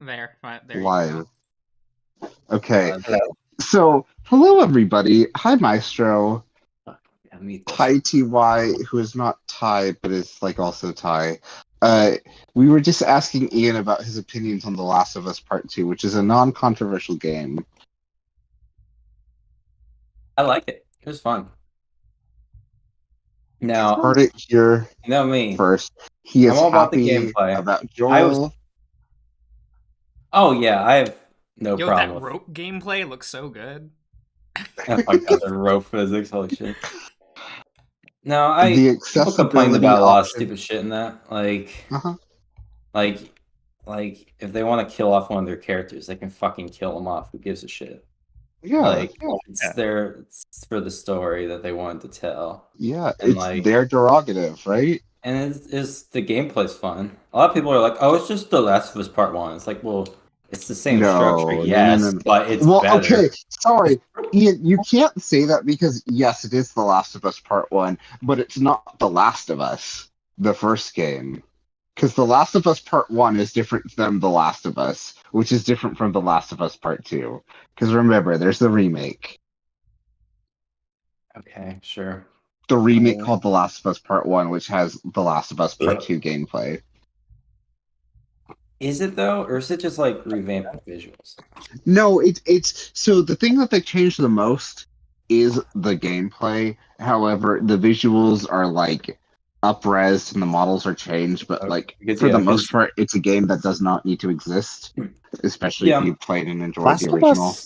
There you Live. go. Okay. So, hello everybody. Hi Maestro. Yeah, me too. Hi TY, who is not Ty, but is like also Ty. Uh, we were just asking Ian about his opinions on The Last of Us Part 2, which is a non-controversial game. I like it. It was fun. Now, Heard it here you know me. first. He I'm is all about the happy gameplay. about Joel. Oh yeah, I have no Yo, problem that with. rope gameplay looks so good. Oh my god, the rope physics, holy shit. No, The people complained accessibility about a lot of option. stupid shit in that. Uh-huh. Like if they want to kill off one of their characters, they can fucking kill them off. Who gives a shit? Yeah. It's for the story that they wanted to tell. Yeah, And it's their derogative, right? And it's the gameplay's fun. A lot of people are like, "Oh, it's just The Last of Us Part One." It's like, well, it's the same structure, yes, No. but it's Well, better. okay, sorry, Ian, you can't say that because yes, it is The Last of Us Part 1, but it's not The Last of Us, the first game. Because The Last of Us Part 1 is different than The Last of Us, which is different from The Last of Us Part 2. Because remember, there's the remake. Okay, sure. The remake called The Last of Us Part 1, which has The Last of Us Part 2 gameplay. Is it though, or is it just like revamped visuals? No, it's so the thing that they changed the most is the gameplay. However, the visuals are like up-res and the models are changed, but like for the most part, it's a game that does not need to exist, especially if you played and enjoyed the original.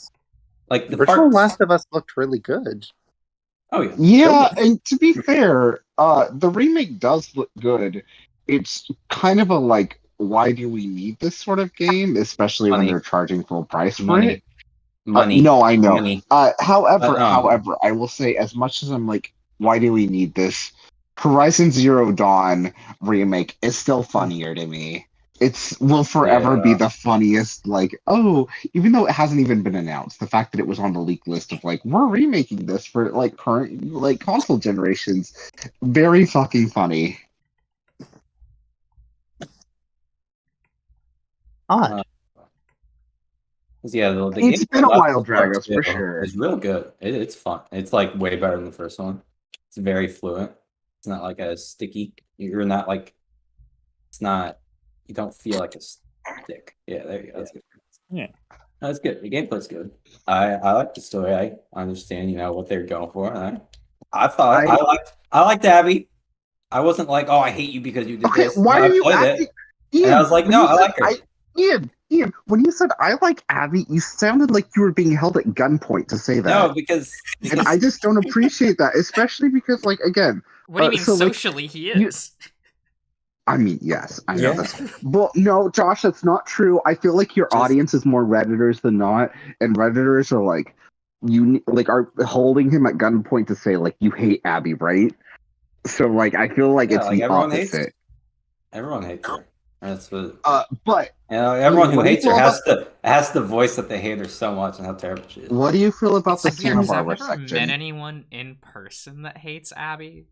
Like the original Last of Us looked really good. Oh yeah. Yeah, and to be fair, the remake does look good. It's kind of a like, why do we need this sort of game, especially when they're charging full price for it? No, I know. Money. However, I will say, as much as I'm like, why do we need this? Horizon Zero Dawn remake is still funnier to me. It will forever be the funniest, like, oh, even though it hasn't even been announced, the fact that it was on the leak list of like, we're remaking this for like current like console generations, very fucking funny. Odd. Yeah, the it's been a while, Dragos, for sure. It's real good. It's fun. It's like way better than the first one. It's very fluent. It's not like a sticky. You're not like. It's not. You don't feel like a stick. Yeah, there you go. That's good. Yeah, that's good. The gameplay's good. I like the story. I understand. What they're going for. I liked Abby. I wasn't like, oh, I hate you because you did this. Why are you acting? Ian, and I was like, no, I like her. Ian, when you said I like Abby, you sounded like you were being held at gunpoint to say that. No, because and I just don't appreciate that, especially because, like, again, what do you mean so, socially he is? I mean, yes, I know this. Well, no, Josh, that's not true. I feel like your audience is more Redditors than not, and Redditors are like, are holding him at gunpoint to say like, you hate Abby, right? So, like, I feel like it's the opposite. Everyone hates her. That's what. But everyone who hates her has to voice that they hate her so much and how terrible she is. What do you feel about the Santa Barbara section? I've never met anyone in person that hates Abby.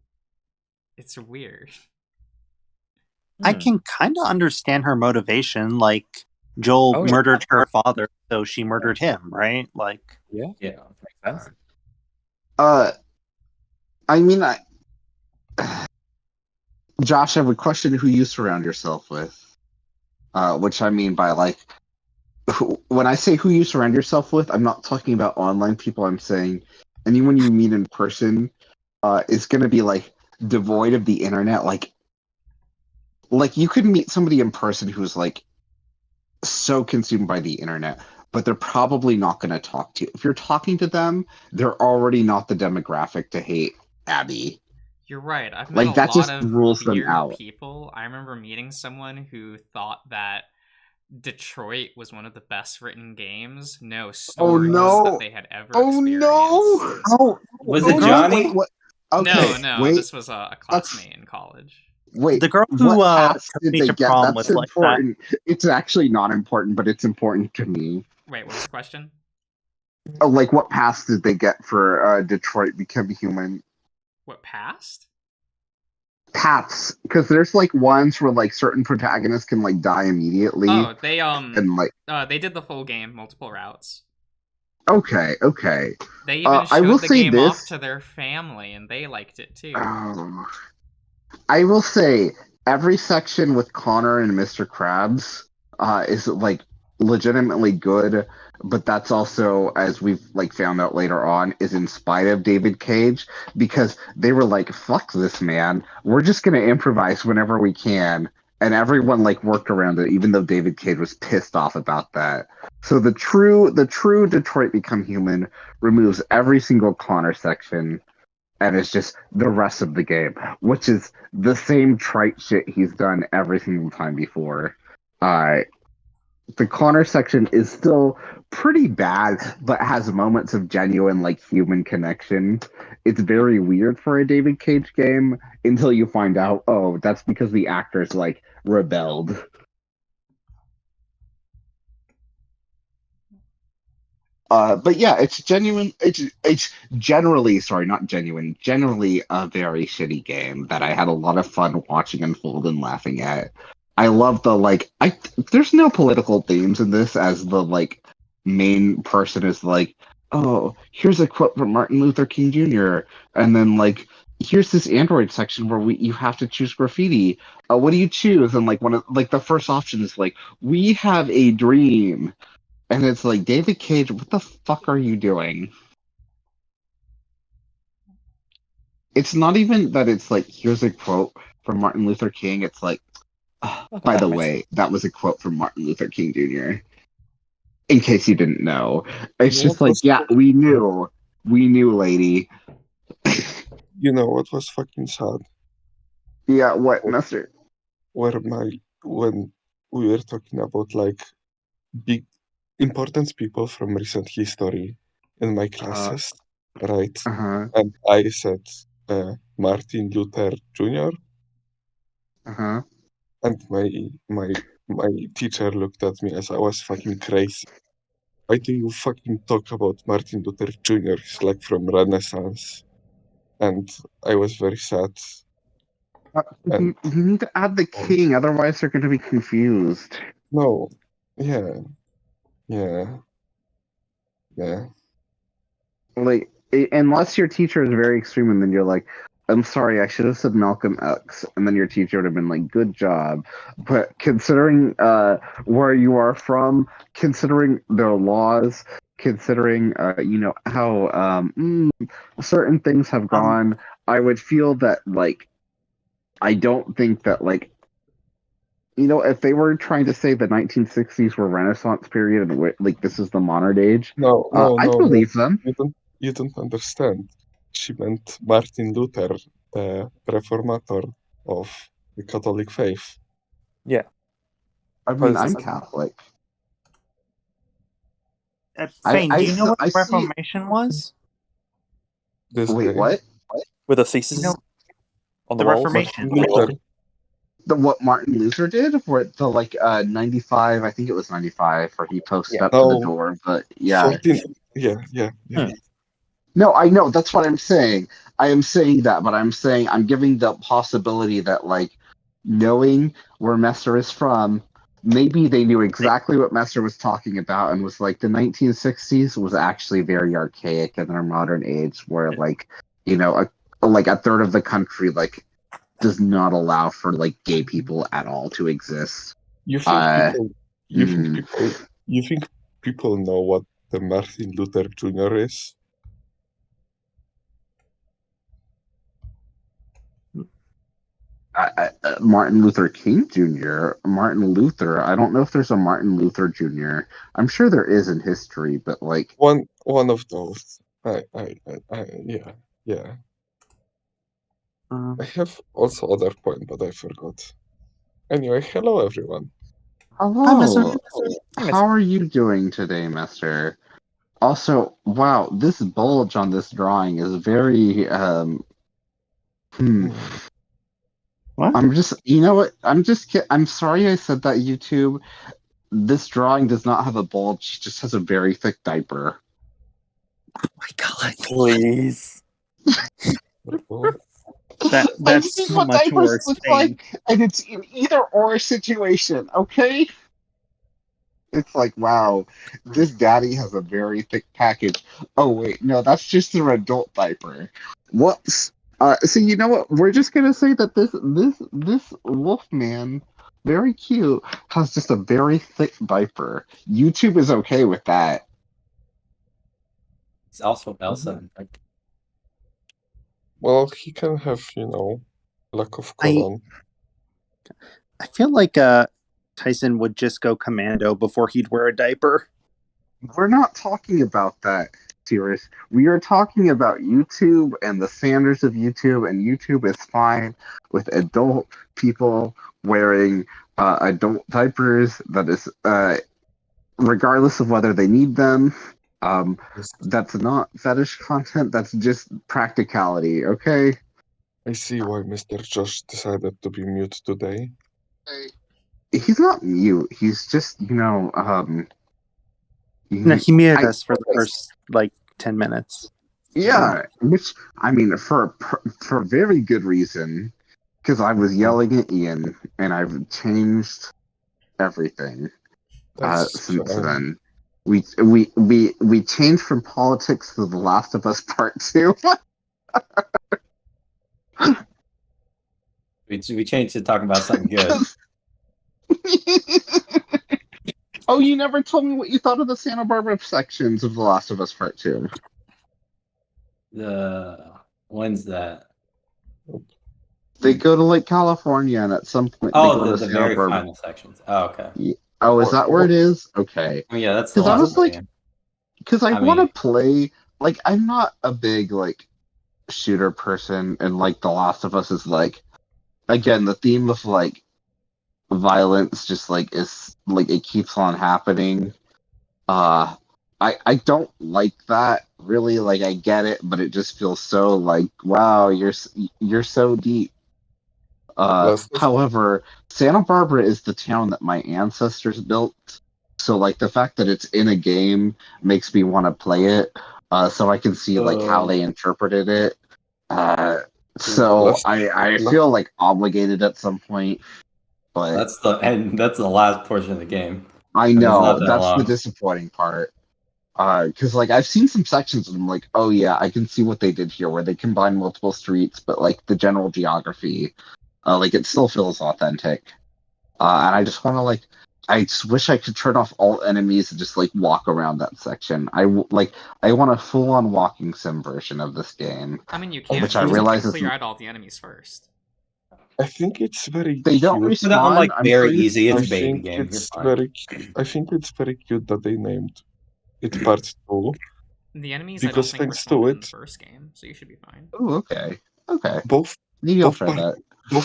It's weird. I can kind of understand her motivation. Like, Joel murdered her father, so she murdered him, right? Like, yeah, makes sense. I mean, Josh, I would question who you surround yourself with. Which I mean by like, when I say who you surround yourself with, I'm not talking about online people. I'm saying anyone you meet in person is going to be like devoid of the internet. Like you could meet somebody in person who's like so consumed by the internet, but they're probably not going to talk to you. If you're talking to them, they're already not the demographic to hate Abby. You're right. I've met a lot of weird people. I remember meeting someone who thought that Detroit was one of the best written games. No stories that they had ever experienced. Was it Johnny? Okay, no. This was a classmate in college. Wait, the girl who took me to prom was like important. It's actually not important, but it's important to me. Wait, what was the question? Like, what pass did they get for Detroit Become Human? What passed? paths, because there's like ones where like certain protagonists can like die immediately. Oh, they and like they did the full game, multiple routes. Okay. They even I will showed the say game this. off to their family, and they liked it too. I will say every section with Connor and Mr. Krabs is like legitimately good, but that's also, as we've like found out later on, is in spite of David Cage, because they were like, "Fuck this, man! We're just gonna improvise whenever we can," and everyone like worked around it, even though David Cage was pissed off about that. So the true Detroit Become Human removes every single Connor section, and it's just the rest of the game, which is the same trite shit he's done every single time before. The Connor section is still pretty bad, but has moments of genuine, like, human connection. It's very weird for a David Cage game until you find out, oh, that's because the actors, like, rebelled. But yeah, it's genuine. It's generally, sorry, not genuine. Generally, a very shitty game that I had a lot of fun watching unfold and laughing at. I love the like. There's no political themes in this, as the like main person is like, oh, here's a quote from Martin Luther King Jr. And then like, here's this Android section where you have to choose graffiti. What do you choose? And like one of like the first option is like, we have a dream. And it's like, David Cage, what the fuck are you doing? It's not even that it's like, here's a quote from Martin Luther King. It's like, by the way, that was a quote from Martin Luther King Jr. In case you didn't know. It's just like, yeah, we knew. We knew, lady. You know what was fucking sad? Yeah, what, Mister? When we were talking about like big important people from recent history in my classes, right? And I said Martin Luther Jr. And my teacher looked at me as I was fucking crazy. Why do you fucking talk about Martin Luther Jr.? He's like from Renaissance. And I was very sad. You need to add the king, otherwise they're going to be confused. No. Yeah. Like, unless your teacher is very extreme, and then you're like, I'm sorry, I should have said Malcolm X, and then your teacher would have been like, good job. But considering where you are from, considering their laws, considering how certain things have gone, I would feel that like, I don't think that like, if they were trying to say the 1960s were Renaissance period and like this is the modern age, I'd believe them. You don't understand. She meant Martin Luther, the reformator of the Catholic faith. Yeah. I mean, I'm Catholic. Fane, do you know what the Reformation was? Wait, what? With a thesis on the Reformation. What Martin Luther did for the like 95, I think it was 95, where he posted up to the door. But yeah. 14, yeah. No, I know, that's what I'm saying. I am saying that, but I'm giving the possibility that like knowing where Messer is from, maybe they knew exactly what Messer was talking about and was like the 1960s was actually very archaic in our modern age, where like a third of the country like does not allow for like gay people at all to exist. You think people know what the Martin Luther Jr. is? Martin Luther King Jr., Martin Luther. I don't know if there's a Martin Luther Jr. I'm sure there is in history, but like one of those. Yeah. I have also other point, but I forgot. Anyway, hello everyone. Hello. Hi, Mr. How are you doing today, Mister? Also, wow, this bulge on this drawing is very What? I'm just, you know what? I'm sorry I said that, YouTube. This drawing does not have a bulge, it just has a very thick diaper. Oh my god. Please. I've That's seen so what much diapers worse look pain. like, and it's an either or situation. Okay. It's like, wow, this daddy has a very thick package. Oh wait, no, that's just an adult diaper. Whoops. So you know what? We're just gonna say that this wolf man, very cute, has just a very thick diaper. YouTube is okay with that. He's also Elsa. Well, he can have, lack of colon. I feel like Tyson would just go commando before he'd wear a diaper. We're not talking about that, serious. We are talking about YouTube and the standards of YouTube, and YouTube is fine with adult people wearing adult diapers. That is, regardless of whether they need them. That's not fetish content. That's just practicality. Okay. I see why MrJosh decided to be mute today. He's not mute. He's just, No, he muted us for the first 10 minutes. Yeah, which I mean, for very good reason, because I was yelling at Ian, and I've changed everything since then. We changed from politics to The Last of Us Part 2. We changed to talking about something good. Oh, you never told me what you thought of the Santa Barbara sections of The Last of Us Part 2. When's that? They go to Lake California, and at some point they go to the Santa very Barbara. final sections. Oh, okay. Yeah. Oh, is that where it is? Okay. Oh, yeah, that's because I was like, because I want to play. Like, I'm not a big shooter person, and The Last of Us is again, the theme of violence just is it keeps on happening. I don't like that really. I get it, but it just feels so wow, you're so deep. However, Santa Barbara is the town that my ancestors built, so the fact that it's in a game makes me want to play it, so I can see how they interpreted it. So I feel obligated at some point, but that's the last portion of the game. I know that's the disappointing part. Because I've seen some sections and I'm like, oh yeah, I can see what they did here, where they combine multiple streets, but the general geography, it still feels authentic. And I just want to I just wish I could turn off all enemies and just walk around that section. I want a full-on walking sim version of this game. I mean, you can, which I realize is clear out all the enemies first. I think it's very. They don't respawn. Very easy. It's a baby game. I think it's very cute that they named it Part 2. The enemies because I don't think thanks to it, in the first game, so you should be fine. Oh, okay. Both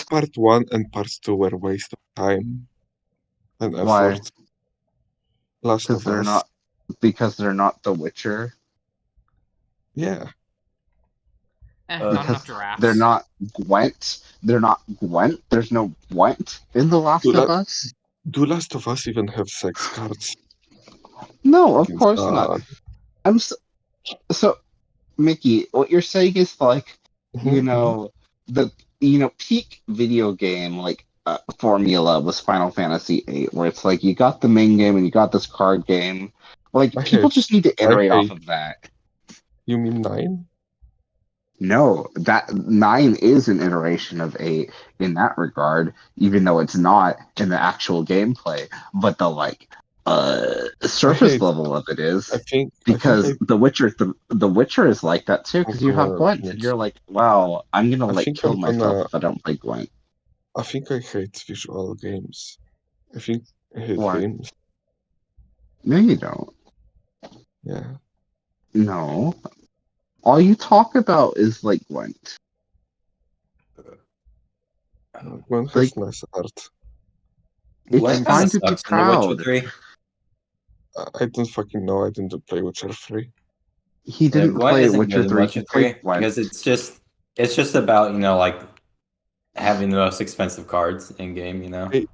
Part 1 and Part 2 were a waste of time and effort. Why? Last of Us. Because they're not The Witcher. Yeah. Not enough giraffes. They're not Gwent. They're not Gwent. There's no Gwent in The Last of Us. Do Last of Us even have sex cards? No, of course not. So, Mickey, what you're saying is the peak video game formula was Final Fantasy VIII, where it's you got the main game and you got this card game. People just need to iterate off of that. You mean 9? No, that 9 is an iteration of 8 in that regard, even though it's not in the actual gameplay. But the surface level of it is. Because The Witcher is like that too, because you have Gwent, and you're wow, I'm gonna kill myself if I don't play Gwent. I think I hate visual games. I think I hate games. No, you don't. Yeah. No. All you talk about is Gwent. Gwent has nice art. It's fine to be proud. I don't fucking know. I didn't play Witcher 3. He didn't play Witcher 3. He played Gwent. Because it's just about having the most expensive cards in game. You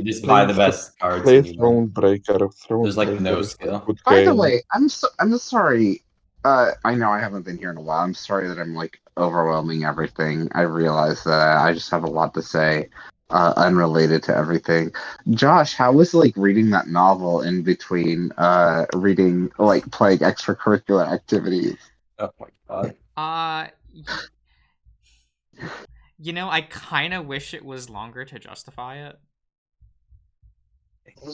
just buy the best cards. Play Thronebreaker. There's no skill. By the way, I'm sorry. I know I haven't been here in a while. I'm sorry that I'm like overwhelming everything. I realize that I just have a lot to say, unrelated to everything. Josh, how was like reading that novel in between reading like playing extracurricular activities? Oh my god. I kind of wish it was longer to justify it.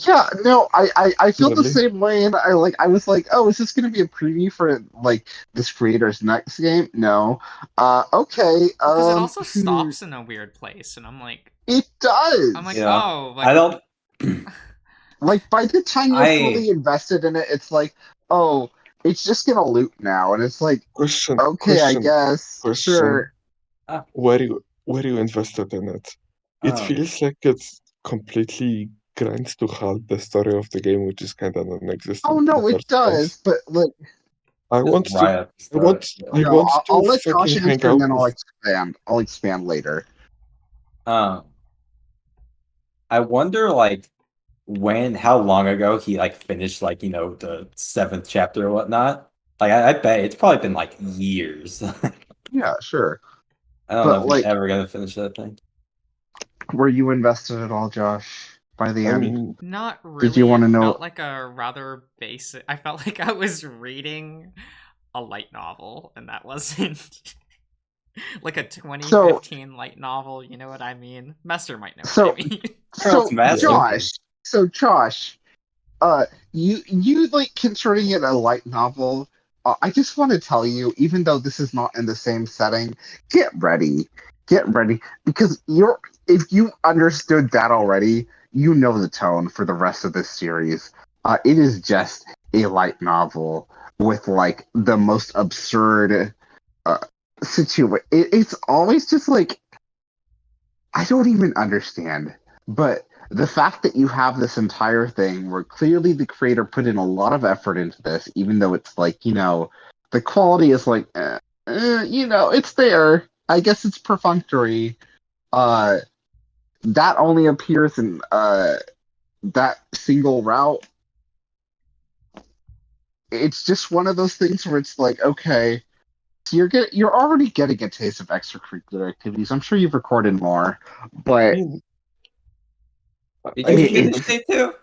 Yeah, no, I feel the Really? same way, and I was like, oh, is this gonna be a preview for like this creator's next game? No. Okay. Because it also stops in a weird place, and I'm like, it does. I'm like, Yeah. oh, like, I don't. Like by the time you're fully invested in it, it's like, oh, it's just gonna loop now, and it's like, okay, I guess, sure. Were you invested in it? It feels like it's completely grinds to halt the story of the game, which is kind of non-existent. Oh no, it does, but like, I want to I'll let Josh fucking hang answer, and out then with. I'll expand later. I wonder, like, how long ago he like finished, like, the 7th chapter or whatnot. Like, I bet it's probably been like years. Yeah, sure. I don't know if he's ever gonna finish that thing. Were you invested at all, Josh? By the end, not really. Did you want to know? Felt like a rather basic. I felt like I was reading a light novel, and that wasn't like a 2015 light novel. You know what I mean? Mester might know what I mean. Josh, you like considering it a light novel. I just want to tell you, even though this is not in the same setting, get ready, because if you understood that already, you know the tone for the rest of this series. It is just a light novel with like the most absurd situation. It's always just like, I don't even understand, but the fact that you have this entire thing where clearly the creator put in a lot of effort into this, even though it's like, the quality is like, it's there. I guess it's perfunctory. That only appears in that single route. It's just one of those things where it's like, okay, so you're already getting a taste of extracurricular activities. I'm sure you've recorded more, but did you finish it too?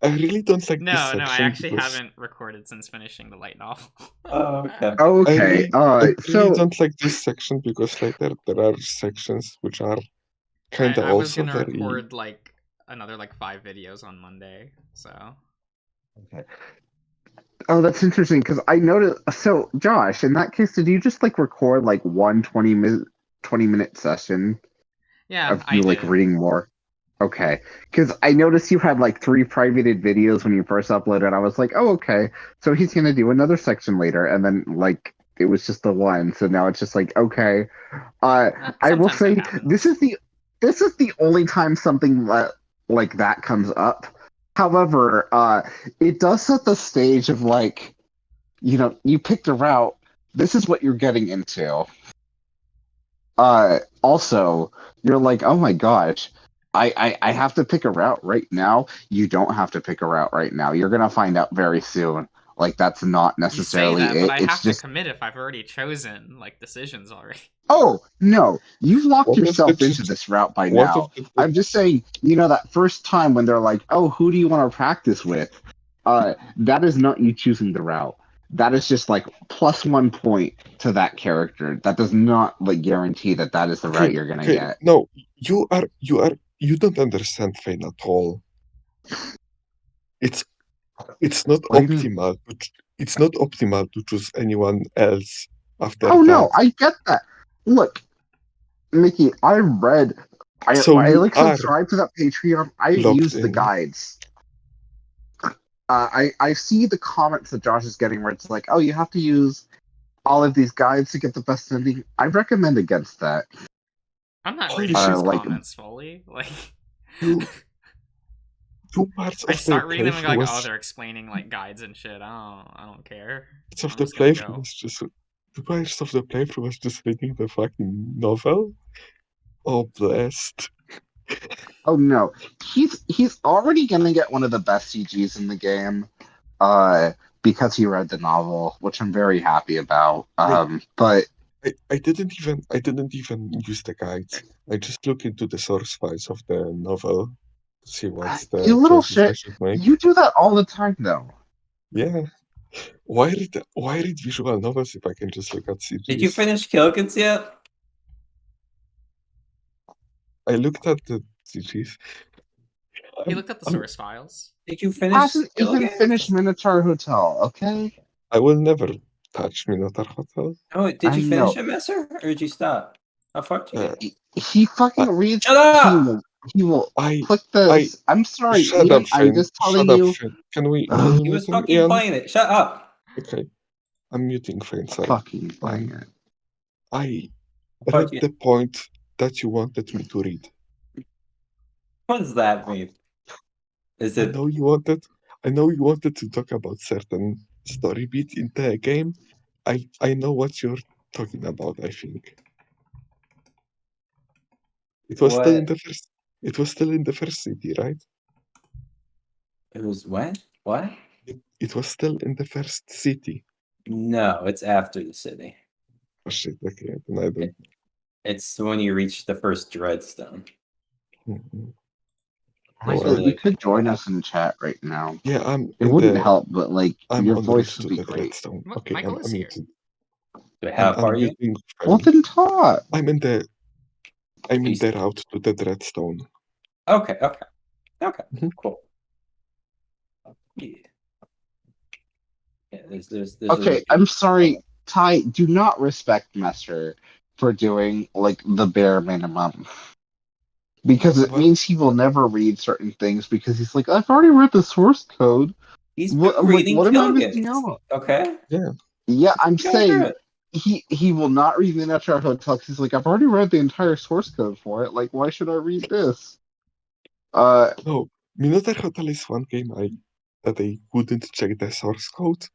I really don't like no, this section. No, I actually haven't recorded since finishing the light novel. Oh, okay. Okay. I really don't like this section because like there are sections which are kind of also I was gonna record like another like 5 videos on Monday, so. Okay. Oh, that's interesting because I noticed. So, Josh, in that case, did you just like record like one 20-minute session? Yeah, of you like reading more. Okay, because I noticed you had like 3 privated videos when you first uploaded. I was like, oh, okay, so he's gonna do another section later, and then like it was just the one. So now it's just like, okay. I will say this is the only time something like that comes up. However, it does set the stage of like, you picked a route. This is what you're getting into. Also, you're like, oh my gosh, I have to pick a route right now. You don't have to pick a route right now. You're gonna find out very soon. Like that's not necessarily you say that, it. But I it's have just to commit if I've already chosen like decisions already. Oh no, you've locked yourself into this route by now. I'm just saying, that first time when they're like, oh, who do you want to practice with? That is not you choosing the route. That is just like +1 point to that character. That does not like guarantee that is the route you're gonna get. No, you don't understand Fane at all. It's not optimal. It's not optimal to choose anyone else after that. Oh no, I get that. Look, Mickey, I subscribe to that Patreon. I use the guides. I see the comments that Josh is getting where it's like, oh, you have to use all of these guides to get the best ending. I recommend against that. I'm not reading those comments fully. Like, two parts I start reading them and go like, oh, they're explaining like guides and shit. I don't care. Two parts of the playthrough was just reading the fucking novel. Oh, blessed. Oh no, he's already gonna get one of the best CGs in the game. because he read the novel, which I'm very happy about. But I didn't even use the guides. I just look into the source files of the novel to see what's the you little choices I shit, should make. you do that all the time, though. Yeah. Why read visual novels if I can just look at CGs? Did you finish Kilkins yet? I looked at the CGs. He looked at the source files. Did you finish Hasn't even finished Minotaur Hotel, okay? I will never touch Minotaur Hotel. Oh, did you I finish know. it, Messer? Or did you stop? How far did you get? He fucking reads. Shut up! He will I click this. I'm sorry, shut Ian. up, I'm Finn. just telling Shut up, you. Finn. Can we He mute was him, fucking Ian? playing it. Shut up. Okay. I'm muting Finn, sorry. Fucking playing it. I read the point that you wanted me to read. What does that mean? Is I it know you wanted to talk about certain story beat in the game. I know what you're talking about, I think. It was still in the first It was still in the first city, right? It was when? What? It was still in the first city. No, it's after the city. Oh shit, okay, then I don't. It's when you reach the first Dreadstone. Michael, you could join us in chat right now. Yeah, it wouldn't help, but like I'm your en voice route would to be the great. Dreadstone. Okay, Michael is I'm here. muted. How far are you? Well, then talk. I'm in the route to the Dreadstone. Okay. Cool. Yeah. There's Okay, I'm sorry, Ty. Do not respect Messer for doing like the bare minimum, because it means he will never read certain things because he's like, I've already read the source code. He's been reading what am I missing Kilgans. out? Okay. Yeah, I'm Go saying through it. he will not read the Natural Hotel because he's like, I've already read the entire source code for it. Like, why should I read this? No, Minotaur Hotel is one game that I wouldn't check the source code.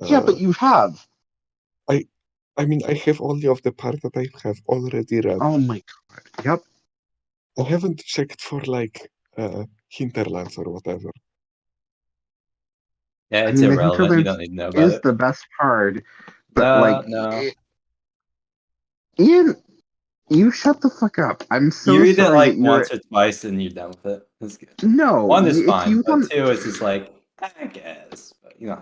Yeah, but you have. I mean, I have only of the part that I have already read. Oh my god. Yep. I haven't checked for like hinterlands or whatever. Yeah, it's irrelevant. You don't need to know about it. The best part, but no. Ian, you shut the fuck up. I'm so you read sorry. it like once or twice and you're done with it. That's good. No, one is fine, but two is just like I guess. But, you know,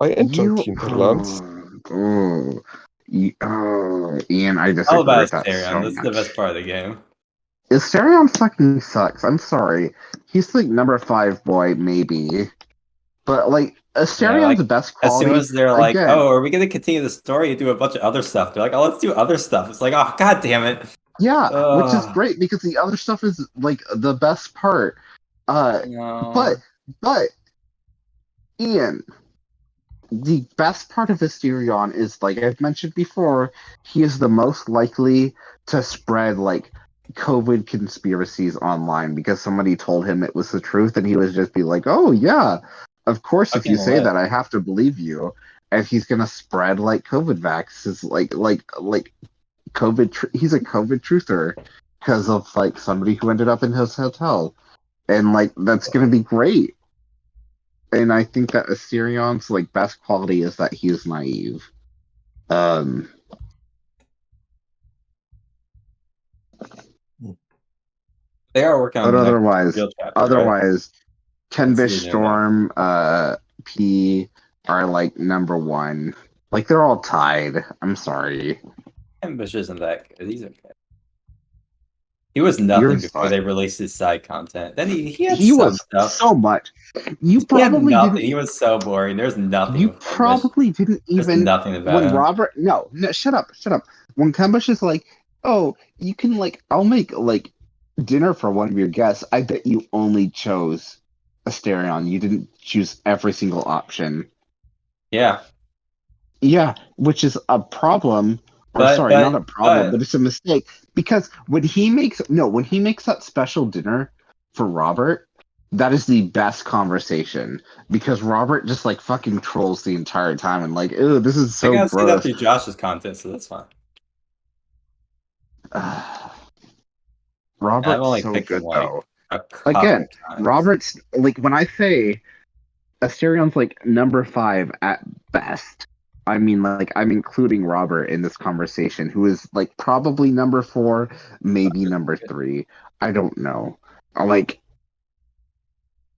I enjoyed hinterlands. Ian, I disagree all about with that Asterion. so That's much. the best part of the game. Asterion fucking sucks. I'm sorry. He's like number 5 boy, maybe. But like Asterion's the best quality. As soon as they're like, oh, are we gonna continue the story and do a bunch of other stuff? They're like, oh, let's do other stuff. It's like, oh god damn it. Yeah, which is great because the other stuff is like the best part. But Ian, the best part of Asterion is, like I've mentioned before, he is the most likely to spread like COVID conspiracies online because somebody told him it was the truth and he was just be like, oh yeah, of course if you say that I have to believe you, and he's gonna spread like COVID vaxes like COVID. He's a COVID truther because of like somebody who ended up in his hotel, and like that's gonna be great. And I think that Asterion like best quality is that he is naive. They are working on but the otherwise, next chapter, right? Kenbish, Storm, P are like number 1. Like they're all tied. I'm sorry. Kenbish isn't that good. He's okay. He was nothing before they released his side content. Then he had some stuff. So much. You probably didn't. He was so boring. There's nothing. You probably didn't even. Nothing about when him. Robert, no, shut up. When Kenbish is like, oh, you can like, I'll make like dinner for one of your guests. I bet you only chose Asterion. You didn't choose every single option. Yeah. Yeah, which is a problem. Not a problem, but it's a mistake. Because when he makes that special dinner for Robert, that is the best conversation. Because Robert just like fucking trolls the entire time and like, ew, this is so gross. I gotta see that through Josh's content, so that's fine. Robert's so good though. Again, Robert's like when I say Astarion's like number 5 at best. I mean, like, I'm including Robert in this conversation, who is like probably number 4, maybe number 3. I don't know. Like,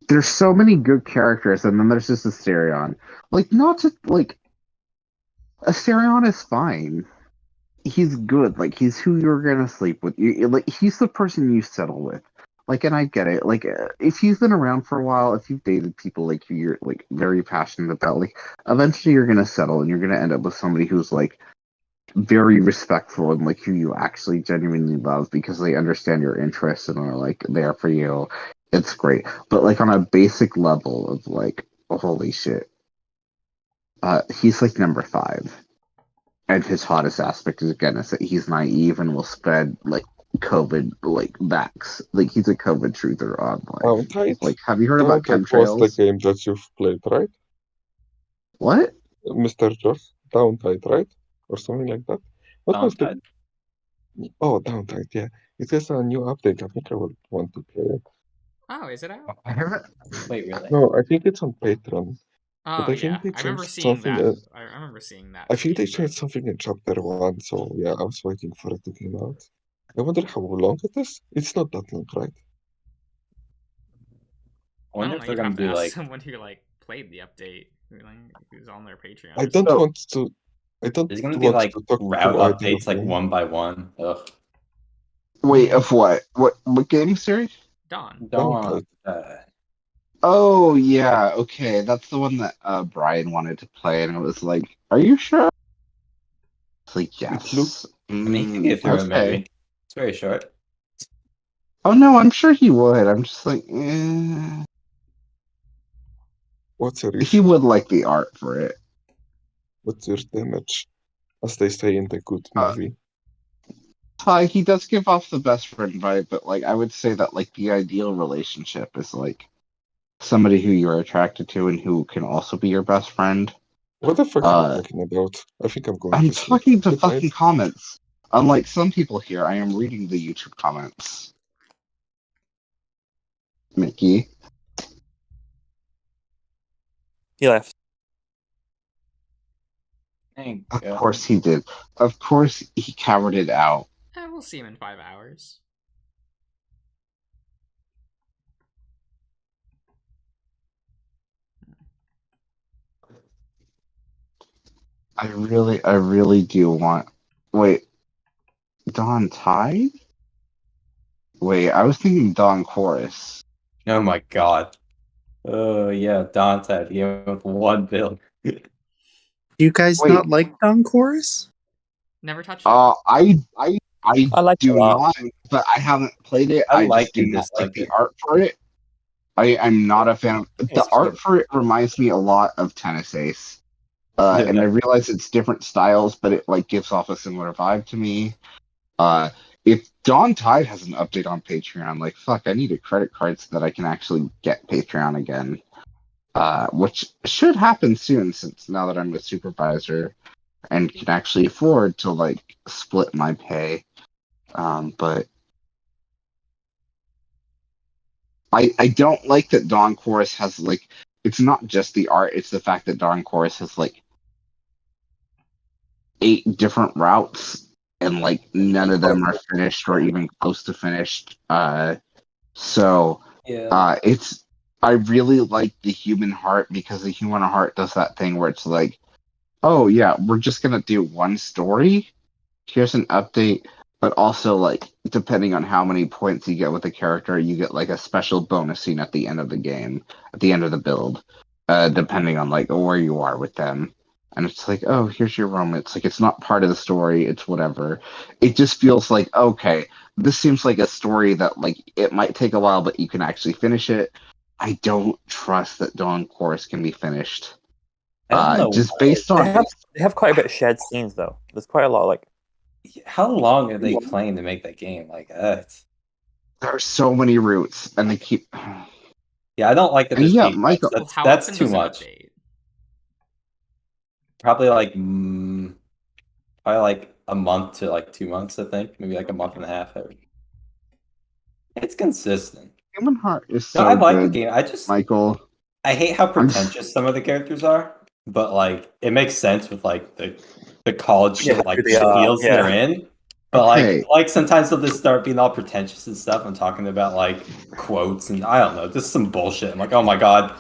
there's so many good characters, and then there's just Astarion. Like, not to like, Astarion is fine. He's good. Like, he's who you're gonna sleep with. Like, he's the person you settle with. Like, and I get it. Like, if you've been around for a while, if you've dated people like who you're like very passionate about, like, eventually you're gonna settle, and you're gonna end up with somebody who's like very respectful and like who you actually genuinely love because they understand your interests and are like there for you. It's great. But like on a basic level of like, oh, holy shit, he's like number 5. And his hottest aspect is again is that he's naive and will spread like COVID like vax. Like he's a COVID truther online. Like, have you heard about chemtrails? Was the game that you've played, right? What? MrJosh, Downtide, right? Or something like that. What was Downtide. Oh, Downtide, yeah. It has a new update. I think I would want to play it. Oh, is it out? I haven't. Wait, really? No, I think it's on Patreon. Oh, but I yeah. think they I remember changed seeing something. that. I remember seeing that. I think they changed something in chapter 1, so yeah, I was waiting for it to come out. I wonder how long it is. It's not that long, right? I wonder if they're gonna do like someone who like played the update, who's on their Patreon. I don't want to. I don't. There's gonna be like route updates, like one by one. Ugh. Wait, of what? What game series? Dawn. Oh yeah, okay. That's the one that Brian wanted to play, and it was like, "Are you sure?" It's like, yes. I mean, he can get through it, maybe. It's very short. Oh no, I'm sure he would. I'm just like, eh. What's your He would like the art for it. What's your damage? As they say in the good movie. He does give off the best friend vibe, but like I would say that like the ideal relationship is like somebody who you're attracted to and who can also be your best friend. What the fuck are you talking about? I think I'm going I'm to sleep. talking to fucking comments. Unlike some people here, I am reading the YouTube comments. Mickey. He left. Of course he did. Of course he cowered it out. We'll see him in 5 hours. I really do want. Wait, Dawn Tide? Wait, I was thinking Dawn Chorus. Oh my god. Oh yeah, Dawn Tide. He with 1 build. Do you guys not like Dawn Chorus? Never touched it. I like do not, but I haven't played it. I just do not like the art for it. I'm not a fan of the art for it. Reminds me a lot of Tennis Ace, and I realize it's different styles, but it like gives off a similar vibe to me. If Dawn Tide has an update on Patreon, like fuck, I need a credit card so that I can actually get Patreon again, which should happen soon since now that I'm a supervisor and can actually afford to like split my pay. But I don't like that Dawn Chorus has like, it's not just the art, it's the fact that Dawn Chorus has like 8 different routes and like none of them are finished or even close to finished. It's, I really like the human heart because the human heart does that thing where it's like, oh yeah, we're just gonna do one story. Here's an update, but also like depending on how many points you get with the character, you get like a special bonus scene at the end of the game, at the end of the build, depending on like where you are with them. And it's like, oh, here's your romance. Like it's not part of the story. It's whatever. It just feels like, okay, this seems like a story that like it might take a while, but you can actually finish it. I don't trust that Dawn Chorus can be finished. Just based on they have quite a bit of shared scenes though. There's quite a lot of like. How long are they playing to make that game? Like, there are so many routes, and they keep. Yeah, I don't like that. Yeah, Michael, that's too much. Probably like a month to like 2 months. I think maybe like a month and a half. It's consistent. Human Heart is so I like good, the game. I just Michael. I hate how pretentious some of the characters are, but like it makes sense with like the college the fields they're in. But like sometimes they'll just start being all pretentious and stuff. I'm talking about like quotes and I don't know, just some bullshit. I'm like, oh my god.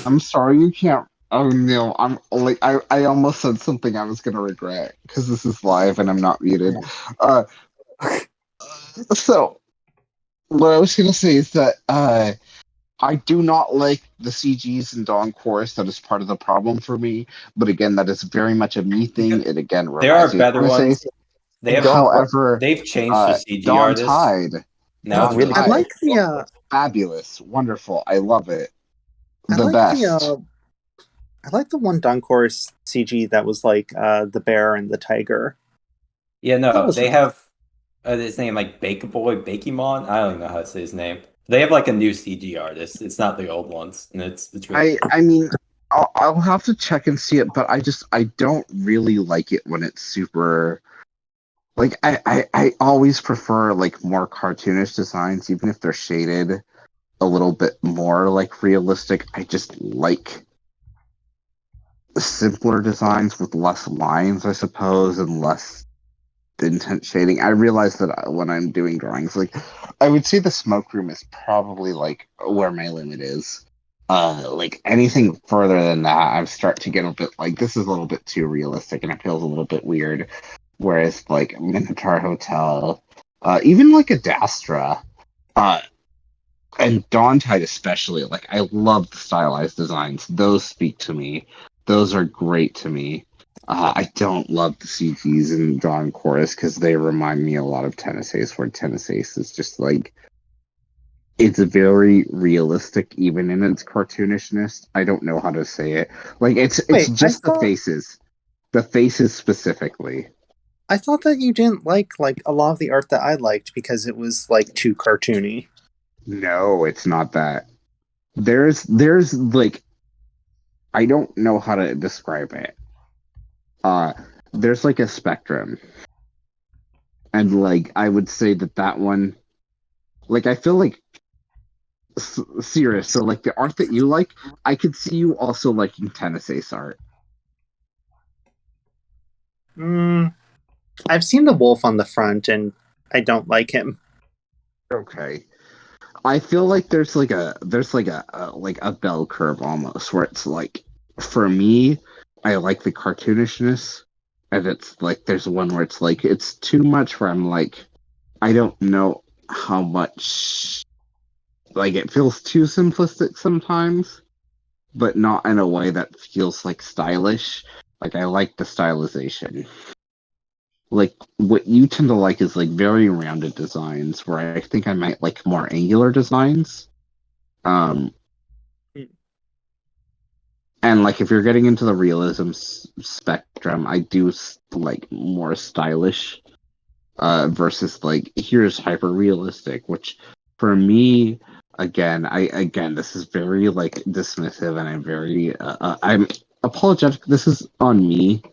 I'm sorry you can't. Oh no, I'm like I almost said something I was gonna regret because this is live and I'm not muted. So what I was gonna say is that I do not like the CGs in Dawn Chorus. That is part of the problem for me. But again, that is very much a me thing. It again there are better ones. However, they've changed the CG Dawn artists. Tide. Now Dawn really Tide. I like the fabulous, wonderful. I love it. The best. I like the one Dawn Chorus CG that was like the bear and the tiger. Yeah, no, they have his name like Bakemon. I don't even know how to say his name. They have like a new CG artist. It's not the old ones, and it's really I mean, I'll have to check and see it, but I don't really like it when it's super. Like I always prefer like more cartoonish designs, even if they're shaded a little bit more like realistic. I just like simpler designs with less lines, I suppose, and less intense shading. I realize that when I'm doing drawings, like I would say the smoke room is probably like where my limit is. Like anything further than that, I start to get a bit like this is a little bit too realistic and it feels a little bit weird. Whereas like Minotaur Hotel, even like Adastra, and Dawn Tide especially, like I love the stylized designs. Those speak to me. Those are great to me. I don't love the CGs in Dawn Chorus because they remind me a lot of Tennis Ace, where Tennis Ace is just like it's very realistic, even in its cartoonishness. I don't know how to say it. Like it's just the faces specifically. I thought that you didn't like a lot of the art that I liked because it was like too cartoony. No, it's not that. There's like I don't know how to describe it. There's like a spectrum. And like I would say that one like I feel like serious. So like the art that you like, I could see you also liking Tennis Ace art. I've seen the wolf on the front and I don't like him. Okay. I feel like there's like a bell curve almost where it's like for me, I like the cartoonishness, and it's like there's one where it's like it's too much where I'm like I don't know how much like it feels too simplistic sometimes, but not in a way that feels like stylish. Like I like the stylization. Like what you tend to like is like very rounded designs where I think I might like more angular designs. And like if you're getting into the realism spectrum, I do like more stylish versus like here's hyper realistic, which for me again this is very like dismissive and I'm very I'm apologetic. This is on me.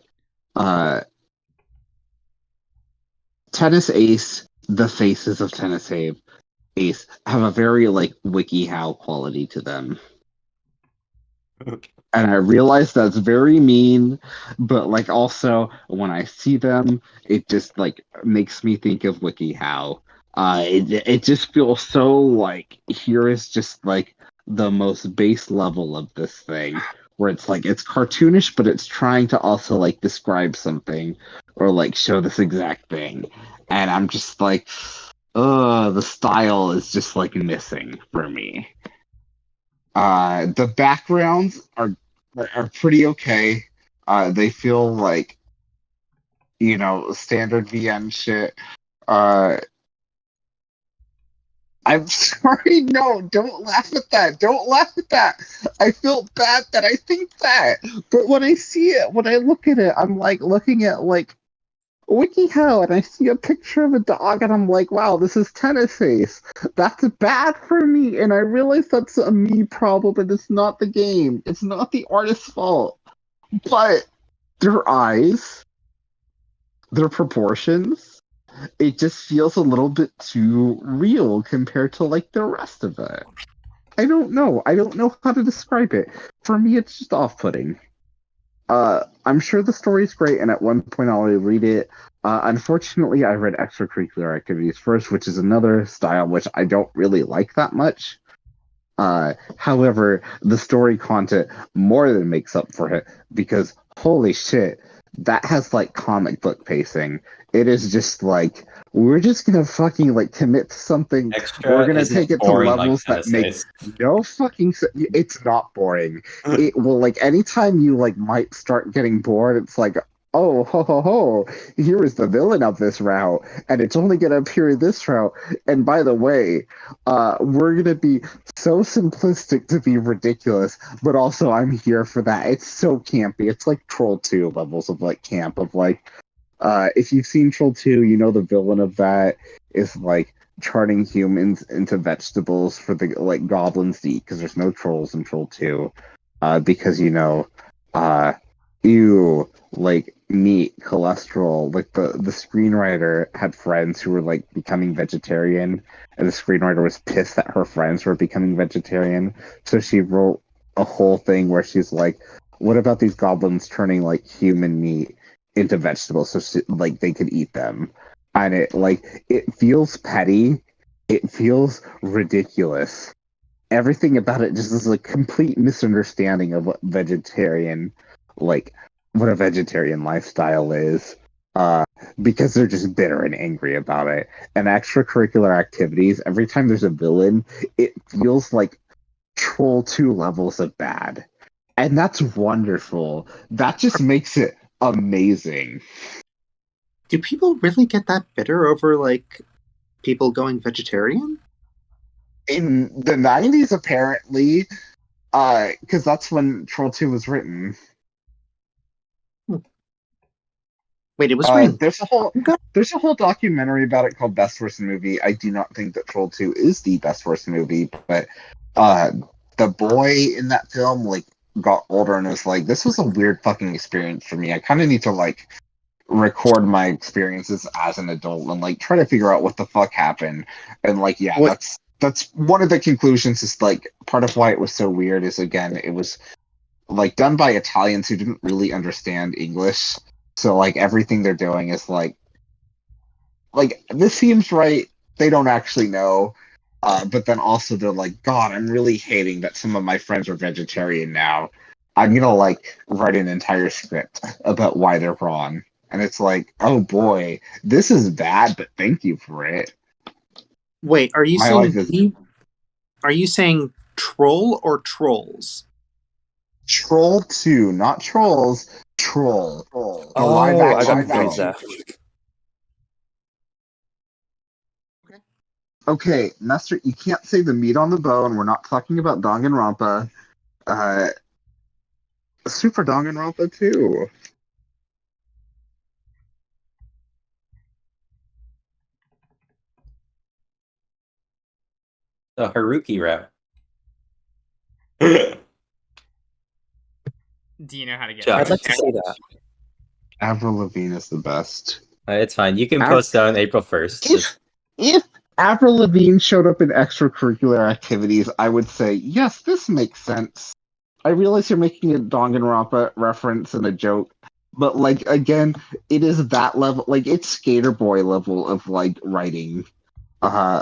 Tennis Ace, the faces of Tennis Ace have a very like WikiHow quality to them. And I realize that's very mean, but like also when I see them, it just like makes me think of WikiHow. It just feels so like here is just like the most base level of this thing where it's like it's cartoonish, but it's trying to also like describe something or like show this exact thing. And I'm just like, the style is just like missing for me. The backgrounds are pretty okay. They feel like standard VN shit. I'm sorry, no, don't laugh at that. Don't laugh at that. I feel bad that I think that. But when I see it, when I look at it, I'm like looking at like WikiHow and I see a picture of a dog and I'm like, wow, this is Tennis Ace. That's bad for me. And I realize that's a me problem and it's not the game. It's not the artist's fault. But their eyes, their proportions, it just feels a little bit too real compared to like the rest of it. I don't know. I don't know how to describe it. For me, it's just off-putting. I'm sure the story's great, and at one point I'll read it. Unfortunately, I read extracurricular activities first, which is another style which I don't really like that much. However, the story content more than makes up for it because holy shit, that has like comic book pacing. It is just like we're just gonna fucking like commit to something. We're gonna take it to levels that make no fucking sense. It's not boring. It will like anytime you like might start getting bored, it's like oh ho ho ho, here is the villain of this route, and it's only gonna appear in this route. And by the way, we're gonna be so simplistic to be ridiculous, but also I'm here for that. It's so campy. It's like Troll 2 levels of like camp of like if you've seen Troll 2, you know the villain of that is like turning humans into vegetables for the like goblins to eat because there's no trolls in Troll 2. Because ew, like meat, cholesterol. Like the screenwriter had friends who were like becoming vegetarian, and the screenwriter was pissed that her friends were becoming vegetarian, so she wrote a whole thing where she's like, "What about these goblins turning like human meat into vegetables so like they could eat them?" And it feels petty, it feels ridiculous. Everything about it just is a complete misunderstanding of like what a vegetarian lifestyle is. Because they're just bitter and angry about it. And extracurricular activities, every time there's a villain, it feels like Troll 2 levels of bad. And that's wonderful. That just makes it amazing. Do people really get that bitter over like people going vegetarian? In the 90s, apparently, because that's when Troll 2 was written. Wait, it was written. There's a whole documentary about it called Best Worst Movie. I do not think that Troll 2 is the best worst movie, but the boy in that film like got older and was like, this was a weird fucking experience for me. I kind of need to like record my experiences as an adult and like try to figure out what the fuck happened. And like, yeah, that's one of the conclusions. Is like part of why it was so weird is again it was like done by Italians who didn't really understand English. So like everything they're doing is like this seems right. They don't actually know. But then also they're like, God, I'm really hating that some of my friends are vegetarian now. I'm gonna like write an entire script about why they're wrong. And it's like, oh boy, this is bad, but thank you for it. Wait, are you saying troll or trolls? Troll 2, not trolls. Troll. The live action. Okay, Master, you can't say the meat on the bone. We're not talking about Danganronpa. Super Danganronpa 2. The Haruki route. Do you know how to get I'd like to see that. Avril Lavigne is the best. It's fine. You can post that on April 1st. If Avril Lavigne showed up in extracurricular activities, I would say, yes, this makes sense. I realize you're making a Danganronpa reference and a joke, but like again, it is that level, like it's Skater Boy level of like writing,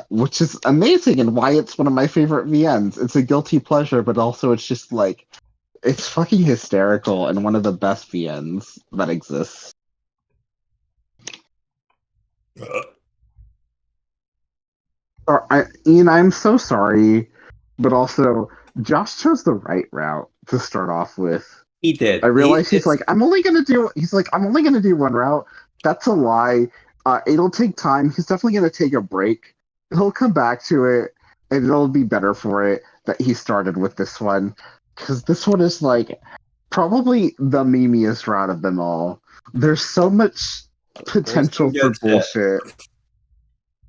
which is amazing and why it's one of my favorite VNs. It's a guilty pleasure, but also it's just like it's fucking hysterical and one of the best VNs that exists. Ian, I'm so sorry, but also Josh chose the right route to start off with. He did. I realize he's like, I'm only gonna do one route. That's a lie. It'll take time. He's definitely gonna take a break. He'll come back to it, and it'll be better for it that he started with this one. Because this one is like probably the memeiest route of them all. There's so much potential for bullshit.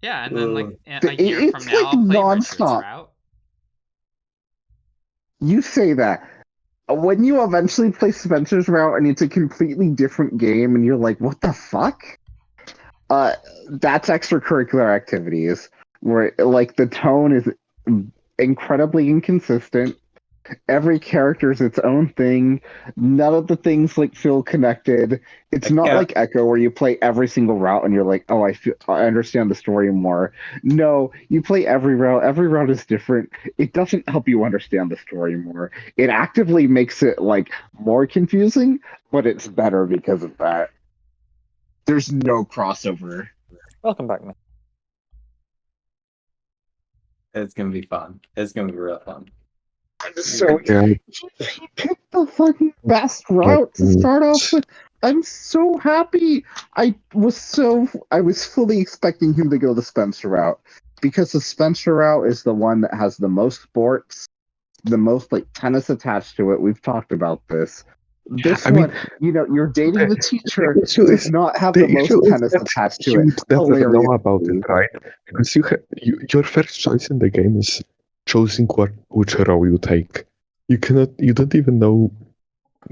Yeah, and then like a year from now, I'll play Richard's route. You say that. When you eventually play Spencer's route and it's a completely different game and you're like, what the fuck? That's extracurricular activities where like the tone incredibly inconsistent. Every character is its own thing. None of the things like feel connected. It's not like Echo where you play every single route and you're like, oh, I understand the story more. No, you play every route. Every route is different. It doesn't help you understand the story more. It actively makes it like more confusing, but it's better because of that. There's no crossover. Welcome back, man. It's gonna be fun. It's gonna be real fun. I'm so he picked the fucking best route to start off with. I'm so happy. I was fully expecting him to go the Spencer route because the Spencer route is the one that has the most sports, the most like tennis attached to it. We've talked about this. This one, you're dating the teacher does not have the most tennis attached to it. You would never know about it, right? Because your first choice in the game is choosing which row you take. You don't even know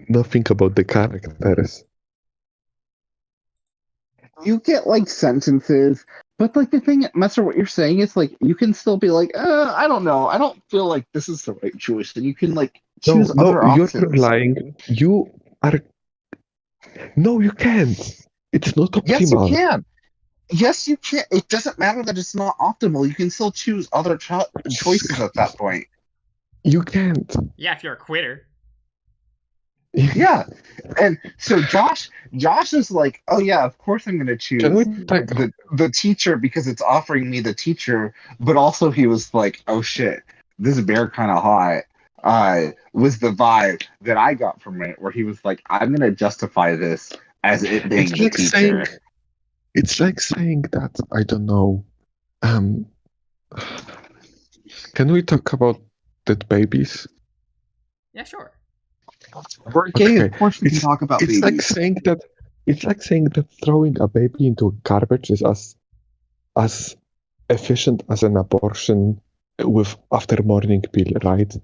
nothing about the characters. You get like sentences, but like the thing, Messer, what you're saying is like you can still be like, I don't know, I don't feel like this is the right choice, and you can like choose other options. You're lying. You are. No, you can't. It's not optimal. Yes, you can. Yes, you can. It doesn't matter that it's not optimal. You can still choose other choices at that point. You can't. Yeah, if you're a quitter. Yeah, and so Josh is like, oh yeah, of course I'm going to choose the teacher because it's offering me the teacher. But also he was like, oh shit, this bear kind of hot. Was the vibe that I got from it, where he was like, I'm going to justify this as it being the teacher. It's like saying that, I don't know. Can we talk about dead babies? Yeah, sure. We're gay, of course we can talk about babies. It's like saying that throwing a baby into garbage is as efficient as an abortion after morning pill, right?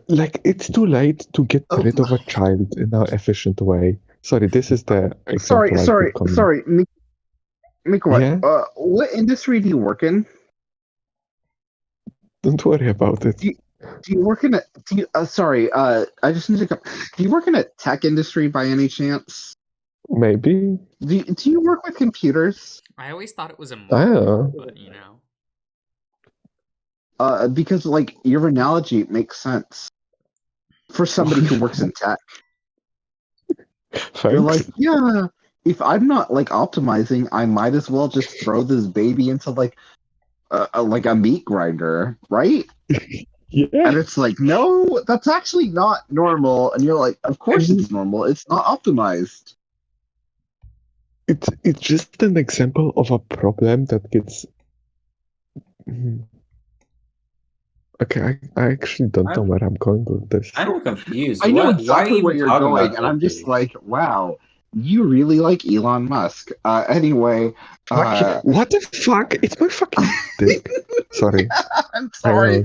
Like, it's too late to get rid of a child in an efficient way. Sorry, this is the example. Sorry, Miko, what industry do you work in? Don't worry about it. Do you work in a? I just need to go. Do you work in a tech industry by any chance? Maybe. Do you work with computers? I always thought it was a movie, but because like your analogy makes sense for somebody who works in tech. Thanks. You're like, yeah. If I'm not like optimizing, I might as well just throw this baby into like a meat grinder, right? Yeah. And it's like, no, that's actually not normal. And you're like, of course it's normal. It's not optimized. It's just an example of a problem that gets. Okay, I actually don't know where I'm going with this. I'm confused. I know exactly where you're going, and I'm just like, wow, you really like Elon Musk. Anyway. What the fuck? It's my fucking dick. Sorry. I'm sorry.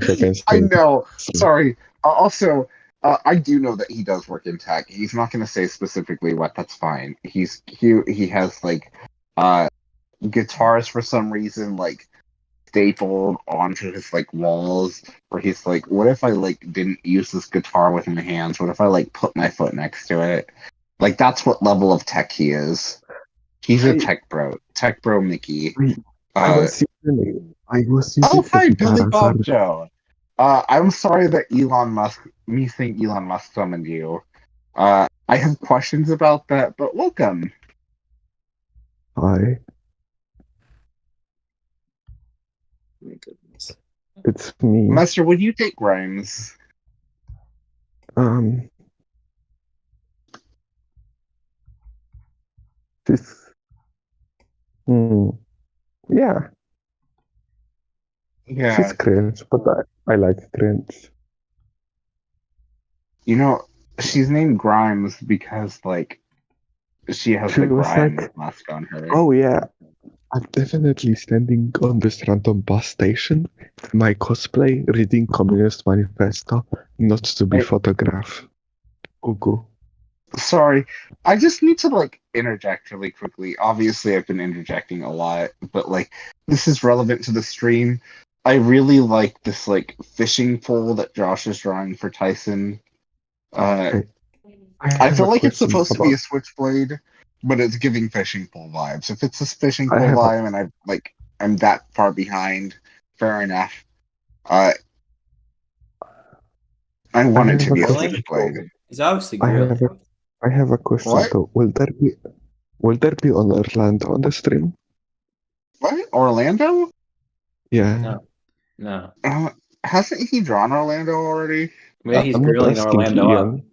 I know. Sorry. Also, I do know that he does work in tech. He's not going to say specifically what. That's fine. He has like guitars for some reason, like stapled onto his like walls, where he's like, what if I like didn't use this guitar with my hands? What if I like put my foot next to it? Like, that's what level of tech he is. He's a tech bro Mickey. I was using oh, hi, Billy Bob Joe. I'm sorry that Elon Musk summoned you. I have questions about that, but welcome. Hi. My goodness. It's me. Master, would you take Grimes? Yeah. Yeah. She's cringe, but I like cringe. She's named Grimes because, like, she has the Grimes mask on her. Oh, yeah. I'm definitely standing on this random bus station, my cosplay, reading Communist Manifesto, not to be photographed. Ugu. Sorry, I just need to, like, interject really quickly. Obviously, I've been interjecting a lot, but, like, this is relevant to the stream. I really like this like fishing pole that Josh is drawing for Tyson. Okay. I feel like it's supposed to be a about. switchblade, but it's giving fishing pole vibes. If it's a fishing I pole have a, vibe and I'm that far behind, fair enough. I want it to have a be a Grilling? switchblade. He's obviously I grilling. have I have a question What? though. Will there be on Orlando on the stream? What? Orlando? Yeah. No. Hasn't he drawn Orlando already? Maybe he's I'm not grilling asking Orlando up. Ian.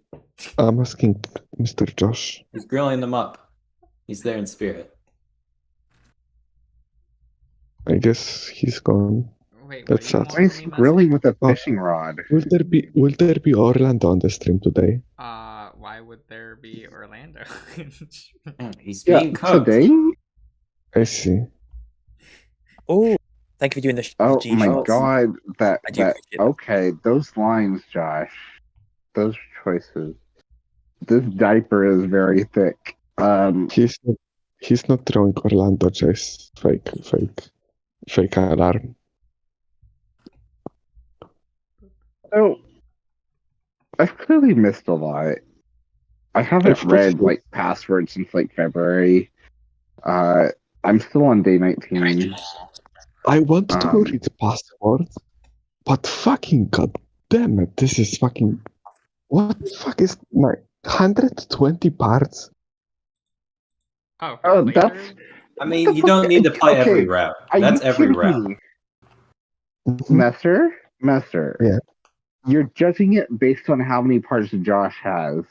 I'm asking Mr. Josh. He's grilling them up. He's there in spirit. I guess he's gone. Wait, That's what do you sad. want Why is from he me, Messi? grilling with a Oh. fishing rod? Will there be Orlando on the stream today? Why would there be Orlando? He's being cooked. Today? I see. Oh, thank you for doing the Oh G my shots. god, I do appreciate it. okay, those lines, Josh. Those choices. This diaper is very thick. He's not throwing Orlando, just fake alarm. So I've clearly missed a lot. I haven't read like passwords since like February. I'm still on day 19. I want to read password, but fucking god damn it, this is fucking. What the fuck is my 120 parts? Oh, that's. I mean, you don't need to play every route. That's every route. Messer? Yeah. You're judging it based on how many parts Josh has.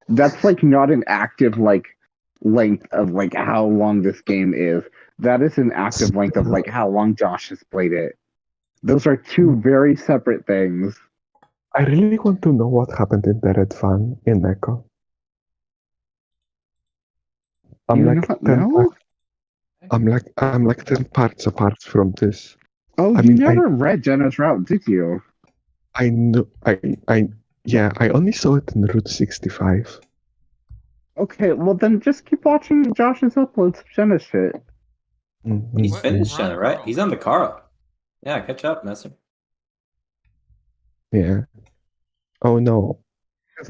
That's like not an active like length of like how long this game is. That is an active length of like how long Josh has played it. Those are two very separate things. I really want to know what happened in the red van in Echo. I'm like 10 parts apart from this. Oh, you never read Jenna's route, did you? I know. I only saw it in Route 65. Okay, well then just keep watching Josh's uploads of Jenna's shit. Mm-hmm. He's finished Jenna, right? He's on the Carl. Yeah, catch up, Messer. Yeah. Oh no.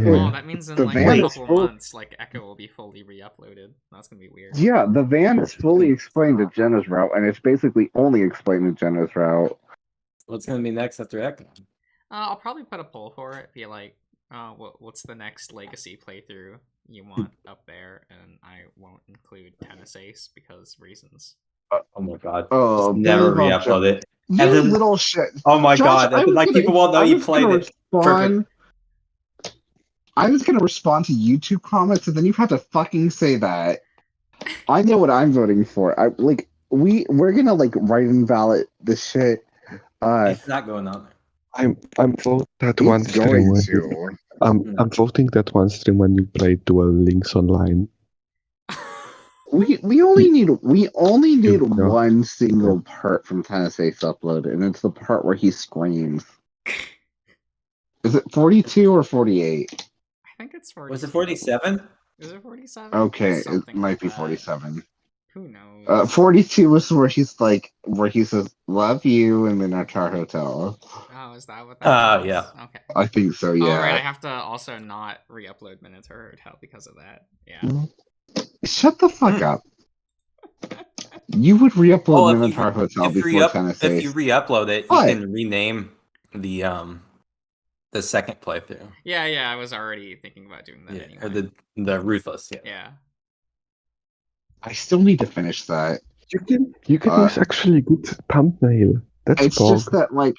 Oh, that means in like a couple months, like Echo will be fully re-uploaded. That's gonna be weird. Yeah, the van is fully explained to Jenna's route, and it's basically only explained to Jenna's route. What's gonna be next after Echo? I'll probably put a poll for it. Be like, what's the next Legacy playthrough you want up there? And I won't include Tennis Ace because reasons. Oh my god! Oh, just never re-upload it. You and then, little shit. Oh my Josh, god! Like people won't know you played it. Perfect. I was gonna respond to YouTube comments, and then you had to fucking say that. I know what I'm voting for. We're gonna like write and ballot this shit. It's not going on there. I'm voting that one stream. I'm voting that one stream when you play Duel Links online. We only need one single part from Tennis Ace uploaded, and it's the part where he screams. Is it 42 or 48? I think it's 40. Was it 47? Is it 47? Okay, it might be 47. Who knows? 42 was where he says "love you" in the Natar Hotel. Oh, is that what that was? Yeah. Okay. I think so, yeah. Alright, I have to also not re-upload Minotaur Hotel because of that. Yeah. Shut the fuck up. You would re-upload Minotaur Hotel before Tennis Ace. If you re-upload it, you can rename the second playthrough. Yeah, I was already thinking about doing that anyway. Or the Ruthless, yeah. I still need to finish that. You can use actually good thumbnail. It's just that like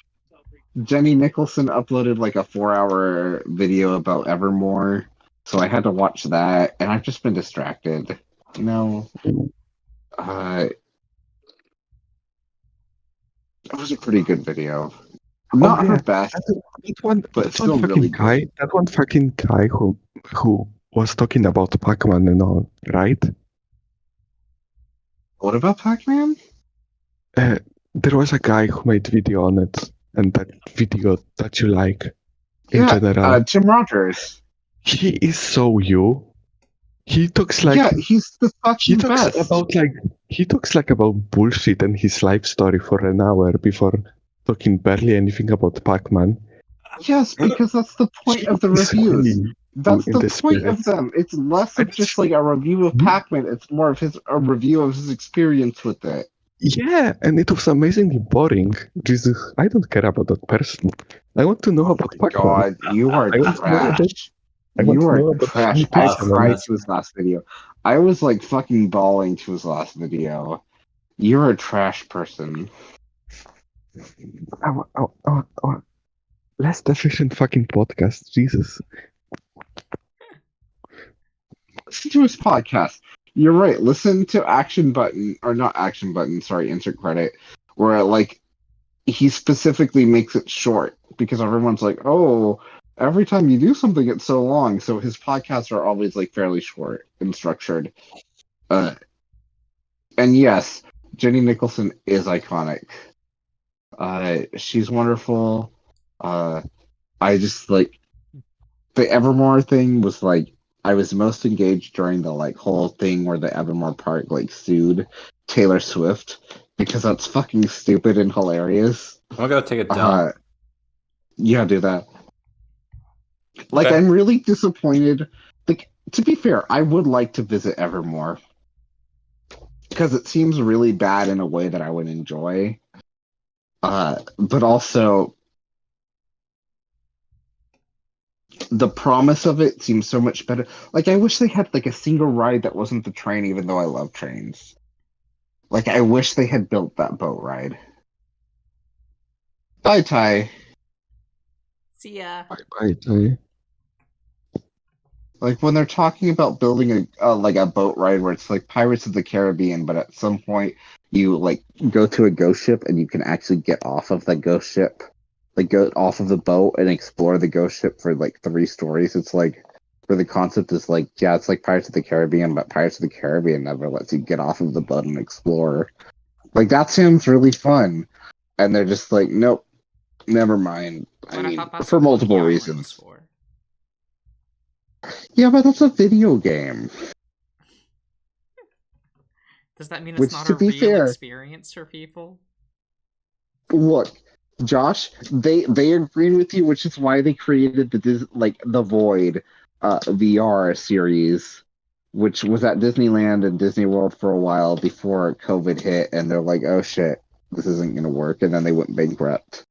Jenny Nicholson uploaded like a 4-hour video about Evermore, so I had to watch that, and I've just been distracted. You know, it was a pretty good video. Not her best. That one fucking guy who was talking about Pac-Man and all, right? What about Pac-Man? There was a guy who made video on it, and that video that you like in general. Jim Rogers. He is so you. He talks like he's the fucking best. About like he talks like about bullshit and his life story for an hour before talking barely anything about Pac-Man. Yes, because that's the point of the He's reviews. really That's in the the point of spirit. them. It's less of just like a review of Pac-Man. It's more of a review of his experience with it. Yeah, and it was amazingly boring. Jesus, I don't care about that person. I want to know about Pac-Man. God, you are trash. You are trash. I cried to his last video. I was like fucking bawling to his last video. You're a trash person. Less efficient fucking podcast. Jesus. Listen to his podcast. You're right. Listen to Action Button, or not Action Button, sorry, Insert Credit, where like he specifically makes it short because everyone's like, oh, every time you do something, it's so long. So his podcasts are always like fairly short and structured. And yes, Jenny Nicholson is iconic. She's wonderful. I just like the Evermore thing was like I was most engaged during the like whole thing where the Evermore Park like sued Taylor Swift because that's fucking stupid and hilarious. I'm gonna go take a dump. Yeah, do that. Like, okay. I'm really disappointed. Like, to be fair, I would like to visit Evermore because it seems really bad in a way that I would enjoy. But also, the promise of it seems so much better. Like, I wish they had like a single ride that wasn't the train, even though I love trains. Like, I wish they had built that boat ride. Bye, Ty. See ya. Bye, Ty. Like when they're talking about building a like a boat ride where it's like Pirates of the Caribbean, but at some point you like go to a ghost ship and you can actually get off of the ghost ship, like go off of the boat and explore the ghost ship for like 3 stories. It's like where the concept is like, yeah, it's like Pirates of the Caribbean, but Pirates of the Caribbean never lets you get off of the boat and explore. Like that sounds really fun, and they're just like, nope, never mind. I mean, for multiple reasons. Yeah, but that's a video game. Does that mean it's not a real experience for people? Look, Josh, they agreed with you, which is why they created the Void VR series, which was at Disneyland and Disney World for a while before COVID hit, and they're like, oh shit, this isn't gonna work, and then they went bankrupt,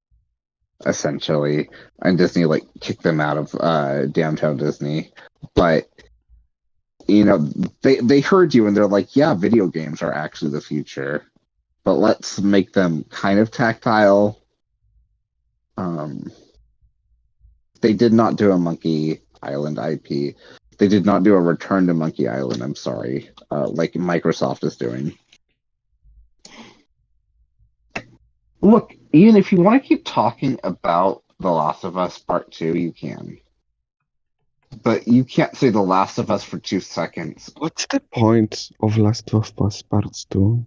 essentially, and Disney like kicked them out of downtown Disney. But you know, they heard you and they're like, yeah, video games are actually the future, but let's make them kind of tactile. They did not do a Monkey Island IP. They did not do a Return to Monkey Island, I'm sorry, like Microsoft is doing. Look, Ian, if you want to keep talking about The Last of Us Part 2, you can. But you can't say The Last of Us for 2 seconds. What's the point of Last of Us Part 2?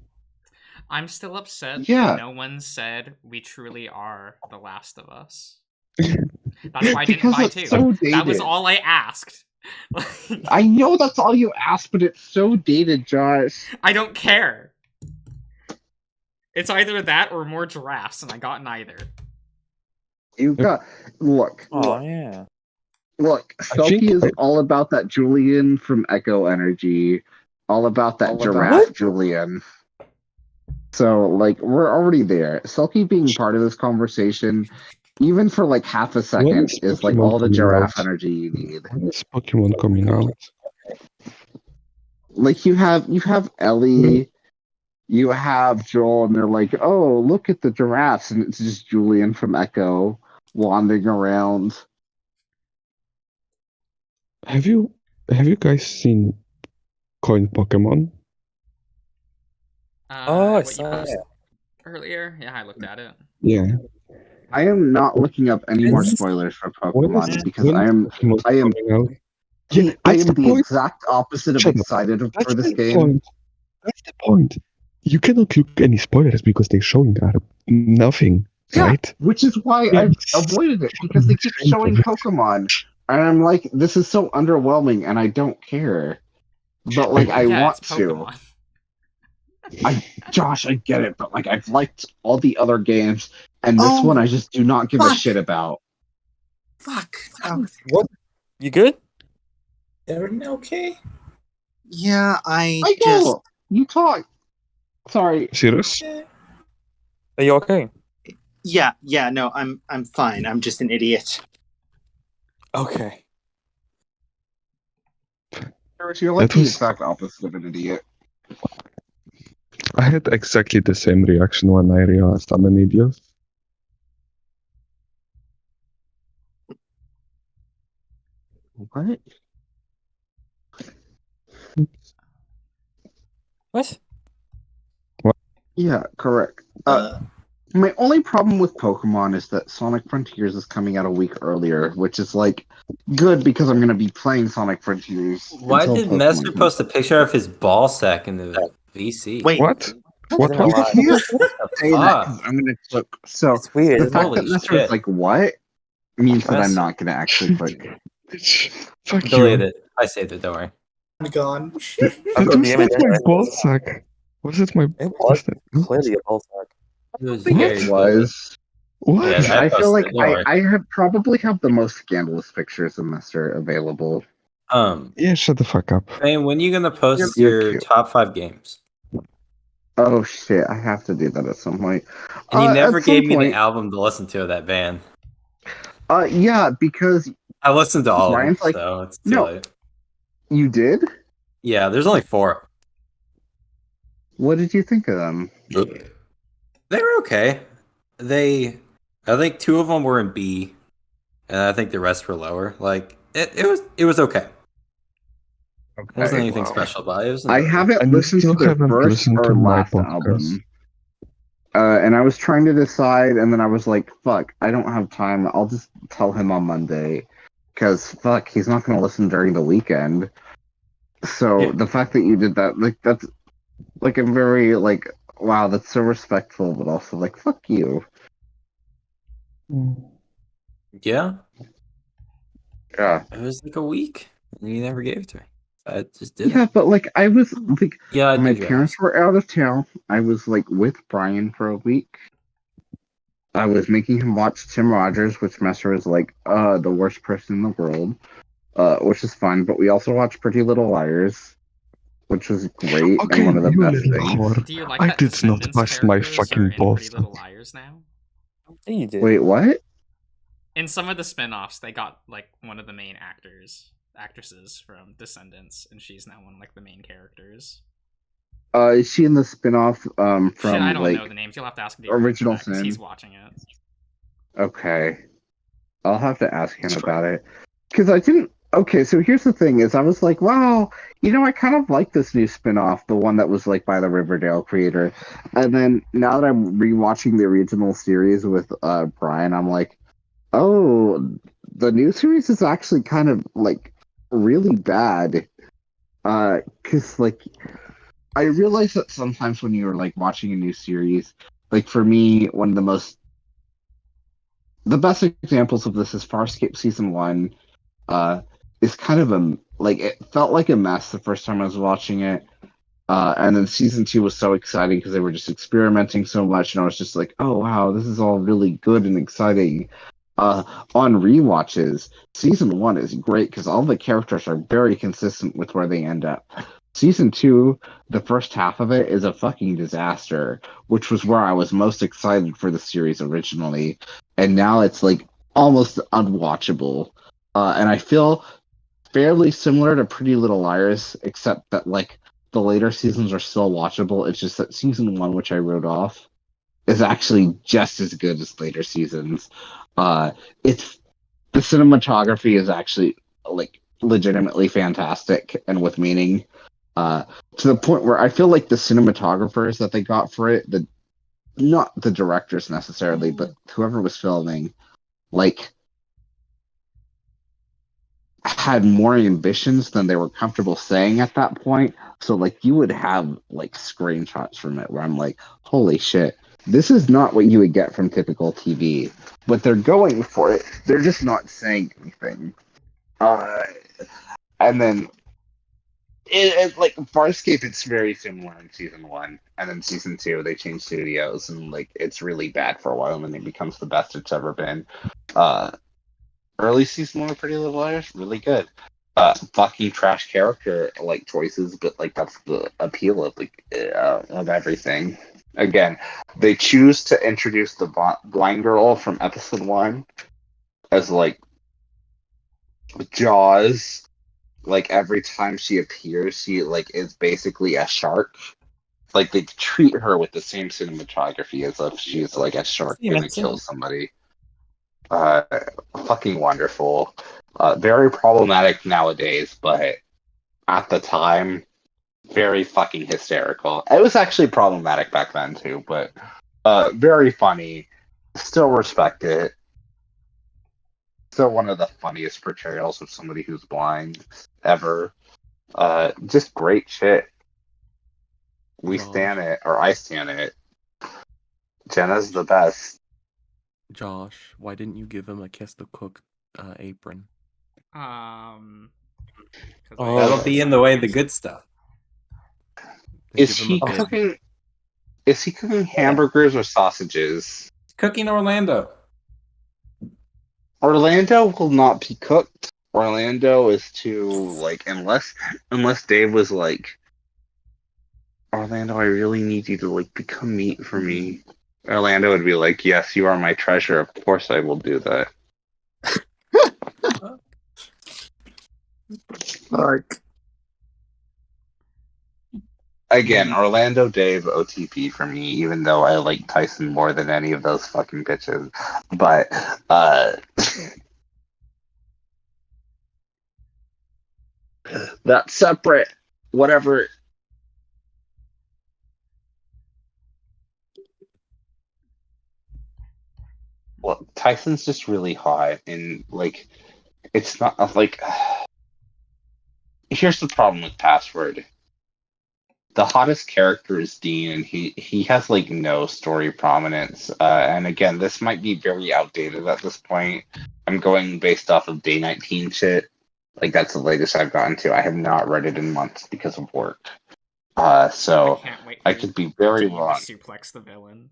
I'm still upset that no one said we truly are The Last of Us. That's why I didn't buy 2. So that was all I asked. I know that's all you asked, but it's so dated, Josh. I don't care. It's either that or more giraffes, and I got neither. You got... Look. Yeah. Look, Selkie is all about that Julian from Echo Energy, all about that giraffe Julian. So, like, we're already there. Selkie being part of this conversation, even for like half a second, is like all the giraffe energy you need. When is Pokemon coming out? Like, you have Ellie, you have Joel, and they're like, oh, look at the giraffes, and it's just Julian from Echo wandering around. Have you guys seen Coin Pokemon? I saw it earlier. Yeah, I looked at it. Yeah. I am not looking up any more spoilers for Pokemon because I am the exact opposite of excited for this game. That's the point. You cannot look any spoilers because they're showing nothing, right? Which is why I've avoided it, because they keep showing Pokemon. And I'm like, this is so underwhelming, and I don't care. But, like, I want to. Josh, I get it, but like I've liked all the other games, and this one I just do not give a shit about. Fuck. What? You good? Everything okay? Yeah, I know. just. You talk. Sorry. Serious? Are you okay? Yeah, no, I'm fine. I'm just an idiot. Okay. You're like the exact opposite of an idiot. I had exactly the same reaction when I realized I'm an idiot. What? What? Yeah, correct. My only problem with Pokemon is that Sonic Frontiers is coming out a week earlier, which is like good because I'm going to be playing Sonic Frontiers. Why did Messer post a picture of his ball sack in the VC? Wait, what? What? You can't say that because I'm going to click. So it's weird. The fact that Messer is like, what? Means that I'm not going to actually click. Fuck you. Delete it. I saved it, don't worry. I'm gone. That was not my ball sack. Was it my... It was clearly a ball sack. It was I think very it was. What? Yeah, I feel like posted it, I have probably have the most scandalous pictures of Messer available. Yeah, shut the fuck up. Hey, when are you gonna post You're your cute. top 5 games? Oh shit, I have to do that at some point. And you never at some gave me point- the album to listen to of that band. Yeah, because I listened to all Ryan's of them, like, so it's too no. late. You did? Yeah, there's only 4. What did you think of them? They were okay. I think 2 of them were in B, and I think the rest were lower. Like it was okay. It wasn't anything special, but it was. I haven't listened to their first or last album. And I was trying to decide, and then I was like, fuck, I don't have time. I'll just tell him on Monday. Because, fuck, he's not going to listen during the weekend. So, the fact that you did that, like, that's, like, I'm very, like, wow, that's so respectful, but also, like, fuck you. Yeah. Yeah. It was like a week, and you never gave it to me. I just did. Yeah, but, like, I was, like, yeah, my parents were out of town. I was, like, with Brian for a week. I was making him watch Tim Rogers, which Messer is, like, the worst person in the world. Which is fun, but we also watched Pretty Little Liars, which was great and one of the best things. Do you like I that did not Descendants bust my characters fucking are in balls. Pretty Little Liars now? Yeah, you did. Wait, what? In some of the spin-offs, they got like one of the main actresses from Descendants, and she's now one of like the main characters. Is she in the spin-off from Shit, I don't like know the names. You'll have to ask the Original because Sin? he's watching it. Okay, I'll have to ask him about it because I didn't. Okay, so here's the thing: is I was like, wow, you know, I kind of like this new spin-off, the one that was like by the Riverdale creator, and then now that I'm rewatching the original series with Brian, I'm like, oh, the new series is actually kind of like really bad. Because like I realize that sometimes when you're like watching a new series, like for me, one of the best examples of this is Farscape season 1. Is kind of it felt like a mess the first time I was watching it. And then season 2 was so exciting because they were just experimenting so much, and I was just like, oh wow, this is all really good and exciting. On rewatches, season 1 is great because all the characters are very consistent with where they end up. Season 2, the first half of it is a fucking disaster, which was where I was most excited for the series originally, and now it's like almost unwatchable. And I feel fairly similar to Pretty Little Liars, except that like the later seasons are still watchable. It's just that season 1, which I wrote off, is actually just as good as later seasons. It's the cinematography is actually like legitimately fantastic and with meaning. To the point where I feel like the cinematographers that they got for it, not the directors necessarily, but whoever was filming, like had more ambitions than they were comfortable saying at that point. So like you would have like screenshots from it where I'm like, holy shit, this is not what you would get from typical TV. But they're going for it. They're just not saying anything. And then like Farscape, it's very similar in season 1, and then season 2 they change studios, and like it's really bad for a while, and then it becomes the best it's ever been. Early season 1 of Pretty Little Liars, really good. Fucking trash character like choices, but like that's the appeal of like of everything. Again, they choose to introduce the blind girl from episode 1 as like Jaws. Like every time she appears, she like is basically a shark. Like they treat her with the same cinematography as if she's like a shark gonna kill somebody. Fucking wonderful. Very problematic nowadays, but at the time, very fucking hysterical. It was actually problematic back then too, but very funny. Still respect it. Still one of the funniest portrayals of somebody who's blind ever. Just great shit. We stand it, or I stand it. Jenna's the best. Josh, why didn't you give him a Kiss the Cook apron? That'll be in the way of the good stuff. Is he cooking? Is he cooking hamburgers or sausages? Cooking Orlando. Orlando will not be cooked. Orlando is too like unless Dave was like, Orlando, I really need you to like become meat for me. Orlando would be like, yes, you are my treasure. Of course I will do that. Like, again, Orlando, Dave, OTP for me, even though I like Tyson more than any of those fucking bitches. But, that's separate. Whatever. Well, Tyson's just really hot, and like, it's not like. Here's the problem with Password. The hottest character is Dean, and he has like no story prominence. And again, this might be very outdated at this point. I'm going based off of Day 19 shit. Like that's the latest I've gotten to. I have not read it in months because of work. So I could be very wrong. Suplex the villain.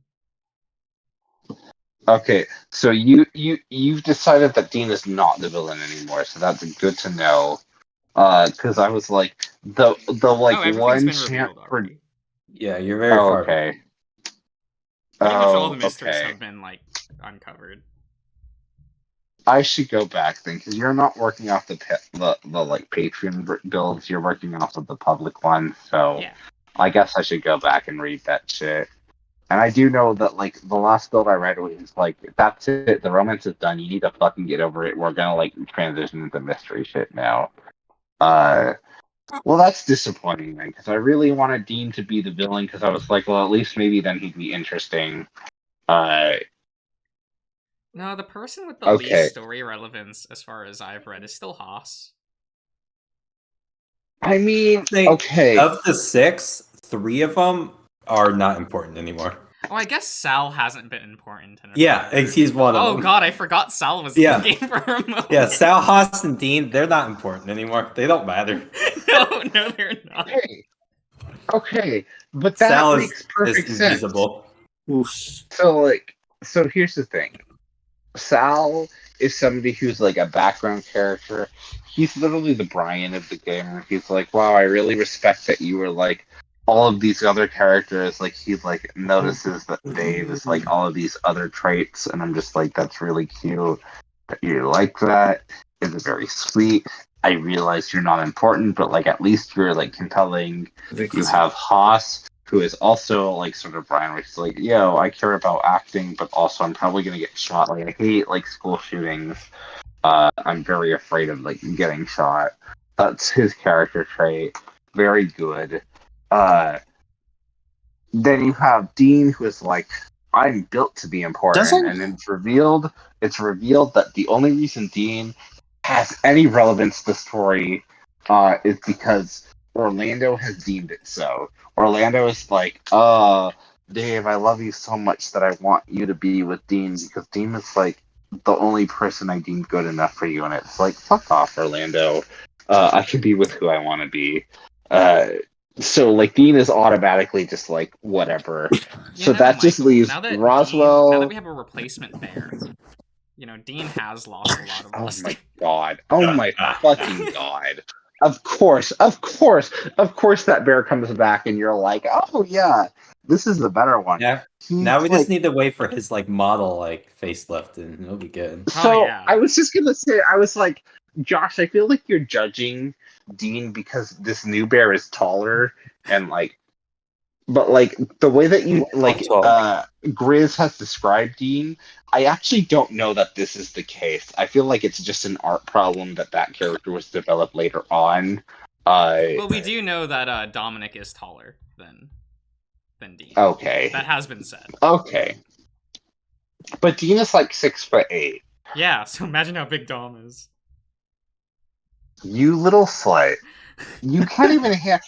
Okay, so you've decided that Dean is not the villain anymore, so that's good to know. Because I was like the like one chance for. Yeah, you're very far. Okay. Pretty much all the mysteries have been like uncovered. I should go back then, because you're not working off the like Patreon builds. You're working off of the public one, so yeah. I guess I should go back and read that shit. And I do know that like the last build I read was like, that's it. The romance is done. You need to fucking get over it. We're gonna like transition into mystery shit now. Well, that's disappointing then, because I really wanted Dean to be the villain, because I was like, well, at least maybe then he'd be interesting. No, the person with the least story relevance, as far as I've read, is still Haas. I mean, okay. Of the 6, 3 of them are not important anymore. Oh, I guess Sal hasn't been important. Yeah, he's one of them. Oh god, I forgot Sal was in the game for a moment. Yeah, Sal, Haas, and Dean, they're not important anymore. They don't matter. No, they're not. Okay, but that Sal makes perfect sense. Invisible. So here's the thing. Sal is somebody who's like a background character. He's literally the Brian of the game. He's like, wow, I really respect that you were like all of these other characters. Like he like notices that Dave is like all of these other traits, and I'm just like, that's really cute that you like that. It's very sweet. I realize you're not important, but like at least you're like compelling. You have Haas, who is also like sort of Brian, which is like, yo, I care about acting, but also I'm probably gonna get shot. Like I hate like school shootings. I'm very afraid of like getting shot. That's his character trait. Very good. Then you have Dean, who is like, I'm built to be important, and then it's revealed that the only reason Dean has any relevance to the story is because Orlando has deemed it so. Orlando is like, Dave, I love you so much that I want you to be with Dean, because Dean is like the only person I deemed good enough for you. And it's like, fuck off, Orlando. I can be with who I want to be. So like Dean is automatically just like whatever. So that just leaves Roswell. Now that we have a replacement bear, Dean has lost a lot of luster. Oh my god! Oh my fucking god! Of course that bear comes back, and you're like, oh yeah, this is the better one. Yeah. Now we just need to wait for his like model like facelift, and it'll be good. So I was just gonna say, I was like, Josh, I feel like you're judging Dean because this new bear is taller and like, but like the way that you like Grizz has described Dean, I actually don't know that this is the case. I feel like it's just an art problem that character was developed later on. Well, we do know that Dominic is taller than Dean. Okay, that has been said. Okay, but Dean is like 6'8". Yeah, so imagine how big Dom is. You little slut. You can't even handle...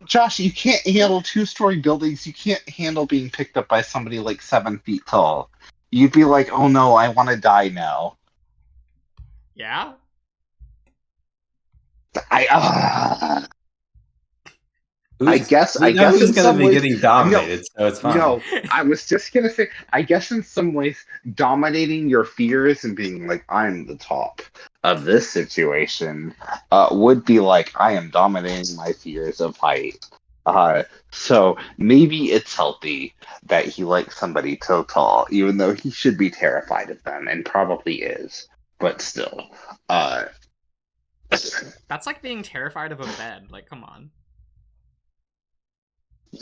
Josh, you can't handle 2-story buildings. You can't handle being picked up by somebody like 7 feet tall. You'd be like, oh no, I want to die now. Yeah? I guess who's going to be getting dominated, so it's fine. No, I was just going to say, I guess in some ways, dominating your fears and being like, I'm the top of this situation would be like, I am dominating my fears of height. So maybe it's healthy that he likes somebody so tall, even though he should be terrified of them, and probably is, but still. That's like being terrified of a bed. Like, come on.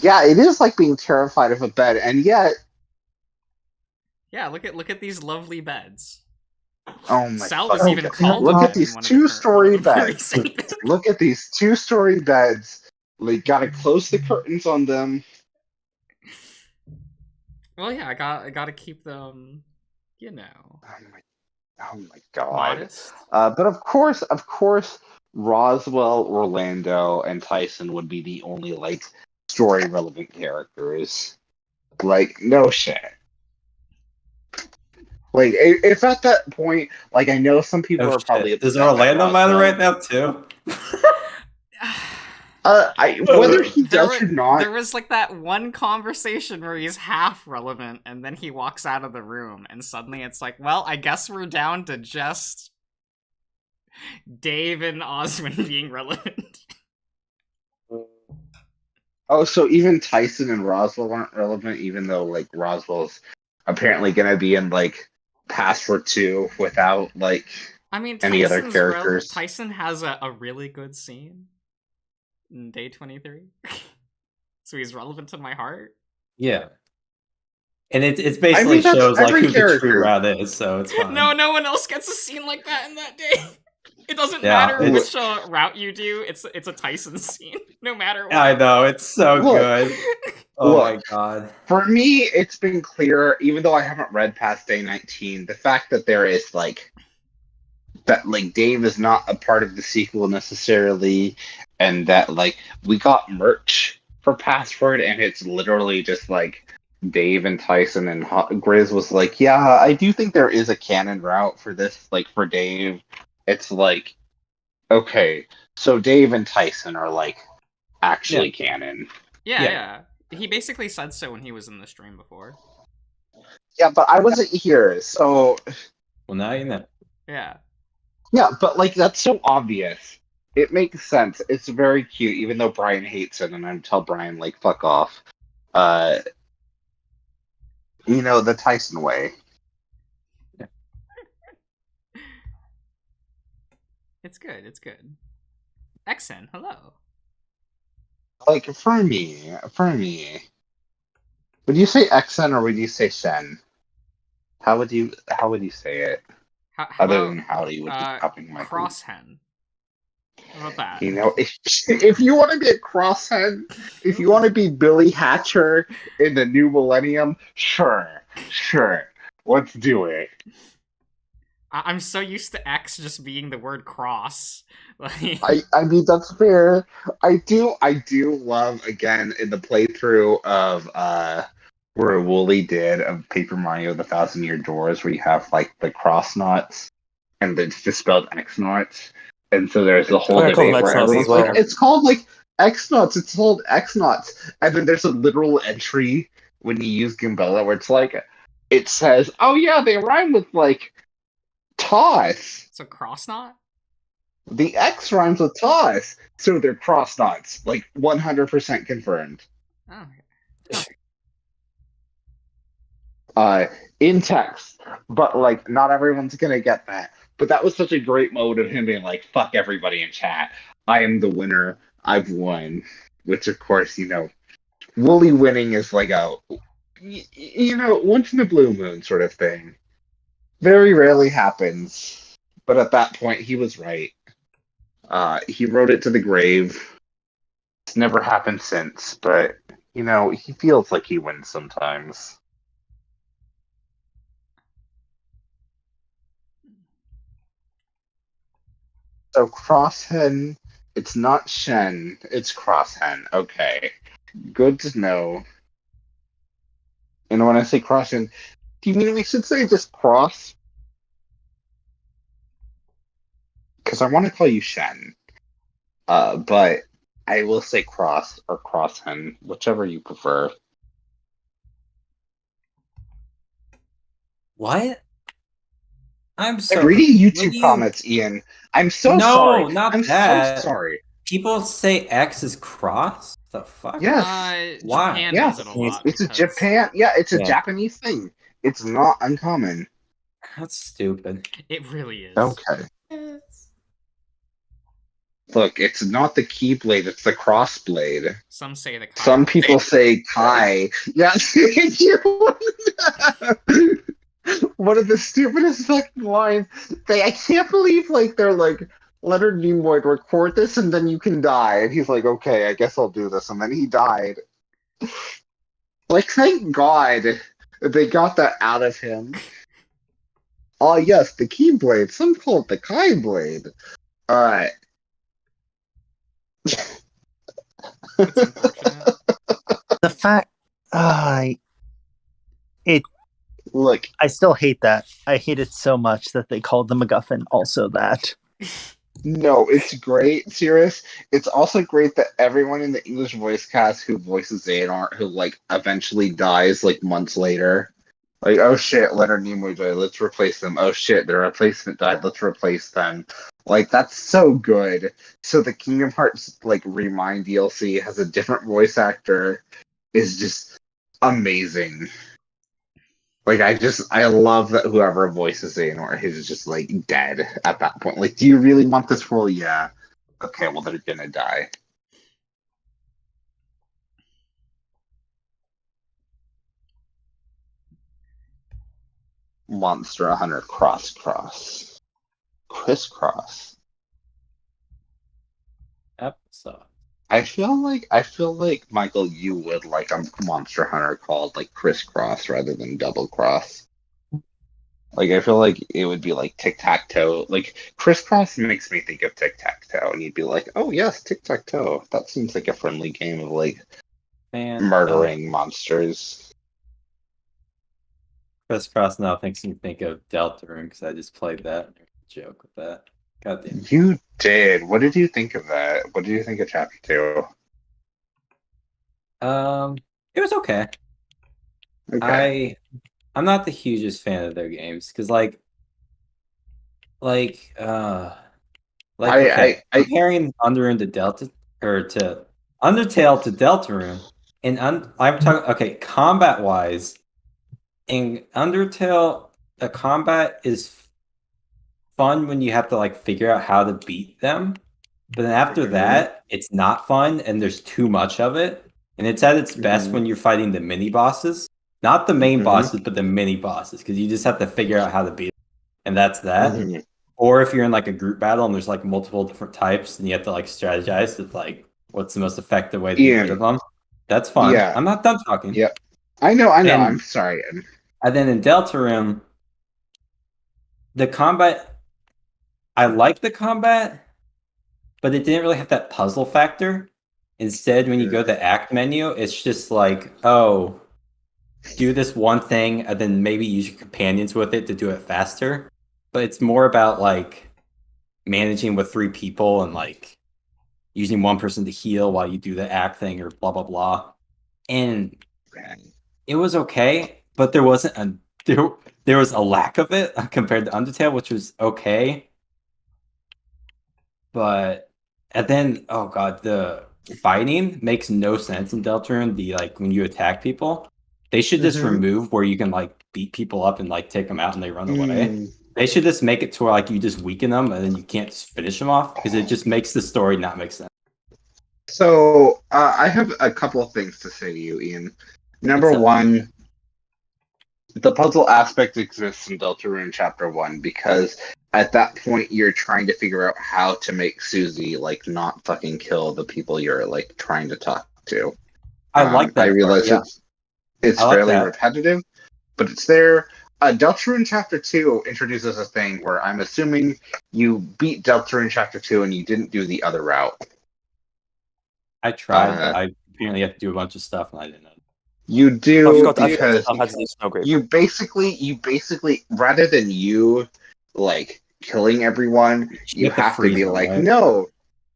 Yeah, it is like being terrified of a bed, and yet... Yeah, look at these lovely beds. Oh my Sal was even called. Look at these 2-story beds. Look at these 2-story beds. Like, gotta close the curtains on them. Well, yeah, I gotta keep them, Oh my god. Modest. But of course, Roswell, Orlando, and Tyson would be the only, like, story-relevant characters. Like, no shit. Like, if at that point, like, I know some people are probably... Does Orlando matter right now, too? Whether he does or not... There was, like, that one conversation where he's half relevant, and then he walks out of the room, and suddenly it's like, well, I guess we're down to just Dave and Oswin being relevant. Oh, so even Tyson and Roswell aren't relevant, even though, like, Roswell's apparently gonna be in, like, Password 2 without, like, any other characters. Tyson has a really good scene in Day 23. So he's relevant to my heart. Yeah. And it's basically shows, like, who the true rat is, so it's fine. No one else gets a scene like that in that day. It doesn't matter which route you do, it's a Tyson scene, no matter what. I know, it's so good. Oh my god. For me, it's been clear, even though I haven't read past Day 19, the fact that there is, like, that, like, Dave is not a part of the sequel necessarily, and that, like, we got merch for Password, and it's literally just, like, Dave and Tyson, and Grizz was like, yeah, I do think there is a canon route for this, like, for Dave. It's like, okay, so Dave and Tyson are, like, actually canon. Yeah. He basically said so when he was in the stream before. Yeah, but I wasn't here, so... Well, now you know. Yeah. Yeah, but, like, that's so obvious. It makes sense. It's very cute, even though Brian hates it, and I tell Brian, like, fuck off. The Tyson way. It's good. Exen, hello. Like, for me. Would you say Exen or would you say Shen? How would you say it? Other than howdy would be copying my cross-hen. How about that? If you want to be a cross-hen, if you want to be Billy Hatcher in the new millennium, sure. Let's do it. I'm so used to X just being the word cross. I mean, that's fair. I do love, again, in the playthrough of where Wooly did of Paper Mario The 1,000-Year Doors, where you have, like, the cross knots and it's just spelled X knots. And so there's the whole debate where it's called, like, X-Nuts, it's called X-Nuts. And then there's a literal entry when you use Gimbella where it's like, it says, oh yeah, they rhyme with like toss. So cross knot? The X rhymes with toss, so they're cross knots. Like 100% confirmed. Oh. In text. But like not everyone's gonna get that. But that was such a great mode of him being like, fuck everybody in chat. I am the winner. I've won. Which of course, Wooly winning is like a once in a blue moon sort of thing. Very rarely happens. But at that point he was right. He wrote it to the grave. It's never happened since, but he feels like he wins sometimes. So Crosshen, it's not Shen, it's Crosshen. Okay. Good to know. And when I say Crosshen, do you mean we should say just Cross? Because I want to call you Shen. But I will say Cross or Crosshen, whichever you prefer. What? I'm reading YouTube comments, Ian. I'm so sorry. I'm so sorry. People say X is cross? The fuck? Yes. Why? Japan does it a lot. It's a Japan. Yeah, it's a Japanese thing. It's not uncommon. That's stupid. It really is. Okay. Look, it's not the Keyblade, it's the Crossblade. Some say the Kai. Some people say Kai. Yes. One of the stupidest fucking lines. I can't believe they're like, Leonard Nimoy, record this and then you can die. And he's like, okay, I guess I'll do this. And then he died. Like, thank God they got that out of him. Oh, yes, the Keyblade. Some call it the Kai Blade. Alright. The fact, Look, I still hate that. I hate it so much that they called the MacGuffin also that. No, it's great, Sirius. It's also great that everyone in the English voice cast who voices Xehanort, who eventually dies months later. Like, oh shit, Leonard Nimoy died, let's replace them. Oh shit, their replacement died, let's replace them. That's so good. So the Kingdom Hearts Remind DLC has a different voice actor is just amazing. I love that whoever voices Xehanort is just dead at that point. Do you really want this role? Yeah. Okay, well they're gonna die. Monster Hunter Crisscross. Episode. I feel like Michael, you would like a Monster Hunter called Crisscross rather than Double Cross. I feel like it would be tic-tac-toe. Crisscross makes me think of tic-tac-toe, and you'd be like, oh yes, tic-tac-toe. That seems like a friendly game of murdering monsters. Crisscross now makes me think of Deltarune because I just played that. Joke with that. God damn. You did. What did you think of that? What did you think of Chapter 2? It was okay. I'm not the hugest fan of their games because comparing Undertale to Deltarune, and I'm talking combat wise. In Undertale, the combat is fun when you have to figure out how to beat them, but then after that, it's not fun and there's too much of it. And it's at its best when you're fighting the mini bosses, not the main bosses, but the mini bosses, because you just have to figure out how to beat them, and that's that. Or if you're in a group battle and there's multiple different types, and you have to strategize with what's the most effective way to get rid of them. That's fun. Yeah. I'm not done talking. Yep. I know. I'm sorry. And then in Deltarune, the combat, I like the combat, but it didn't really have that puzzle factor. Instead, when you go to the act menu, it's just do this one thing and then maybe use your companions with it to do it faster. But it's more about managing with 3 people and using one person to heal while you do the act thing or blah blah blah. And it was okay, but there wasn't a there was a lack of it compared to Undertale, which was okay. But and then oh god, the fighting makes no sense in Deltarune. The like when you attack people, they should just remove where you can like beat people up and like take them out and they run away. They should just make it to where like you just weaken them and then you can't just finish them off because it just makes the story not make sense. So I have a couple of things to say to you, Ian. Number one, the puzzle aspect exists in Deltarune Chapter 1 because at that point you're trying to figure out how to make Susie like not fucking kill the people you're like trying to talk to. I like that. I realize it's fairly repetitive, but it's there. Deltarune Chapter 2 introduces a thing where I'm assuming you beat Deltarune Chapter 2 and you didn't do the other route. I tried, but I apparently have to do a bunch of stuff and I didn't know. You do because you basically rather than you like killing everyone, you have to be like, no,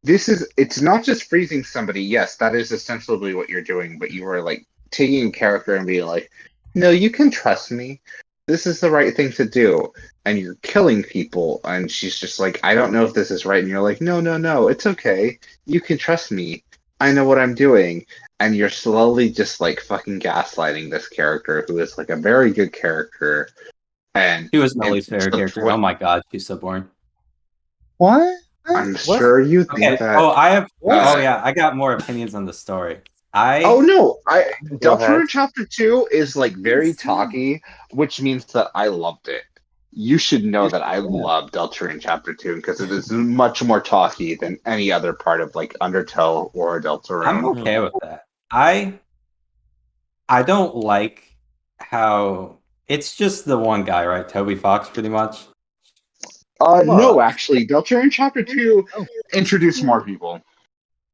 it's not just freezing somebody. Yes, that is essentially what you're doing, but you are like taking a character and being like, no, you can trust me. This is the right thing to do. And you're killing people, and she's just like, I don't know if this is right. And you're like, no, it's okay. You can trust me. I know what I'm doing. And you're slowly just like fucking gaslighting this character who is like a very good character. And he was my least favorite character. Oh my god, she's so boring. What? I'm sure you think that. Oh, I have. Oh yeah, I got more opinions on the story. Deltarune Chapter 2 is like very talky, which means that I loved it. You should know that I love Deltarune Chapter 2 because it is much more talky than any other part of like Undertale or Deltarune. I'm okay with that. I don't like how it's just the one guy, right? Toby Fox, pretty much. No, actually, Deltarune Chapter 2 introduced more people.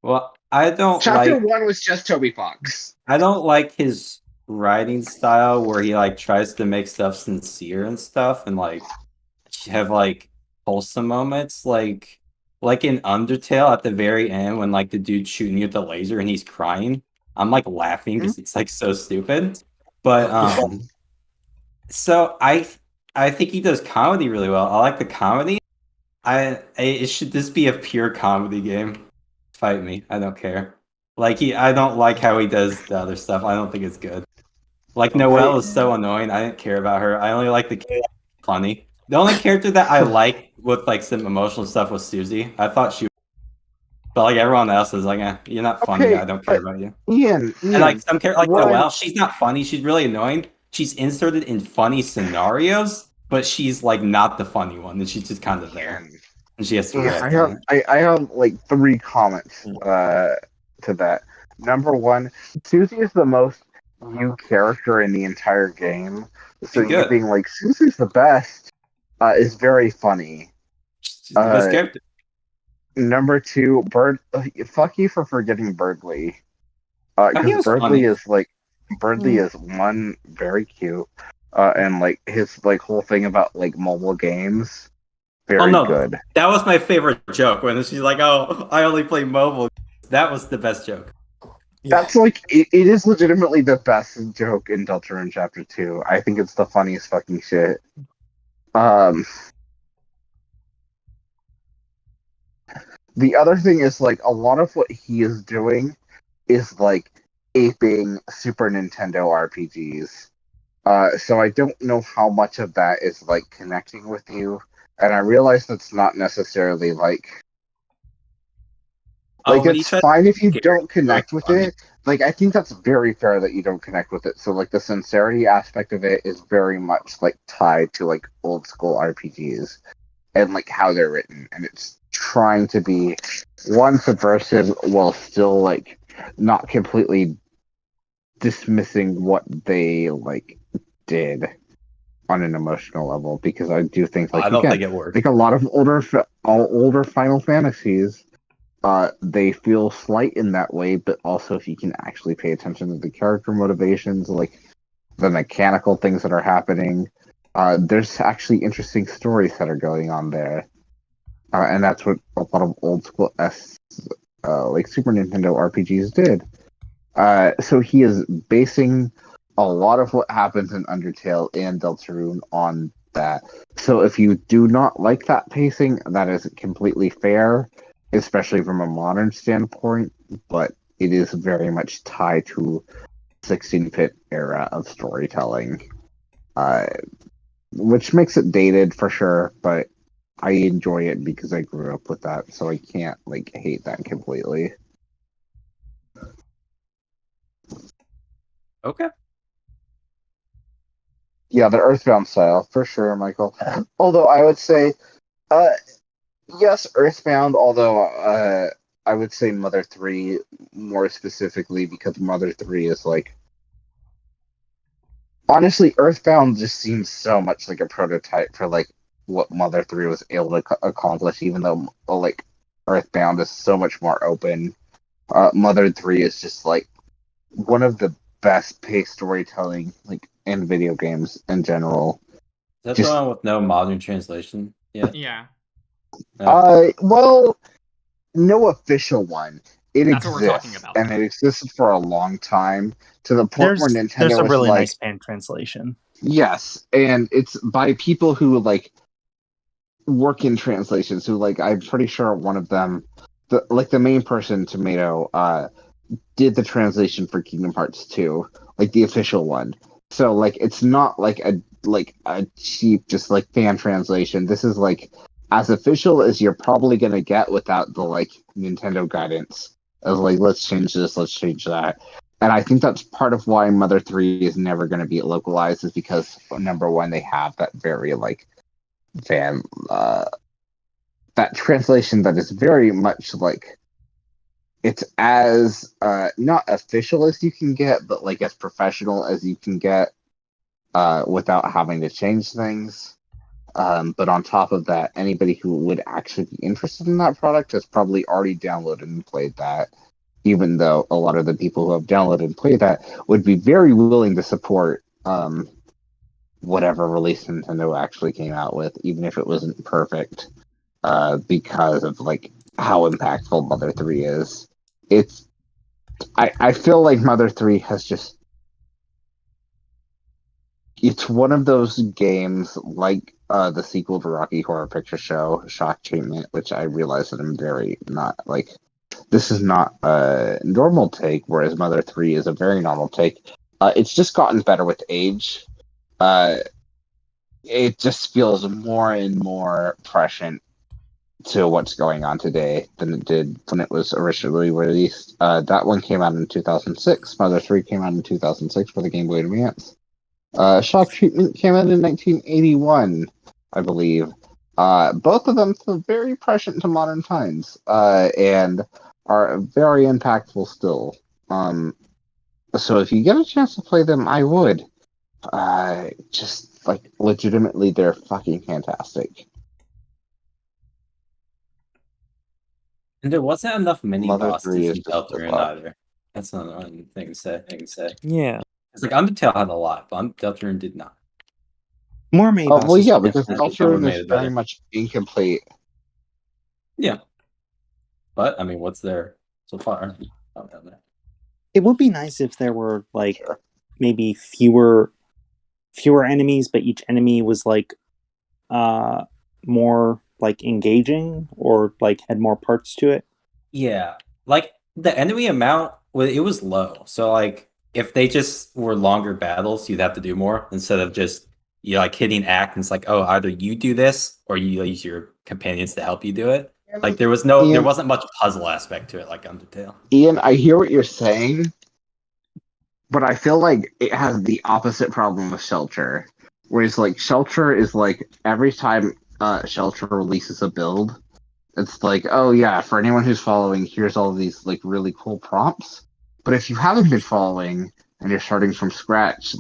Well, I don't Chapter 1 was just Toby Fox. I don't like his writing style where he like tries to make stuff sincere and stuff and like have like wholesome moments like in Undertale at the very end when like the dude's shooting you with the laser and he's crying. I'm like laughing because it's like so stupid. But so I think he does comedy really well. I like the comedy. It should just be a pure comedy game. Fight me. I don't care. Like I don't like how he does the other stuff. I don't think it's good. Like Noelle is so annoying. I didn't care about her. I only like the funny. The only character that I like with like some emotional stuff was Susie. I thought she, but like everyone else is like, you're not funny. I don't care about you. Ian, and like some character like Noelle, she's not funny. She's really annoying. She's inserted in funny scenarios, but she's like not the funny one. And she's just kind of there. And she has to react. I have like 3 comments to that. Number 1, Susie is the most new character in the entire game. So you being like, Susie's the best is very funny. She's the best character. Number 2, fuck you for forgetting Birdly. Because Birdly is like, is one, very cute. And like his like whole thing about like mobile games. Very good. That was my favorite joke when she's like, "Oh, I only play mobile." That was the best joke. That's like it is legitimately the best joke in Deltarune Chapter 2. I think it's the funniest fucking shit. The other thing is like a lot of what he is doing is like aping Super Nintendo RPGs. So I don't know how much of that is like connecting with you. And I realize that's not necessarily like it's fine if you don't connect with it. Like I think that's very fair that you don't connect with it. So like the sincerity aspect of it is very much like tied to like old school RPGs and like how they're written, and it's trying to be one subversive while still like not completely dismissing what they like did on an emotional level, because I do think like I don't think it works. Like a lot of older Final Fantasies, they feel slight in that way, but also if you can actually pay attention to the character motivations, like the mechanical things that are happening, there's actually interesting stories that are going on there, and that's what a lot of old school like Super Nintendo RPGs did. So he is basing a lot of what happens in Undertale and Deltarune on that. So if you do not like that pacing, that is completely fair, especially from a modern standpoint, but it is very much tied to 16-bit era of storytelling, which makes it dated for sure, but I enjoy it because I grew up with that, so I can't hate that completely. Okay. Yeah, the Earthbound style, for sure, Michael. Although I would say, yes, Earthbound, although I would say Mother 3 more specifically, because Mother 3 is honestly, Earthbound just seems so much like a prototype for what Mother 3 was able to accomplish, even though Earthbound is so much more open. Mother 3 is just one of the best paced storytelling in video games in general. Is that the one with no modern translation yet? Yeah. Well, no official one. That's what we're talking about. And it existed for a long time, to the point where Nintendo there's a was really nice fan translation. Yes, and it's by people who work in translations. Who I'm pretty sure one of them, the main person, Tomato, did the translation for Kingdom Hearts 2, the official one. So it's not a cheap just fan translation. This is as official as you're probably gonna get without the Nintendo guidance of let's change this, let's change that. And I think that's part of why Mother 3 is never gonna be localized, is because number one, they have that very that translation that is very much it's as not official as you can get, but as professional as you can get, without having to change things. But on top of that, anybody who would actually be interested in that product has probably already downloaded and played that, even though a lot of the people who have downloaded and played that would be very willing to support whatever release Nintendo actually came out with, even if it wasn't perfect, because of how impactful Mother 3 is. I feel like Mother 3 has just, it's one of those games the sequel to Rocky Horror Picture Show, Shock Treatment, which I realize that I'm very not this is not a normal take, whereas Mother 3 is a very normal take. It's just gotten better with age. It just feels more and more prescient to what's going on today than it did when it was originally released. That one came out in 2006. Mother 3 came out in 2006 for the Game Boy Advance. Shock Treatment came out in 1981, I believe. Both of them feel very prescient to modern times, and are very impactful still. So if you get a chance to play them, I would. Just legitimately, they're fucking fantastic. And there wasn't enough mini Mother bosses 3 in Deltarune either. That's another thing to say. Yeah. It's Undertale had a lot, but Deltarune did not. More mini bosses. Well, yeah, because Deltarune is very much incomplete. Yeah. But, I mean, what's there so far? It would be nice if there were, maybe fewer enemies, but each enemy was, more, engaging, or, had more parts to it. Yeah. The enemy amount, it was low. So, if they just were longer battles, you'd have to do more, instead of just, hitting act, and it's either you do this, or you use your companions to help you do it. There wasn't much puzzle aspect to it like Undertale. Ian, I hear what you're saying, but I feel like it has the opposite problem with Shelter. Whereas Shelter is every time Shelter releases a build, it's oh yeah, for anyone who's following, here's all these really cool prompts. But if you haven't been following and you're starting from scratch,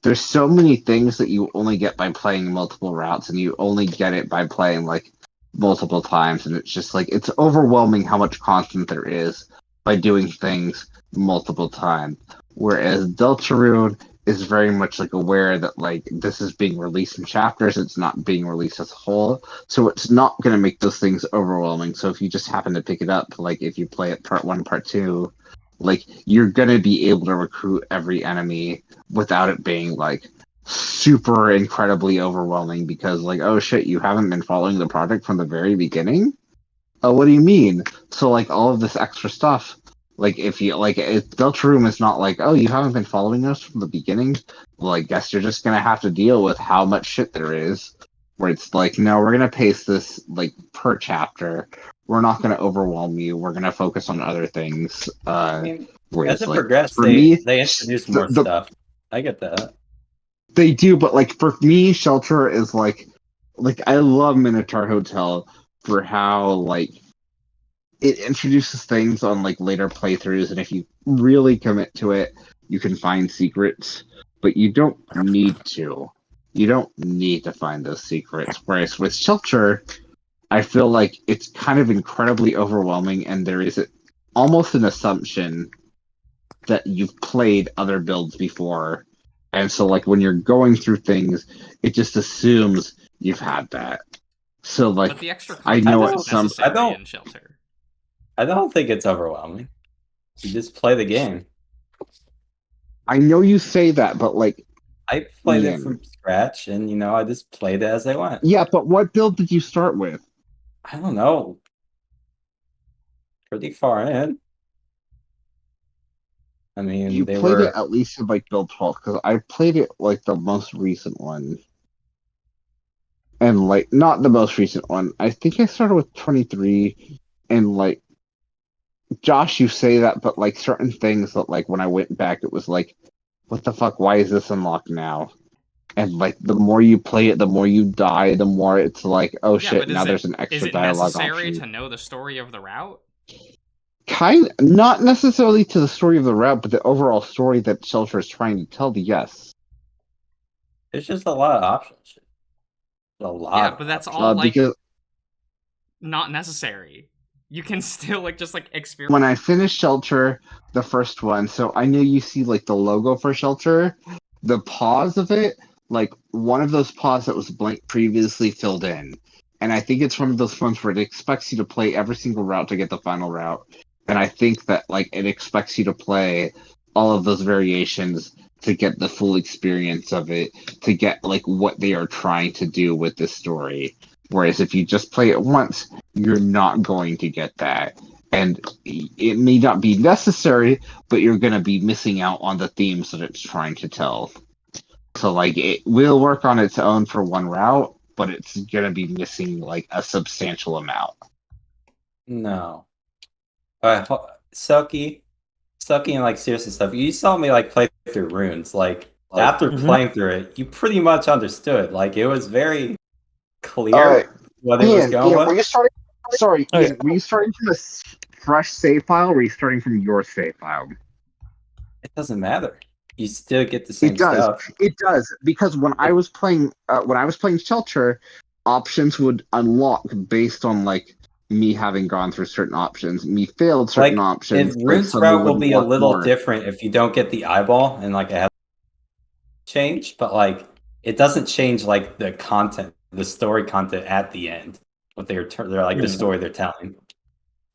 there's so many things that you only get by playing multiple routes, and you only get it by playing multiple times, and it's just it's overwhelming how much content there is by doing things multiple times. Whereas Deltarune is very much like aware that like this is being released in chapters, it's not being released as a whole, so it's not going to make those things overwhelming. So if you just happen to pick it up, like if you play it part 1, part 2, like you're going to be able to recruit every enemy without it being like super incredibly overwhelming, because like, oh shit, you haven't been following the project from the very beginning? Oh, what do you mean? So like all of this extra stuff, like if you like Deltarune is not like, oh, you haven't been following us from the beginning, well, I guess you're just gonna have to deal with how much shit there is, where it's like, no, we're gonna pace this like per chapter, we're not gonna overwhelm you, we're gonna focus on other things. I mean, Whereas, as it like, progressed, for they me, introduced more stuff. I get that. They do, but like for me, Shelter is like I love Minotaur Hotel for how like it introduces things on like later playthroughs, and if you really commit to it, you can find secrets, but you don't need to. You don't need to find those secrets. Whereas with Shelter, I feel like it's kind of incredibly overwhelming, and there is almost an assumption that you've played other builds before. And so, like, when you're going through things, it just assumes you've had that. So, like, but the extra I content know isn't it's some. necessary in Shelter. I don't think it's overwhelming. You just play the game. I know you say that, but like, I played it from scratch, and you know, I just played it as I went. Yeah, but what build did you start with? I don't know. Pretty far in. I mean, you played it at least in like build 12, because I played it like the most recent one. And like, not the most recent one. I think I started with 23, and like, Josh, you say that, but like certain things that like when I went back, it was like, what the fuck? Why is this unlocked now? And like, the more you play it, the more you die, the more it's like, oh shit, now there's an extra dialogue option. Is it necessary to know the story of the route? Not necessarily to the story of the route, but the overall story that Shelter is trying to tell. Yes, it's just a lot of options. A lot. Yeah, but that's all like because not necessary. You can still like just like experiment. When I finished Shelter, the first one, so I knew you see like the logo for Shelter, the pause of it, like one of those pause that was blank previously filled in. And I think it's one of those ones where it expects you to play every single route to get the final route. And I think that like it expects you to play all of those variations to get the full experience of it, to get like what they are trying to do with this story. Whereas if you just play it once, you're not going to get that. And it may not be necessary, but you're going to be missing out on the themes that it's trying to tell. So like it will work on its own for one route, but it's going to be missing like a substantial amount. No. Sucky and like seriously stuff. You saw me like play through runes. Like after playing through it, you pretty much understood. Like it was very clear what it was going with. Were you starting? Sorry, Ian, were you starting from a fresh save file, or were you starting from your save file? It doesn't matter. You still get the same stuff. It does, because when I was playing Shelter, options would unlock based on like me having gone through certain options. Me failed certain options. Rune's route will be a little different if you don't get the eyeball and like it has change, but like it doesn't change like the content, the story content at the end. What they're like the story they're telling.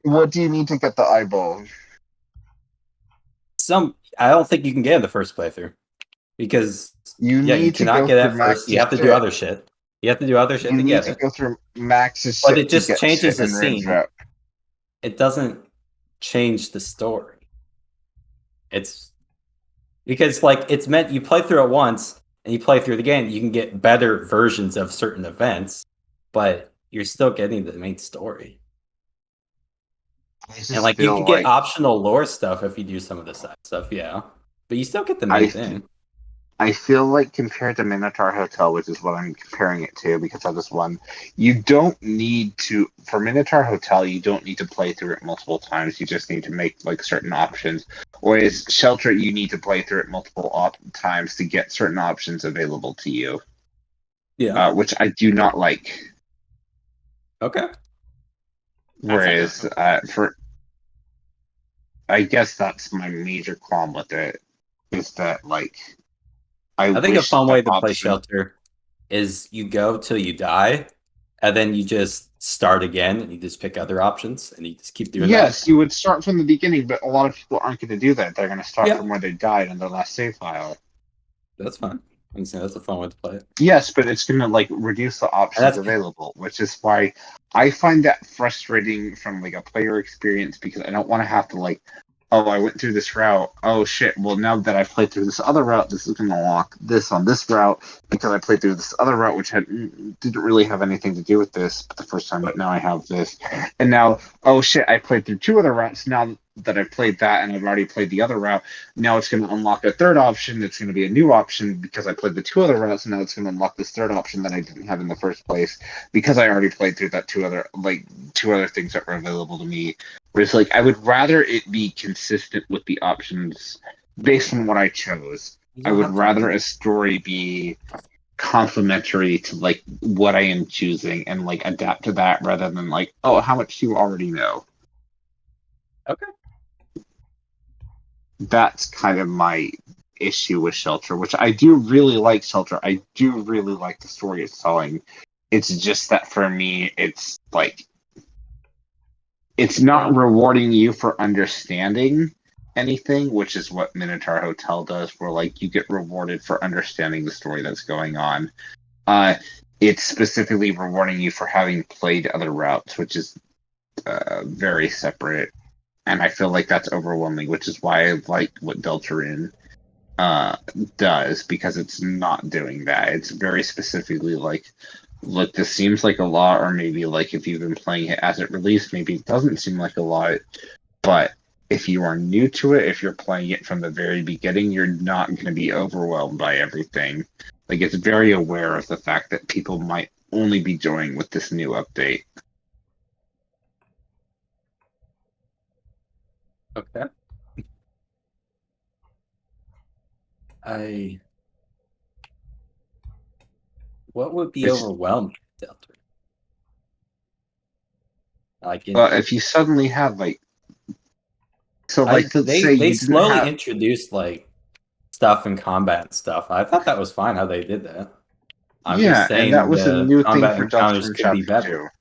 What do you need to get the eyeball? I don't think you can get it in the first playthrough, because you cannot get it first. You have to do other shit. You have to do other shit to get it. Go through Max's but it just changes the scene. It doesn't change the story. It's because like it's meant you play through it once and you play through it again. You can get better versions of certain events, but you're still getting the main story. And like you can get optional lore stuff if you do some of the side stuff, yeah. But you still get the main thing. I feel like compared to Minotaur Hotel, which is what I'm comparing it to because of this one, you don't need to, for Minotaur Hotel, you don't need to play through it multiple times. You just need to make like certain options. Whereas Shelter, you need to play through it multiple times to get certain options available to you. Yeah. Which I do not like. Okay. Whereas I guess that's my major qualm with it, is that like I think a fun way to play Shelter is you go till you die, and then you just start again, and you just pick other options, and you just keep doing that. Yes, you would start from the beginning, but a lot of people aren't going to do that. They're going to start from where they died in their last save file. That's fine. I'm saying that's a fun way to play it. Yes, but it's going to like reduce the options available, which is why I find that frustrating from like a player experience, because I don't want to have to like, oh, I went through this route. Oh shit! Well, now that I've played through this other route, this is going to unlock this on this route because I played through this other route, which didn't really have anything to do with this the first time. But now I have this, and now oh shit! I played through two other routes. Now that I've played that and I've already played the other route, now it's going to unlock a third option. It's going to be a new option because I played the two other routes, and now it's going to unlock this third option that I didn't have in the first place because I already played through that two other things that were available to me. Whereas, like, I would rather it be consistent with the options based on what I chose. I would rather a story be complementary to, like, what I am choosing and, like, adapt to that rather than, like, oh, how much do you already know? Okay. That's kind of my issue with Shelter, which I do really like Shelter. I do really like the story it's telling. It's just that for me, it's, like, it's not rewarding you for understanding anything, which is what Minotaur Hotel does, where like you get rewarded for understanding the story that's going on. It's specifically rewarding you for having played other routes, which is very separate. And I feel like that's overwhelming, which is why I like what Deltarune does, because it's not doing that. It's very specifically like, look, this seems like a lot, or maybe like if you've been playing it as it released, maybe it doesn't seem like a lot. But if you are new to it, if you're playing it from the very beginning, you're not going to be overwhelmed by everything. Like, it's very aware of the fact that people might only be joining with this new update. Okay. What would be overwhelming, Delta? Like, if you suddenly have like, so like, they slowly introduced like stuff in combat and stuff. I thought that was fine how they did that. I'm just saying and that was a new thing for encounters could be better.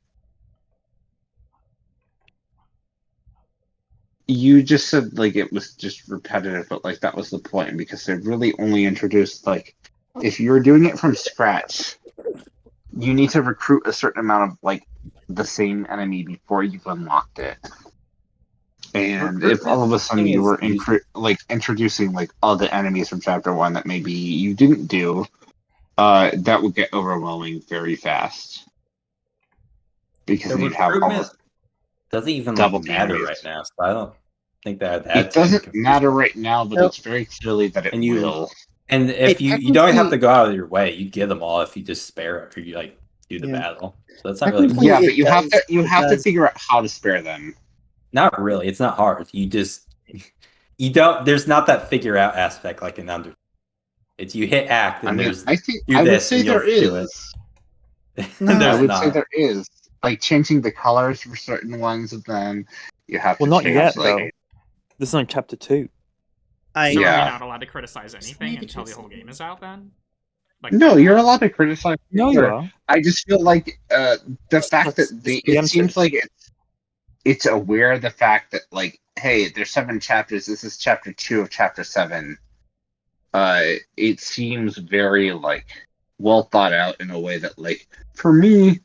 You just said like it was just repetitive, but like that was the point, because they really only introduced like, if you're doing it from scratch, you need to recruit a certain amount of like the same enemy before you've unlocked it. And if all of a sudden you were introducing like all the enemies from chapter 1 that maybe you didn't do, that would get overwhelming very fast. Because you'd have all doesn't even matter right now, so I don't think that it doesn't matter right now, but it's very clearly that it will. And if you don't have to go out of your way, you get them all if you just spare it or you like do the battle. So that's not really but you have to figure out how to spare them. Not really. It's not hard. You don't. There's not that figure out aspect like in Under. It's you hit act and I would say there is. I would say there is. Like changing the colors for certain ones of them, you have to. Well, not change, yet like, though. This is on chapter 2. So you're not allowed to criticize anything until the whole game is out. Then, like, no, you're allowed to criticize. No, you are. I just feel like the fact that it seems like it's aware of the fact that like, hey, there's 7 chapters. This is chapter 2 of chapter 7. It seems very like well thought out in a way that like for me.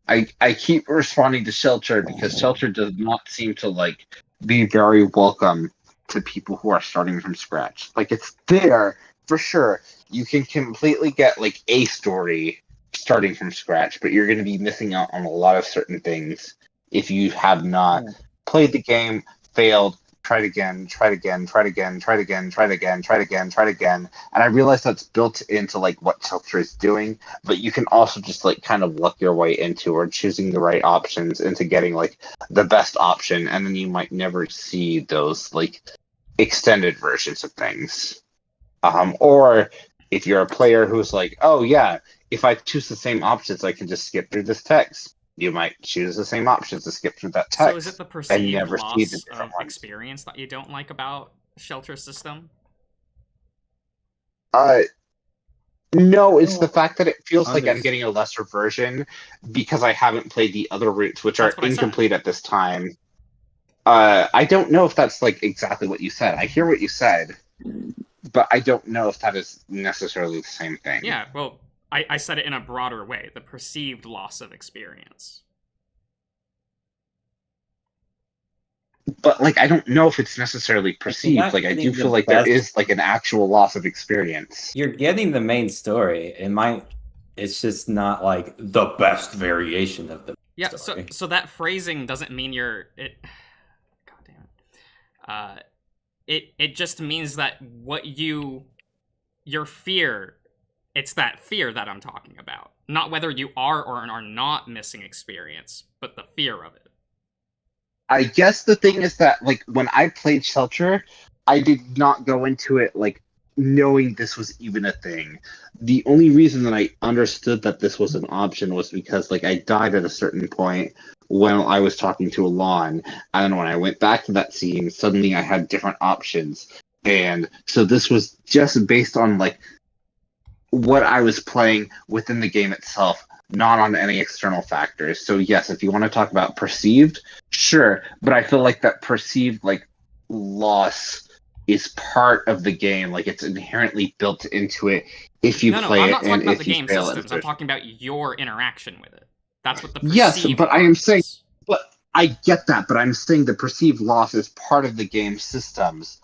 I keep responding to Shelter because Shelter does not seem to like be very welcome to people who are starting from scratch. Like, it's there for sure. You can completely get like a story starting from scratch, but you're going to be missing out on a lot of certain things if you have not played the game, failed, tried again, tried again, tried again, tried again, tried again, tried again, tried again. And I realize that's built into like what Shelter is doing, but you can also just like kind of luck your way into or choosing the right options into getting like the best option, and then you might never see those like extended versions of things. Or if you're a player who's like, oh yeah, if I choose the same options, I can just skip through this text. You might choose the same options to skip through that text. So is it the perceived loss of experience that you don't like about Shelter system? No, it's the fact that it feels like I'm getting a lesser version because I haven't played the other routes, which are incomplete at this time. I don't know if that's like exactly what you said. I hear what you said, but I don't know if that is necessarily the same thing. Yeah, well, I said it in a broader way. The perceived loss of experience. But like, I don't know if it's necessarily perceived. Like, I do feel like there is like an actual loss of experience. You're getting the main story. It's just not like the best variation of the story. So that phrasing doesn't mean God damn it. It just means that your fear, it's that fear that I'm talking about. Not whether you are or are not missing experience, but the fear of it. I guess the thing is that, like, when I played Shelter, I did not go into it, like, knowing this was even a thing. The only reason that I understood that this was an option was because, like, I died at a certain point when I was talking to Alon, and when I went back to that scene, suddenly I had different options. And so this was just based on, like, what I was playing within the game itself, not on any external factors. So yes, if you want to talk about perceived, sure, but I feel like that perceived like loss is part of the game. Like it's inherently built into it if you play I'm it not talking and about if the you game fail systems. it. I'm talking about your interaction with it. That's what the perceived yes, but I am saying, is. but I get that, but I'm saying the perceived loss is part of the game systems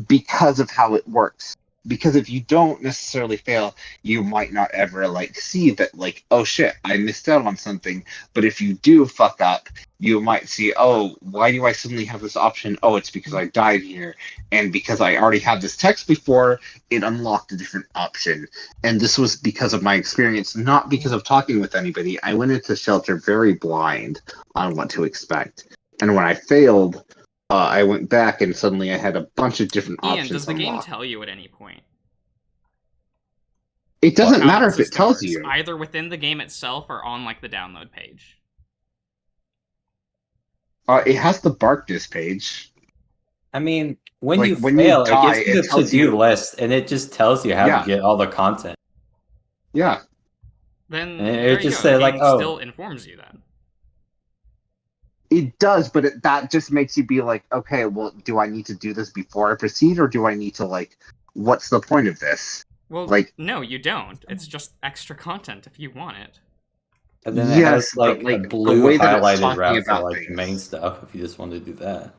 because of how it works. Because if you don't necessarily fail, you might not ever like see that like, oh shit, I missed out on something. But if you do fuck up, you might see, oh, why do I suddenly have this option? Oh, it's because I died here. And because I already had this text before, it unlocked a different option. And this was because of my experience, not because of talking with anybody. I went into Shelter very blind on what to expect. And when I failed, I went back and suddenly I had a bunch of different options. Ian, does the game unlocked. tell you at any point? It doesn't matter if it tells you. Either within the game itself or on like the download page. It has the Barkness page. I mean, when you fail, die, it gives you the to-do list, and it just tells you how to get all the content. Yeah. Then it just says like, oh, still informs you then. It does, but that just makes you be like, okay, well, do I need to do this before I proceed, or do I need to like, what's the point of this? Well, like, no, you don't. It's just extra content if you want it. And then it has like a blue highlighted route for like the main stuff if you just want to do that.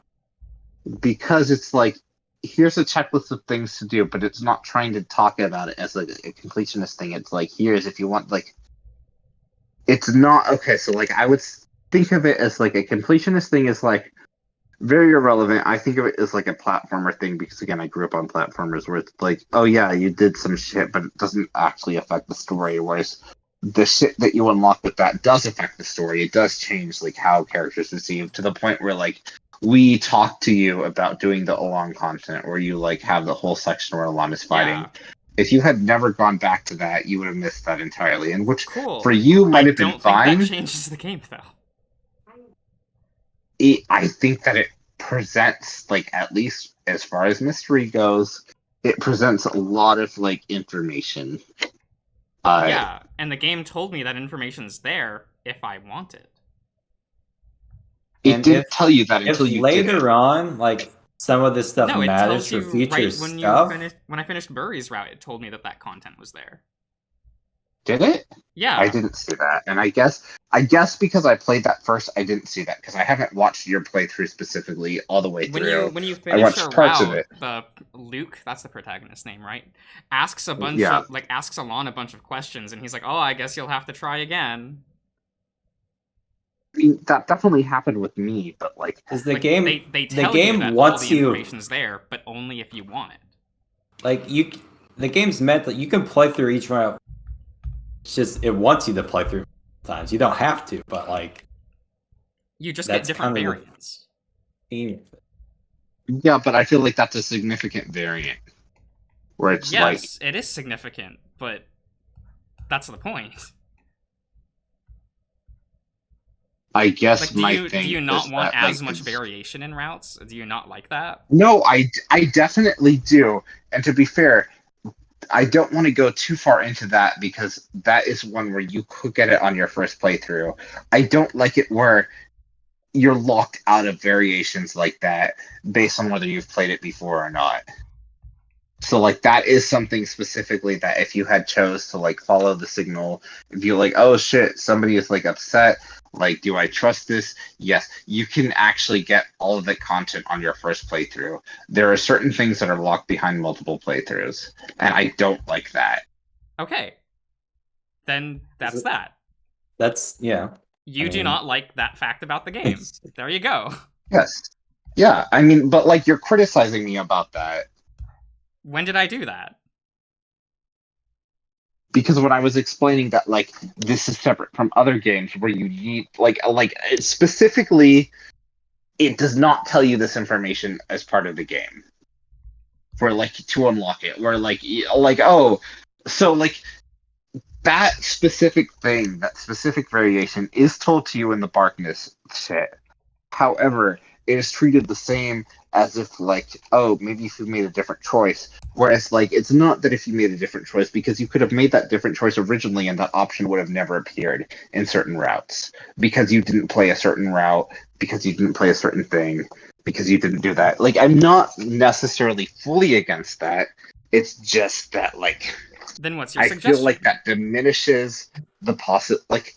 Because it's like, here's a checklist of things to do, but it's not trying to talk about it as like a completionist thing. It's like, here's if you want, like, it's not okay. So like, I would think of it as like a completionist thing is like very irrelevant. I think of it as like a platformer thing because again, I grew up on platformers where it's like, oh yeah, you did some shit, but it doesn't actually affect the story. Whereas the shit that you unlock with that does affect the story. It does change like how characters receive to the point where like we talk to you about doing the Alon content where you like have the whole section where Alon is fighting. Yeah. If you had never gone back to that, you would have missed that entirely. And which for you might have been fine. I don't think that changes the game though. I think that it presents, like, at least as far as mystery goes, it presents a lot of, like, information. Yeah, and the game told me that information's there if I want it. It didn't tell you that until you later on, like, some of this stuff matters for future stuff. When I finished Burry's route, it told me that content was there. Did it? Yeah. I didn't see that. And I guess because I played that first, I didn't see that because I haven't watched your playthrough specifically all the way through. When you finish your route, Luke, that's the protagonist's name, right? Asks asks Alon a bunch of questions, and he's like, "Oh, I guess you'll have to try again." I mean, that definitely happened with me, but like, is the game? They tell the game you that wants all the information's there, but only if you want it. Like the game's meant that you can play through each route. It's just it wants you to play through times. You don't have to, but like you just get different variants. Yeah, but I feel like that's a significant variant. Where it's it is significant, but that's the point. I guess do you not want as much variation in routes? Do you not like that? No, I definitely do. And to be fair, I don't want to go too far into that because that is one where you could get it on your first playthrough. I don't like it where you're locked out of variations like that based on whether you've played it before or not. So like that is something specifically that if you had chose to like follow the signal, if you're like, oh shit, somebody is like upset, like do I trust this? Yes, you can actually get all of the content on your first playthrough. There are certain things that are locked behind multiple playthroughs, and I don't like that. Okay. Then that's that. That's yeah. You do not like that fact about the game. There you go. Yes. Yeah, I mean, but like you're criticizing me about that. When did I do that? Because when I was explaining that, like, this is separate from other games where you need, like specifically, it does not tell you this information as part of the game. For, like, to unlock it. Where, like, oh, so, like, that specific thing, that specific variation is told to you in the Barkness shit. However, it is treated the same as if, like, oh, maybe if you made a different choice. Whereas, like, it's not that if you made a different choice, because you could have made that different choice originally and that option would have never appeared in certain routes. Because you didn't play a certain route, because you didn't play a certain thing, because you didn't do that. Like, I'm not necessarily fully against that. It's just that, like... Then what's your suggestion? I feel like that diminishes the like,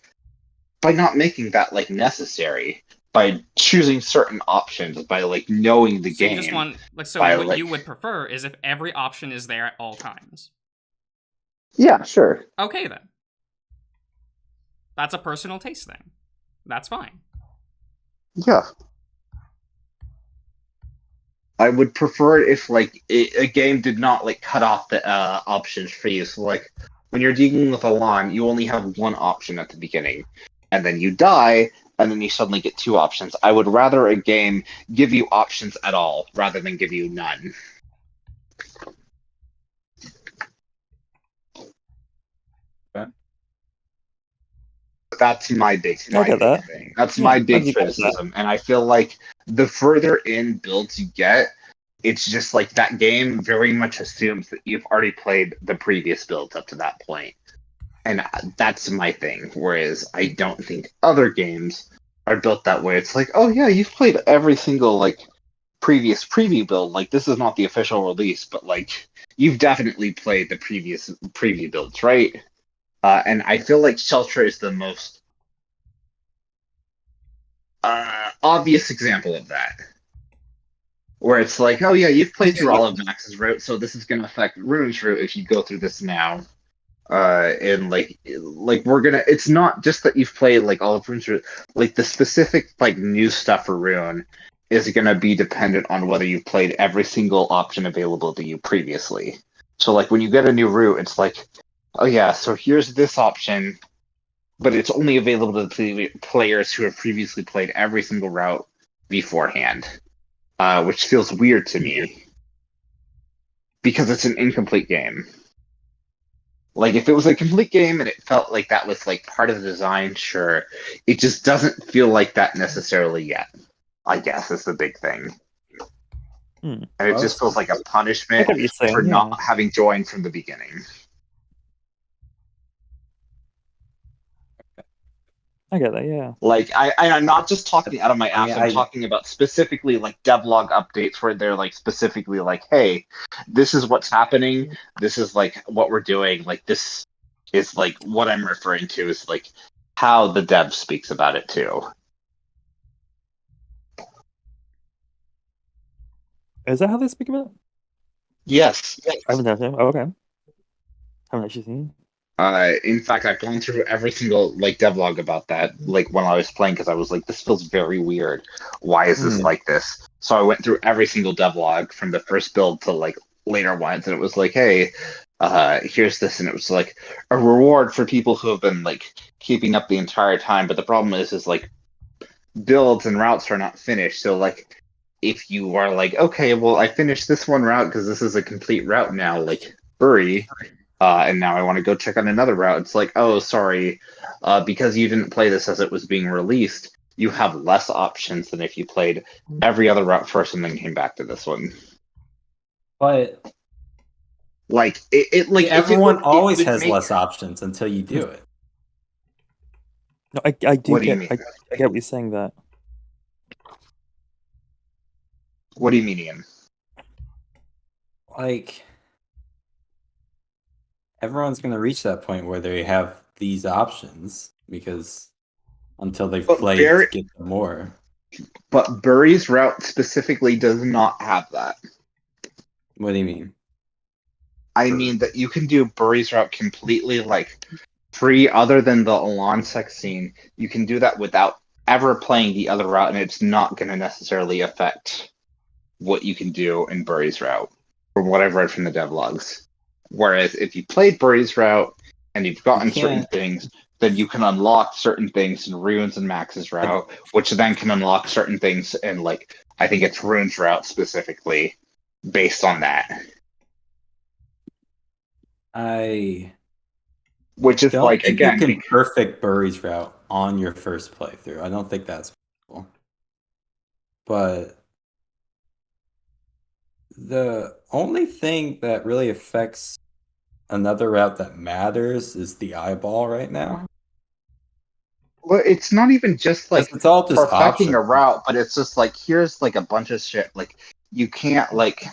by not making that, like, necessary... by choosing certain options, by like knowing the game. You just want what you would prefer is if every option is there at all times. Yeah, sure. Okay then. That's a personal taste thing. That's fine. Yeah. I would prefer it if like a game did not like cut off the options for you. So like when you're dealing with a llama, you only have one option at the beginning, and then you die. And then you suddenly get two options. I would rather a game give you options at all, rather than give you none. Okay. That's my big thing. That's my big criticism. And I feel like the further in builds you get, it's just like that game very much assumes that you've already played the previous builds up to that point. And that's my thing. Whereas I don't think other games are built that way. It's like, oh yeah, you've played every single like previous preview build. Like this is not the official release, but like you've definitely played the previous preview builds, right? And I feel like Shelter is the most obvious example of that. Where it's like, oh yeah, you've played through all of Max's route, so this is going to affect Rune's route if you go through this now. And like we're gonna. It's not just that you've played like all of Rune's route. Like the specific like new stuff for Rune is gonna be dependent on whether you've played every single option available to you previously. So like when you get a new route, it's like, oh yeah, so here's this option, but it's only available to the players who have previously played every single route beforehand, which feels weird to me because it's an incomplete game. Like, if it was a complete game and it felt like that was, like, part of the design, sure. It just doesn't feel like that necessarily yet, I guess, is the big thing. And it just feels like a punishment for not having joined from the beginning. I get that, yeah. Like, I'm not just talking out of my ass. I'm talking about specifically, like, devlog updates where they're, like, specifically like, hey, this is what's happening. This is, like, what we're doing. Like, this is, like, what I'm referring to is, like, how the dev speaks about it, too. Is that how they speak about it? Yes. I haven't done it. Oh, okay. Haven't actually seen it. In fact, I've gone through every single like devlog about that, like when I was playing, because I was like, this feels very weird. Why is this like this? So I went through every single devlog from the first build to like later ones, and it was like, hey, here's this, and it was like a reward for people who have been like keeping up the entire time. But the problem is like builds and routes are not finished. So like if you are like, okay, well I finished this one route because this is a complete route now, like hurry. And now I want to go check on another route. It's like, oh, sorry, because you didn't play this as it was being released, you have less options than if you played every other route first and then came back to this one. But Like like everyone always has less options until you do it. No, I do What do you get mean? I get what you're saying there. What do you mean, Ian? Like, everyone's going to reach that point where they have these options because until they've played to get more. But Burry's route specifically does not have that. What do you mean? I mean that you can do Burry's route completely like free, other than the Alon sex scene. You can do that without ever playing the other route, and it's not going to necessarily affect what you can do in Burry's route, from what I've read from the devlogs. Whereas if you played Burry's route and you've gotten certain things, then you can unlock certain things in Runes and Max's route, which then can unlock certain things in, like, I think it's Rune's route specifically, based on that. Which is like, again, you can perfect Burry's route on your first playthrough. I don't think that's possible. But the only thing that really affects another route that matters is the eyeball right now. Well, it's not even just like it's all just perfecting a route, but it's just like, here's like a bunch of shit. Like, you can't like.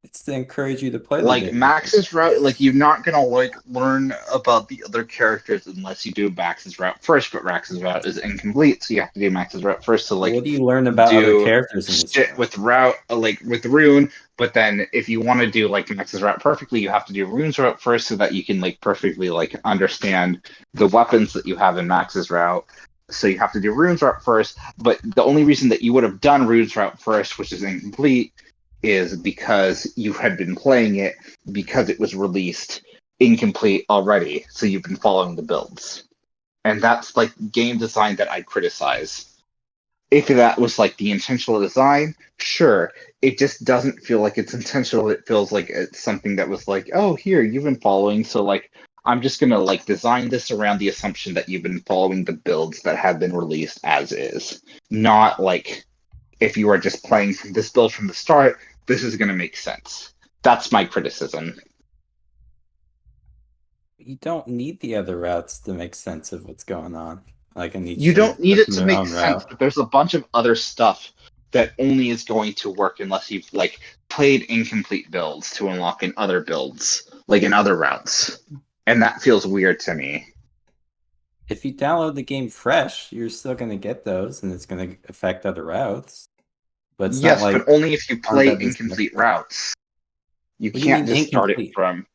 It's to encourage you to play like Max's route. Like, you're not gonna like learn about the other characters unless you do Max's route first. But Max's route is incomplete, so you have to do Max's route first. So like, what do you learn about other characters in this shit with route, like with Rune? But then if you want to do like Max's route perfectly, you have to do Rune's route first, so that you can like perfectly like understand the weapons that you have in Max's route. So you have to do Rune's route first. But the only reason that you would have done Rune's route first, which is incomplete, is because you had been playing it because it was released incomplete already, so you've been following the builds. And that's like game design that I criticize. If that was like the intentional design, sure. It just doesn't feel like it's intentional. It feels like it's something that was like, oh, here, you've been following, so like, I'm just gonna like design this around the assumption that you've been following the builds that have been released as is. Not like, if you are just playing from this build from the start, this is going to make sense. That's my criticism. You don't need the other routes to make sense of what's going on. Like, you don't need it to make sense, but there's a bunch of other stuff that only is going to work unless you've like played incomplete builds to unlock in other builds, like in other routes. And that feels weird to me. If you download the game fresh, you're still going to get those, and it's going to affect other routes. But it's yes, not like but only if you play incomplete routes. You can't just start it from.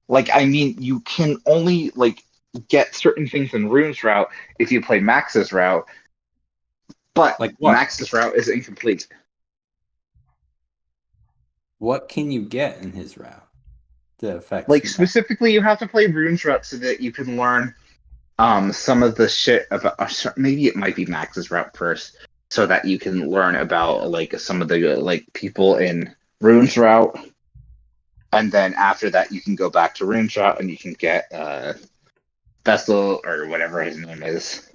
Like, I mean, you can only like get certain things in Rune's route if you play Max's route, but like Max's route is incomplete. What can you get in his route to affect? Like, specifically, you have to play Rune's route so that you can learn some of the shit about. Maybe it might be Max's route first, so that you can learn about like some of the like people in Rune's route, and then after that you can go back to Rune's route and you can get Vessel or whatever his name is,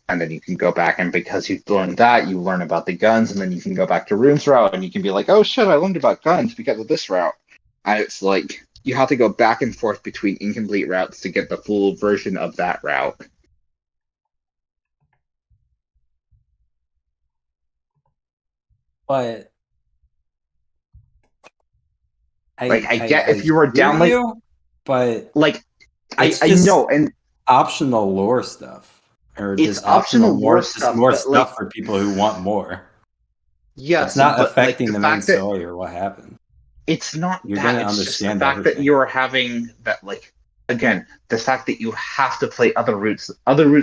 and then you can go back, and because you've learned that, you learn about the guns, and then you can go back to Rune's route and you can be like, oh shit, I learned about guns because of this route. And it's like you have to go back and forth between incomplete routes to get the full version of that route. But I get if you were down like, but like I know, and optional lore stuff, or it's just optional lore stuff, just more stuff like, for people who want more. Yes, it's not but affecting like, the main story or what happened. It's not You're that. gonna it's understand just the fact everything. that you are having that, like, again, the fact that you have to play other routes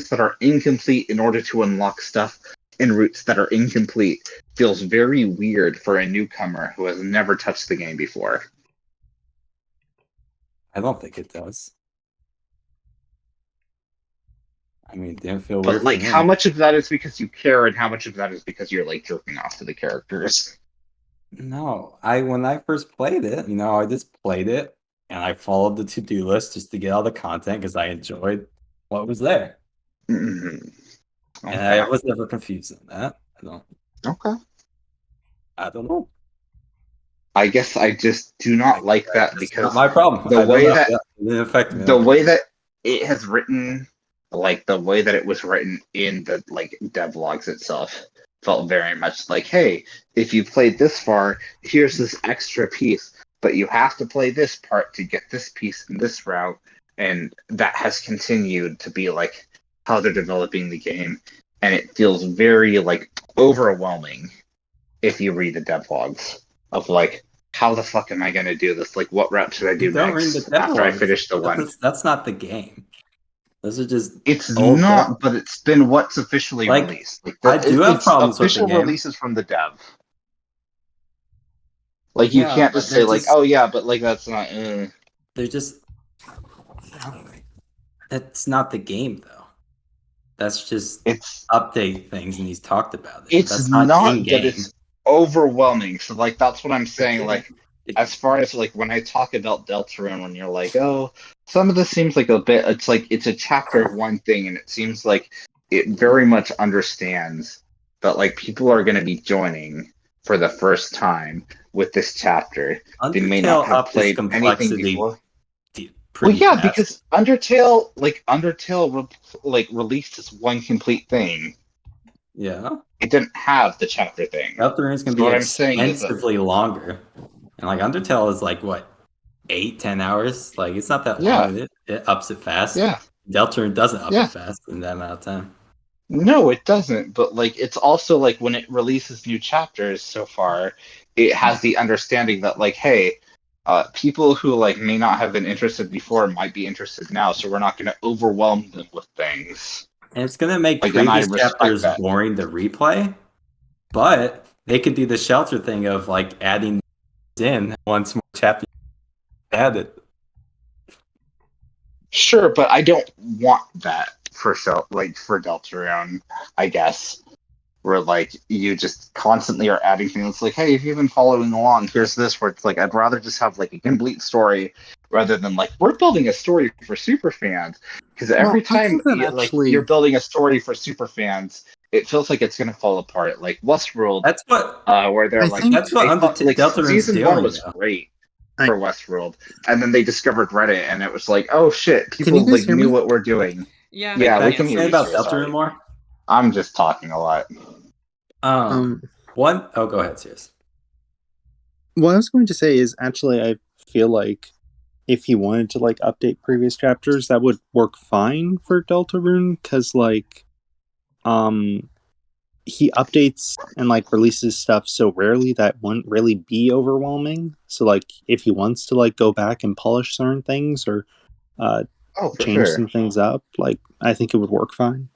that are incomplete in order to unlock stuff in routes that are incomplete feels very weird for a newcomer who has never touched the game before. I don't think it does. I mean, it didn't feel weird. But like, how much of that is because you care, and how much of that is because you're like jerking off to the characters? No, when I first played it, I just played it and I followed the to-do list just to get all the content because I enjoyed what was there. Mm-hmm. Okay. And I was never confused on that. Okay. I don't know. I guess I just do not like that because not my problem. The way that it didn't affect me. the way that it has written, like the way that it was written in the like devlogs itself, felt very much like, hey, if you played this far, here's this extra piece, but you have to play this part to get this piece in this route, and that has continued to be like how they're developing the game, and it feels very like overwhelming if you read the devlogs of like, how the fuck am I going to do this? Like, what route should I do next after I finish the one? That's not the game. Those are just. It's not, but it's been what's officially released. Like, I do have problems with the game. Official releases from the dev. Like, you can't just say like, oh yeah, but like that's not. They're just. That's not the game though. That's just update things, and he's talked about it. It's not that it's overwhelming. So like that's what I'm saying. Like as far as like when I talk about Deltarune, when you're like, oh, some of this seems like a bit. It's like it's a chapter of one thing, and it seems like it very much understands that like people are going to be joining for the first time with this chapter. They may not have played anything before. Well, yeah, because Undertale released this one complete thing. Yeah, it didn't have the chapter thing. Deltarune's gonna be extensively longer, and like Undertale is like what 8-10 hours. Like it's not that long. It ups it fast. Yeah, Deltarune doesn't up it fast in that amount of time. No, it doesn't. But like, it's also like when it releases new chapters. So far, it has the understanding that like, hey. People who like may not have been interested before might be interested now, so we're not going to overwhelm them with things. And it's going to make previous chapters boring to replay, but they could do the shelter thing of like adding in once more chapter added. Sure, but I don't want that for Deltarune, I guess. Where like you just constantly are adding things. It's like, hey, if you've been following along, here's this. Where it's like, I'd rather just have like a complete story rather than like we're building a story for super fans. Because every time you're building a story for super fans, it feels like it's gonna fall apart. Like Westworld, that's what where they're that's what Deltarune's season 1 was great for Westworld, and then they discovered Reddit, and it was like, oh shit, people like knew what we're doing. Yeah, we can say about Deltarune more. I'm just talking a lot. Go ahead, Serious. What I was going to say is actually I feel like if he wanted to like update previous chapters, that would work fine for Deltarune, because like he updates and like releases stuff so rarely that wouldn't really be overwhelming. So like if he wants to like go back and polish certain things or change some things up, like I think it would work fine.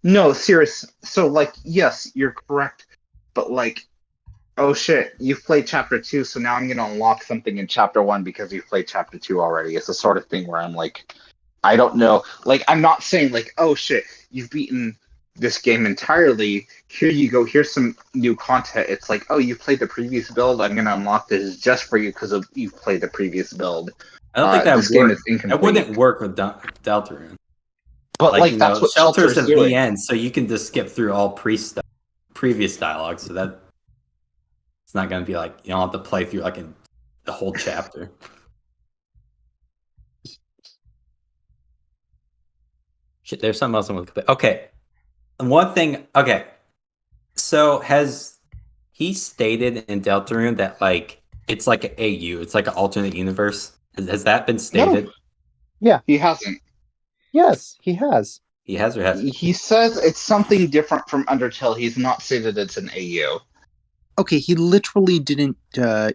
No, serious. So, like, yes, you're correct. But, like, oh shit, you've played Chapter 2, so now I'm going to unlock something in Chapter 1 because you've played Chapter 2 already. It's the sort of thing where I'm like, I don't know. Like, I'm not saying, like, oh shit, you've beaten this game entirely. Here you go, here's some new content. It's like, oh, you've played the previous build. I'm going to unlock this just for you because you've played the previous build. I don't think that would work. That wouldn't work with Deltarune. But like that's what Shelter's at the end, so you can just skip through all previous dialogue. So that it's not going to be like you don't have to play through like the whole chapter. Shit, there's something else I want to play. Okay, one thing. Okay, so has he stated in Deltarune that like it's like an AU, it's like an alternate universe? Has that been stated? No. Yeah, he hasn't. Yes, he has. He has or hasn't? He says it's something different from Undertale. He's not stated it's an AU. Okay, he literally didn't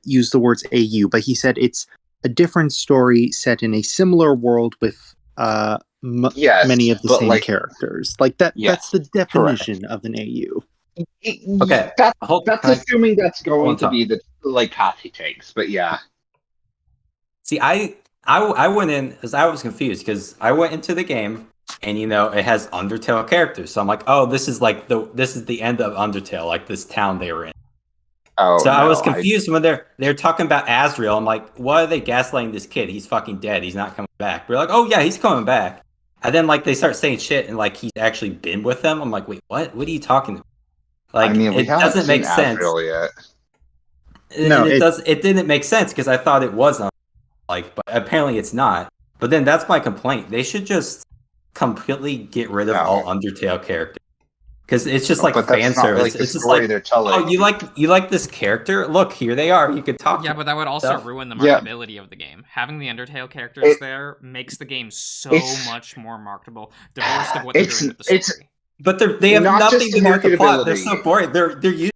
use the words AU, but he said it's a different story set in a similar world with many of the same characters. Like that. Yes, that's the definition of an AU. Okay, that's assuming that's going to be the like path he takes. But yeah. See, I went in because I was confused because I went into the game and it has Undertale characters, so I'm like, oh, this is the end of Undertale, like this town they were in. Oh, so I was confused when they're talking about Asriel. I'm like, why are they gaslighting this kid? He's fucking dead. He's not coming back. We're like, oh yeah, he's coming back. And then like they start saying shit and like he's actually been with them. I'm like, wait, what? What are you talking about? Like, I mean, it doesn't make sense. Yet. No, it didn't make sense because I thought it was but apparently it's not. But then that's my complaint. They should just completely get rid of all Undertale characters. Because it's just like fan service. It's just like, oh, you like this character? Look, here they are. You could talk. Yeah, but that would also ruin the marketability of the game. Having the Undertale characters there makes the game so much more marketable, divorced of what they're doing with the story. But they have nothing to do with the plot. They're so boring. They're used.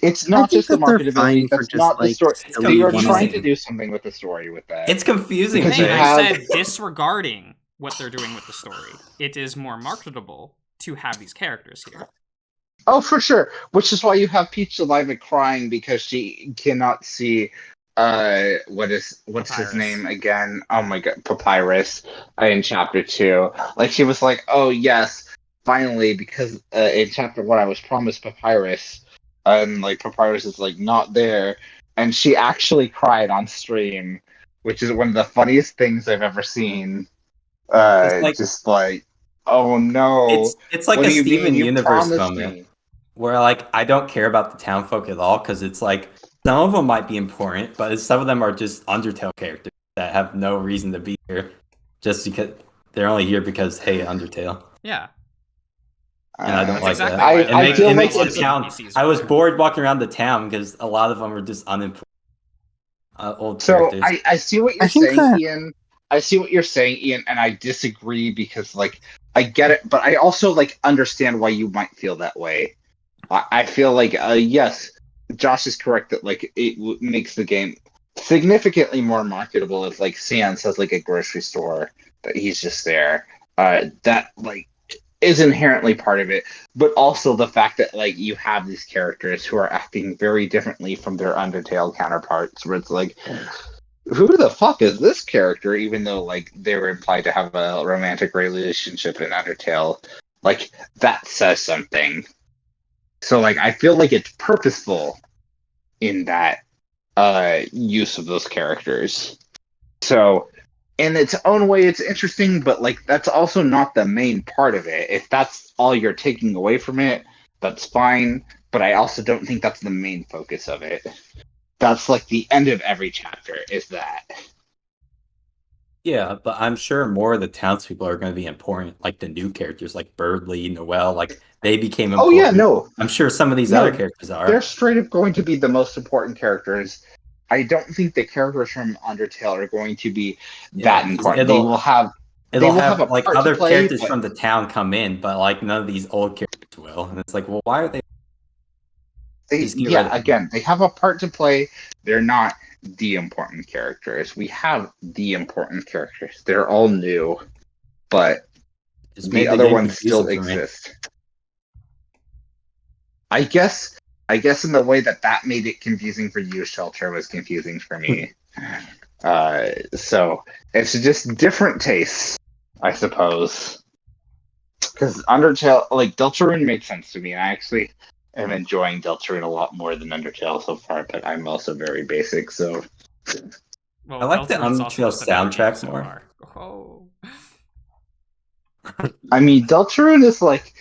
It's not just the marketability. That's not the story. They are trying to do something with the story with that. It's confusing. Hey, I said disregarding what they're doing with the story. It is more marketable to have these characters here. Oh, for sure. Which is why you have Peach Saliva crying because she cannot see what's his name again? Oh my god, Papyrus in chapter 2. Like she was like, oh yes, finally, because in chapter 1 I was promised Papyrus, and like Papyrus is like not there, and she actually cried on stream, which is one of the funniest things I've ever seen. Just like, oh no, it's like a Steven Universe moment where like I don't care about the town folk at all because it's like some of them might be important, but some of them are just Undertale characters that have no reason to be here, just because they're only here because hey, Undertale. Yeah. And I don't like exactly that. I feel like the town. I was bored walking around the town because a lot of them are just unimportant old characters. So I see what you're saying, Ian. I see what you're saying, Ian, and I disagree because, like, I get it, but I also, like, understand why you might feel that way. I feel like, yes, Josh is correct that, like, it makes the game significantly more marketable if, like, Sans has, like, a grocery store that he's just there. That, like, is inherently part of it, but also the fact that, like, you have these characters who are acting very differently from their Undertale counterparts, where it's like, who the fuck is this character? Even though, like, they were implied to have a romantic relationship in Undertale, like, that says something. So, like, I feel like it's purposeful in that use of those characters. So, in its own way, it's interesting, but, like, that's also not the main part of it. If that's all you're taking away from it, that's fine, but I also don't think that's the main focus of it. That's like the end of every chapter is that. Yeah, but I'm sure more of the townspeople are going to be important, like the new characters, like Birdly, Noelle, like they became important. Oh yeah, no. I'm sure some of these other characters are. They're straight up going to be the most important characters. I don't think the characters from Undertale are going to be that important. They will have like other characters from the town come in, but like none of these old characters will. And it's like, well, why are they? Again, they have a part to play. They're not the important characters. We have the important characters. They're all new, but the other ones still exist. I guess in the way that made it confusing for you, Shelter was confusing for me. So it's just different tastes, I suppose. Because Undertale, like, Deltarune made sense to me, and I actually am enjoying Deltarune a lot more than Undertale so far, but I'm also very basic, so... Well, I like the Undertale soundtrack more. Oh. I mean, Deltarune is like...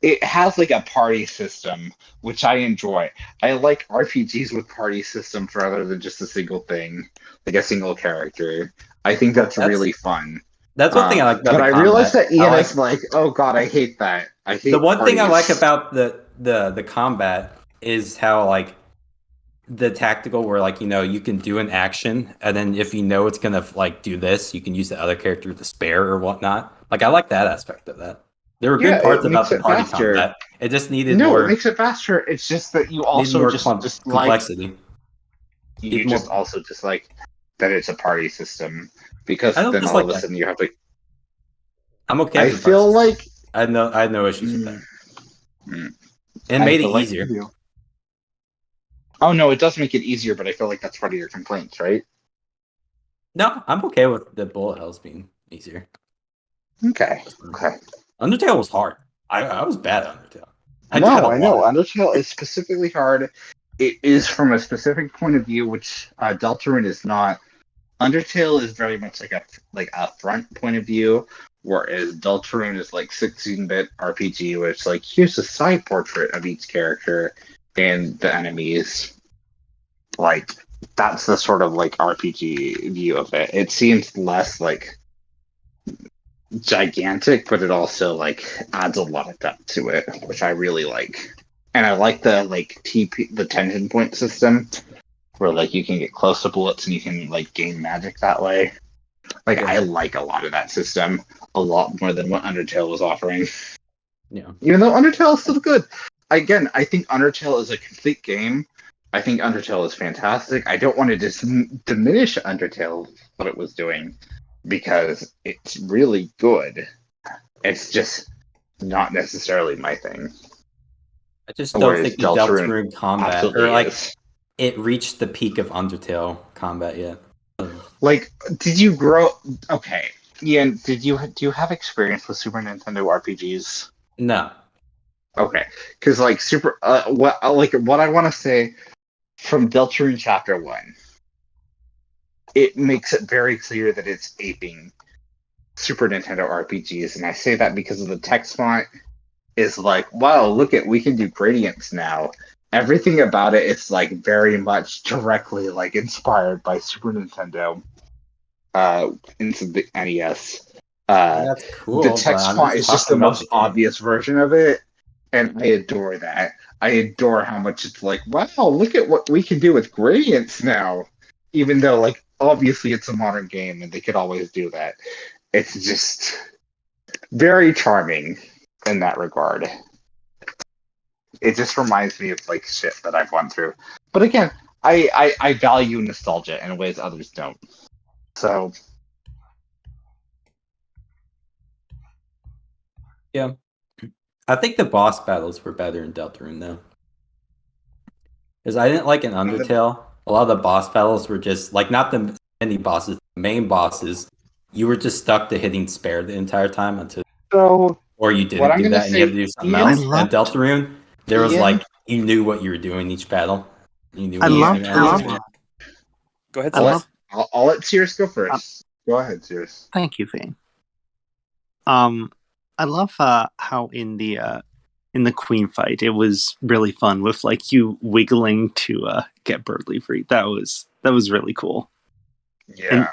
It has, like, a party system, which I enjoy. I like RPGs with party systems rather than just a single thing, like a single character. I think that's really fun. That's one thing I like about But I realize that Ian is like, oh god, I hate that. I hate the one thing I like about the combat is how, like, the tactical where, like, you know, you can do an action and then if you know it's gonna, like, do this, you can use the other character to spare or whatnot. Like, I like that aspect of that. There were good parts about the party combat. It just needed more. No, it makes it faster. It's just that you also just complexity. Like, you just also just like that it's a party system because then all of a sudden you have to. I'm okay. I feel like I had no issues with that. And made it easier. Oh no, it does make it easier, but I feel like that's part of your complaints, right? No, I'm okay with the bullet hells being easier. Okay. Undertale was hard. I was bad at Undertale. I know. Undertale is specifically hard. It is from a specific point of view, which Deltarune is not. Undertale is very much like a front point of view, whereas Deltarune is like 16-bit RPG, where it's like, here's a side portrait of each character, in the enemies. Like, that's the sort of like RPG view of it. It seems less like gigantic, but it also like adds a lot of depth to it, which I really like. And I like the like the tension point system, where like you can get close to bullets and you can like gain magic that way. Like I like a lot of that system a lot more than what Undertale was offering. Yeah. Even though Undertale is still good. Again, I think Undertale is a complete game. I think Undertale is fantastic. I don't want to diminish Undertale, what it was doing, because it's really good. It's just not necessarily my thing. I just don't think the Deltarune combat, or like, is. It reached the peak of Undertale combat yet. Like, did you grow? Okay, Ian, do you have experience with Super Nintendo RPGs? No. Okay, because like what I want to say from Deltarune Chapter 1, it makes it very clear that it's aping Super Nintendo RPGs, and I say that because of the text font is like, wow, look at, we can do gradients now. Everything about it is like very much directly like inspired by Super Nintendo into the NES. That's cool. The text font is just the most obvious version of it, and I adore that. I adore how much it's like, wow, look at what we can do with gradients now. Even though, like, obviously it's a modern game and they could always do that. It's just very charming in that regard. It just reminds me of, like, shit that I've gone through. But again, I value nostalgia in ways others don't. So... yeah. I think the boss battles were better in Deltarune, though. Because I didn't like in Undertale, a lot of the boss battles were just, like, not the mini bosses, the main bosses. You were just stuck to hitting spare the entire time until... or you didn't do that and you had to do something else. And Deltarune, there was, like, you knew what you were doing each battle. You knew what you were doing. Go ahead, I'll let Sears go first. Go ahead, Sears. Thank you, Vane. I love how in the queen fight it was really fun with like you wiggling to get Birdly free. That was really cool. Yeah. And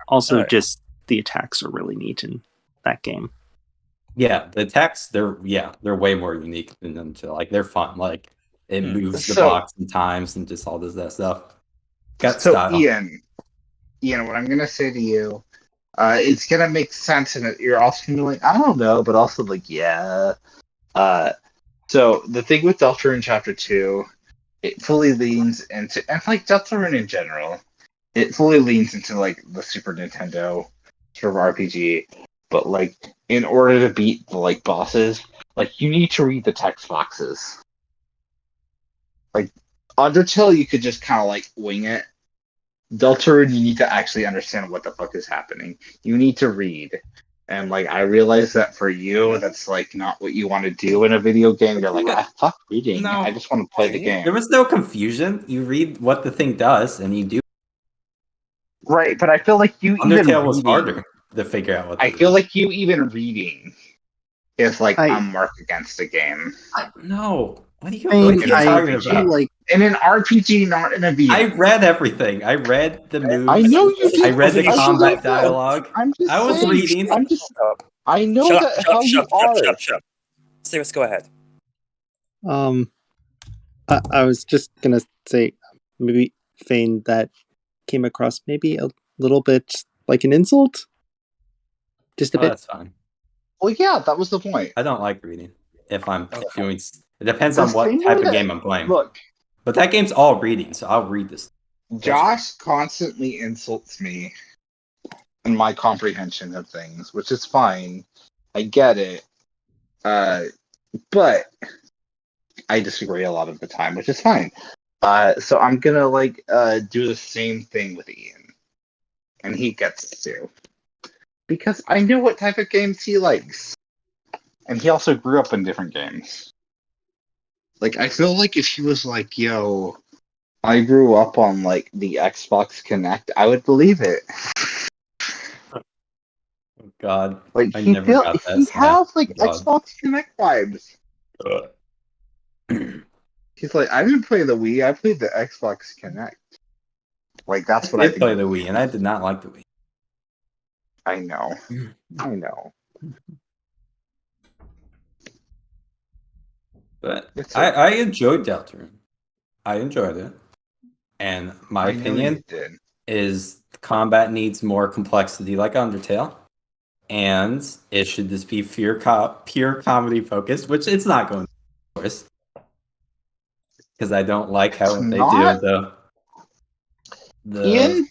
also just the attacks are really neat in that game. Yeah, the attacks they're way more unique than Undertale. Like they're fun. Like it moves the box in times and just all that stuff. Got style. Ian, what I'm gonna say to you, it's gonna make sense, and you're also gonna be like, I don't know, but also like, yeah. So the thing with Deltarune Chapter 2, it fully leans into, and like Deltarune in general, it fully leans into like the Super Nintendo sort of RPG. But like, in order to beat the like bosses, like you need to read the text boxes. Like Undertale, you could just kind of like wing it. Deltarune, you need to actually understand what the fuck is happening. You need to read. And like I realize that for you, that's like not what you want to do in a video game. You're like, fuck reading. No, I just want to play the game. There was no confusion. You read what the thing does, and you do. Right, but I feel like you Undertale was harder to figure out what. I feel like you even reading is like a mark against a game. No. What are you talking about? Like in an RPG, not in a video. I read everything. I read the moves. I know you did. I read the combat dialogue. I was reading. I know how you are. Shut up. Serious, go ahead. I was just gonna say, maybe Fane, that came across maybe a little bit like an insult. Just a bit. That's fine. Well, yeah, that was the point. I don't like reading. If I'm doing, it depends on what type of game I'm playing. Look, but that game's all reading, so I'll read this. Josh constantly insults me in my comprehension of things, which is fine. I get it. But I disagree a lot of the time, which is fine. So I'm gonna do the same thing with Ian, and he gets to, because I know what type of games he likes, and he also grew up in different games. Like I feel like if he was like, "Yo, I grew up on like the Xbox Connect," I would believe it. Oh God! Like I he never got that. He has like Xbox Connect vibes. He's like, I didn't play the Wii. I played the Xbox Connect. Like that's what I did play the Wii, and I did not like the Wii. I know. I know. But I enjoyed Deltarune. I enjoyed it. And my opinion is combat needs more complexity like Undertale. And it should just be pure comedy focused, which it's not going to be, of course. Because I don't like how they do the Ian?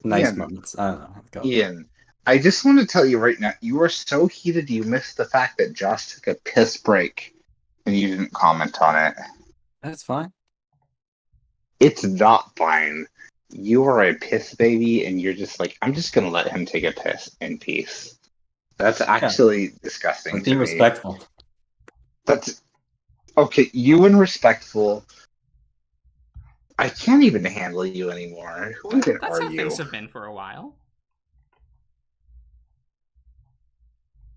nice moments. I don't know. Ian, I just want to tell you right now, you are so heated you missed the fact that Josh took a piss break and you didn't comment on it. That's fine. It's not fine. You are a piss baby and you're just like, I'm just going to let him take a piss in peace. That's actually disgusting. I'm being respectful. That's okay. You and respectful. I can't even handle you anymore. Who even That's are how you? things have been for a while.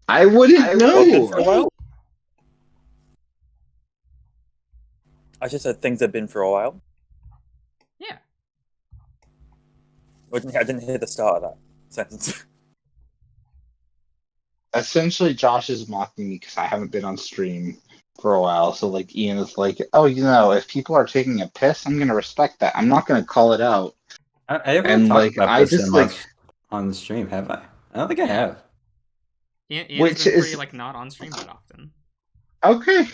I wouldn't know. I just said things have been for a while. Yeah. I didn't hear the start of that sentence. Essentially, Josh is mocking me because I haven't been on stream for a while. So, like, Ian is like, oh, if people are taking a piss, I'm going to respect that. I'm not going to call it out. I haven't talked about this much on the stream, have I? I don't think I have. Ian's been pretty, like, not on stream that often. Okay.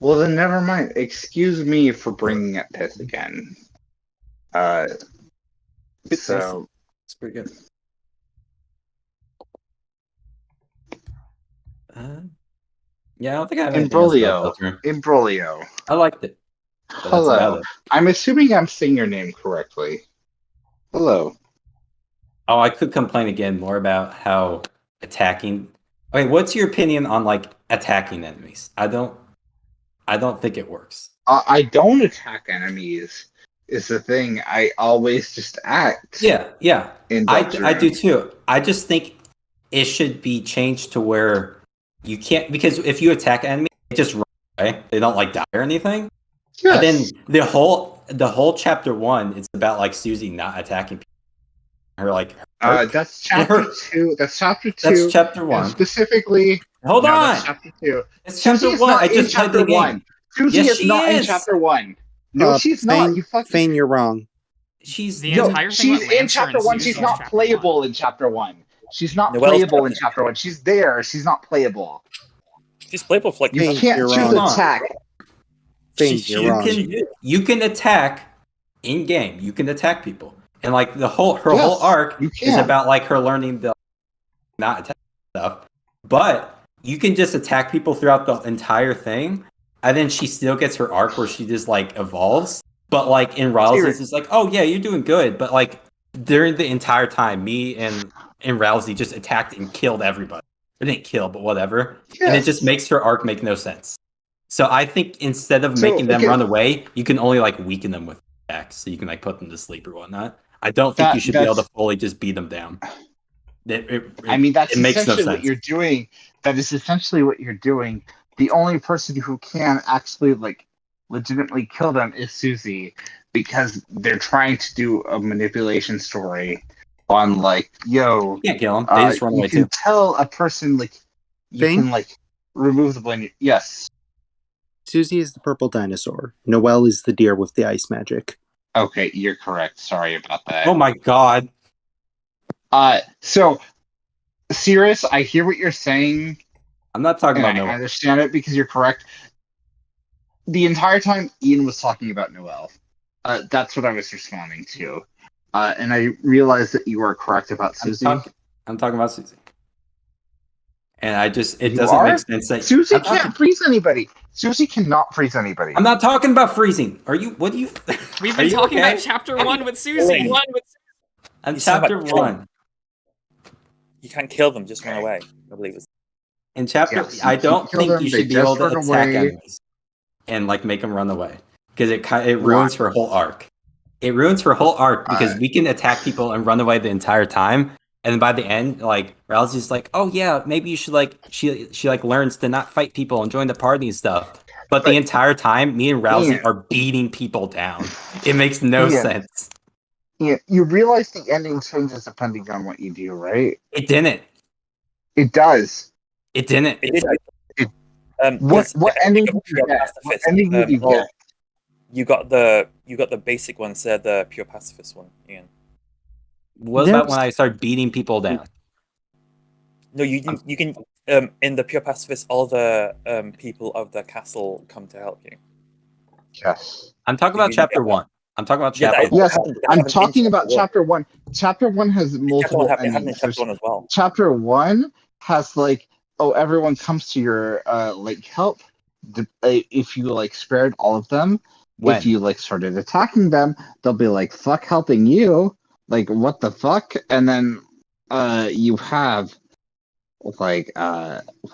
Well, then never mind. Excuse me for bringing up piss again. So... It's pretty good. Yeah, I don't think I have Imbroglio. I liked it. Hello. I'm assuming I'm saying your name correctly. Hello. Oh, I could complain again more about how attacking. Okay, what's your opinion on like attacking enemies? I don't think it works. I don't attack enemies. Is the thing. I always just act. Yeah. I do too. I just think it should be changed to where you can't, because if you attack enemies, they just run away. They don't like die or anything. Yes. And then the whole chapter 1, it's about like Susie not attacking people. Her like that's chapter 2. That's chapter 2. That's chapter 1. And specifically, hold on. That's chapter 2. It's chapter 1. I just played the game. Susie is not in chapter 1. No, she's not. You fucking Fane, you're wrong. She's the entire thing. She's in chapter 1. She's not playable in chapter 1. She's not playable in chapter 1. She's there. She's not playable. She's playable for like you can't choose attack. You can attack in game. You can attack people, and like her whole arc is about like her learning the not attack stuff. But you can just attack people throughout the entire thing, and then she still gets her arc where she just like evolves. But like in Rousey's, it's like, oh yeah, you're doing good. But like during the entire time, me and Rousey just attacked and killed everybody. Or didn't kill, but whatever. Yes. And it just makes her arc make no sense. So I think instead of making them run away, you can only like weaken them with attacks, so you can like put them to sleep or whatnot. I don't think you should be able to fully just beat them down. That's essentially what you're doing. That is essentially what you're doing. The only person who can actually like legitimately kill them is Susie, because they're trying to do a manipulation story on like, yo, you can't kill them. They just run away too. You can tell a person like you can like remove the blame. Yes. Susie is the purple dinosaur. Noelle is the deer with the ice magic. Okay, you're correct. Sorry about that. Oh my god. So Sirius, I hear what you're saying. I'm not talking about Noelle. I understand it because you're correct. The entire time Ian was talking about Noelle. That's what I was responding to. And I realized that you are correct about Susie. I'm talking about Susie. And it doesn't make sense that Susie can't freeze anybody. Susie cannot freeze anybody. I'm not talking about freezing. We've been talking about chapter 1 with Susie. And chapter 1. You can't kill them, just run away. I believe it's in chapter. I don't think you should be able to attack enemies and like make them run away, because it ruins her whole arc. It ruins her whole arc because we can attack people and run away the entire time, and then by the end, like Rousey's like, "Oh yeah, maybe you should like." She like learns to not fight people and join the party and stuff. but the entire time, me and Rousey are beating people down. It makes no sense. Yeah, you realize the ending changes depending on what you do, right? It didn't. It does. It didn't. It did. What ending did you get? What ending did you get? You got the basic one, said the pure pacifist one, Ian. What about when I start beating people down? No, you can in the pure pacifist, all the people of the castle come to help you. Yes. I'm talking about chapter 1. I'm talking about chapter 1. Yes, I'm talking about chapter 1. Chapter 1 has multiple endings. Chapter 1 as well. Chapter 1 has like, oh, everyone comes to your like help. If you like spared all of them, if you like started attacking them, they'll be like, fuck helping you. Like, what the fuck? And then you have like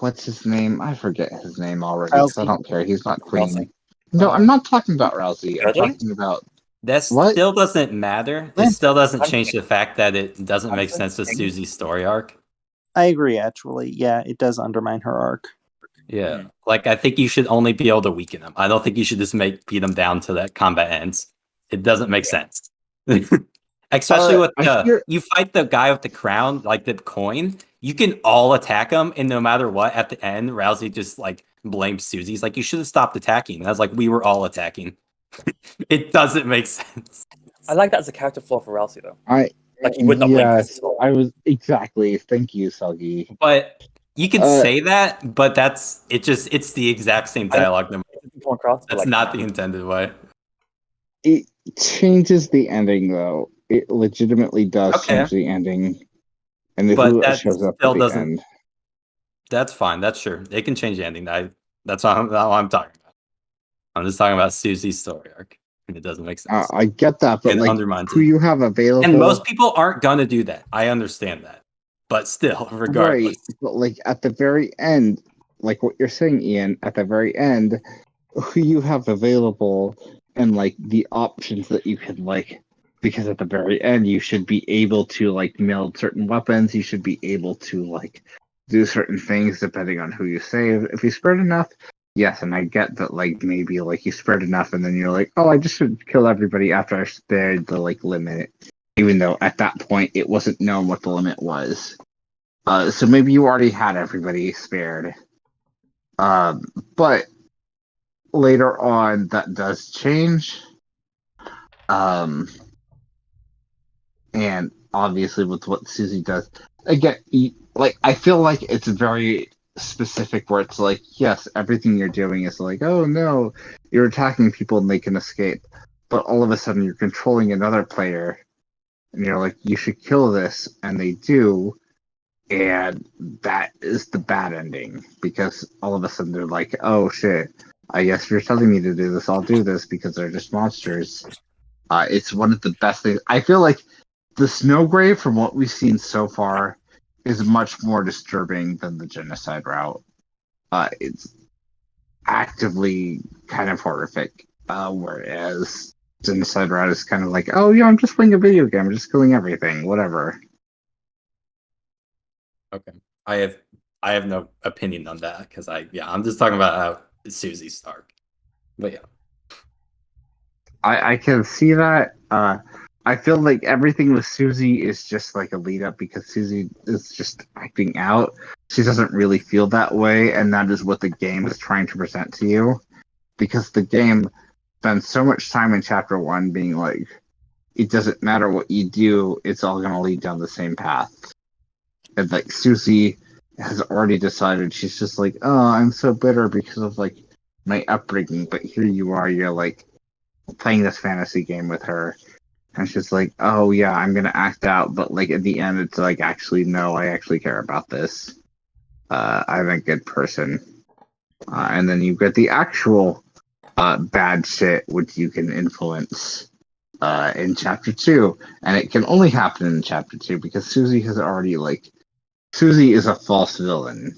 what's his name? I forget his name already because I don't care. He's not Queen. Rousey. No, I'm not talking about Rousey. I'm talking about that still doesn't matter. It still doesn't change the fact that it doesn't make sense with Susie's story arc. I agree, actually. Yeah, it does undermine her arc. Yeah, like I think you should only be able to weaken them. I don't think you should just beat them down to that combat ends. It doesn't make sense. Especially with you fight the guy with the crown, like the coin. You can all attack him, and no matter what, at the end, Rousey just like blames Susie. He's like, you should have stopped attacking. And I was like, we were all attacking. It doesn't make sense. I like that as a character flaw for Rousey, though. Like he would not blame I was exactly. Thank you, Suggy. But you can say that, but it's the exact same dialogue. That's not the intended way. It changes the ending, though. It legitimately does change the ending. And who shows up at the end. That's fine. That's sure. They can change the ending. That's not what I'm talking about. I'm just talking about Susie's story arc. And it doesn't make sense. I get that, but like, who you have available. And most people aren't going to do that. I understand that. But still, regardless. Right. But like at the very end, like what you're saying, Ian, at the very end, who you have available and like the options that you can like, because at the very end you should be able to like meld certain weapons, you should be able to like do certain things depending on who you save. If you spread enough, yes, and I get that like maybe like you spread enough and then you're like, oh, I just should kill everybody after I spared the like limit. Even though at that point it wasn't known what the limit was. So maybe you already had everybody spared. But later on that does change. And obviously with what Susie does, again, like I feel like it's very specific where it's like, yes, everything you're doing is like, oh no, you're attacking people and they can escape. But all of a sudden you're controlling another player and you're like, you should kill this, and they do. And that is the bad ending, because all of a sudden they're like, oh shit, I guess you're telling me to do this, I'll do this because they're just monsters. It's one of the best things. I feel like the Snowgrave, from what we've seen so far, is much more disturbing than the genocide route. It's actively kind of horrific, whereas genocide route is kind of like, oh yeah, I'm just playing a video game, I'm just killing everything, whatever. Okay, I have no opinion on that because I'm just talking about how Susie Stark. But yeah, I can see that. I feel like everything with Susie is just like a lead up because Susie is just acting out. She doesn't really feel that way, and that is what the game is trying to present to you. Because the game spends so much time in chapter 1 being like, it doesn't matter what you do, it's all going to lead down the same path. And like Susie has already decided, she's just like, oh, I'm so bitter because of like my upbringing, but here you are, you're like playing this fantasy game with her. And she's like, oh yeah, I'm gonna act out, but like at the end it's like, actually no, I actually care about this. I'm a good person. And then you get the actual bad shit which you can influence in chapter 2. And it can only happen in chapter 2 because Susie has already like, Susie is a false villain.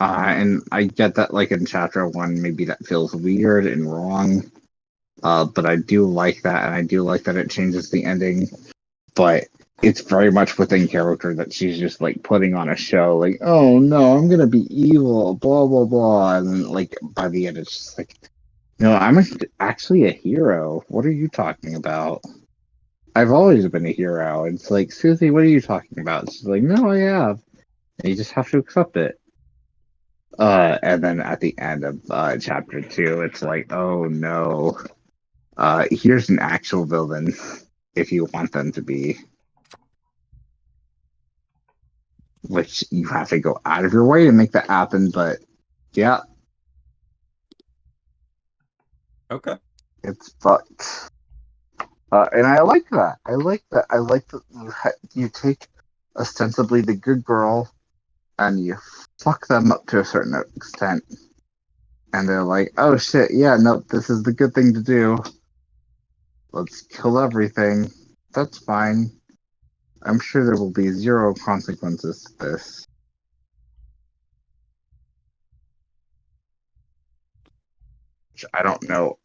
And I get that like in chapter 1 maybe that feels weird and wrong. But I do like that, and I do like that it changes the ending. but it's very much within character that she's just like putting on a show, like, oh no, I'm gonna be evil, blah blah blah, and then like by the end it's just like, no, I'm actually a hero. What are you talking about? I've always been a hero. And it's like, Susie, what are you talking about? She's like, no, I have. And you just have to accept it. And then at the end of chapter 2, it's like, oh no, here's an actual villain if you want them to be. Which you have to go out of your way to make that happen, but yeah. Okay. It's fucked. And I like that. I like that. I like that you take ostensibly the good girl and you fuck them up to a certain extent. And they're like, oh shit, yeah, no, this is the good thing to do. Let's kill everything. That's fine. I'm sure there will be zero consequences to this. Which I don't know.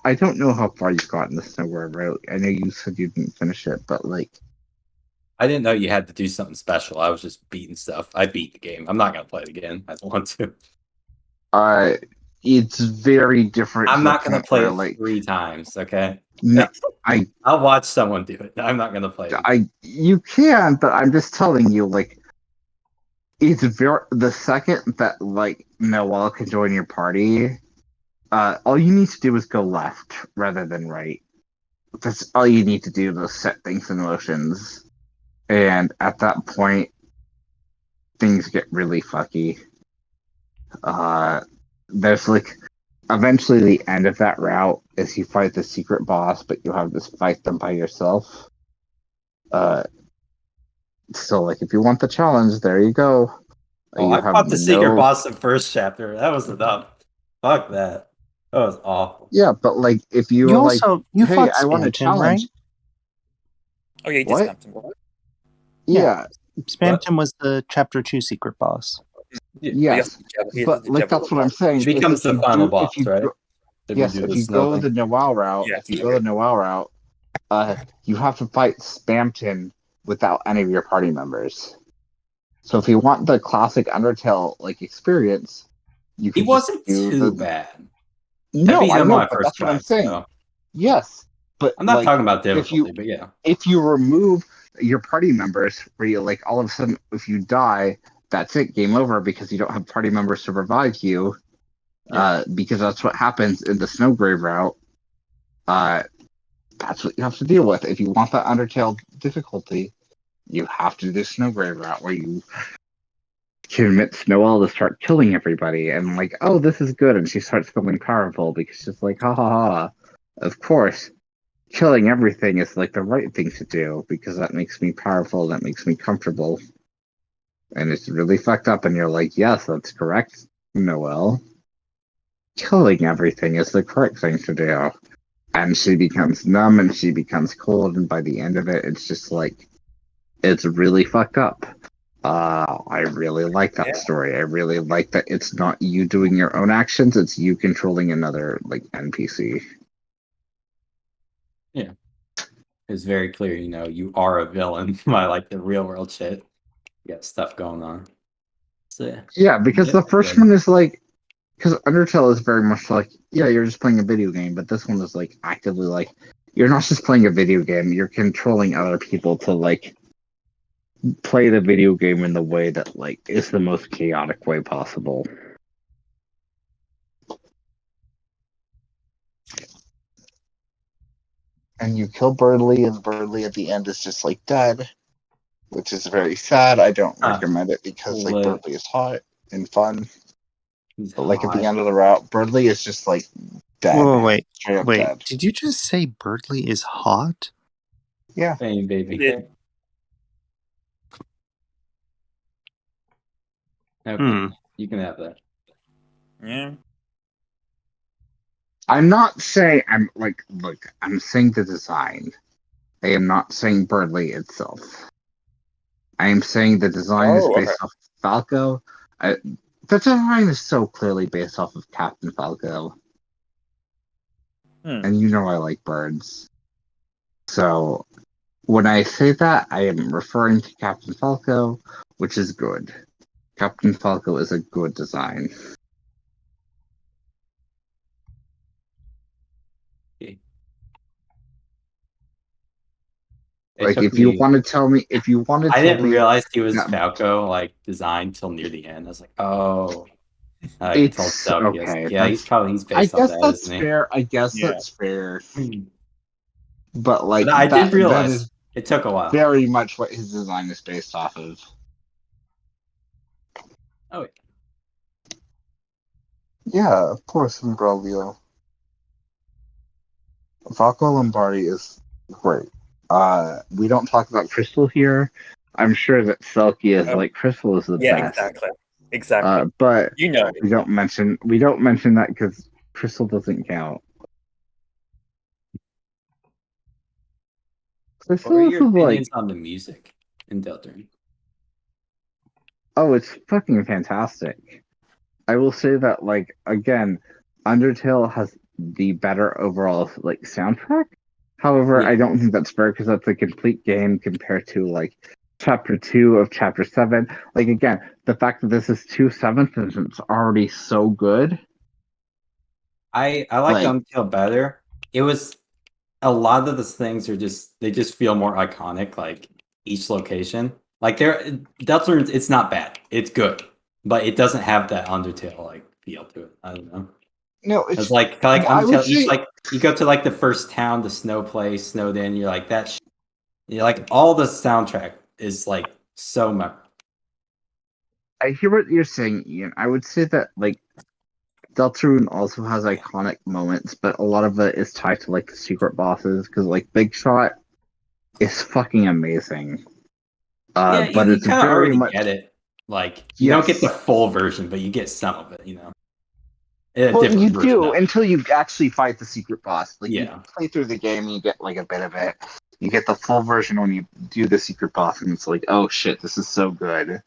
I don't know how far you've gotten the Snowboard Route. I know you said you didn't finish it, but like, I didn't know you had to do something special. I was just beating stuff. I beat the game. I'm not gonna play it again. I don't want to. It's very different. I'm not gonna play it like 3 times. Okay. No, I'll watch someone do it. I'm not gonna play it. You can, but I'm just telling you, like, it's very the second that like Noelle can join your party. All you need to do is go left rather than right. That's all you need to do to set things in motions. And at that point, things get really fucky. There's like, eventually the end of that route is you fight the secret boss, but you have to fight them by yourself. So like, if you want the challenge, there you go. Oh, I fought the secret boss in first chapter. That was enough. Fuck that. That was awful. Yeah, but like, if you were like, hey, I want a challenge. Right? Oh yeah, you just snapped him. Yeah. Spamton was the chapter 2 secret boss. Yes, but like that's what I'm saying. He becomes the final boss, right? Yes, if you go the Noelle route, you have to fight Spamton without any of your party members. So if you want the classic Undertale like experience, you can. He wasn't too bad. No, I know, but that's what I'm saying. So. Yes, but I'm not talking about difficulty, but yeah. If you remove your party members, where you like all of a sudden, if you die, that's it, game over, because you don't have party members to revive you. Because that's what happens in the Snowgrave route. That's what you have to deal with. If you want that Undertale difficulty, you have to do the Snowgrave route where you convince Noelle to start killing everybody, and like, oh, this is good, and she starts feeling powerful because she's like, ha ha ha. Of course, killing everything is like the right thing to do because that makes me powerful, that makes me comfortable. And it's really fucked up, and you're like, yes, that's correct, Noelle. Killing everything is the correct thing to do. And she becomes numb and she becomes cold, and by the end of it, it's just like, it's really fucked up. I really like that story. I really like that it's not you doing your own actions, it's you controlling another like NPC. Yeah. It's very clear, you are a villain by like the real world shit. You got stuff going on. So, yeah, because the first one is like, because Undertale is very much like, yeah, you're just playing a video game, but this one is like actively like, you're not just playing a video game, you're controlling other people to like play the video game in the way that like is the most chaotic way possible. And you kill Birdley, and Birdley at the end is just like dead, which is very sad. I don't recommend it because like Birdley is hot and fun. But like at the end of the route, Birdley is just like dead. Whoa, wait. Dead. Did you just say Birdley is hot? Yeah. Hey, baby. Yeah. Okay. You can have that. Yeah. I'm not saying I'm saying the design. I am not saying Birdley itself. I am saying the design is based off Falco. The design is so clearly based off of Captain Falco. And you know I like birds. So When I say that, I am referring to Captain Falco, which is good. Captain Falco is a good design. Okay. Like, if you want to tell me, I didn't realize he was Falco, like, designed till near the end. I was like, oh. It's okay. Yeah, he's based on that, isn't he? Fair. I guess that's fair. But like, I did realize it took a while. Very much what his design is based off of. Oh. Yeah, of course, Imbroglio. Falco Lombardi is great. We don't talk about Crystal here. I'm sure that Selkie is like Crystal is the best. Exactly. But you know, we don't mention that because Crystal doesn't count. What are your opinions on the music in Deltarune? Oh, it's fucking fantastic. I will say that, like, again, Undertale has the better overall like soundtrack. However, I don't think that's fair because that's a complete game compared to like Chapter 2 of Chapter 7. Like, again, the fact that this is 2/7 and it's already so good. I like Undertale better. It was a lot of the things they just feel more iconic, like each location. Like Deltarune, it's not bad. It's good. But it doesn't have that Undertale like feel to it. I don't know. No, it's like Undertale. Each like you go to like the first town, the snow place, snowed in. You're like that. You're like all the soundtrack is like so much. I hear what you're saying, Ian. I would say that like Deltarune also has iconic moments, but a lot of it is tied to like the secret bosses because like Big Shot is fucking amazing. But you it's kind of very already much get it. Like you don't get the full version, but you get some of it. You know. Well, you do until you actually fight the secret boss. Like you play through the game, and you get like a bit of it. You get the full version when you do the secret boss, and it's like, oh shit, this is so good.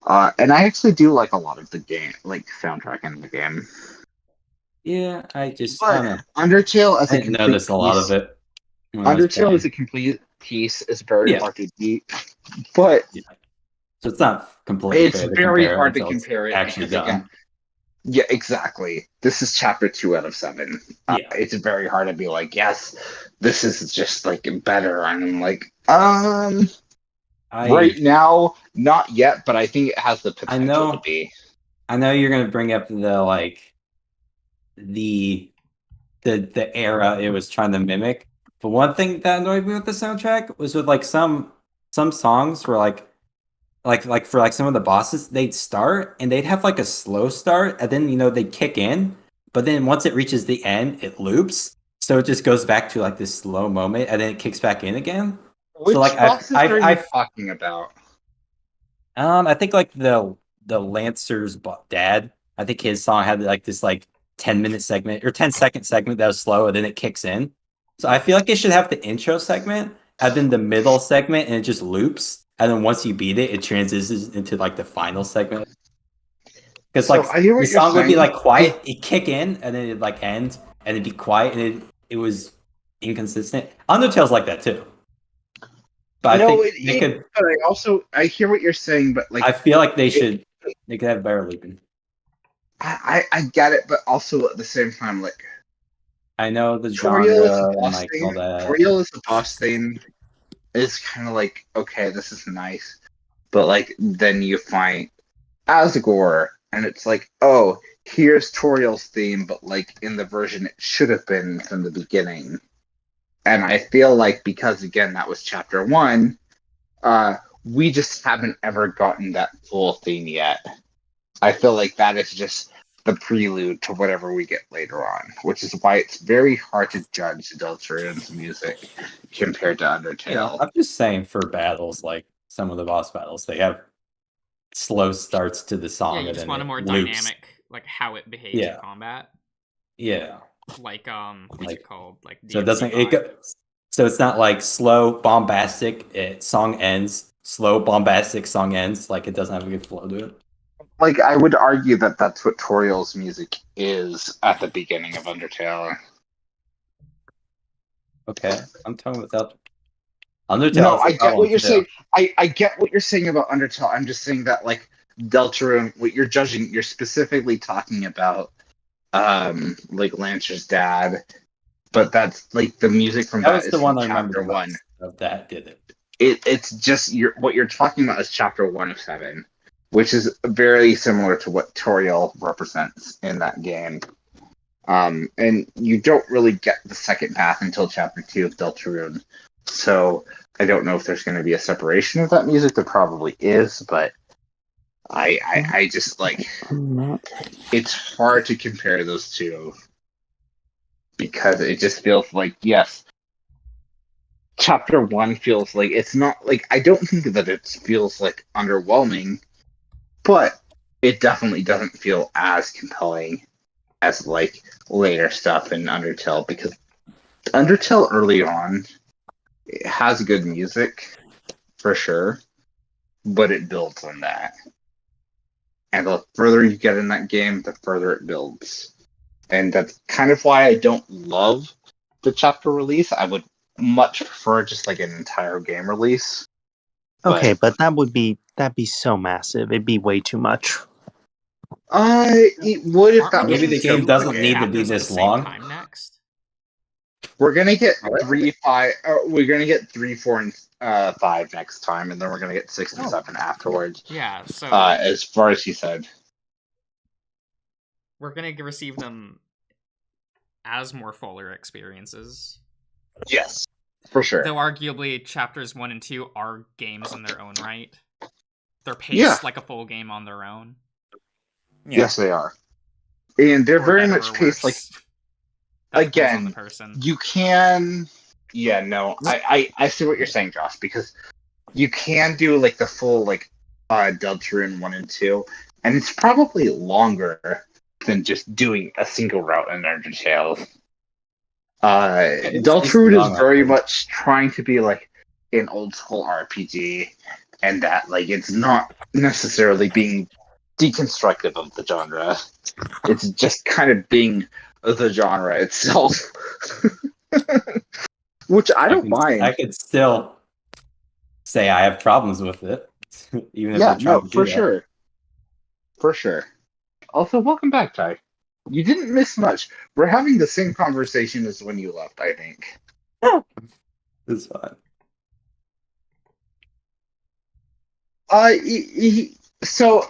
And I actually do like a lot of the game, like soundtrack in the game. Yeah, I just Undertale as I didn't notice a lot of it. Undertale as a complete piece is very hard to beat, but so it's not completely. It's very hard to compare it. Actually done. Again, yeah, exactly. This is Chapter 2 out of 7. It's very hard to be like, yes, this is just like better. And I'm like, right now, not yet, but I think it has the potential to be. I know you're gonna bring up the era it was trying to mimic, but one thing that annoyed me with the soundtrack was with like some songs were like for like some of the bosses, they'd start and they'd have like a slow start, and then they'd kick in, but then once it reaches the end, it loops, so it just goes back to like this slow moment, and then it kicks back in again. Which bosses are you talking about? I think like the Lancer's dad. I think his song had like this like 10-minute segment or 10-second segment that was slow, and then it kicks in. So I feel like it should have the intro segment and then the middle segment, and it just loops. And then once you beat it, it transitions into like the final segment. Because like the song would be like quiet, it kick in, and then it like end, and it'd be quiet, and it was inconsistent. Undertale's like that too. But I think they could. But I hear what you're saying, but like I feel like they could have better looping. I get it, but also at the same time, like I know the genre and like all that. Toriel is the boss thing. It's kind of like, okay, this is nice, but like then you find Asgore, and it's like, oh, here's Toriel's theme, but like in the version it should have been from the beginning. And I feel like because again that was Chapter 1, we just haven't ever gotten that full theme yet. I feel like that is just the prelude to whatever we get later on, which is why it's very hard to judge Deltarune's music compared to Undertale. Yeah, I'm just saying for battles, like some of the boss battles, they have slow starts to the song. Yeah, you just want a more dynamic, like how it behaves in combat. Yeah. Like what's it called? Like so it doesn't so it's not like slow bombastic. Song ends slow bombastic. Song ends like it doesn't have a good flow to it. Like, I would argue that that's what Toriel's music is at the beginning of Undertale. Okay, I'm talking without. Undertale. No, I get what you're saying. I get what you're saying about Undertale. I'm just saying that like Deltarune, what you're judging, you're specifically talking about like Lancer's dad, but that's like the music from that was is the one I chapter remember 1 of that did it. It's just what you're talking about is chapter 1 of 7, which is very similar to what Toriel represents in that game. And you don't really get the second path until chapter 2 of Deltarune. So I don't know if there's going to be a separation of that music. There probably is, but I just like it's hard to compare those two because it just feels like, yes, chapter 1 feels like it's not like I don't think that it feels like underwhelming, but it definitely doesn't feel as compelling as like later stuff in Undertale, because Undertale early on it has good music for sure, but it builds on that. And the further you get in that game, the further it builds. And that's kind of why I don't love the chapter release. I would much prefer just like an entire game release. Okay, but that'd be so massive. It'd be way too much. It would if that maybe the game doesn't need to be this long. Time next. We're gonna get 3, 5. We're gonna get 3, 4, and 5 next time, and then we're gonna get 6 and 7 afterwards. Yeah. So as far as he said, we're gonna receive them as more fuller experiences. Yes, for sure. Though arguably chapters 1 and 2 are games in their own right. They're paced like a full game on their own. Yeah. Yes, they are, and they're very much paced like. Again, you can. Yeah, no, I see what you're saying, Josh, because you can do like the full like Deltarune 1 and 2, and it's probably longer than just doing a single route in Undertale. Deltarune is very much trying to be like an old school RPG, and that like it's not necessarily being deconstructive of the genre. It's just kind of being the genre itself. Which I don't mind. I could still say I have problems with it. Even if they're trying to do for that. sure. For sure. Also, welcome back, Ty. You didn't miss much. We're having the same conversation as when you left, I think. It's fine. So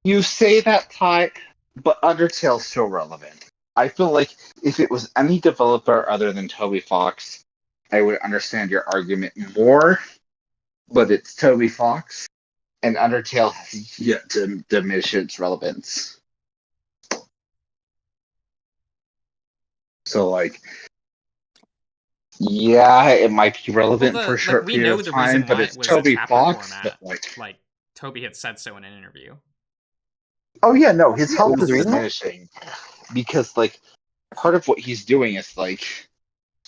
you say that, Ty, but Undertale's still relevant. I feel like if it was any developer other than Toby Fox, I would understand your argument more, but it's Toby Fox, and Undertale has yet to diminish its relevance. So, like, yeah, it might be relevant for a short period of time, but it's Toby Fox. Like, Toby had said so in an interview. Oh, yeah, no, his health is diminishing. Because, like, part of what he's doing is, like,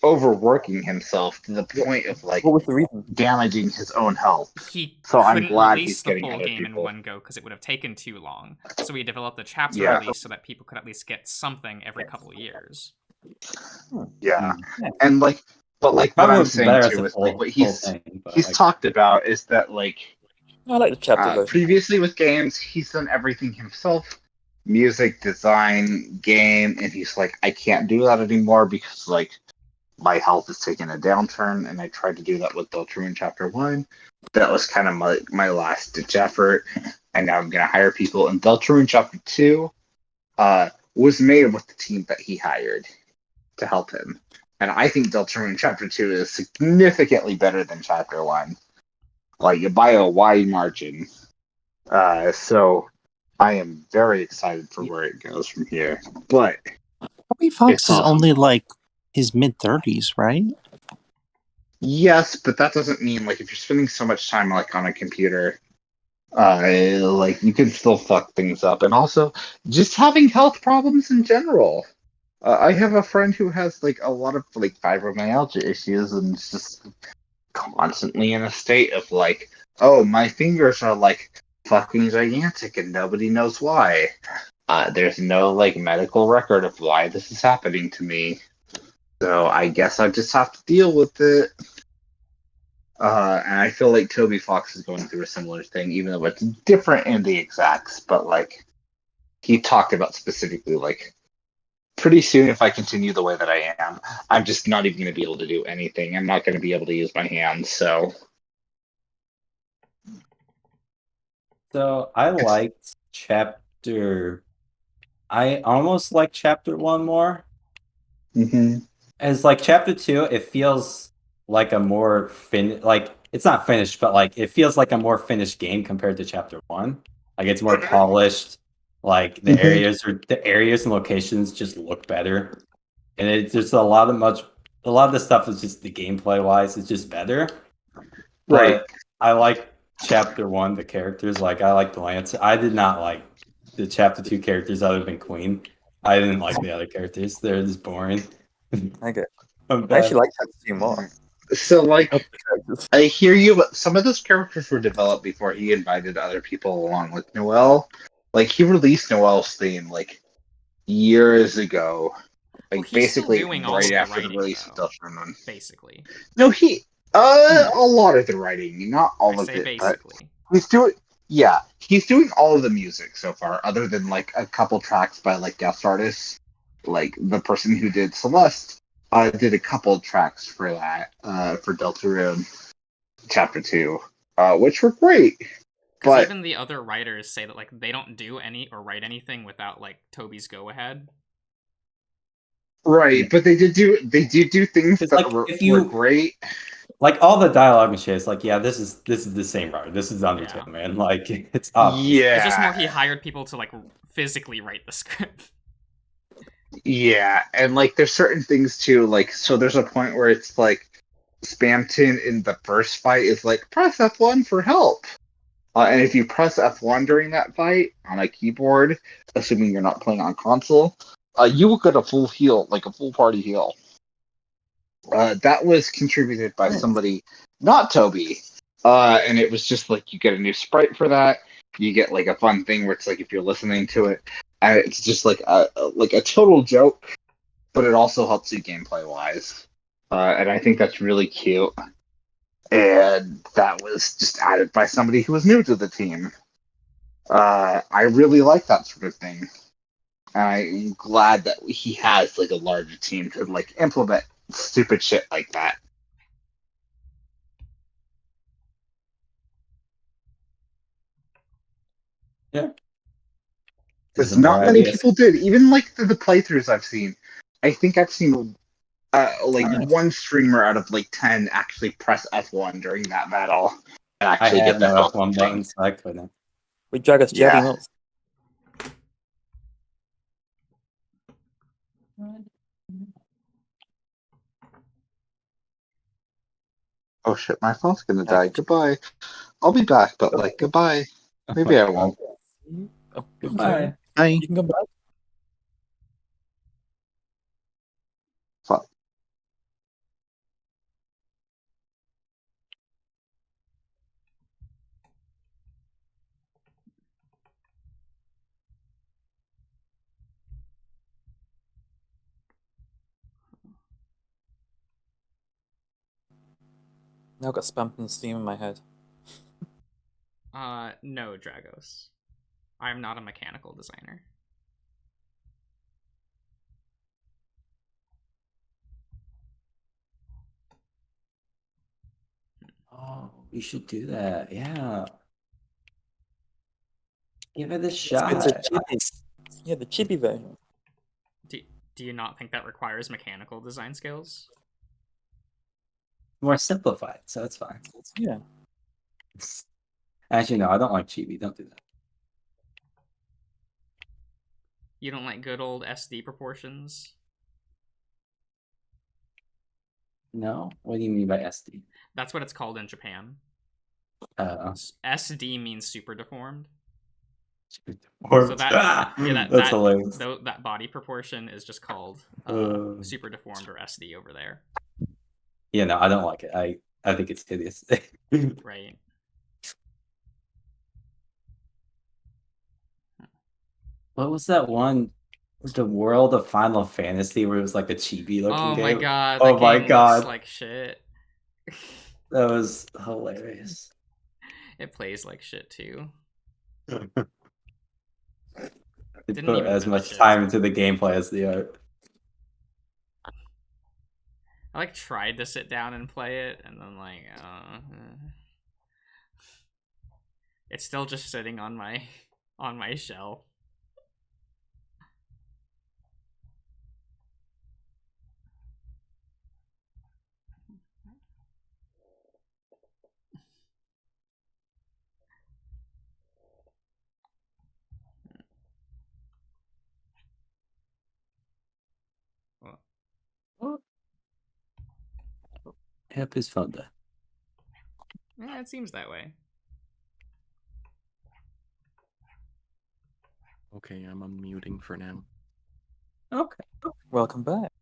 overworking himself to the point of, like, what was the reason? Damaging his own health. He I'm glad he's getting the full game in one go because it would have taken too long. So he developed a chapter release so that people could at least get something every couple of years. Yeah, and like, but like what I'm saying too is like what he's talked about is that like I like the chapter previously with games he's done everything himself, music, design, game, and he's like I can't do that anymore because like my health is taking a downturn, and I tried to do that with Deltarune Chapter 1. That was kind of my last ditch effort, and now I'm gonna hire people. And Deltarune Chapter 2 was made with the team that he hired to help him. And I think Deltarune Chapter 2 is significantly better than Chapter 1. Like, by a wide margin. So, I am very excited for where it goes from here. But Toby Fox is only, like, his mid-30s, right? Yes, but that doesn't mean, like, if you're spending so much time, like, on a computer, like, you can still fuck things up. And also, just having health problems in general. I have a friend who has like a lot of like fibromyalgia issues and is just constantly in a state of like, oh, my fingers are like fucking gigantic and nobody knows why. There's no like medical record of why this is happening to me. So I guess I just have to deal with it. And I feel like Toby Fox is going through a similar thing, even though it's different in the exacts. But like, he talked about specifically, like, pretty soon, if I continue the way that I am, I'm just not even going to be able to do anything. I'm not going to be able to use my hands. So I liked chapter. I almost like chapter 1 more. Mm-hmm. As like chapter 2, it feels like a more like it's not finished, but like it feels like a more finished game compared to chapter 1. Like it's more polished. Like the areas and locations just look better, and it's just a lot of the stuff is just the gameplay wise, it's just better. Right. But I like chapter 1, the characters. Like I like the Lance. I did not like the chapter 2 characters other than Queen. I didn't like the other characters. They're just boring. Okay. I actually like chapter 2 more. So, like, I hear you, but some of those characters were developed before he invited other people along with Noelle. Like, he released Noelle's theme, like, years ago. Like, basically, right after the release of Delta Rune. Basically. No, a lot of the writing, not all of it, basically. But he's doing all of the music so far, other than, like, a couple tracks by, like, guest artists. Like, the person who did Celeste did a couple tracks for that, for Deltarune Chapter 2, which were great. Because even the other writers say that, like, they don't do any or write anything without, like, Toby's go-ahead. Right, but they did do things that like, were great. Like all the dialogue and shit, it's like, yeah, this is the same writer. This is Undertale, man. Like it's obvious. Yeah. It's just more he hired people to like physically write the script. Yeah, and like there's certain things too, like so there's a point where it's like Spamton in the first fight is like press F1 for help. And if you press F1 during that fight on a keyboard, assuming you're not playing on console, you will get a full heal, like a full party heal. That was contributed by somebody, not Toby. And it was just like you get a new sprite for that. You get like a fun thing where it's like if you're listening to it, it's just like a total joke, but it also helps you gameplay wise. And I think that's really cute. And that was just added by somebody who was new to the team. I really like that sort of thing. I'm glad that he has like a larger team to like implement stupid shit like that. Yeah. Because not many people did. Even like the playthroughs I've seen. I think I've seen one streamer out of like 10 actually press F1 during that battle and actually get the F1 button, so I couldn't. We drag us Jerry Oh shit, my phone's gonna die. Goodbye. I'll be back, but like goodbye. Maybe I won't. Oh, goodbye. Hi. You can come back. Fuck. Now I've got Spamton's theme in my head. No, Dragos. I'm not a mechanical designer. Oh, we should do that. Yeah. Give it a shot. Yeah, the chibi version. Do you not think that requires mechanical design skills? More simplified, so it's fine. Yeah. Actually, no, I don't like chibi. Don't do that. You don't like good old SD proportions? No? What do you mean by SD? That's what it's called in Japan. SD means super deformed. So that's hilarious. That body proportion is just called super deformed or SD over there. Yeah, no, I don't like it. I think it's hideous. Right. What was that one? The World of Final Fantasy where it was like a chibi looking game? Oh my god! Oh my god! Looks like shit. That was hilarious. It plays like shit too. It Didn't put even as much finish it. time into the gameplay as the art. I like tried to sit down and play it, and then like, it's still just sitting on my shelf. Yep, it's fun though. Yeah, it seems that way. Okay, I'm unmuting for now. Okay. Welcome back.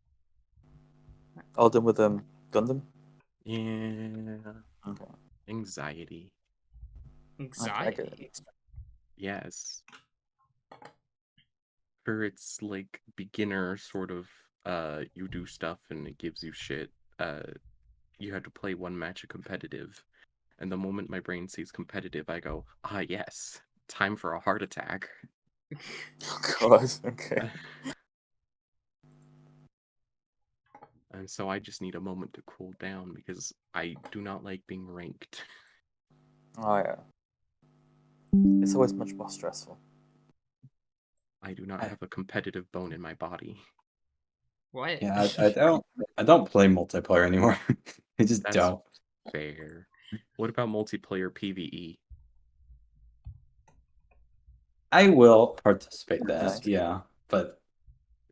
All done with Gundam? Yeah. Okay. Anxiety. Anxiety? Yes. For its like beginner sort of you do stuff and it gives you shit. You had to play one match of competitive. And the moment my brain sees competitive, I go, ah yes, time for a heart attack. Oh god, okay. And so I just need a moment to cool down because I do not like being ranked. Oh yeah. It's always much more stressful. I do not have a competitive bone in my body. What? Yeah, I don't play multiplayer anymore. I just That's don't. fair. What about multiplayer PvE? I will participate in that, Nice. yeah. But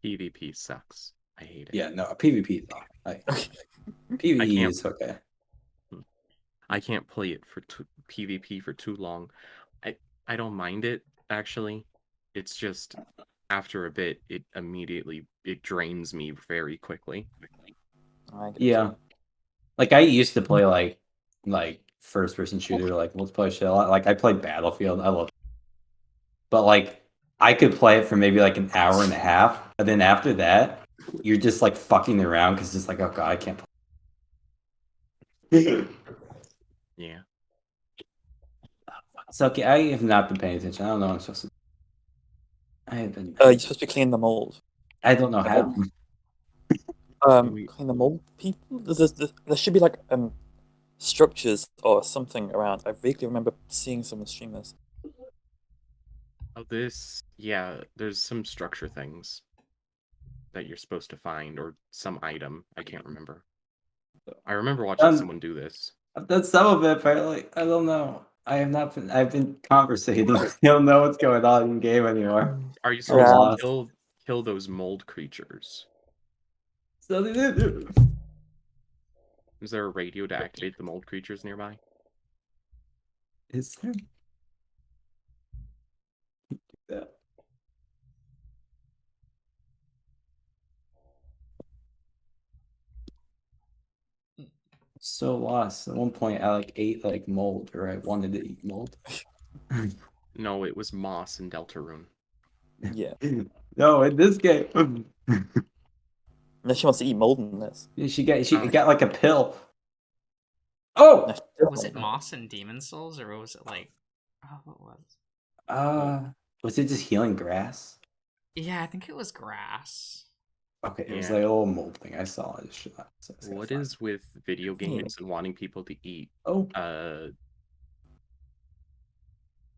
PvP sucks. I hate it. yeah, no, PvP though. PvE is okay. I can't play it for PvP for too long. I don't mind it actually. It's just after a bit, it drains me very quickly. Yeah, like I used to play like first person shooter, like multiplayer shit a lot. Like I played Battlefield. I love, but like I could play it for maybe like an hour and a half, and then after that, you're just like fucking around because it's like, oh god, I can't play. Yeah. So okay, I have not been paying attention. I don't know what I'm supposed to. I have been. You're supposed to be cleaning the mold. I don't know how. Clean the mold, people. There should be like structures or something around. I vaguely remember seeing someone stream this. Oh, yeah, there's some structure things that you're supposed to find, or some item. I can't remember. I remember watching someone do this. I've done some of it, but like, I don't know. I have not been. I've been conversating. You don't know what's going on in game anymore. Are you supposed to kill those mold creatures? So is there a radio to activate the mold creatures nearby? Is there? Yeah. So lost. At one point, I like ate like mold, or I wanted to eat mold. No, it was moss in Deltarune. Yeah. No, in this game. No, she wants to eat mold in this. She got like a pill. Oh, was it moss and Demon Souls, or was it like? Oh, what was? Was it just healing grass? Yeah, I think it was grass. Okay, it was like a little mold thing I saw. What is with video games and wanting people to eat?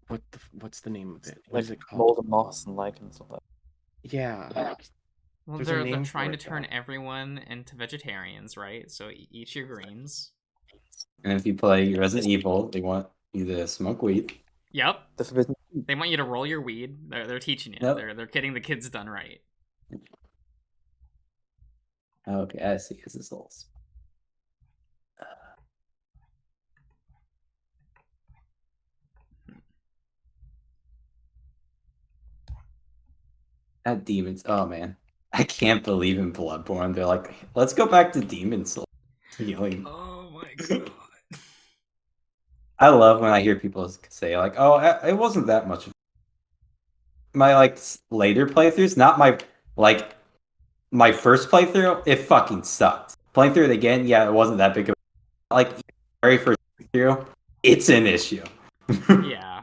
What's the name of it? What is it called? Mold and moss and lichen and stuff like that. Yeah. Well, they're trying to turn everyone into vegetarians, right? So eat your greens. And if you play Resident Evil, they want you to smoke weed. Yep. They want you to roll your weed. They're teaching you. Yep. They're getting the kids done right. Okay, I see. This is all. At Demons. Oh man, I can't believe in Bloodborne. They're like, let's go back to Demon Souls healing. Oh my god. I love when I hear people say like, "Oh, it wasn't that much." My like later playthroughs, not my first playthrough, it fucking sucked. Playing through it again, yeah, it wasn't that big of like very first issue, it's an issue. Yeah.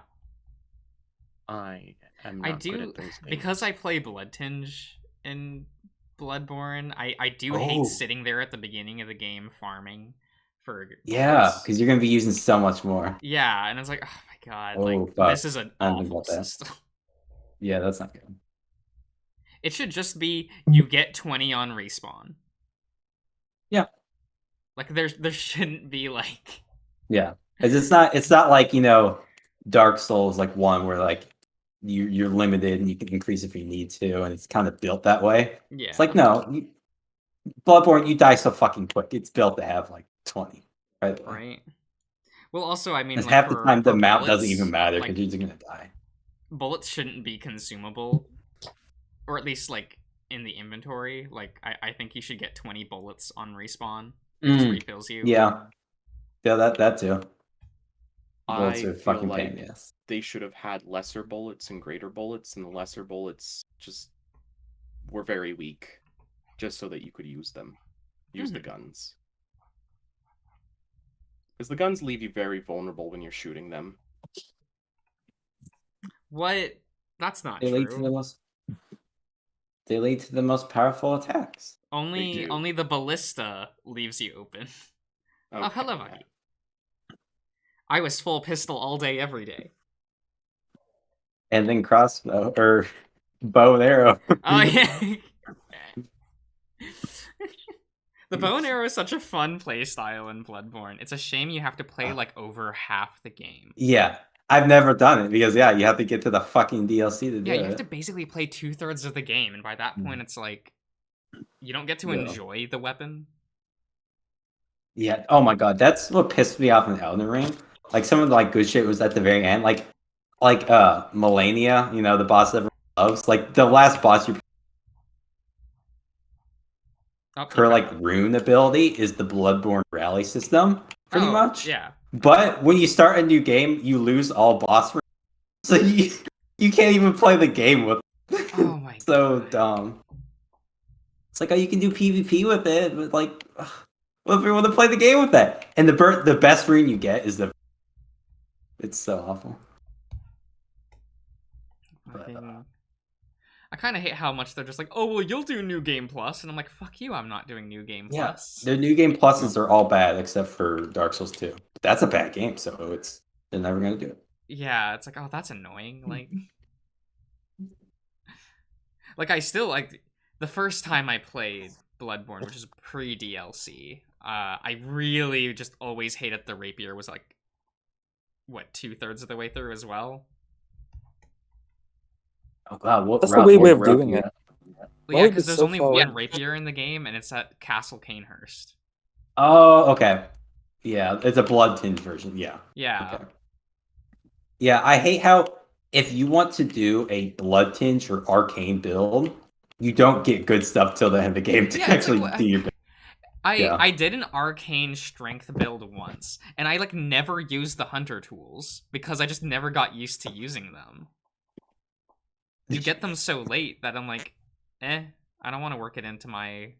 I am not good at those games. Because I play Blood Tinge in Bloodborne, I do hate sitting there at the beginning of the game farming for because you're gonna be using so much more. Yeah, and it's like, oh my god, this is an awful system. Yeah, that's not good. It should just be you get 20 on respawn. Yeah. Like there shouldn't be like. Yeah, it's not like Dark Souls like 1 where like you're limited and you can increase if you need to, and it's kind of built that way. Yeah. It's like Bloodborne, you die so fucking quick. It's built to have like 20. Right. Well, also, I mean, like, half the time the mount doesn't even matter because you're just gonna die. Bullets shouldn't be consumable, or at least like in the inventory. Like I think you should get 20 bullets on respawn. It just refills you. Yeah, that too. Bullets are fucking pain, yes. They should have had lesser bullets and greater bullets, and the lesser bullets just were very weak, just so that you could use them. Use the guns. Because the guns leave you very vulnerable when you're shooting them. What? That's not true. They lead to the most powerful attacks. Only the ballista leaves you open. Okay. Oh, hello, Vicky. I was full pistol all day, every day. And then crossbow, or bow and arrow. Oh, yeah. The bow and arrow is such a fun playstyle in Bloodborne. It's a shame you have to play like over half the game. Yeah, I've never done it because you have to get to the fucking DLC to do it. Yeah, you have to basically play 2/3 of the game, and by that point, it's like you don't get to enjoy the weapon. Yeah. Oh my god, that's what pissed me off in Elden Ring. Like some of the like good shit was at the very end, like Melania, the boss everyone loves. Like the last boss her like rune ability is the Bloodborne rally system, pretty much. Yeah. But when you start a new game, you lose all boss runes, so you can't even play the game with it. Oh my so god. dumb. It's like, you can do PvP with it, but like, what if we want to play the game with that? And the best rune you get is it's so awful. I kind of hate how much they're just like, oh, well, you'll do New Game Plus. And I'm like, fuck you, I'm not doing New Game Plus. The New Game Pluses are all bad except for Dark Souls 2. That's a bad game, so they're never going to do it. Yeah, it's like, oh, that's annoying. Like, I still, like, the first time I played Bloodborne, which is pre-DLC, I really just always hated the rapier was like, what, 2/3 of the way through as well? Oh god, that's the way of doing it. Well, yeah, because there's only one rapier in the game, and it's at Castle Canehurst. Oh, okay. Yeah, it's a blood tinge version. Yeah. Yeah. Okay. Yeah, I hate how if you want to do a blood tinge or arcane build, you don't get good stuff till the end of the game to actually do your build. I did an arcane strength build once, and I like never used the hunter tools because I just never got used to using them. You get them so late that I'm like, I don't want to work it into my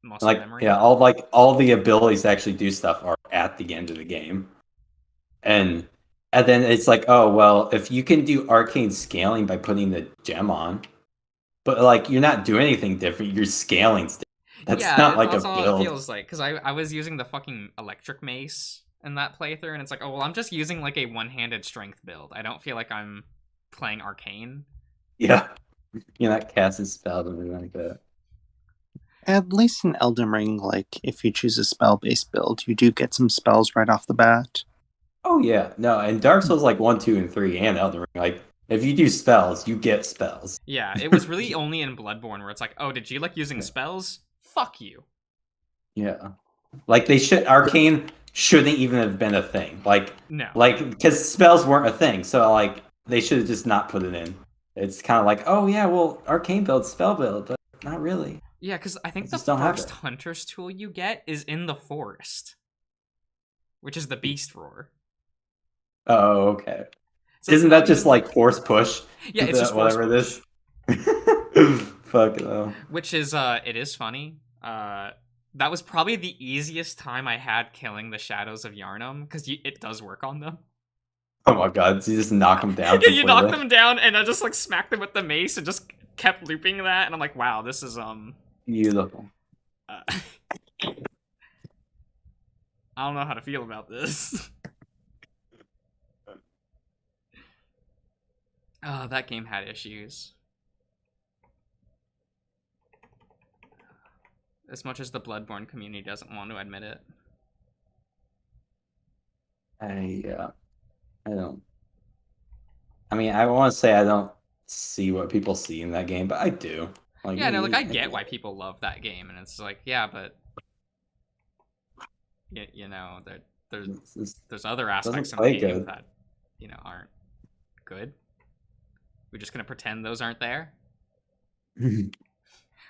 muscle memory. Yeah, all the abilities to actually do stuff are at the end of the game. And then it's like, oh well, if you can do arcane scaling by putting the gem on, but like you're not doing anything different, you're scaling still. That's not like that's a all build. It feels like, because I was using the fucking electric mace in that playthrough, and it's like, oh well, I'm just using like a one-handed strength build. I don't feel like I'm playing arcane. Yeah, you're not casting spells or anything like that. At least in Elden Ring, like if you choose a spell-based build, you do get some spells right off the bat. Oh yeah, no, and Dark Souls like 1, 2, and 3, and Elden Ring, like if you do spells, you get spells. Yeah, it was really only in Bloodborne where it's like, oh, did you like using spells? Fuck you. Yeah, like arcane shouldn't even have been a thing. Like no, like because spells weren't a thing, so like they should have just not put it in. It's kind of like, oh yeah, well, arcane build, spell build, but not really. Yeah, because I think the first hunter's tool you get is in the forest, which is the beast roar. Oh, okay. So isn't that just like force push? Yeah, it's just whatever this. Fuck no. Which is it is funny. That was probably the easiest time I had killing the Shadows of Yharnam, because it does work on them. Oh my god, so you just knock them down Yeah, you knock them down, and I just, like, smacked them with the mace, and just kept looping that, and I'm like, wow, this is, Beautiful. I don't know how to feel about this. Oh, that game had issues. As much as the Bloodborne community doesn't want to admit it. I don't. I mean, I want to say I don't see what people see in that game, but I do. Like, yeah, no, like, I get why people love that game, and it's like, yeah, but you know, there's other aspects of the game that, you know, aren't good. We're just gonna pretend those aren't there?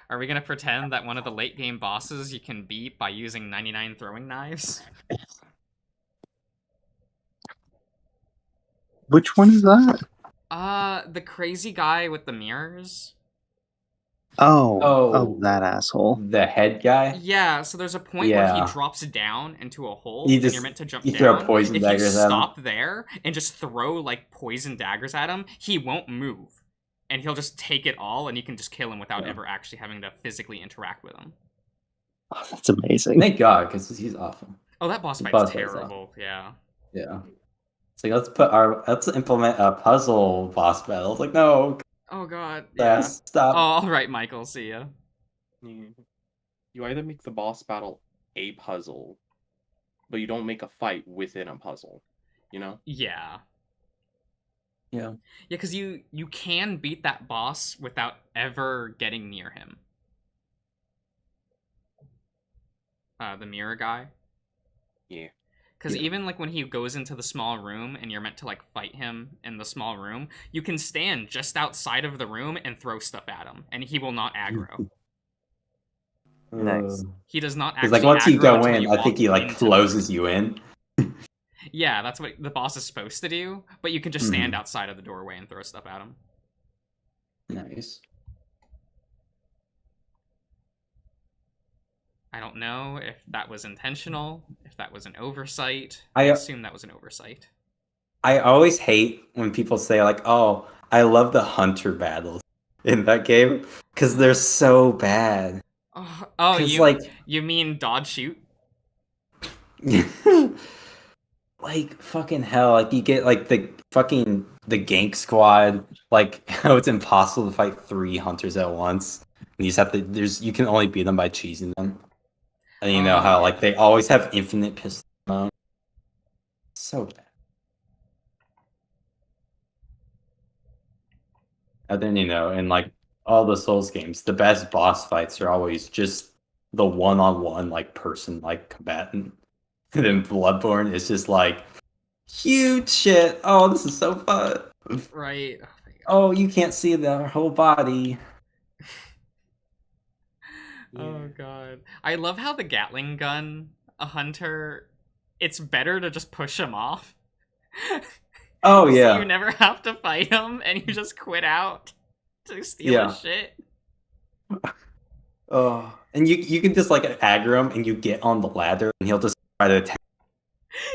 Are we gonna pretend that one of the late game bosses you can beat by using 99 throwing knives? Which one is that? The crazy guy with the mirrors. Oh, that asshole. The head guy? Yeah, so there's a point where he drops down into a hole, and you're meant to jump down. Throw poison daggers if you at him. stop there and just throw, like, poison daggers at him, he won't move. And he'll just take it all, and you can just kill him without ever actually having to physically interact with him. Oh, that's amazing. Thank God, because he's awful. Oh, that boss fight's terrible, yeah. Yeah. So let's implement a puzzle boss battle. It's like, no. Oh god, yeah. Stop. Oh, alright, Michael, see ya. You either make the boss battle a puzzle, but you don't make a fight within a puzzle, you know? Yeah. Yeah. Yeah, because you can beat that boss without ever getting near him. The mirror guy. Yeah. Because even, like, when he goes into the small room and you're meant to, like, fight him in the small room, you can stand just outside of the room and throw stuff at him, and he will not aggro. Nice. He does not actually like, once you go in, I think he, like, closes you in. Yeah, that's what the boss is supposed to do, but you can just stand outside of the doorway and throw stuff at him. Nice. I don't know if that was intentional, if that was an oversight. I assume that was an oversight. I always hate when people say, like, oh, I love the hunter battles in that game, because they're so bad. Oh, you mean dodge shoot? Like, fucking hell, like, you get, like, the gank squad, like, how it's impossible to fight 3 hunters at once. And you just have to, you can only beat them by cheesing them. And you know how, like, they always have infinite pistol mode. So bad. And then, you know, in, like, all the Souls games, the best boss fights are always just the one-on-one, like, person, like, combatant. And then Bloodborne is just, like, huge shit. Oh, this is so fun. Right. Oh, you can't see their whole body. Oh god. I love how the Gatling gun, a hunter, it's better to just push him off. Oh, yeah. So you never have to fight him, and you just quit out to steal his shit. Oh, and you can just, like, aggro him, and you get on the ladder, and he'll just try to attack.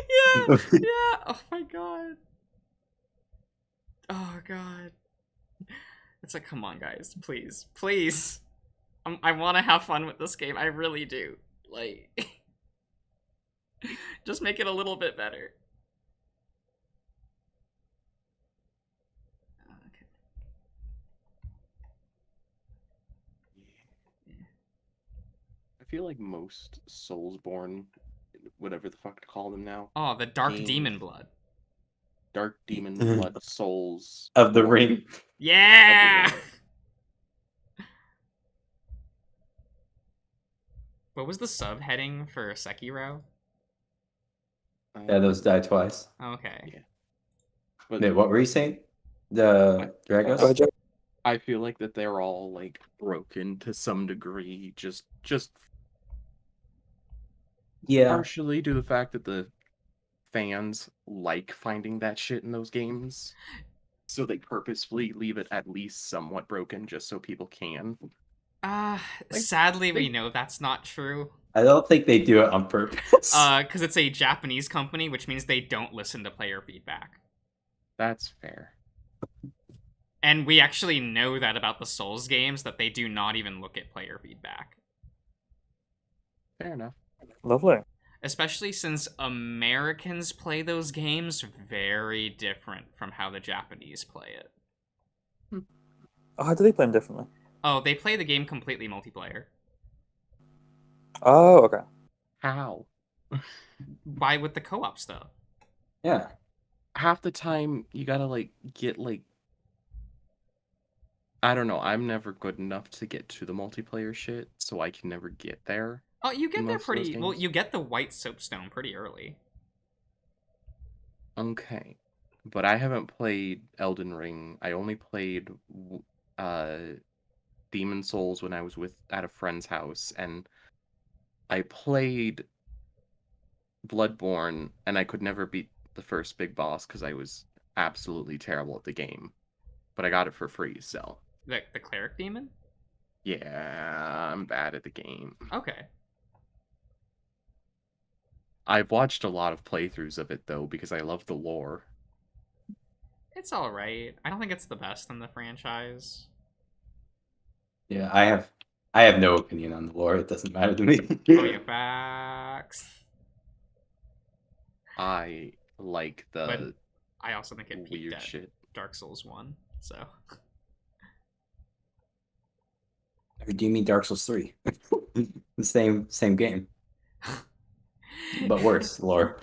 Yeah, yeah. Oh my god. Oh god. It's like, come on, guys, please, please. I want to have fun with this game. I really do. Like, just make it a little bit better. Okay. I feel like most Soulsborne, whatever the fuck to call them now. Oh, the Dark Demon Blood. Dark Demon Blood Souls of the Ring. Yeah. What was the subheading for Sekiro? Yeah, those die twice. Okay. Yeah. But wait, what were you saying? The Dragos? I feel like that they're all, like, broken to some degree. Just yeah. Partially due to the fact that the fans like finding that shit in those games. So they purposefully leave it at least somewhat broken just so people can. Sadly, we know that's not true. I don't think they do it on purpose. Because it's a Japanese company, which means they don't listen to player feedback. That's fair. And we actually know that about the Souls games, that they do not even look at player feedback. Fair enough. Lovely. Especially since Americans play those games very different from how the Japanese play it. Oh, how do they play them differently? Oh, they play the game completely multiplayer. Oh, okay. How? Why with the co-op stuff? Yeah. Half the time you gotta get I don't know, I'm never good enough to get to the multiplayer shit, so I can never get there. Oh, you get there pretty well. You get the white soapstone pretty early. Okay, but I haven't played Elden Ring. I only played Demon Souls when I was at a friend's house, and I played Bloodborne, and I could never beat the first big boss because I was absolutely terrible at the game. But I got it for free, so. The cleric demon? Yeah, I'm bad at the game. Okay. I've watched a lot of playthroughs of it, though, because I love the lore. It's alright. I don't think it's the best in the franchise. Yeah, I have no opinion on the lore. It doesn't matter to me. Oh, yeah, facts. I like but I also think it peaked at shit. Dark Souls 1, so. Or do you mean Dark Souls 3? The same game. But worse, lore.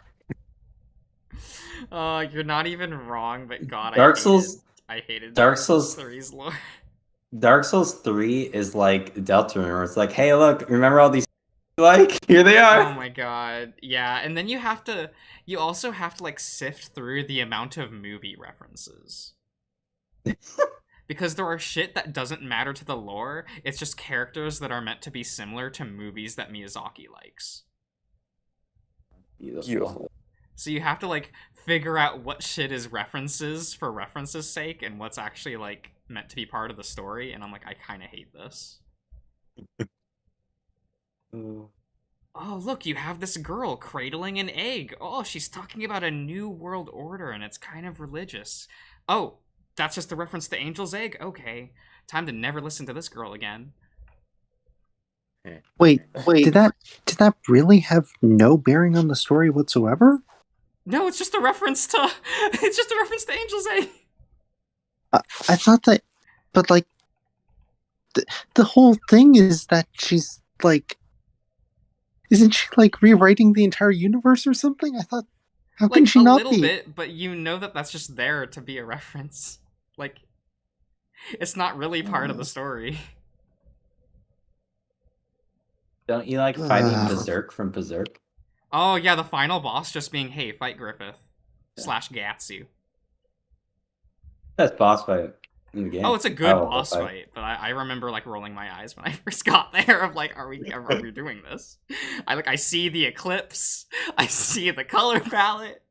You're not even wrong, but God, I hated Dark Souls 3's lore. Dark Souls 3 is like Deltarune, where it's like, hey, look, remember all these here they are. Oh my god, yeah, and then you also have to like sift through the amount of movie references. Because there are shit that doesn't matter to the lore, it's just characters that are meant to be similar to movies that Miyazaki likes. Beautiful. So you have to like figure out what shit is references for references' sake and what's actually like meant to be part of the story, and I'm like, I kind of hate this. Oh, look, you have this girl cradling an egg. Oh, she's talking about a new world order, and it's kind of religious. Oh, that's just a reference to Angel's Egg? Okay. Time to never listen to this girl again. Wait, did that really have no bearing on the story whatsoever? No, it's just a reference to Angel's Egg. I thought that, but like, the whole thing is that she's like, isn't she like rewriting the entire universe or something? I thought, how can she not be? A little bit, but you know that that's just there to be a reference. Like, it's not really part of the story. Don't you like fighting Berserk from Berserk? Oh yeah, the final boss just being, hey, fight Griffith / Gatsu. That's boss fight in the game. Oh, it's a good boss fight, but I remember like rolling my eyes when I first got there. Of like, are we doing this? I see the eclipse, I see the color palette.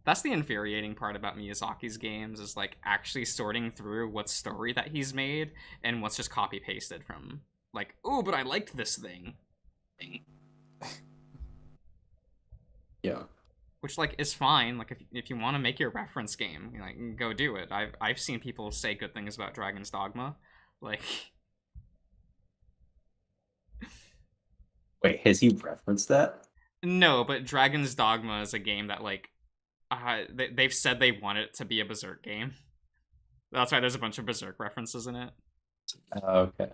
That's the infuriating part about Miyazaki's games, is like actually sorting through what's story that he's made and what's just copy pasted from like, oh, but I liked this thing. Yeah. Which like is fine. Like if you want to make your reference game, like go do it. I've seen people say good things about Dragon's Dogma. Like, wait, has he referenced that? No, but Dragon's Dogma is a game that like they've said they want it to be a Berserk game. That's why there's a bunch of Berserk references in it. Okay.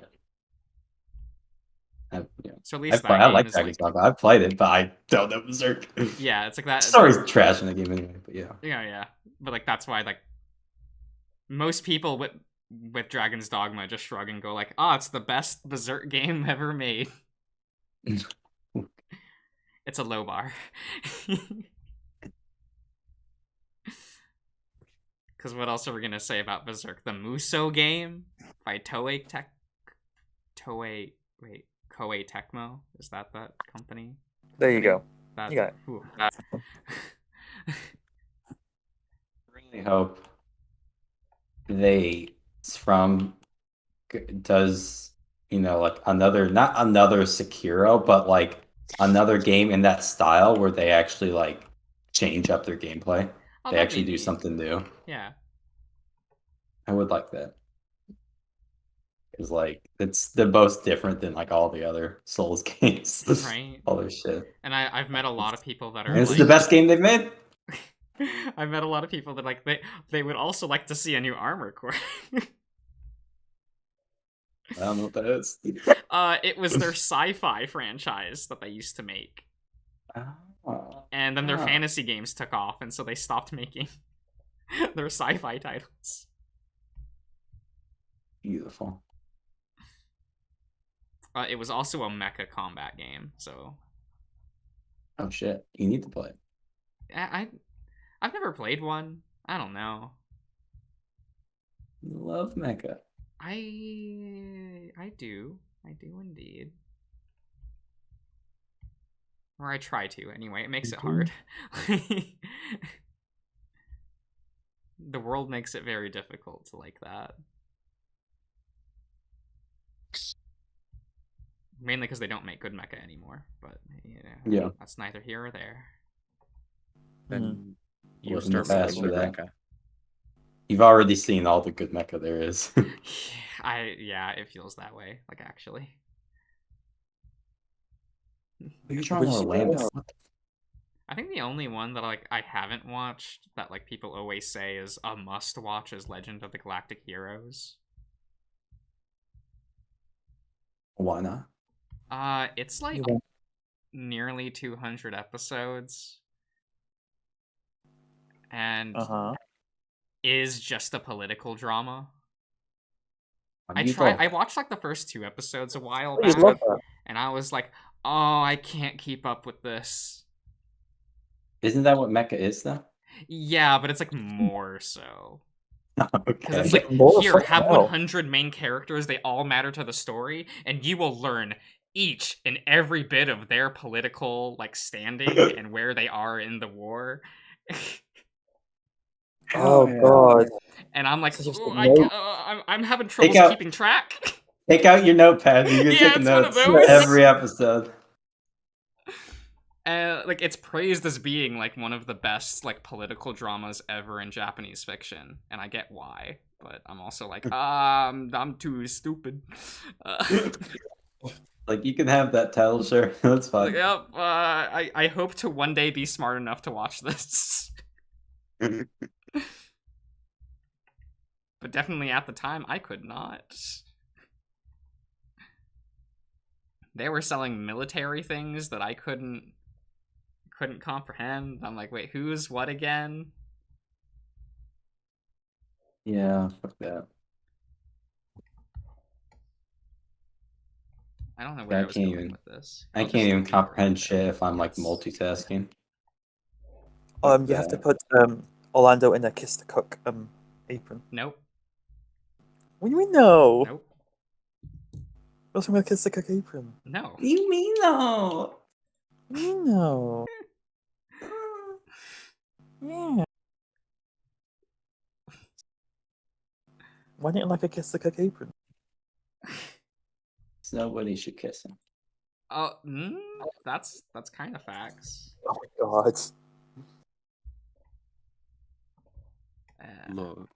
Yeah. So at least I like Dragon's Dogma. I've played it, but I don't know Berserk. Yeah, it's like that. Story's trash in the game anyway, but yeah. Yeah. But like that's why like most people with Dragon's Dogma just shrug and go like, "Oh, it's the best Berserk game ever made." It's a low bar. Because what else are we gonna say about Berserk? The Musou game by Koei Tecmo? Is that company? There you go. That, you got it. I really hope does like not another Sekiro, but like another game in that style where they actually like change up their gameplay. They actually do something new. Yeah. I would like that. Because like it's the most different than like all the other Souls games. Right. All their shit. And I've met a lot of people that are it's the best game they've made. I've met a lot of people that like they would also like to see a new Armor Core. I don't know what that is. It was their sci-fi franchise that they used to make. And then their fantasy games took off, and so they stopped making their sci-fi titles. Beautiful. It was also a mecha combat game, so. Oh shit! You need to play it. I've never played one. I don't know. Love mecha. I do indeed. Or I try to, anyway. It makes it hard. The world makes it very difficult to like that. Mainly because they don't make good mecha anymore, but yeah, that's neither here or there. Then you start making good mecha. You've already seen all the good mecha there is. Yeah, it feels that way. Like actually. You're trying to Orlando. I think the only one that I haven't watched that like people always say is a must watch is Legend of the Galactic Heroes. Why not? It's like nearly 200 episodes. And is just a political drama. I watched like the first 2 episodes a while back, and I was like, oh, I can't keep up with this. Isn't that what mecha is, though? Yeah, but it's like more so. Because Okay. it's like, here, have 100 main characters, they all matter to the story, and you will learn each and every bit of their political like standing and where they are in the war. Oh god. And I'm like, I'm having trouble keeping track. Take out your notepad. You can take notes every episode. Like it's praised as being like one of the best like political dramas ever in Japanese fiction, and I get why, but I'm also like, I'm too stupid. Like you can have that title, sure, that's fine. Like, yep. I hope to one day be smart enough to watch this. But definitely at the time, I could not. They were selling military things that I couldn't comprehend. I'm like, wait, who's what again? Yeah, fuck that. I don't know where I was going with this. I can't even comprehend shit if I'm like multitasking. You have to put Orlando in a kiss the cook apron. Nope. What do you mean no? Nope. What's wrong with kiss the cook apron? No. What do you mean no? What do you mean no? Yeah. Why don't you like a kiss the cook apron? Nobody should kiss him. Oh, that's kind of facts. Oh my god. Look.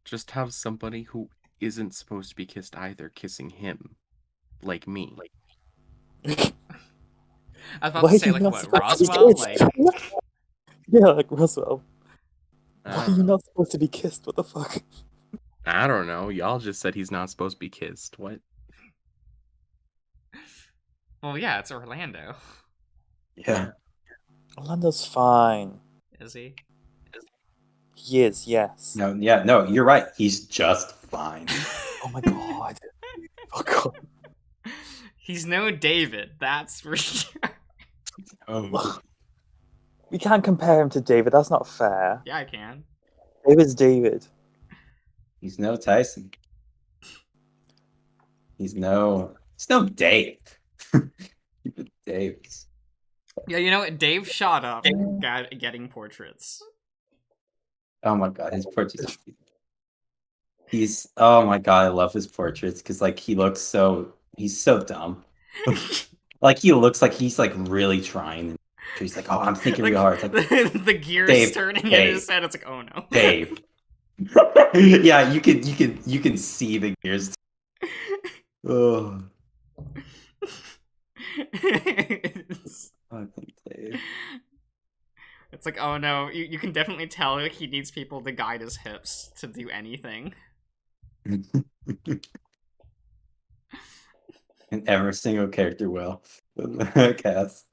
Just have somebody who isn't supposed to be kissed either kissing him. Like me. I was about to say, like, what, Roswell? Like... Yeah, like Roswell. Why are you not supposed to be kissed? What the fuck? I don't know. Y'all just said he's not supposed to be kissed. What? Well, yeah, it's Orlando. Yeah. Orlando's fine. Is he? He is, yes. No, yeah, no, you're right. He's just fine. Oh my god. Oh god. He's no David, that's for sure. Oh. We can't compare him to David. That's not fair. Yeah, I can. David's David. He's no Tyson. He's no Dave. Dave's. Yeah, you know what? Dave shot up getting portraits. Oh my god, his portraits. Oh my god, I love his portraits because like he's so dumb. Like he looks like he's like really trying. He's like, oh, I'm thinking real hard. It's like the gears turning in his head. It's like, oh no, Dave. Yeah, you can see the gears. Oh. It's like, oh no, you can definitely tell he needs people to guide his hips to do anything. And every single character will cast.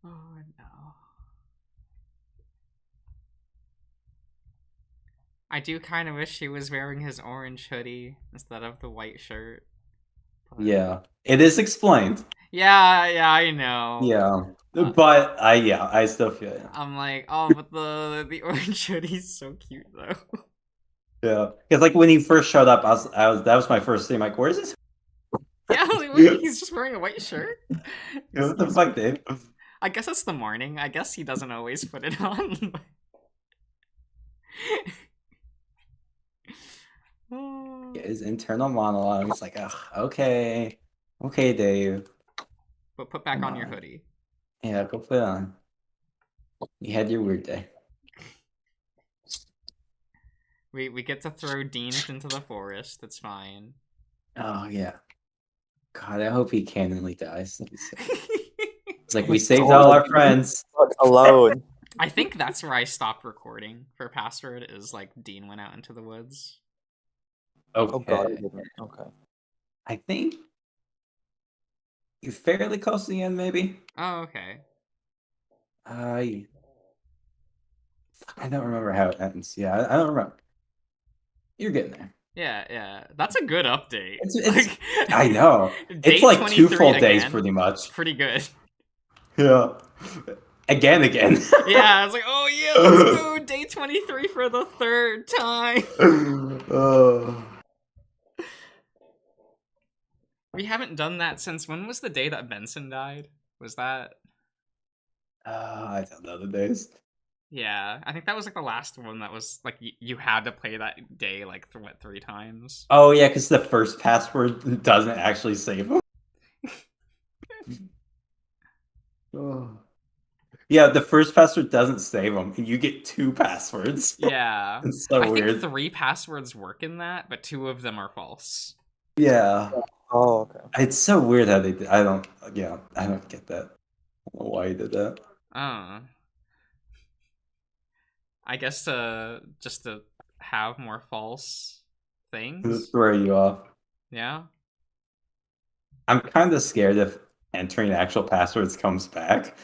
Oh no. I do kind of wish he was wearing his orange hoodie instead of the white shirt. But... yeah, it is explained. Yeah, I know. Yeah, but I still feel it. I'm like, oh, but the orange hoodie's so cute though. Yeah, because like when he first showed up, that was my first thing. Like, where's this? Yeah, like, wait, he's just wearing a white shirt. What the fuck, Dave? I guess it's the morning. I guess he doesn't always put it on. His internal monologue is like, ugh, okay, Dave. But put back on your hoodie. Yeah, go put it on. You had your weird day. We get to throw Dean into the forest. It's fine. Oh yeah. God, I hope he cannonly dies. It's like we saved all our friends. Alone. I think that's where I stopped recording for Password. Is like Dean went out into the woods. Okay. Oh god, I didn't. Okay. I think you're fairly close to the end, maybe. Oh, okay. I don't remember how it ends. Yeah, I don't remember. You're getting there. Yeah. That's a good update. It's like, I know. It's like 2 full days, pretty much. Pretty good. Yeah. Again. Yeah, I was like, oh yeah, let's go day 23 for the 3rd time. We haven't done that since when was the day that Benson died? Was that? I don't know the days. Yeah, I think that was like the last one that was like you had to play that day like 3 times. Oh yeah, because the first password doesn't actually save them. Oh. Yeah, the first password doesn't save them, and you get 2 passwords. Yeah, it's so weird. I think 3 passwords work in that, but 2 of them are false. Yeah. Oh, okay. It's so weird how they did. I don't get that. I don't know why he did that. I guess just to have more false things. Just throw you off. Yeah. I'm kind of scared if entering actual passwords comes back.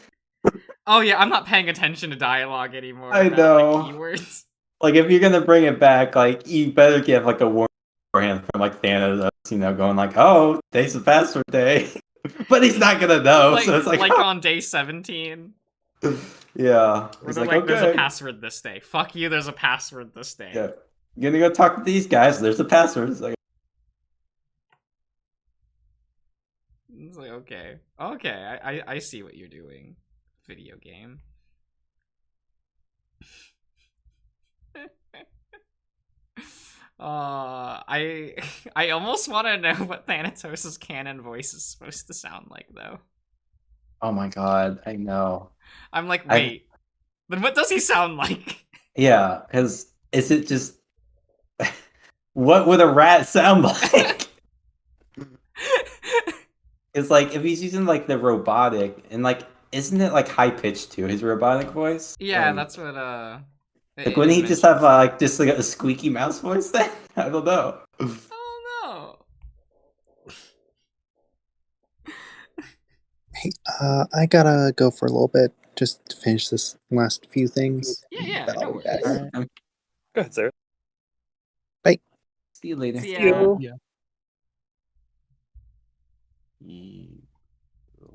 Oh yeah, I'm not paying attention to dialogue anymore. I know. Like, keywords. Like if you're gonna bring it back, like you better give like a warning beforehand from like Thanos, going like, "Oh, today's the password day," but he's not gonna know. Like, so it's like on day 17. Yeah. It's like, okay. There's a password this day. Fuck you, there's a password this day. Yeah. You're gonna go talk to these guys, there's a password. It's like, okay. Okay, I see what you're doing. Video game. I almost want to know what Thanatos' canon voice is supposed to sound like, though. Oh my god, I know. I'm like, wait. Then what does he sound like? Yeah, because is it just... what would a rat sound like? It's like, if he's using, like, the robotic, and, like, isn't it, like, high-pitched, too, his robotic voice? Yeah, that's what, like, wouldn't he just have, like, just, like, a squeaky mouse voice then? I don't know. Oh, no. Hey, I gotta go for a little bit, just to finish this last few things. Yeah, no worries. Right. Go ahead, sir. Bye. See you later. See ya. Yeah.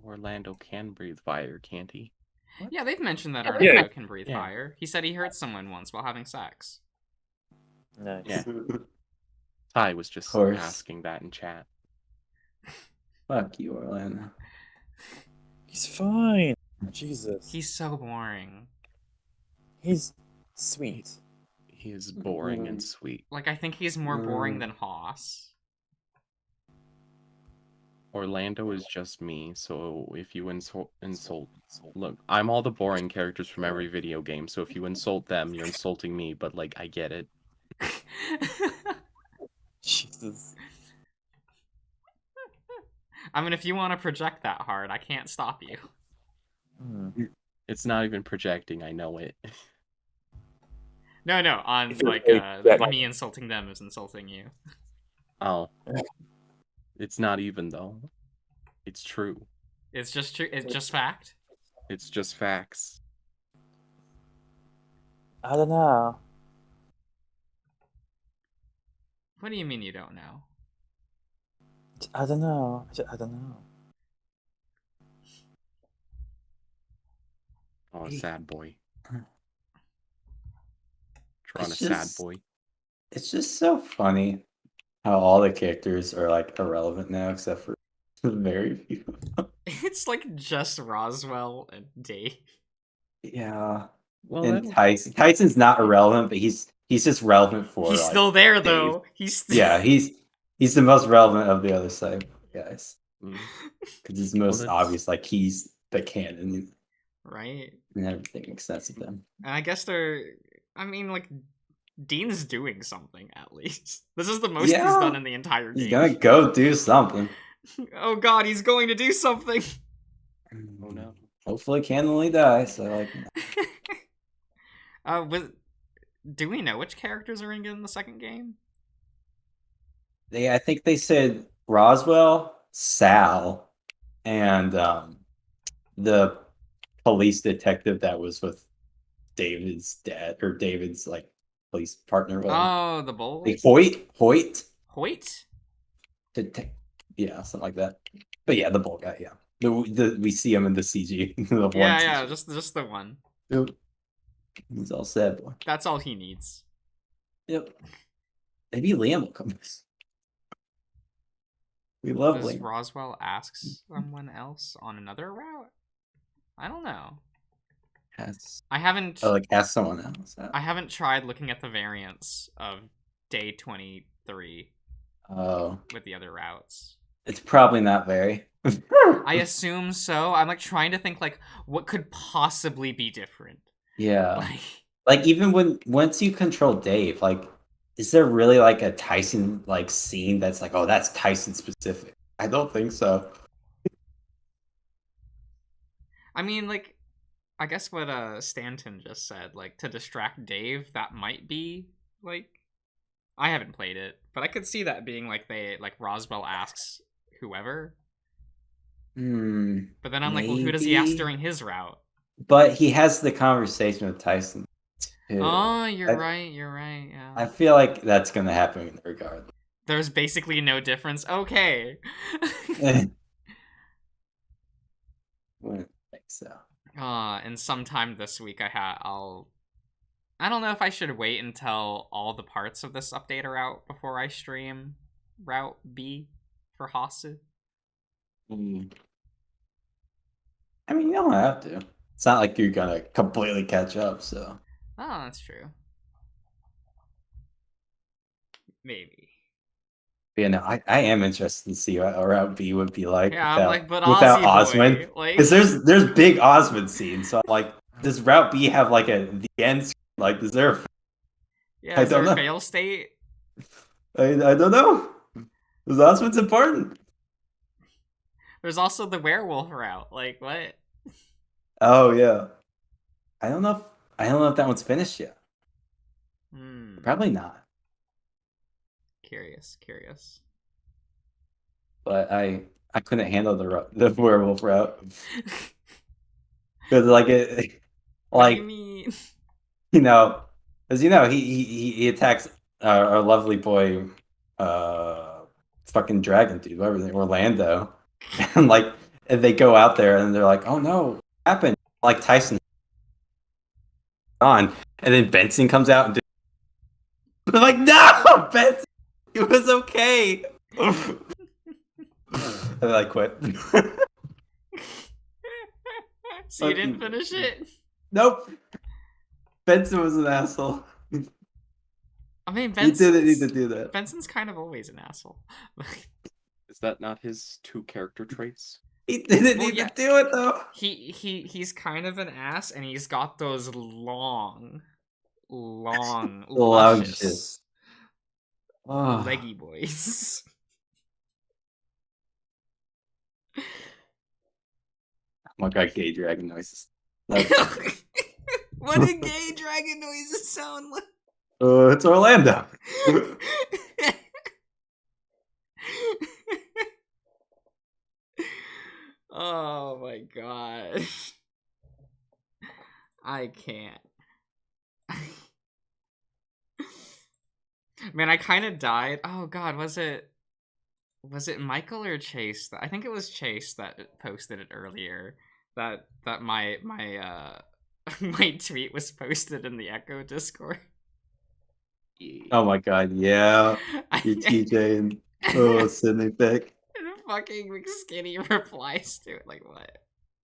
Orlando can breathe fire, can't he? What? Yeah, they've mentioned that Orlando can breathe fire. He said he hurt someone once while having sex. Nice. Yeah. Ty was just asking that in chat. Fuck you, Orlando. He's fine. Jesus. He's so boring. He's sweet. He is boring and sweet. Like, I think he's more boring than Haas. Orlando is just me, so if you insult, look, I'm all the boring characters from every video game, so if you insult them, you're insulting me, but, like, I get it. Jesus. I mean, if you want to project that hard, I can't stop you. It's not even projecting, I know it. No, on, like, me insulting them is insulting you. Oh. It's not even, though. It's true. It's just true? It's just fact? It's just facts. I don't know. What do you mean you don't know? I don't know. I don't know. Oh, sad boy. Drawing a sad boy. It's just so funny how all the characters are like irrelevant now, except for very few. It's like just Roswell and Dave. Yeah. Well, and Tyson's not irrelevant, but he's just relevant for. He's like, still there Dave. Though. He's yeah, he's the most relevant of the other side guys because he's most obvious. Like he's the canon, right? And everything makes sense of them. And I guess I mean, like Dean's doing something at least. This is the most he's done in the entire game. He's gonna go do something. Oh God, he's going to do something. Oh no. Hopefully, Cannonly dies. So like. Do we know which characters are in the second game? I think they said Roswell, Sal, and the police detective that was with David's dad or David's like police partner. Oh, the bull. Like, Hoyt. Yeah, something like that. But yeah, the bull guy. Yeah, we see him in the CG. Yeah, just the one. Yep. He's all sad boy. That's all he needs. Yep. Maybe Liam will come. We love Does Liam. Roswell ask someone else on another route? I don't know. I haven't. Like ask someone else. I haven't tried looking at the variants of day 23. With the other routes. It's probably not very. I assume so. I'm like trying to think like what could possibly be different. Yeah. Like even once you control Dave, like is there really like a Tyson like scene that's like, oh, that's Tyson specific? I don't think so. I mean, like I guess what Stanton just said, like to distract Dave, that might be like I haven't played it, but I could see that being like Roswell asks whoever. But then I'm like, well, who does he ask during his route? But he has the conversation with Tyson too. Oh, you're right. Yeah. I feel like that's gonna happen regardless. There's basically no difference. Okay. I think so. And sometime this week I don't know if I should wait until all the parts of this update are out before I stream Route B for Hasu. I mean, you don't have to. It's not like you're gonna completely catch up, so. Oh, that's true. Maybe. Yeah, no, I am interested to see what Route B would be like without Osmond. Because there's big Osmond scenes, so I'm like, does Route B have like the end? Like, is there is there a fail state? I don't know. Because Osmond's important. There's also the werewolf route. Like, what? Oh yeah. I don't know if that one's finished yet. Probably not. Curious. But I couldn't handle the werewolf route. Because like it, like. What do you mean? As he attacks our lovely boy, fucking dragon dude, whatever, Orlando, and they go out there and they're like, oh no, what happened? Like Tyson on, and then Benson comes out and they're like, no, Benson, it was okay. And then I quit. So you didn't finish it? Nope. Benson was an asshole. I mean, he didn't need to do that. Benson's kind of always an asshole. Is that not his 2 character traits? He didn't need to do it though. He's kind of an ass, and he's got those long, luscious, leggy boys. Oh my god, gay dragon noises. What do gay dragon noises sound like? It's Orlando. Oh my god. I can't. Man, I kind of died. Oh god, was it Michael or Chase? I think it was Chase that posted it earlier. That my my tweet was posted in the Echo Discord. Oh my god, yeah. You TJ and Sydney Pick. And fucking McSkinny replies to it like, what?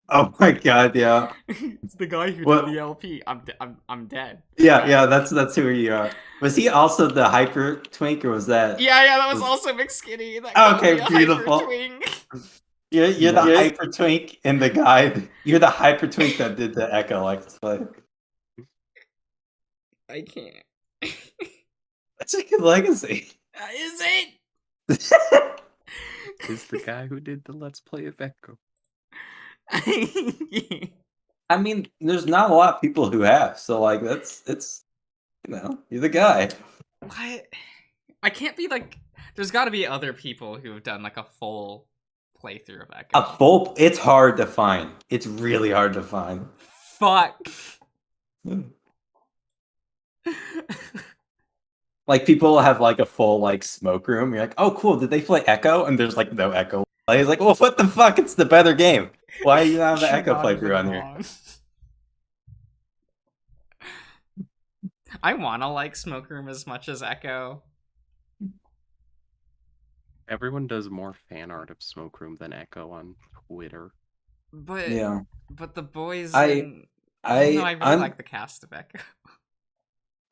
Oh my god, yeah. It's the guy who did the LP. I'm dead. Yeah, that's who you are. Was he also the hyper twink, or was that? Yeah, that was also McSkinny. Okay, beautiful. You're the hyper twink and the guy. You're the hyper twink that did the Echo Let's Play. I can't. That's a good legacy. Is it? Is the guy who did the Let's Play of Echo. I mean, there's not a lot of people who have, so like it's you're the guy. What? I can't be like. There's got to be other people who have done like a full playthrough of Echo. It's hard to find. It's really hard to find. Fuck. Like people have like a full like smoke room. You're like, oh cool, did they play Echo? And there's like no Echo. He's like, well, what the fuck? It's the better game. Why are you not have the Echo playthrough on here? I wanna like Smoke Room as much as Echo. Everyone does more fan art of Smoke Room than Echo on Twitter. But the boys I really like the cast of Echo.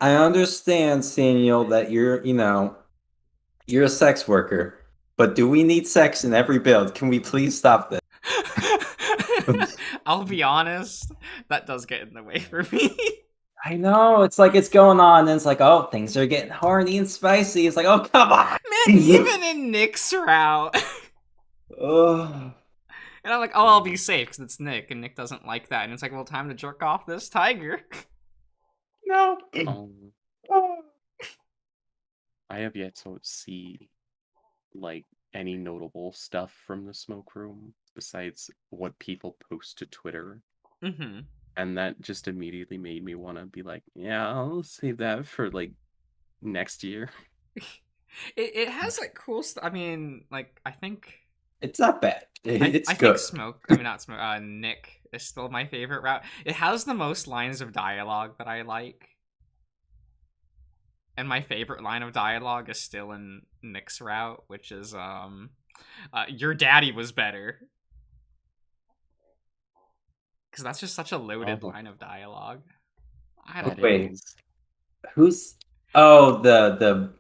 I understand, Samuel, that you're a sex worker, but do we need sex in every build? Can we please stop this? I'll be honest, that does get in the way for me. I know, it's like it's going on, and it's like, oh, things are getting horny and spicy. It's like, oh, come on! Man, even in Nick's route. And I'm like, oh, I'll be safe, because it's Nick, and Nick doesn't like that. And it's like, well, time to jerk off this tiger. No. I have yet to see, like, any notable stuff from the Smoke Room, besides what people post to Twitter. Mm-hmm. And that just immediately made me want to be like, yeah, I'll save that for, like, next year. It has, like, cool stuff. I mean, like, I think... It's not bad. It's good. I think Nick is still my favorite route. It has the most lines of dialogue that I like. And my favorite line of dialogue is still in Nick's route, which is, your daddy was better. Because that's just such a loaded line of dialogue. I don't know. Wait, who's... Oh, the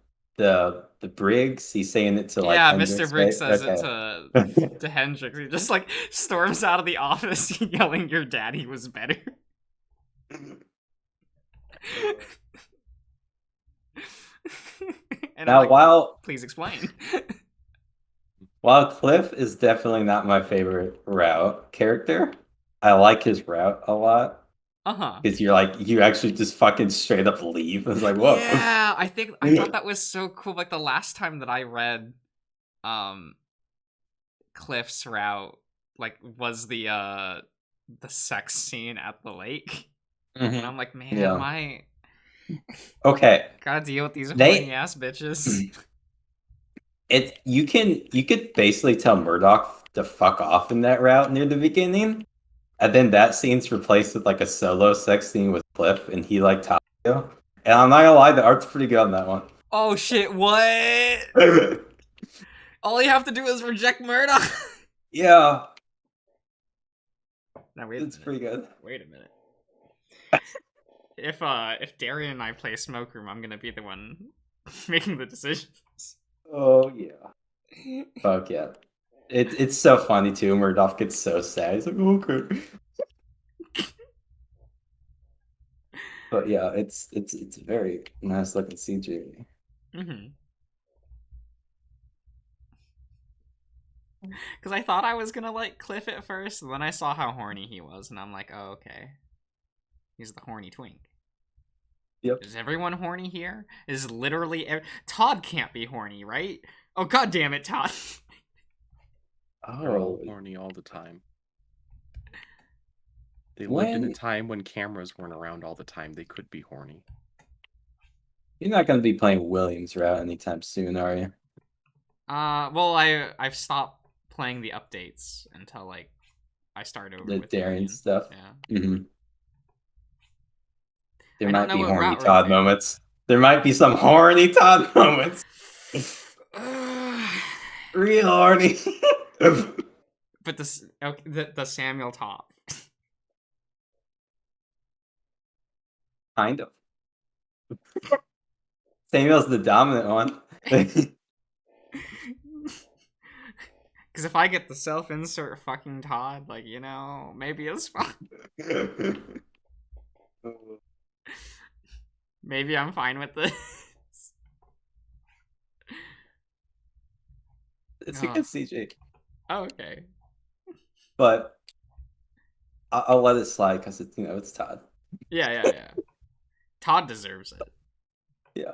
Briggs? He's saying it to, like, Hendrix, Mr. Briggs right? says it to Hendrix. He just, like, storms out of the office yelling, your daddy was better. And now, while... Please explain. While Cliff is definitely not my favorite route character, I like his route a lot. Because you actually just fucking straight up leave. I was like, whoa. Yeah, I thought that was so cool. Like, the last time that I read Cliff's route, like, was the sex scene at the lake. Mm-hmm. And I'm like, man, okay, gotta deal with these horny ass bitches. You could basically tell Murdoch to fuck off in that route near the beginning. And then that scene's replaced with, like, a solo sex scene with Cliff, and he, like, tops you. And I'm not gonna lie, the art's pretty good on that one. Oh, shit, what? All you have to do is reject Murdoch. Yeah. Now wait. It's pretty good. Wait a minute. If Darian and I play Smoke Room, I'm gonna be the one making the decisions. Oh yeah. Fuck yeah. It's so funny too. Murdoch gets so sad. He's like, okay. But yeah, it's a very nice looking CG. Because I thought I was gonna like Cliff at first, and then I saw how horny he was, and I'm like, oh okay, he's the horny twink. Yep. Is everyone horny here? Is literally Todd can't be horny, right? Oh god damn it, Todd. They're all horny all the time. They lived in a time when cameras weren't around all the time. They could be horny. You're not going to be playing Williams route anytime soon, are you? Well, I've stopped playing the updates until like I start over the with Darien stuff. Yeah. Mm-hmm. There might be horny Todd moments. There might be some horny Todd moments. Real horny. But the Samuel top. Kind of. Samuel's the dominant one. Because if I get the self-insert fucking Todd, like, you know, maybe it's fine. Maybe I'm fine with this. It's a good CG. Oh, okay. But I'll let it slide because it's, you know, it's Todd. Yeah. Todd deserves it. Yeah.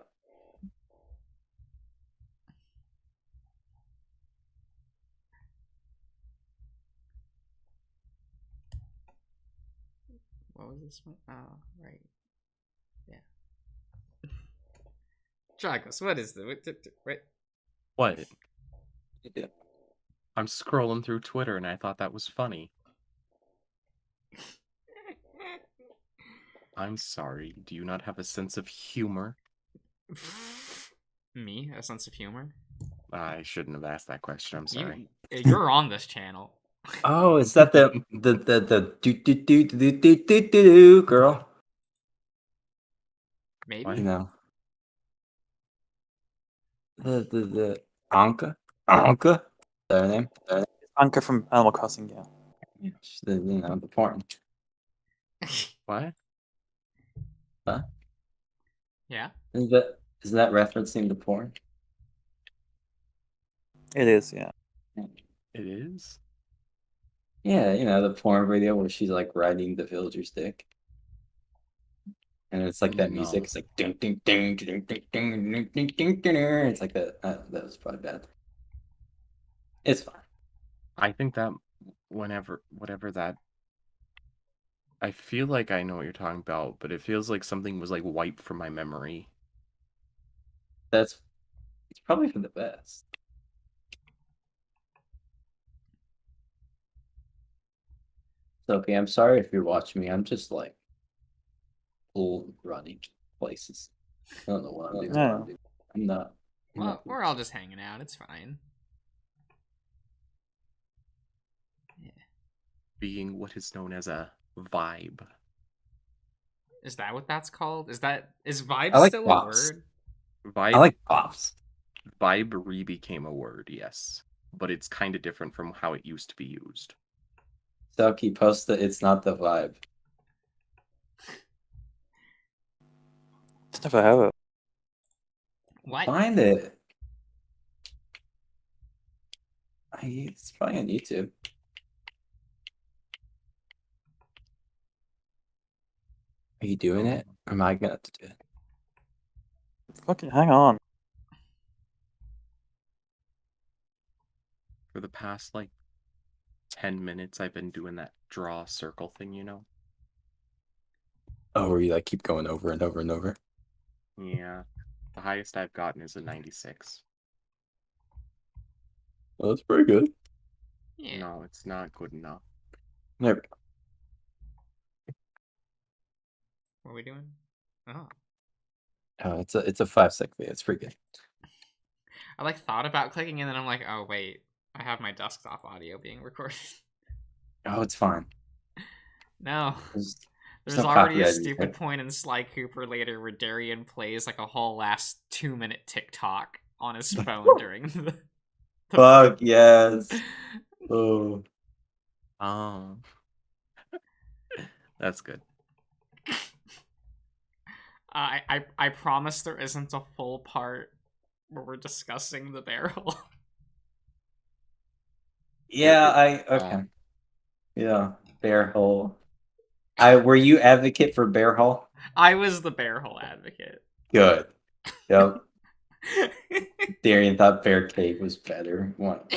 What was this one? Oh, right. Yeah. Dragos, what is the wait? What? Yeah. I'm scrolling through Twitter and I thought that was funny. I'm sorry. Do you not have a sense of humor? Me? A sense of humor? I shouldn't have asked that question. I'm sorry. You're on this channel. Oh, is that the do girl? Maybe. What? You know. The Anka? Anka? Is that her name? Anka from Animal Crossing, yeah. Yeah, she's the, you know, the porn. What? Huh? Yeah. Isn't that referencing the porn? It is, yeah. It is? Yeah, you know, the porn video where she's like riding the villager's dick. And it's like that music. It's like ding ding ding ding ding ding ding ding ding ding. It's like that. That was probably bad. It's fine. I think that whatever that. I feel like I know what you're talking about, but it feels like something was like wiped from my memory. It's probably for the best. Sophie, I'm sorry if you're watching me. I'm just like running places. I don't know what I'm doing. No. I'm not. Well, we're all just hanging out. It's fine. Yeah. Being what is known as a vibe. Is that what that's called? Is vibe like still pops. a word? Vibe. I like pops. Vibe became a word, yes, but it's kind of different from how it used to be used. Sophie, post the "It's not the vibe." It's never have it. What? Find it. It's probably on YouTube. Are you doing it? Or am I gonna have to do it? Fucking hang on. For the past, like, 10 minutes, I've been doing that draw a circle thing, you know? Oh, where you like keep going over and over and over? Yeah. The highest I've gotten is a 96. Well, that's pretty good. Yeah. No, it's not good enough. There we go. What are we doing? Oh. Oh, it's a 5-sec video. It's pretty good. I like thought about clicking and then I'm like, oh wait, I have my desktop audio being recorded. Oh, it's fine. No. There's There's no already a copyright stupid music. point in Sly Cooper later where Darian plays like a whole last 2-minute TikTok on his phone during the Fuck yes. Oh. Oh. That's good. I promise there isn't a full part where we're discussing the barrel. Yeah, okay. Yeah, bear hole. Were you advocate for bear hole? I was the bear hole advocate. Good. Yep. Darian thought bear cave was better. What?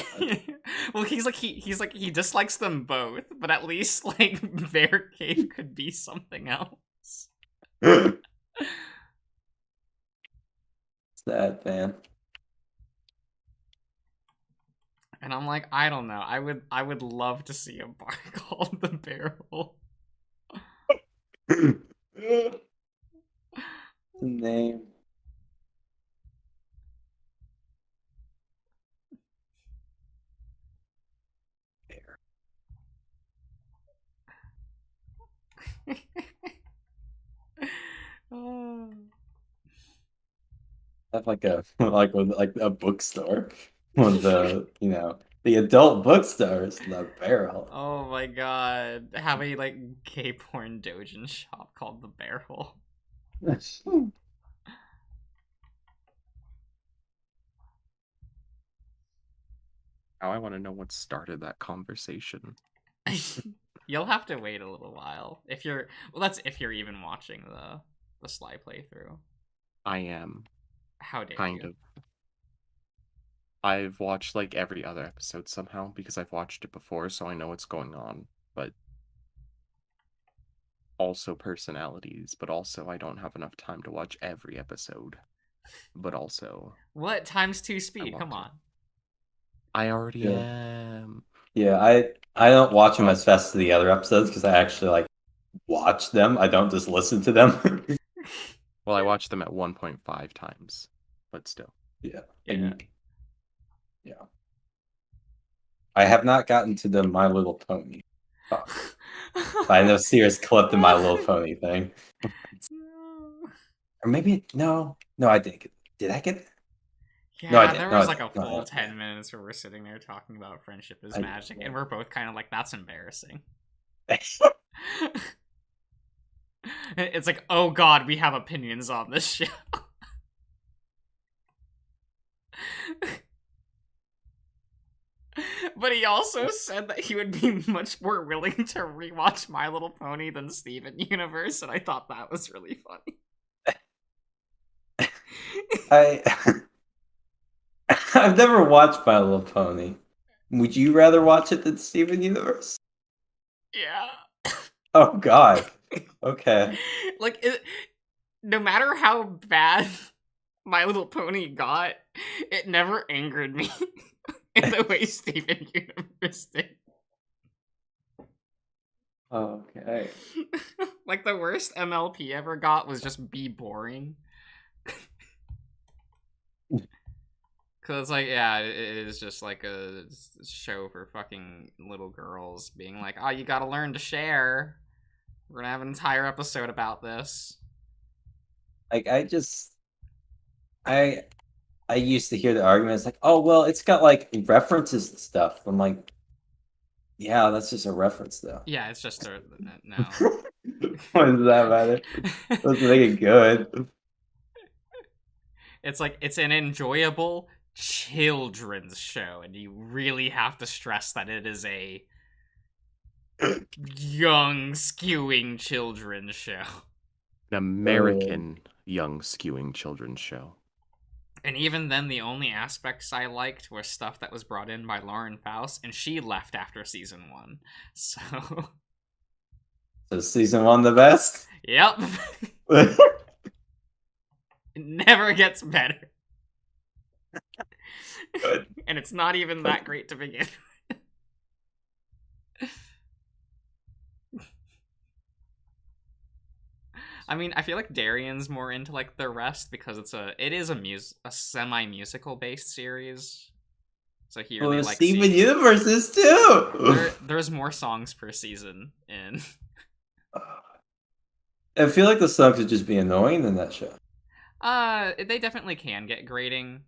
Well, he's like he dislikes them both, but at least like bear cave could be something else. Sad man. And I'm like, I don't know. I would love to see a bar called the Barrel. The name. Bear. Have like a a bookstore. One of the the adult bookstores, the Barrel. Oh my god. Have a like gay porn dojin shop called the Barrel. Now I want to know what started that conversation. You'll have to wait a little while. If you're that's if you're even watching the Sly playthrough. I am. How dare kind you? of. I've watched like every other episode somehow because I've watched it before, so I know what's going on. But also personalities, but also I don't have enough time to watch every episode. But also what times 2 speed? Come on. I already am. Yeah, I don't watch them as fast as the other episodes because I actually like watch them. I don't just listen to them. Well, I watched them at 1.5 times, but still. Yeah. Yeah. Yeah. I have not gotten to the My Little Pony. I know Sears clipped the My Little Pony thing. Or maybe no, I didn't get. Did I get it? Yeah, no, I didn't. there was like a full 10 minutes where we're sitting there talking about friendship is magic, and we're both kind of like, that's embarrassing. It's like, oh god, we have opinions on this show. But he also said that he would be much more willing to rewatch My Little Pony than Steven Universe, and I thought that was really funny. I've never watched My Little Pony. Would you rather watch it than Steven Universe? Yeah. Oh god. Okay. Like, no matter how bad My Little Pony got, it never angered me in the way Steven Universe did. Okay. Like, the worst MLP ever got was just be boring. Cause like, yeah, it is just like a show for fucking little girls being like, oh, you gotta learn to share. We're gonna have an entire episode about this. Like, I used to hear the arguments like, oh, well, it's got like references and stuff. I'm like, yeah, that's just a reference though. Yeah, it's just a, no. What does that matter? Doesn't make it good. It's like, it's an enjoyable children's show, and you really have to stress that it is a young skewing children's show. An American young skewing children's show. And even then, the only aspects I liked were stuff that was brought in by Lauren Faust, and she left after season 1. So season 1 the best? Yep. It never gets better. Good. And it's not even that great to begin with. I mean, I feel like Darian's more into like the rest because it is a semi-musical based series. So he really likes Steven Universe is too. There's more songs per season in. I feel like the songs would just be annoying in that show. They definitely can get grating.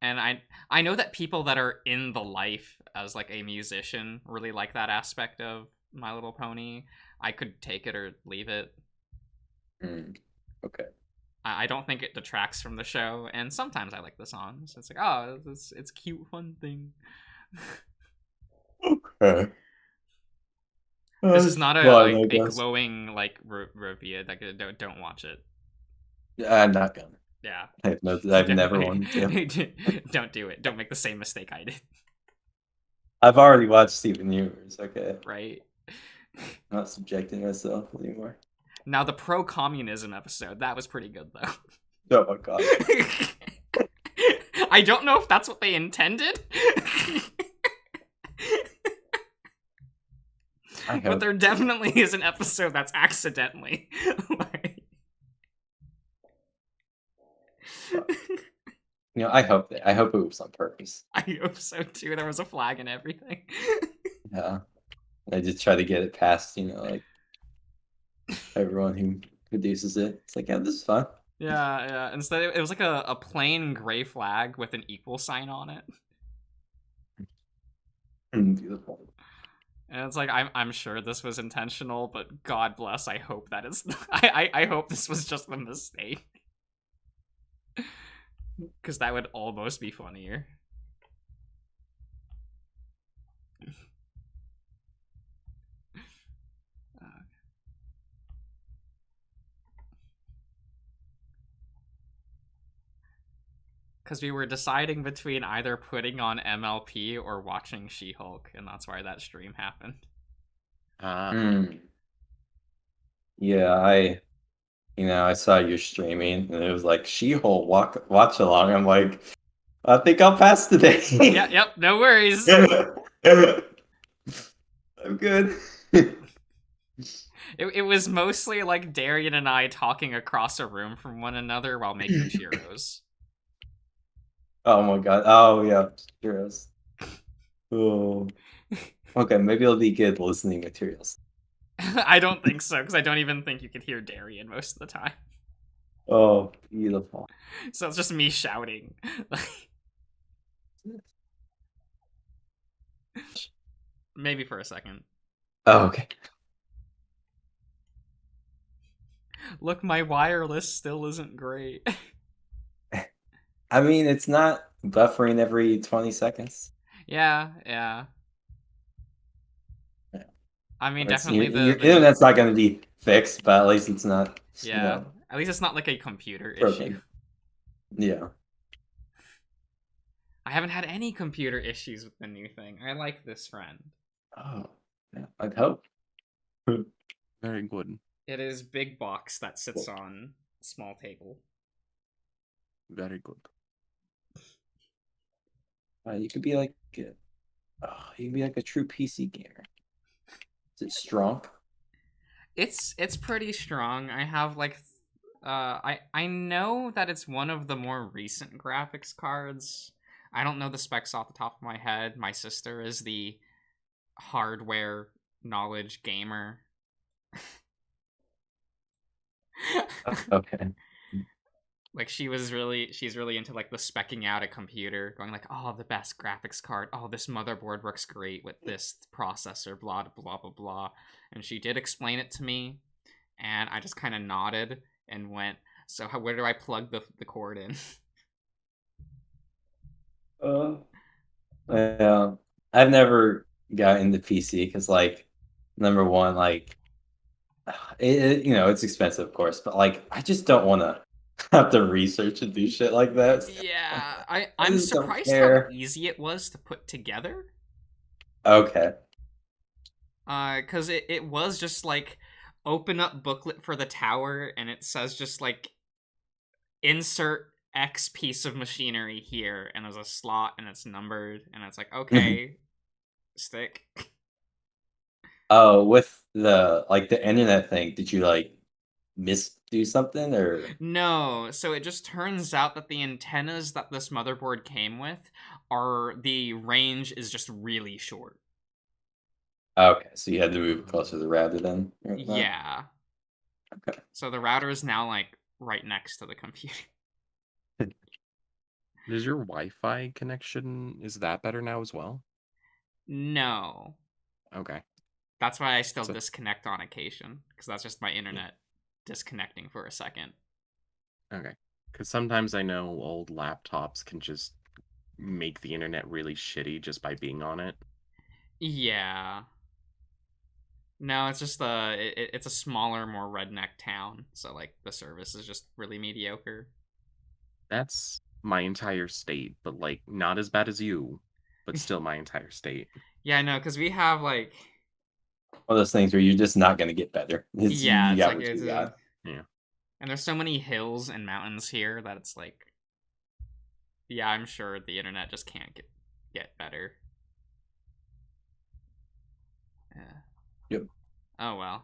And I know that people that are in the life as like a musician really like that aspect of My Little Pony. I could take it or leave it. Okay. I don't think it detracts from the show, and sometimes I like the songs. It's like, oh, it's cute, fun thing. Okay. This is not a glowing like review. Like, don't watch it. I'm not gonna. Yeah. I've never wanted to. Don't do it. Don't make the same mistake I did. I've already watched Steven Universe. Okay. Right. I'm not subjecting myself anymore. Now the pro-communism episode, that was pretty good though. Oh my god. I don't know if that's what they intended. But there definitely is an episode that's accidentally like... You know, I hope it was on purpose. I hope so too. There was a flag and everything. Yeah. I just try to get it past, like everyone who produces it. It's like, yeah, this is fun. Yeah. Instead, it was like a plain gray flag with an equal sign on it. Beautiful. And it's like, I'm sure this was intentional, but God bless, I hope that is... I hope this was just a mistake. Because that would almost be funnier. Because we were deciding between either putting on MLP or watching She-Hulk, and that's why that stream happened. Yeah, I saw you streaming, and it was like She-Hulk watch along. I'm like, I think I'll pass today. Yep, no worries. I'm good. It was mostly like Darian and I talking across a room from one another while making churros. Oh my god. Oh yeah, churros. Oh. Okay, maybe it'll be good listening materials. I don't think so, because I don't even think you could hear Darian most of the time. Oh, beautiful. So it's just me shouting. Maybe for a second. Oh, okay. Look, my wireless still isn't great. I mean, it's not buffering every 20 seconds. Yeah. I mean, definitely your internet's not going to be fixed, but at least it's not. Yeah, at least it's not like a computer issue. Yeah. I haven't had any computer issues with the new thing. I like this friend. Oh, yeah, I'd hope. Very good. It is big box that sits on small table. Very good. You could be like, you can be like a true PC gamer. Is it strong? It's pretty strong. I have like, I know that it's one of the more recent graphics cards. I don't know the specs off the top of my head. My sister is the hardware knowledge gamer. Okay. Like she's really into like the speccing out a computer, going like, oh, the best graphics card, oh, this motherboard works great with this processor, blah blah blah blah. And she did explain it to me, and I just kind of nodded and went, so where do I plug the cord in? Yeah, I've never got into PC because, like, number one, like, it's expensive, of course, but like, I just don't want to have to research and do shit like that. Yeah, I'm surprised how easy it was to put together. Okay. Because it was just like, open up booklet for the tower, and it says just like, insert X piece of machinery here, and there's a slot, and it's numbered, and it's like, okay, stick. Oh, with the internet thing, did you like misdo something, or no? So it just turns out that the antennas that this motherboard came with the range is just really short. Okay, so you had to move closer to the router then? Yeah. Okay. So the router is now like right next to the computer. Is your Wi-Fi connection, is that better now as well? No. Okay. That's why I still disconnect on occasion, because that's just my internet disconnecting for a second. Okay. Because sometimes I know old laptops can just make the internet really shitty just by being on it. Yeah. No, it's just it's a smaller, more redneck town, so like the service is just really mediocre. That's my entire state, but like not as bad as you, but still my entire state. Yeah, no, because we have like one of those things where you're just not gonna get better. Yeah, it's it's like like it's yeah. And there's so many hills and mountains here that it's like, yeah, I'm sure the internet just can't get better. Yeah. Yep. Oh well.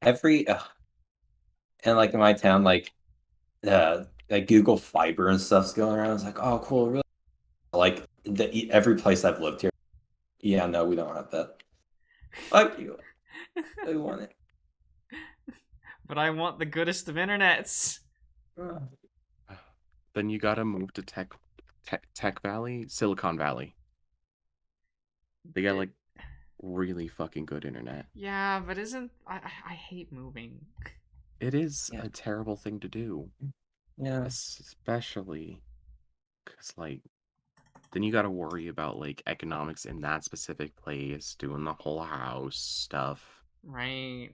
And like in my town, like Google Fiber and stuff's going around. It's like, oh, cool, really. Like every place I've lived here. Yeah, no, we don't have that. Fuck you. I want it. But I want the goodest of internets. Then you gotta move to Tech Valley, Silicon Valley. They got like really fucking good internet. Yeah, but I hate moving. It is a terrible thing to do. Yeah. Especially because like then you gotta worry about like economics in that specific place, doing the whole house stuff. Right.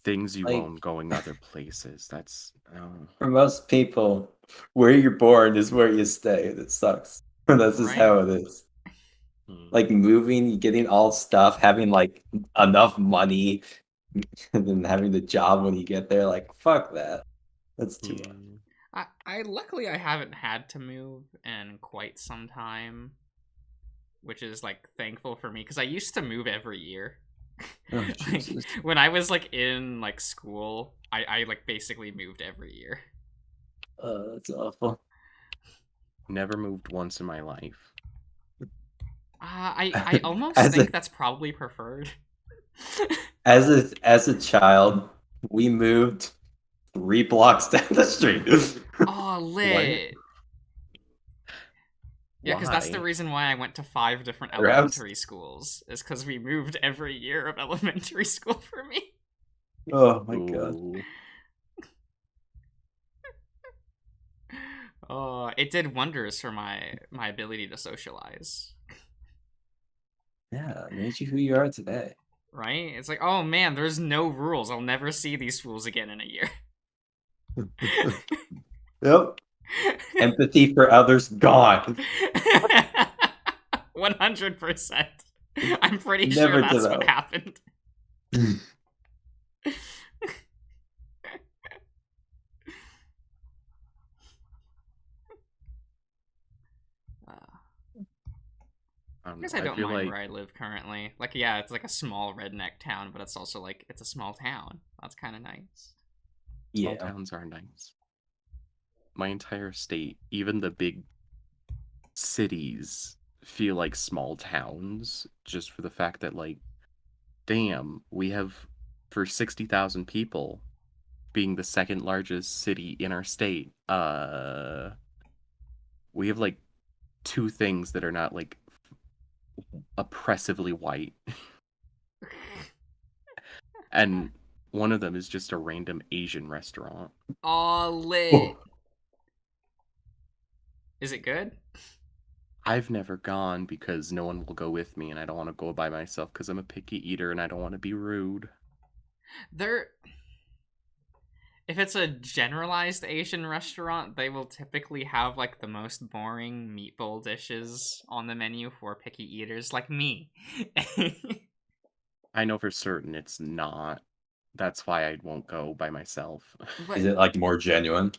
Things you own going other places. That's for most people, where you're born is where you stay. That sucks. That's just how it is. Like moving, getting all stuff, having like enough money, and then having the job when you get there. Like fuck that. That's too much. I luckily I haven't had to move in quite some time, which is like thankful for me because I used to move every year. Oh, like, when I was like in like school, I like basically moved every year. That's awful. Never moved once in my life. I almost think that's probably preferred. As a child, we moved 3 blocks down the street. Oh, lit. Yeah, because that's the reason why I went to 5 different elementary schools, is because we moved every year of elementary school for me. Oh my god. Oh, it did wonders for my ability to socialize. Yeah, it made you who you are today. Right? It's like, oh man, there's no rules. I'll never see these fools again in a year. Yep. Empathy for others gone. 100%. I'm pretty sure that's what happened. I guess I don't mind where I live currently. Like, yeah, it's like a small redneck town, but it's also like, it's a small town. That's kind of nice. Small towns are nice. My entire state, even the big cities, feel like small towns, just for the fact that, like, damn, we have, for 60,000 people, being the second largest city in our state, we have, like, 2 things that are not, like, oppressively white. And one of them is just a random Asian restaurant. Aw, lit. Is it good? I've never gone because no one will go with me, and I don't want to go by myself because I'm a picky eater and I don't want to be rude. If it's a generalized Asian restaurant, they will typically have like the most boring meatball dishes on the menu for picky eaters like me. I know for certain it's not. That's why I won't go by myself. Is it like more genuine?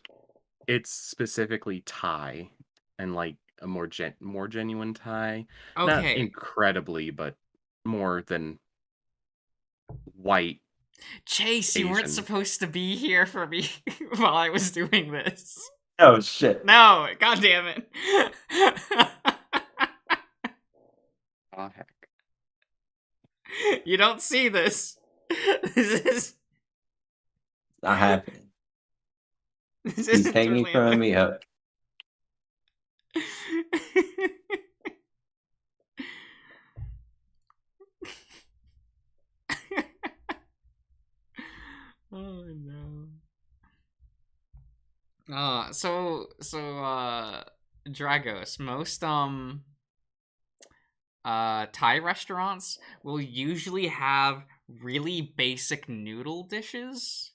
It's specifically Thai, and like a more genuine Thai. Okay. Not incredibly, but more than white Chase, you weren't supposed to be here for me while I was doing this. Oh shit! No, god damn it! Oh heck! You don't see this. This is not happening. He's hanging from me up. Oh no. Dragos, most Thai restaurants will usually have really basic noodle dishes.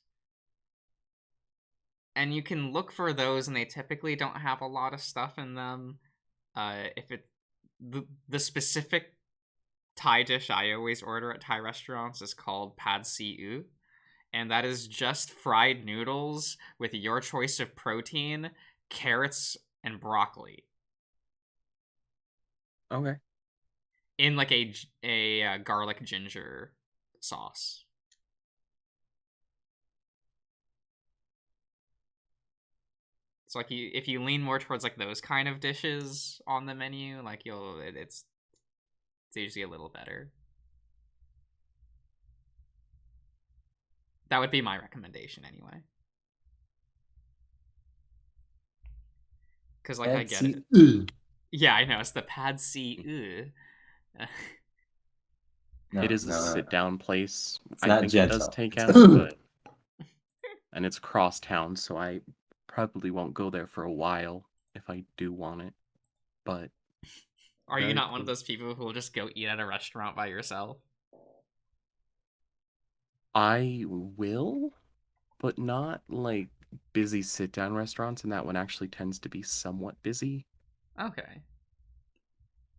And you can look for those, and they typically don't have a lot of stuff in them. If it the specific Thai dish I always order at Thai restaurants is called pad see ew, and that is just fried noodles with your choice of protein, carrots, and broccoli. Okay. In like a garlic ginger sauce. So like if you lean more towards like those kind of dishes on the menu, like it's usually a little better. That would be my recommendation anyway. Because like I get it. Yeah, I know, it's the pad see. It is a sit-down place. It's I think gentle. It does take out, but and it's cross town, so I probably won't go there for a while if I do want it. But are you not one of those people who will just go eat at a restaurant by yourself? I will, but not like busy sit-down restaurants, and that one actually tends to be somewhat busy. Okay.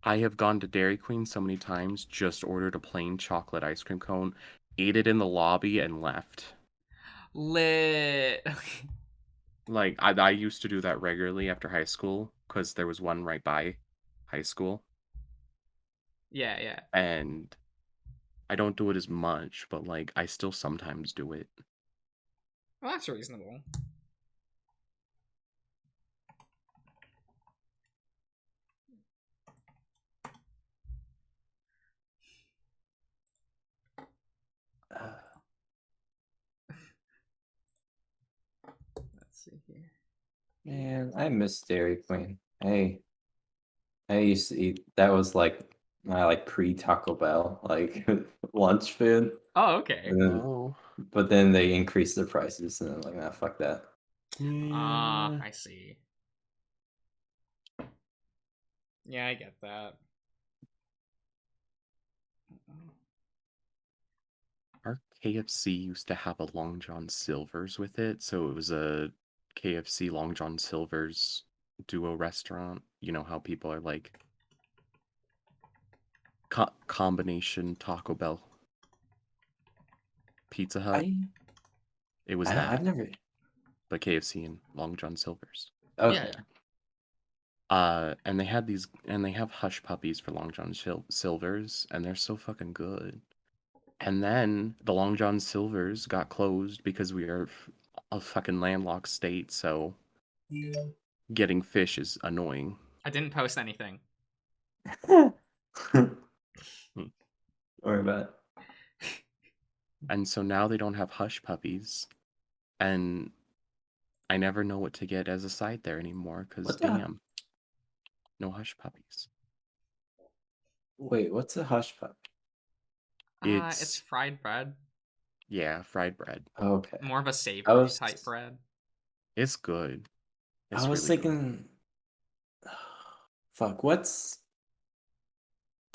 I have gone to Dairy Queen so many times, just ordered a plain chocolate ice cream cone, ate it in the lobby, and left. Lit. Like, I used to do that regularly after high school, because there was one right by high school. Yeah, yeah. And I don't do it as much, but, like, I still sometimes do it. Well, that's reasonable. Let's see here. Man, I miss Dairy Queen. I used to eat. That was like my like pre-Taco Bell like lunch food. Oh, okay. But then they increased their prices, and I'm like, nah, fuck that. I see. Yeah, I get that. Our KFC used to have a Long John Silver's with it, so it was a KFC Long John Silver's duo restaurant. You know how people are like combination Taco Bell, Pizza Hut. It was that. I've never. But KFC and Long John Silver's. Okay. And they had these, and they have hush puppies for Long John Silver's, and they're so fucking good. And then the Long John Silver's got closed because we are a fucking landlocked state, so getting fish is annoying. I didn't post anything. Don't worry about it. And so now they don't have hush puppies, and I never know what to get as a side there anymore, because damn, no hush puppies. Wait, what's a hush puppy? It's fried bread. Yeah, fried bread. Okay. More of a savory type bread. It's good. I was really thinking, fuck, what's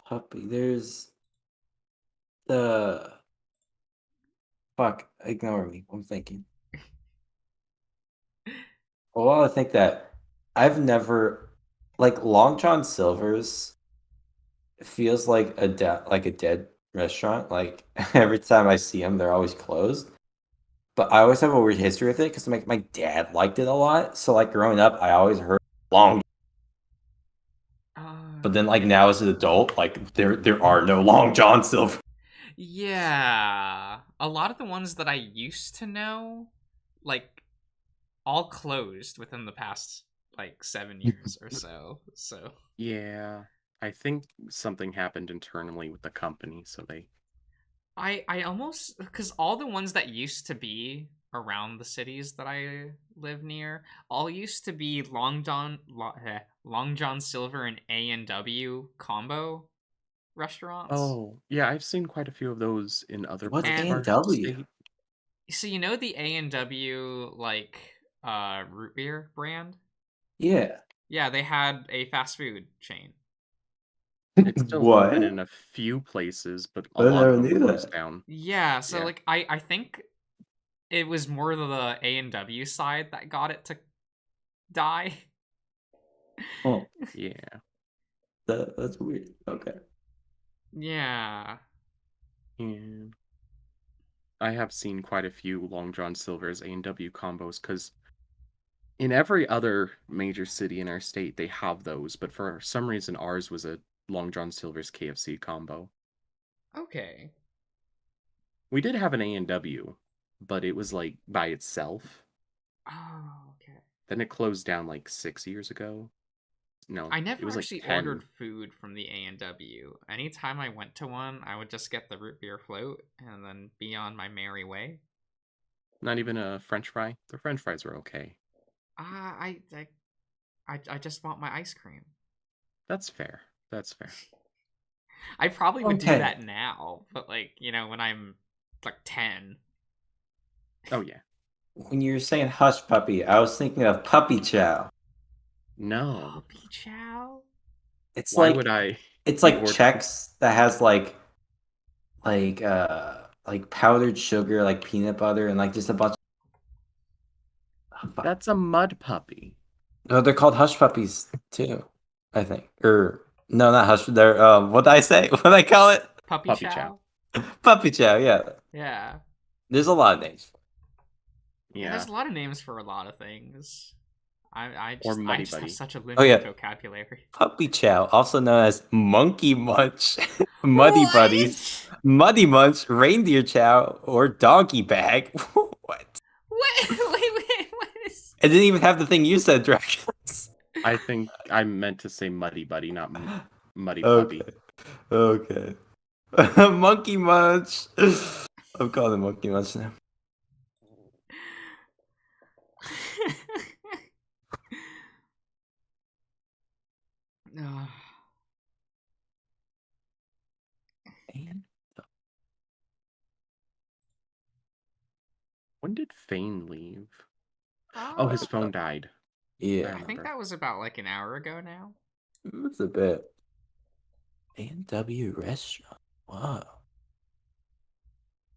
puppy? There's the fuck. Ignore me. I'm thinking. Well, I think that I've never like Long John Silver's. Feels like a dead restaurant. Like every time I see them, they're always closed. But I always have a weird history with it because my dad liked it a lot. So like growing up, I always heard Long. But then like now as an adult, like there are no Long John Silver. Yeah. A lot of the ones that I used to know, like, all closed within the past, like, 7 years or so. So. Yeah. I think something happened internally with the company, so they... I almost... Because all the ones that used to be around the cities that I live near, all used to be Long John Silver and A&W combo restaurants. Oh, yeah, I've seen quite a few of those in other What's parts of our A&W? state. So you know the A&W, like, root beer brand? Yeah. Yeah, they had a fast food chain. It's still open What? in a few places, but a I lot of never them knew closed that. down. Yeah, so Yeah. like I think it was more the A&W side that got it to die. Oh, Yeah. that's weird. Okay. Yeah. Yeah. I have seen quite a few Long John Silver's A&W combos, because in every other major city in our state, they have those, but for some reason, ours was a Long John Silver's KFC combo. Okay. We did have an A&W, but it was, like, by itself. Oh, okay. Then it closed down, like, 6 years ago. No, I it never was, like, actually 10. ordered food from the A&W. Anytime I went to one, I would just get the root beer float and then be on my merry way. Not even a French fry? The French fries were okay. I just want my ice cream. That's fair. That's fair. I probably would do Okay. that now, but like, you know, when I'm like 10. Oh, yeah. When you were saying hush puppy, I was thinking of puppy chow. No. Puppy chow? It's Why like would I it's be like ordering- Chex that has like powdered sugar, like peanut butter, and like just a bunch. That's a mud puppy. No, they're called hush puppies too, I think. Or no, not hush. They're what did I say? What did I call it? Puppy chow? Puppy chow. Yeah. Yeah. There's a lot of names. Yeah. There's a lot of names for a lot of things. I just have such a limited Oh, yeah. vocabulary. Puppy chow, also known as monkey munch, muddy buddies, muddy munch, reindeer chow, or donkey bag. What? Wait, what is... I didn't even have the thing you said, Dragons. I think I meant to say muddy buddy, not muddy Okay. puppy. Okay. Monkey munch. I'm calling it monkey munch now. When did Fane leave? Oh, his phone died. Yeah. I think that was about like an hour ago now. It was a bit. A&W restaurant. Wow.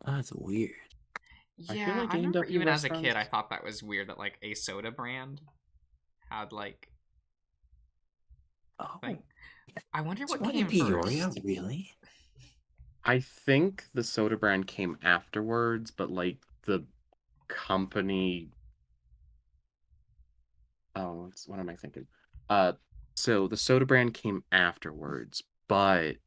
That's weird. Yeah, like I remember A&W even as a kid, I restaurants- thought that was weird that like a soda brand had like. Oh, thing. I wonder what one came in Peoria, first. really? I think the soda brand came afterwards, but like the company. Oh, what am I thinking? So the soda brand came afterwards, but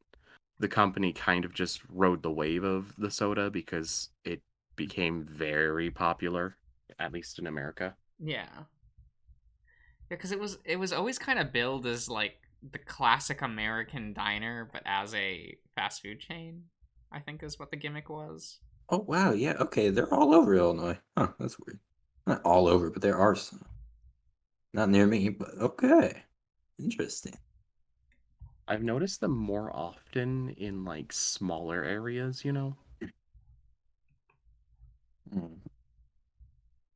the company kind of just rode the wave of the soda because it became very popular, at least in America. Yeah. Because it was always kind of billed as like the classic American diner, but as a fast food chain, I think is what the gimmick was. Oh, wow. Yeah. Okay. They're all over Illinois. Huh. That's weird. Not all over, but there are some. Not near me, but okay. Interesting. I've noticed them more often in like smaller areas, you know?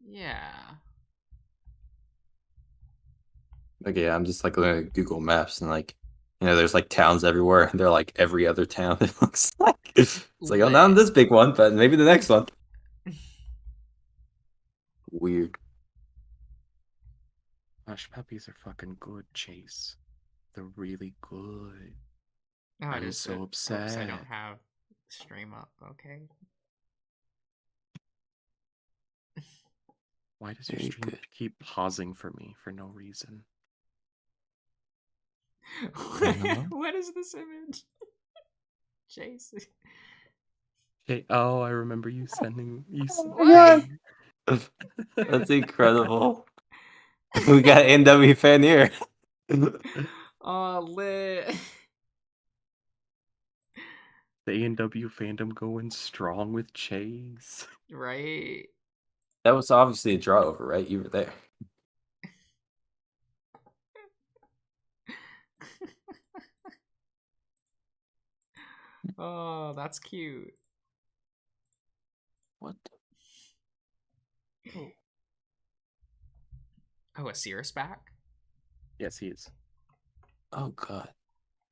Yeah. Okay, I'm just like looking at Google Maps and like, there's like towns everywhere. And they're like every other town. It looks like it's like, oh, not this big one, but maybe the next one. Weird. Hush puppies are fucking good, Chase. They're really good. Oh, I'm so upset. Oops, I don't have stream up. Okay. Why does your stream keep pausing for me for no reason? What is this image? Chase. Okay. Oh, I remember you sending you. That's incredible. We got NW fan here. Oh, lit. The A&W fandom going strong with Chase. Right. That was obviously a draw over, right? You were there. Oh, that's cute. What? Oh, a Cirrus back? Yes, he is. Oh god.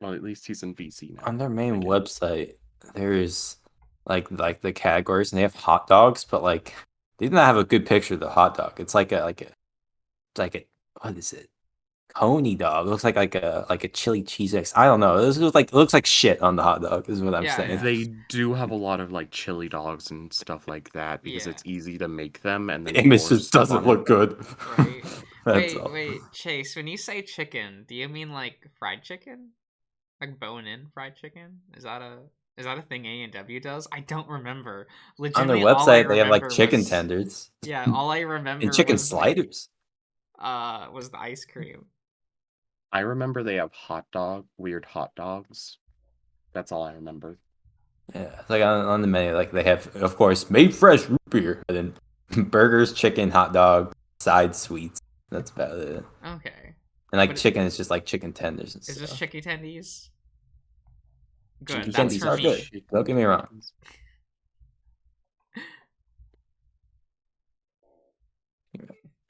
Well, at least he's in VC now. On their main website, there's like the categories, and they have hot dogs, but like they did not have a good picture of the hot dog. It's like a what is it? Coney dog. It looks like a chili cheese X. I don't know. It looks like shit on the hot dog. Is what I'm saying. Yeah. They do have a lot of like chili dogs and stuff like that because it's easy to make them, and then the image just doesn't look good. Right. That's wait, Chase. When you say chicken, do you mean like fried chicken, like bone-in fried chicken? Is that a thing A&W does? I don't remember. On their Legitimately, website, they have like chicken tenders. Yeah, all I remember and chicken was sliders. Was the ice cream. I remember they have weird hot dogs. That's all I remember. Yeah, it's like on the menu, like they have, of course, made fresh root beer, and then burgers, chicken, hot dog, side sweets. That's about it. Okay. And like chicken is just like chicken tenders and stuff. Is this chicky tendies? Good. Chicky tendies are good. Don't get me wrong.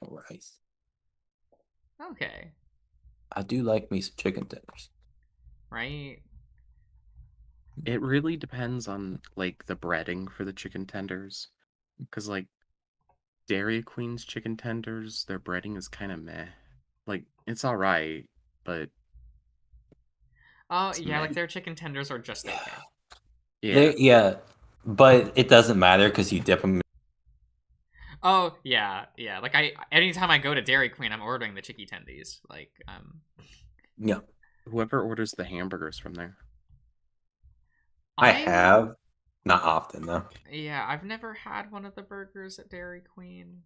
Rice. Okay. I do like me some chicken tenders. Right. It really depends on like the breading for the chicken tenders, because like Dairy Queen's chicken tenders, their breading is kind of meh. Like it's all right, but oh yeah, like their chicken tenders are just okay. Yeah, but it doesn't matter because you dip them. Oh yeah. Like anytime I go to Dairy Queen, I'm ordering the chicky tendies. Like Yeah. Whoever orders the hamburgers from there. I have. Not often, though. Yeah, I've never had one of the burgers at Dairy Queen.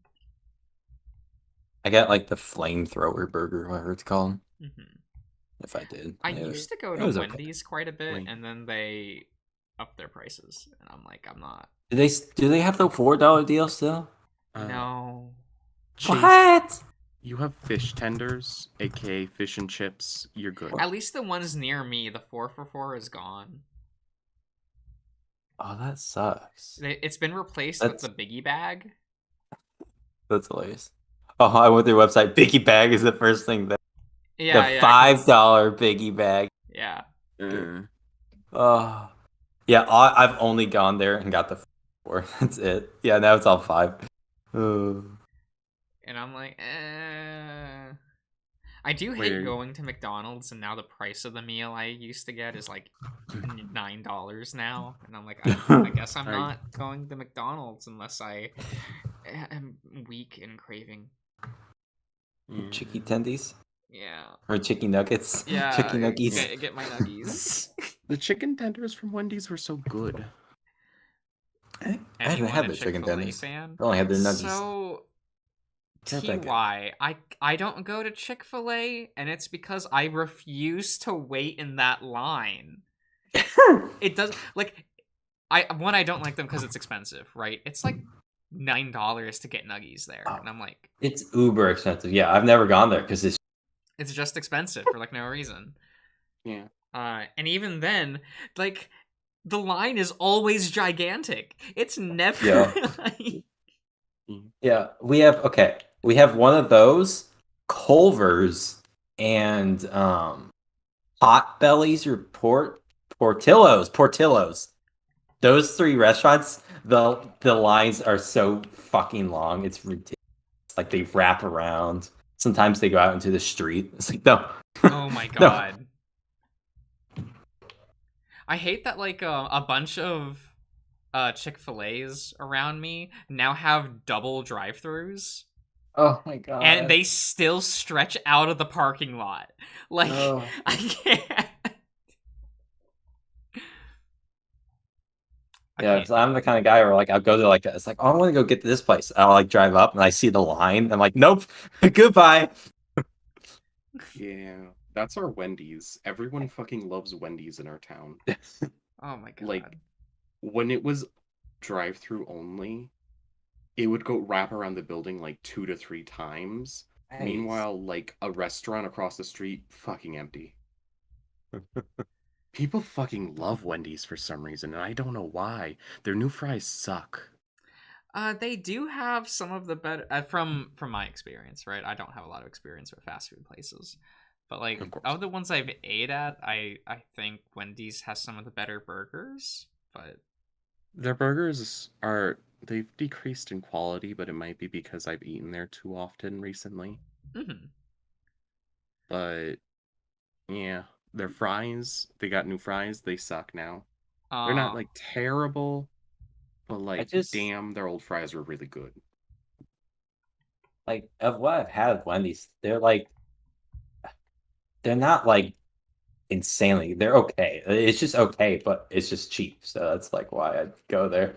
I got, like, the flamethrower burger, whatever it's called. Mm-hmm. If I did. I used to go to Wendy's quite a bit, and then they upped their prices, and I'm like, I'm not. Do they have the $4 deal still? No. Chase, what? You have fish tenders, aka fish and chips. You're good. At least the ones near me, the 4 for $4 is gone. Oh, that sucks. It's been replaced with the Biggie Bag. That's hilarious. Oh, I went to their website. Biggie Bag is the first thing that. Yeah, the $5 Biggie Bag. Yeah. Oh, yeah. I've only gone there and got the 4. That's it. Yeah, now it's all 5. And I'm like, I do hate going to McDonald's, and now the price of the meal I used to get is like $9 now, and I'm like, I guess I'm not going to McDonald's unless I am weak and craving chicky tendies. Yeah. Or chicken nuggets. Yeah. Chicken nuggies. Get my nuggies. The chicken tenders from Wendy's were so good. I haven't had the chicken tenders. I only had their nuggies. So TY, I don't go to Chick-fil-A, and it's because I refuse to wait in that line. It does like I don't like them because it's expensive, right? It's like $9 to get nuggies there, and I'm like, it's uber expensive. Yeah, I've never gone there because it's just expensive for like no reason. Yeah. And even then, like the line is always gigantic. It's never. Yeah, we have one of those, Culver's, and Hot Bellies or Portillo's. Those 3 restaurants, the lines are so fucking long. It's ridiculous. Like they wrap around. Sometimes they go out into the street. It's like no. Oh my god. No. I hate that like a bunch of Chick-fil-A's around me now have double drive-thrus. Oh my god. And they still stretch out of the parking lot. Like I can't. Yeah, because I'm the kind of guy where like I'll go to like it's like, oh, I want to go get to this place. I'll like drive up and I see the line. I'm like, nope, goodbye. Yeah, that's our Wendy's. Everyone fucking loves Wendy's in our town. Oh my god. Like when it was drive-through only, it would go wrap around the building like 2 to 3 times. Nice. Meanwhile, like a restaurant across the street, fucking empty. People fucking love Wendy's for some reason, and I don't know why. Their new fries suck. They do have some of the better from my experience, right? I don't have a lot of experience with fast food places, but like of the ones I've ate at, I think Wendy's has some of the better burgers. But their burgers they've decreased in quality, but it might be because I've eaten there too often recently. Mm-hmm. But yeah, their fries, they got new fries. They suck now. They're not like terrible, but like damn, their old fries were really good. Like of what I've had at Wendy's, they're not like insanely. They're okay. It's just okay, but it's just cheap. So that's like why I'd go there.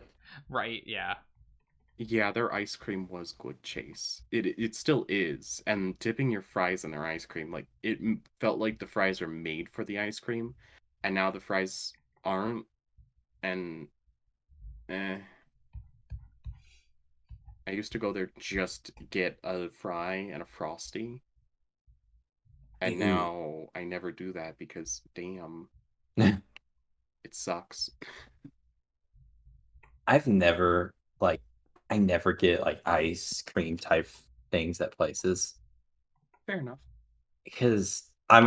Right, yeah. Yeah, their ice cream was good, Chase. It still is. And dipping your fries in their ice cream, like it felt like the fries were made for the ice cream, and now the fries aren't. And I used to go there just get a fry and a Frosty. And now I never do that because damn, it sucks. I never get like ice cream type things at places. Fair enough. Because I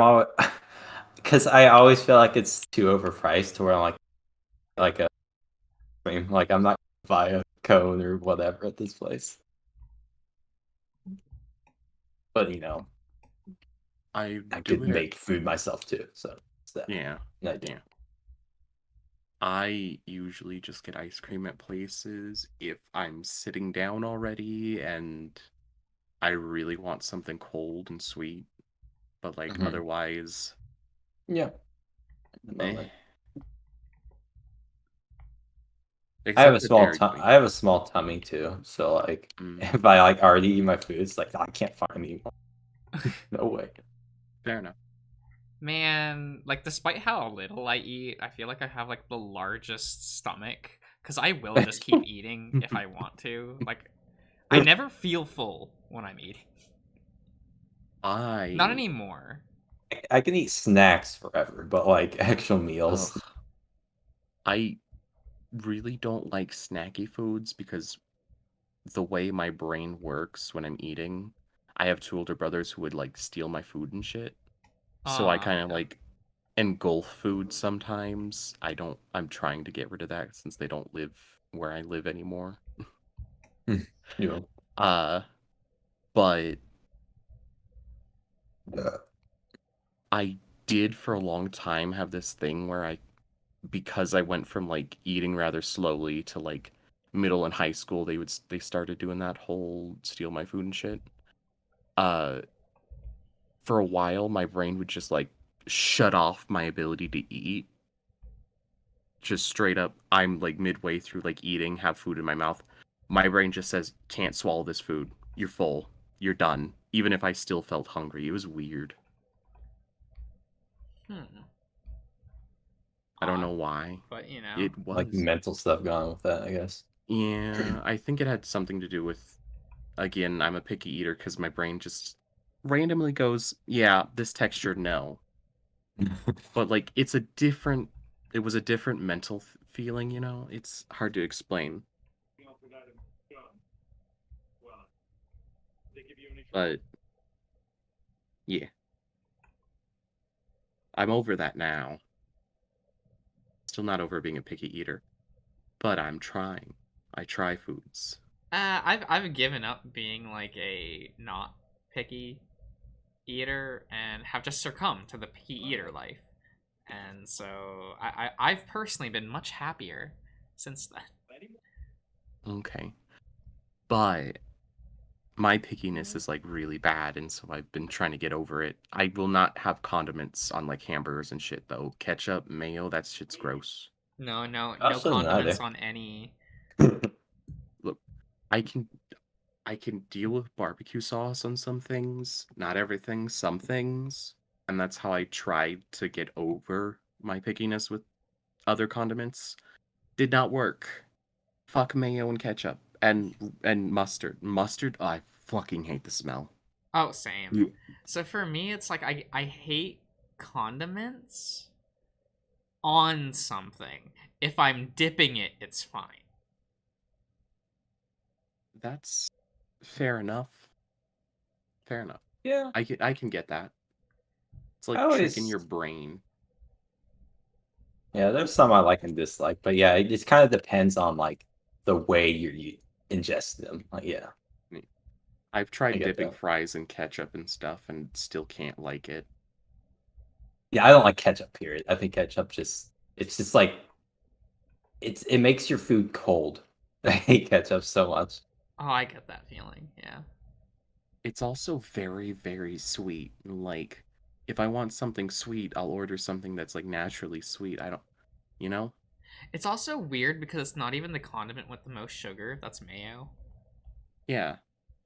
always feel like it's too overpriced to where I'm like I'm not gonna buy a cone or whatever at this place. But I could make food myself too, so yeah. I usually just get ice cream at places if I'm sitting down already and I really want something cold and sweet. But like otherwise, yeah. Eh. I have a small tummy too, so like if I like already eat my food, it's like I can't find any more. No way. Fair enough. Man, like despite how little I eat, I feel like I have like the largest stomach because I will just keep eating if I want to. Like, I never feel full when I'm eating. Not anymore. I can eat snacks forever, but like actual meals. Ugh. I really don't like snacky foods because the way my brain works when I'm eating, I have 2 older brothers who would like steal my food and shit. So I kind of like engulf food sometimes. I'm trying to get rid of that since they don't live where I live anymore. Yeah. But I did for a long time have this thing where because I went from like eating rather slowly to like middle and high school, they started doing that whole steal my food and shit. For a while, my brain would just like shut off my ability to eat. Just straight up, I'm like midway through like eating, have food in my mouth. My brain just says, can't swallow this food. You're full. You're done. Even if I still felt hungry. It was weird. I don't know why. But it was like mental stuff going on with that, I guess. Yeah, I think it had something to do with, again, I'm a picky eater because my brain just randomly goes, yeah, this texture, no. But like it was a different mental feeling, it's hard to explain. But yeah, I'm over that now. Still not over being a picky eater, but I'm trying. I try foods. I've given up being like a not picky eater and have just succumbed to the picky eater life. And so I've personally been much happier since then. Okay. But my pickiness is like really bad, and so I've been trying to get over it. I will not have condiments on like hamburgers and shit though. Ketchup, mayo, that shit's gross. No Josh doesn't condiments either. on any. Look, I can deal with barbecue sauce on some things, not everything, some things, and that's how I tried to get over my pickiness with other condiments. Did not work. Fuck mayo and ketchup and mustard. Mustard, I fucking hate the smell. Oh, same. So for me, it's like I hate condiments on something. If I'm dipping it, it's fine. That's fair enough. Fair enough. Yeah. I can get that. It's like tricking your brain. Yeah, there's some I like and dislike, but yeah, it just kind of depends on like the way you ingest them. Like, yeah. I've tried dipping fries in ketchup and stuff and still can't like it. Yeah, I don't like ketchup, period. I think ketchup it's just like it makes your food cold. I hate ketchup so much. Oh, I get that feeling, yeah. It's also very, very sweet. Like, if I want something sweet, I'll order something that's like naturally sweet. I don't, you know? It's also weird because it's not even the condiment with the most sugar. That's mayo. Yeah.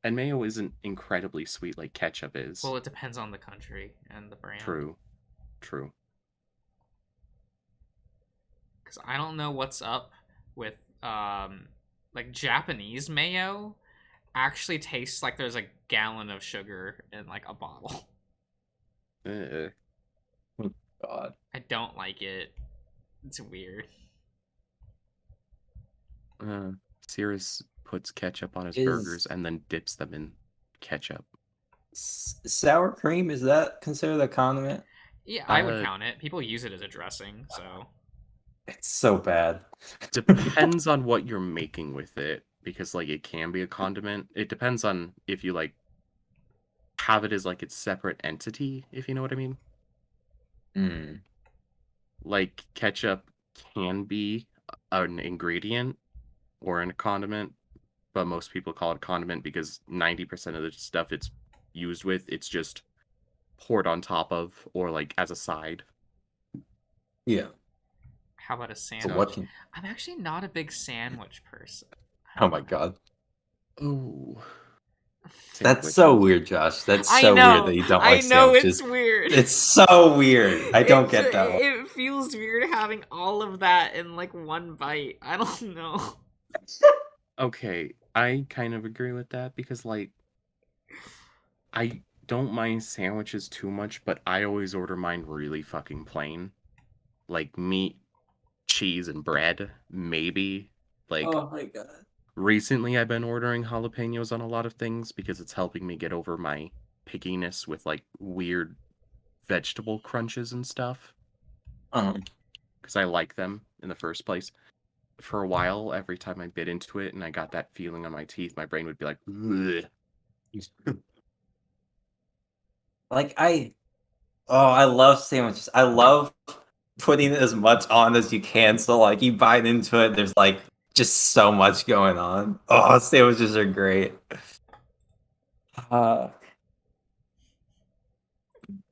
And mayo isn't incredibly sweet like ketchup is. Well, it depends on the country and the brand. True. Because I don't know what's up with, like, Japanese mayo actually tastes like there's a gallon of sugar in, like, a bottle. God. I don't like it. It's weird. Cirrus puts ketchup on his burgers and then dips them in ketchup. Sour cream, is that considered a condiment? Yeah, I would count it. People use it as a dressing, so... It's so bad. Depends on what you're making with it, because, like, it can be a condiment. It depends on if you, like, have it as, like, its separate entity, if you know what I mean. Like, ketchup can be an ingredient or a condiment, but most people call it condiment because 90% of the stuff it's used with, it's just poured on top of or, like, as a side. Yeah. How about a sandwich? I'm actually not a big sandwich person. Oh my god. Ooh. That's so weird, Josh. That's so weird that you don't like sandwiches. It's weird. It's so weird. I don't get that one. It feels weird having all of that in, like, one bite. I don't know. Okay, I kind of agree with that because, like, I don't mind sandwiches too much, but I always order mine really fucking plain. Like, meat, cheese, and bread, maybe. Like, oh my god. Recently, I've been ordering jalapenos on a lot of things because it's helping me get over my pickiness with, like, weird vegetable crunches and stuff. Because I like them in the first place. For a while, every time I bit into it and I got that feeling on my teeth, my brain would be like, ugh. Like, I love sandwiches. I love putting as much on as you can. So, like, you bite into it, there's, like, just so much going on. Oh, sandwiches are great.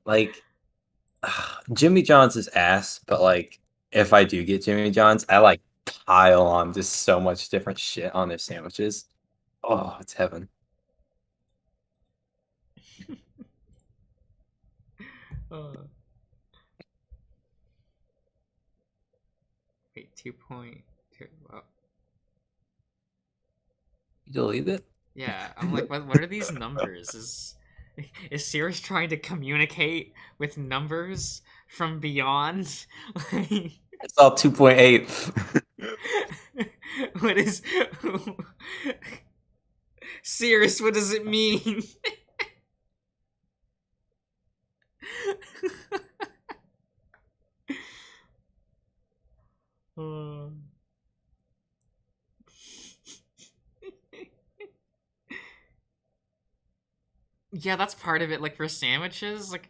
Like, Jimmy John's is ass, but, like, if I do get Jimmy John's, I, like, pile on just so much different shit on their sandwiches. Oh, it's heaven. Wait, 2.2. Well. You delete it? Yeah, I'm like, what are these numbers? Is Cirrus trying to communicate with numbers from beyond? It's all 2.8. What is... Cirrus, what does it mean? Yeah, that's part of it. Like, for sandwiches, like,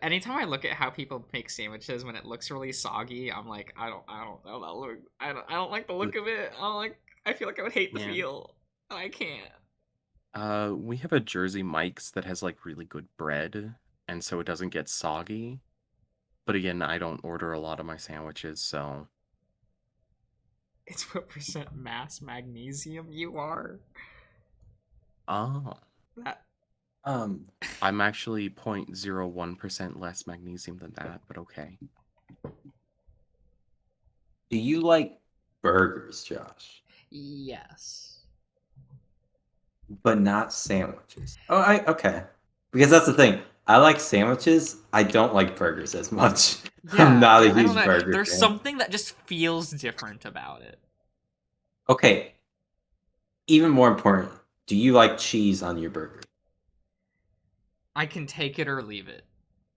anytime I look at how people make sandwiches when it looks really soggy, I'm like, I don't know that look. I don't like the look of it. I feel like I would hate the feel. I can't. We have a Jersey Mike's that has, like, really good bread, and so it doesn't get soggy. But again, I don't order a lot of my sandwiches, so It's what percent mass magnesium you are. Oh. That. I'm actually 0.01% less magnesium than that, but okay. Do you like burgers, Josh? Yes. But not sandwiches. Oh, okay. Because that's the thing. I like sandwiches. I don't like burgers as much. Yeah, I'm not a I huge don't know. burger There's fan. something that just feels different about it. Okay. Even more important, do you like cheese on your burger? I can take it or leave it.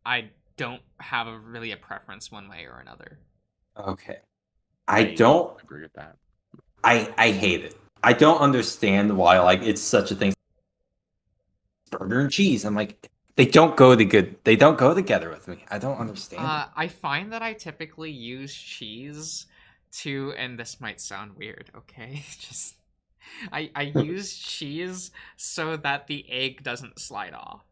I don't have really a preference one way or another. Okay. I don't agree with that. I hate it. I don't understand why it's such a thing. Burger and cheese. I'm like, they don't go together with me. I don't understand it. I find that I typically use cheese to, and this might sound weird, okay? Just I use cheese so that the egg doesn't slide off.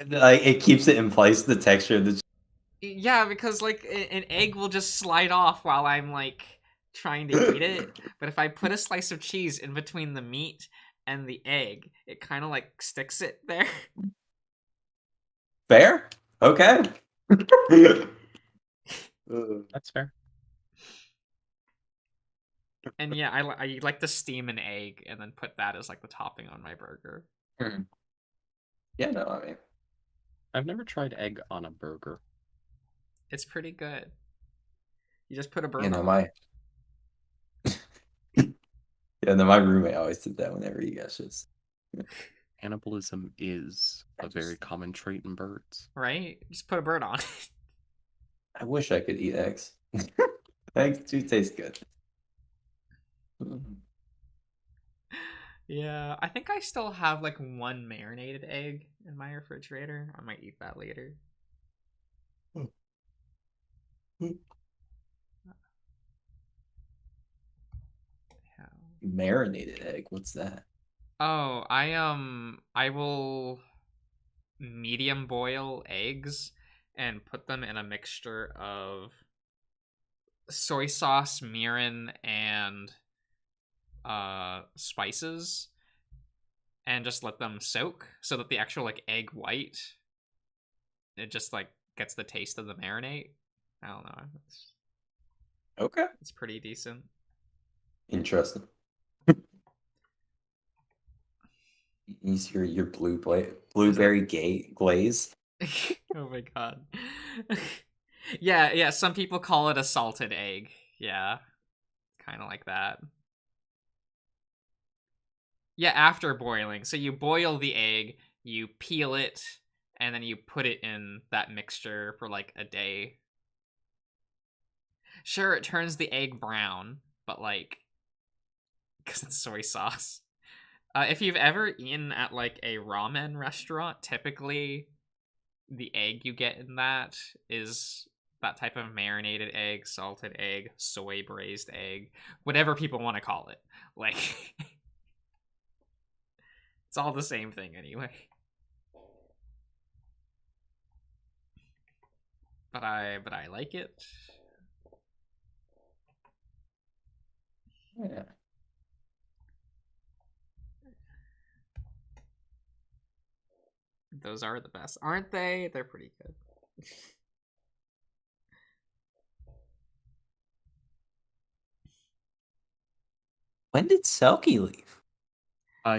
Like it keeps it in place, the texture of the. Yeah, because like an egg will just slide off while I'm like trying to eat it, but if I put a slice of cheese in between the meat and the egg, it kind of like sticks it there. Fair? Okay. That's fair. And yeah, I like to steam an egg and then put that as like the topping on my burger. Yeah, no, I mean, I've never tried egg on a burger. It's pretty good. You just put a burger. You know, my roommate always did that whenever he got shits. Cannibalism is a very common trait in birds. Right? Just put a bird on. I wish I could eat eggs. Eggs do taste good. Yeah, I think I still have like one marinated egg in my refrigerator. I might eat that later. Marinated egg? What's that? Oh, I will medium boil eggs and put them in a mixture of soy sauce, mirin, and spices, and just let them soak so that the actual like egg white, it just like gets the taste of the marinade. I don't know. Okay. It's pretty decent. Interesting. Use your blueberry glaze. Oh my god. Yeah, some people call it a salted egg. Yeah. Kind of like that. Yeah, after boiling. So you boil the egg, you peel it, and then you put it in that mixture for like a day. Sure, it turns the egg brown, but like, because it's soy sauce. If you've ever eaten at like a ramen restaurant, typically the egg you get in that is that type of marinated egg, salted egg, soy braised egg, whatever people want to call it. Like, it's all the same thing anyway. But I like it. Yeah. Those are the best, aren't they? They're pretty good. When did Selkie leave?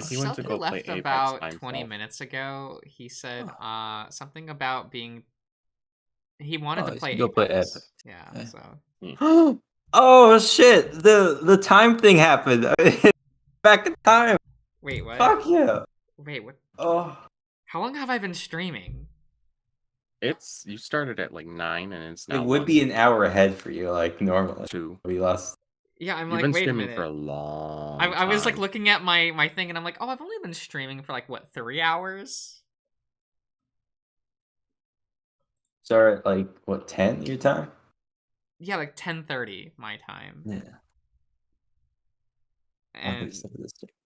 He went to go play Apex about 20 minutes ago. He said something about being. He wanted to play Apex. Play Apex. Yeah. So. Oh shit! The time thing happened. Back in time. Wait, what? Fuck yeah! Wait, what? Oh. How long have I been streaming? You started at like 9 and it's now. It would be an hour ahead for you, like normally. 2. We lost. Yeah, I'm You've like, been wait a streaming minute. for a long I was like time. looking at my thing and I'm like, oh, I've only been streaming for like what, 3 hours? Start at like what, 10 your time? Yeah, like 10:30 my time. Yeah. And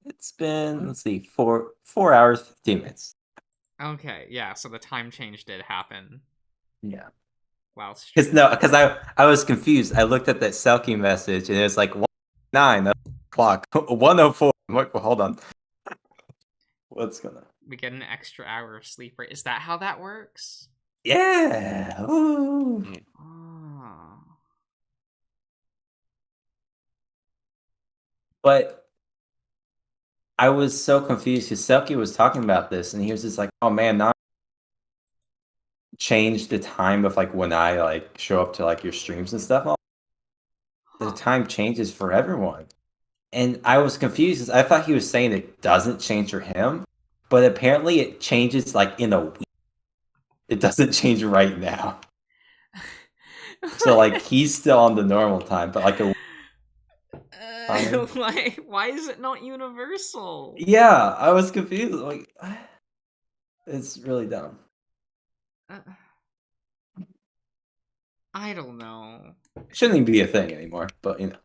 it's been, let's see, 4 hours 15 minutes. Okay, yeah, so the time change did happen. Yeah. Wow. Because I was confused. I looked at that Selkie message and it was like 9 o'clock, 1:04. I'm like, well, hold on. What's going on? We get an extra hour of sleep, right? Is that how that works? Yeah. Ooh. Oh. But I was so confused because Selkie was talking about this and he was just like, oh man, now change the time of like when I like show up to like your streams and stuff. The time changes for everyone. And I was confused because I thought he was saying it doesn't change for him, but apparently it changes like in a week. It doesn't change right now. So like he's still on the normal time, but like a why is it not universal? Yeah, I was confused. Like, it's really dumb. I don't know. It shouldn't even be a thing anymore, but you know.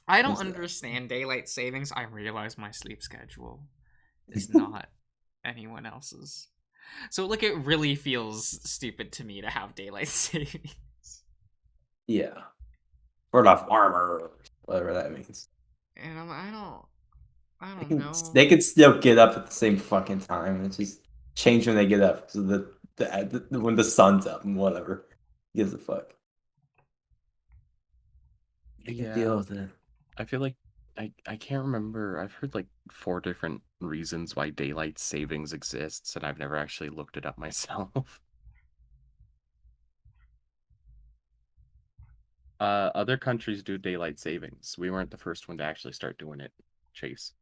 I don't understand daylight savings. I realize my sleep schedule is not anyone else's. So like it really feels stupid to me to have daylight savings. Yeah. Or off armor, whatever that means. And I don't know. They could still get up at the same fucking time. It's just change when they get up because when the sun's up and whatever. Who gives a fuck? They can deal with it. I feel like I can't remember. I've heard like 4 different reasons why daylight savings exists, and I've never actually looked it up myself. Other countries do daylight savings. We weren't the first one to actually start doing it, Chase.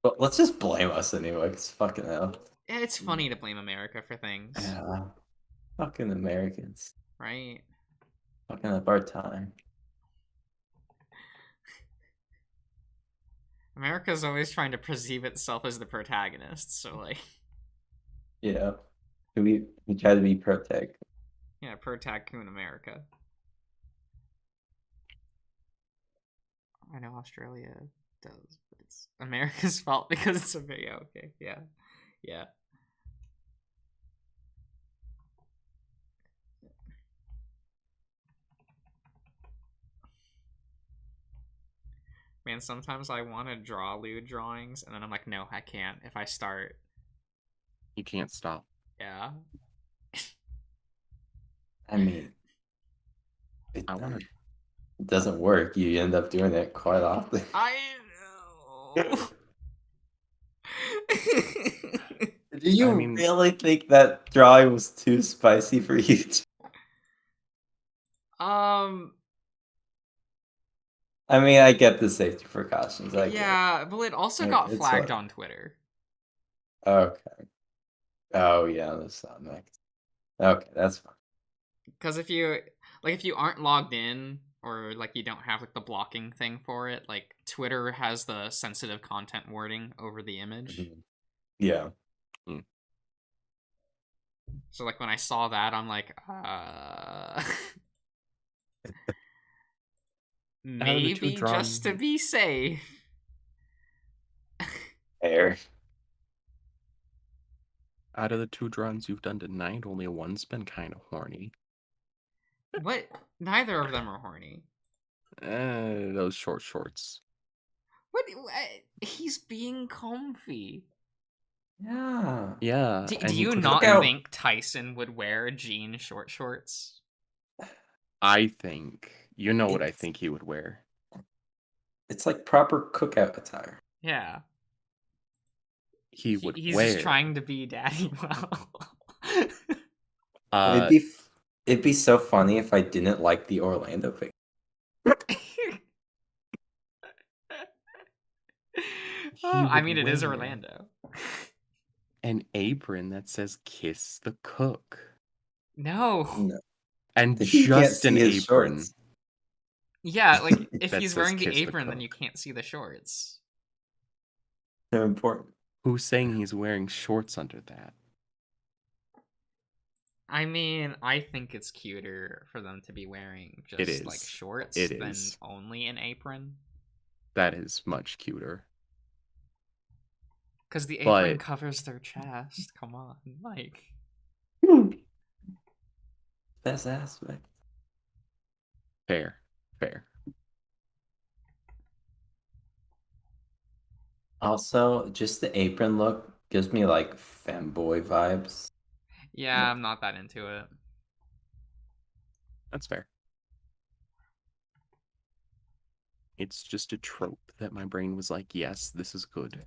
But let's just blame us anyway, because fucking hell. Yeah, it's funny to blame America for things. Yeah. Fucking Americans. Right? Fucking up our time. America's always trying to perceive itself as the protagonist, so like... Yeah. We try to be protag. Yeah, pro-tycoon America. I know Australia does, but it's America's fault because it's a video. Okay, yeah. Yeah. Man, sometimes I want to draw lewd drawings, and then I'm like, no, I can't. If I start... You can't stop. Yeah. I mean, it doesn't work. You end up doing it quite often. I know. Do you really think that drawing was too spicy for you? I mean, I get the safety precautions. Yeah, but it also got flagged on Twitter. Okay. Oh yeah, that's not nice. Okay, that's fine. Because if you aren't logged in, or like you don't have like the blocking thing for it, like Twitter has the sensitive content wording over the image. Mm-hmm. Yeah. Mm. So like when I saw that, I'm like, maybe just to be safe. Fair. Out of the 2 drawings you've done tonight, only one's been kind of horny. What? Neither of them are horny. Those shorts. What? He's being comfy. Yeah. Yeah. Do you not think Tyson would wear jean shorts? I think. You know what I think he would wear. It's like proper cookout attire. Yeah. He's just trying to be daddy well. It'd be so funny if I didn't like the Orlando pick. I mean, it is Orlando. An apron that says "Kiss the Cook." No. And just an apron. Shorts. Yeah, like if he's wearing the apron, then you can't see the shorts. They're important. Who's saying he's wearing shorts under that? I mean, I think it's cuter for them to be wearing just like shorts than only an apron. That is much cuter. Because the apron covers their chest. Come on, like. best aspect. Fair. Also, just the apron look gives me like femboy vibes. Yeah, I'm not that into it. That's fair. It's just a trope that my brain was like, yes, this is good.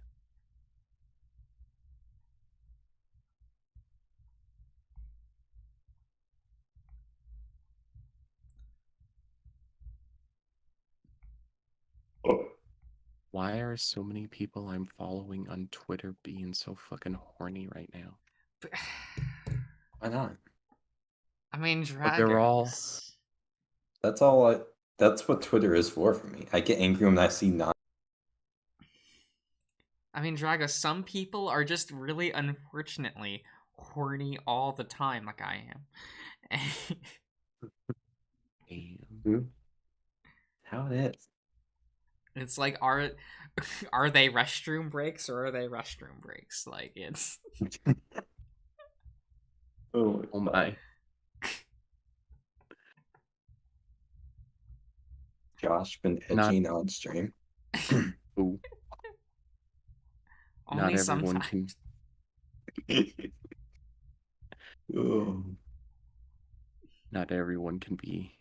Why are so many people I'm following on Twitter being so fucking horny right now? Why not? I mean, But they're all. That's what Twitter is for me. I get angry when I see not. I mean, Draga, some people are just really unfortunately horny all the time, like I am. How it is. It's like, are they restroom breaks or are they restroom breaks? Like, it's. Oh my. Josh been edging on stream. Ooh. Only Not everyone sometimes. Not everyone can be.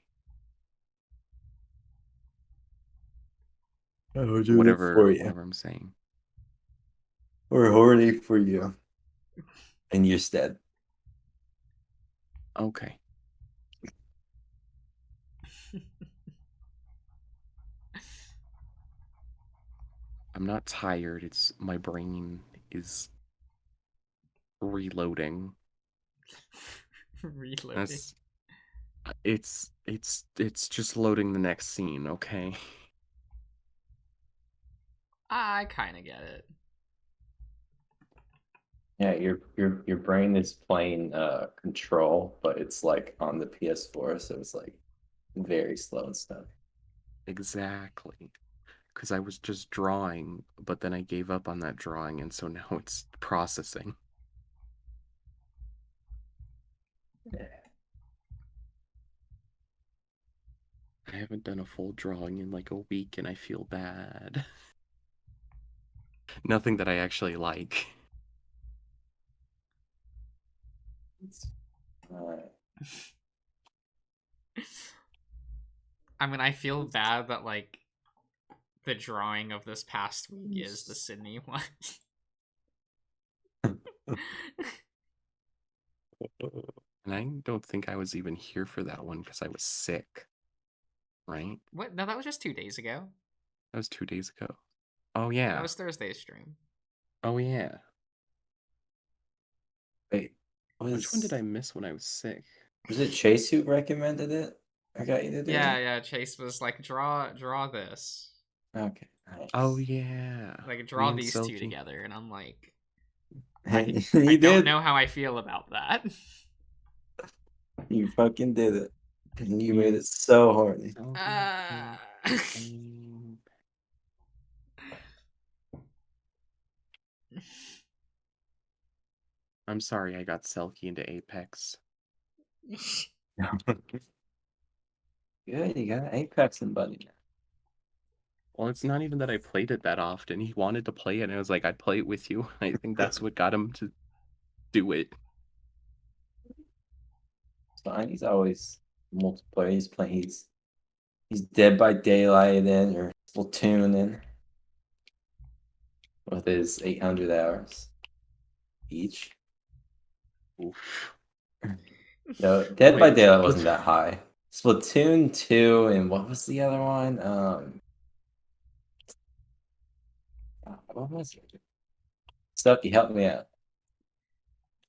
Whatever I'm saying. We're horny for you. And you're dead. Okay. I'm not tired. It's my brain is reloading. Reloading. It's just loading the next scene, okay? I kind of get it. Yeah, your brain is playing Control, but it's like on the PS4, so it's like very slow and stuff. Exactly. Because I was just drawing, but then I gave up on that drawing, and so now it's processing. Yeah. I haven't done a full drawing in like a week, and I feel bad. Nothing that I actually like. I mean, I feel bad that, like, the drawing of this past week is the Sydney one. And I don't think I was even here for that one because I was sick. Right? What? No, that was just 2 days ago. That was 2 days ago. Oh, yeah. That was Thursday's stream. Oh, yeah. Wait. Which one did I miss when I was sick? Was it Chase who recommended it? I got you to do it? Yeah, Chase was like, draw this. Okay. Nice. Oh, yeah. Like, draw these two together, and I'm like, I don't know how I feel about that. You fucking did it. And you made it so horny. I'm sorry I got Selkie into Apex. Good, you got Apex and Buddy now. Well, it's not even that I played it that often. He wanted to play it, and I was like, I'd play it with you. I think that's what got him to do it. It's fine. He's always multiplayer. He's playing. He's Dead by Daylight in or Splatoon in with his 800 hours each. Oof. No, Dead by Daylight wasn't that high. Splatoon 2 and what was the other one? What was it? Stucky, help me out.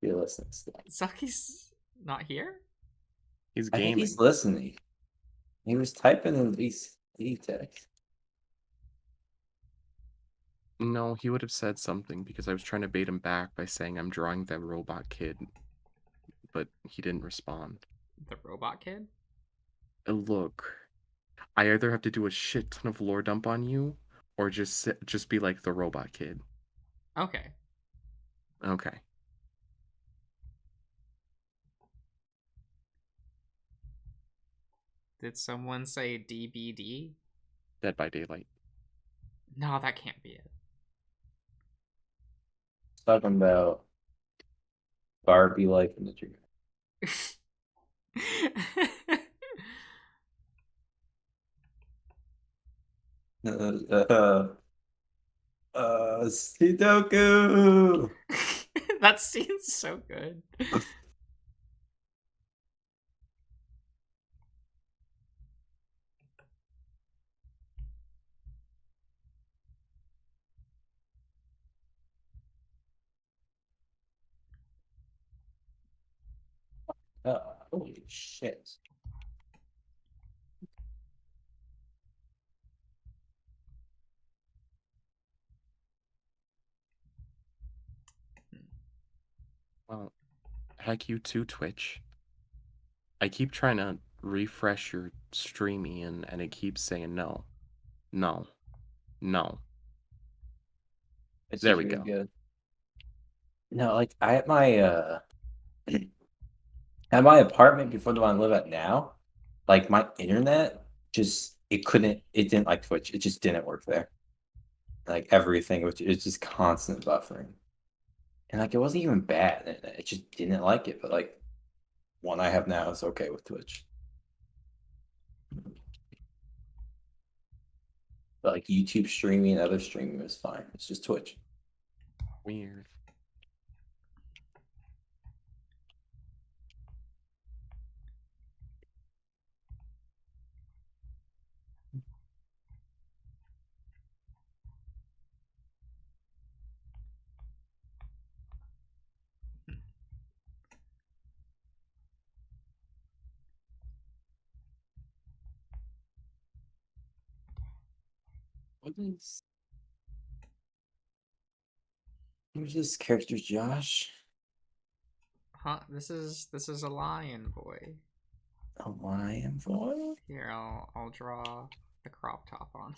You're listening. Sucky's not here? He's I gaming. think he's listening. He was typing in VC text. No, he would have said something because I was trying to bait him back by saying I'm drawing that robot kid, but he didn't respond. The robot kid? Look, I either have to do a shit ton of lore dump on you, or just be like the robot kid. Okay. Okay. Did someone say DBD? Dead by Daylight. No, that can't be it. Talking about Barbie life in the dream. Sudoku. That scene's so good. Holy shit. Well, heck you too, Twitch. I keep trying to refresh your streamy and it keeps saying no. No. No. It's there we go. Good. No, like I at my at my apartment before the one I live at now, like my internet just it didn't like Twitch. It just didn't work there. Like everything, which it's just constant buffering. And like it wasn't even bad. It just didn't like it. But like one I have now is okay with Twitch. But like YouTube streaming and other streaming is fine. It's just Twitch. Weird. Who's this character, Josh? Huh? This is a lion boy. A lion boy? Here, I'll draw the crop top on.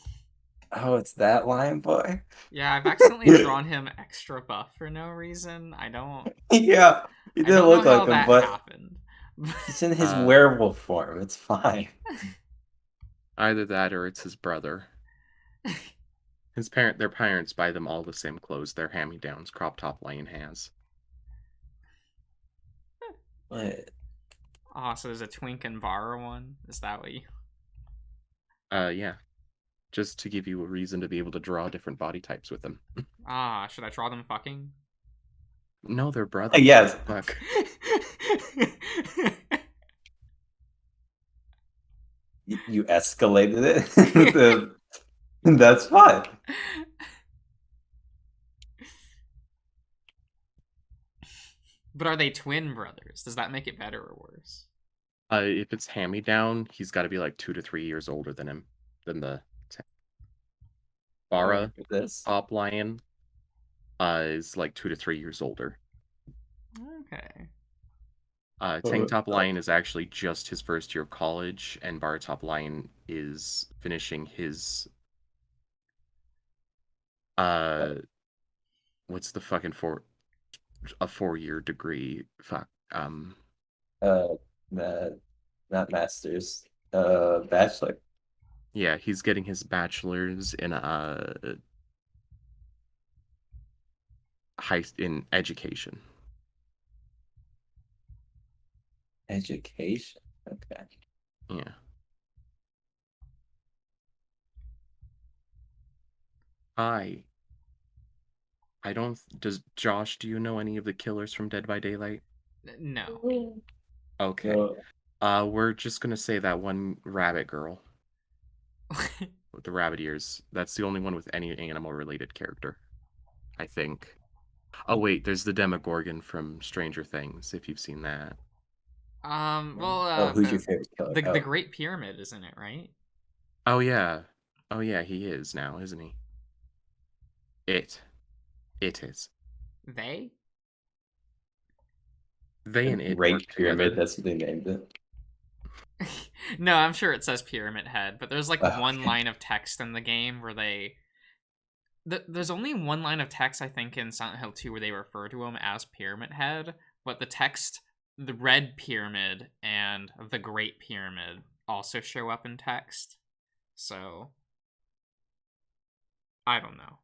Oh, it's that lion boy? Yeah, I've accidentally drawn him extra buff for no reason. I don't. Yeah, he didn't look like him, but happened. He's in his werewolf form. It's fine. Either that or it's his brother. Their parents buy them all the same clothes. They're hand-me-downs. Crop top lion has. What? Oh, so there's a Twink and Vara one? Is that what you... Yeah. Just to give you a reason to be able to draw different body types with them. Should I draw them fucking? No, they're brothers. Yes. Fuck. You escalated it? That's fine. But are they twin brothers? Does that make it better or worse? If it's hand-me-down, he's got to be like 2 to 3 years older than him. Than the Vara top lion is like 2 to 3 years older. Okay. Tank Top Lion is actually just his first year of college, and Bar Top Lion is finishing his what's the fucking a 4-year degree? Fuck. Not master's. Bachelor. Yeah, he's getting his bachelor's in in education. Education. Okay. Yeah. I don't. Does Josh? Do you know any of the killers from Dead by Daylight? No. Okay. We're just gonna say that one rabbit girl with the rabbit ears. That's the only one with any animal-related character, I think. Oh wait, there's the Demogorgon from Stranger Things. If you've seen that. Who's your favorite killer? The Great Pyramid, isn't it? Right? Oh yeah, he is now, isn't he? It is. They and it Great Pyramid. That's what they named it. No, I'm sure it says Pyramid Head, but there's like one line of text in the game where there's only one line of text I think in Silent Hill 2 where they refer to him as Pyramid Head, but the text, the Red Pyramid and the Great Pyramid, also show up in text. So I don't know.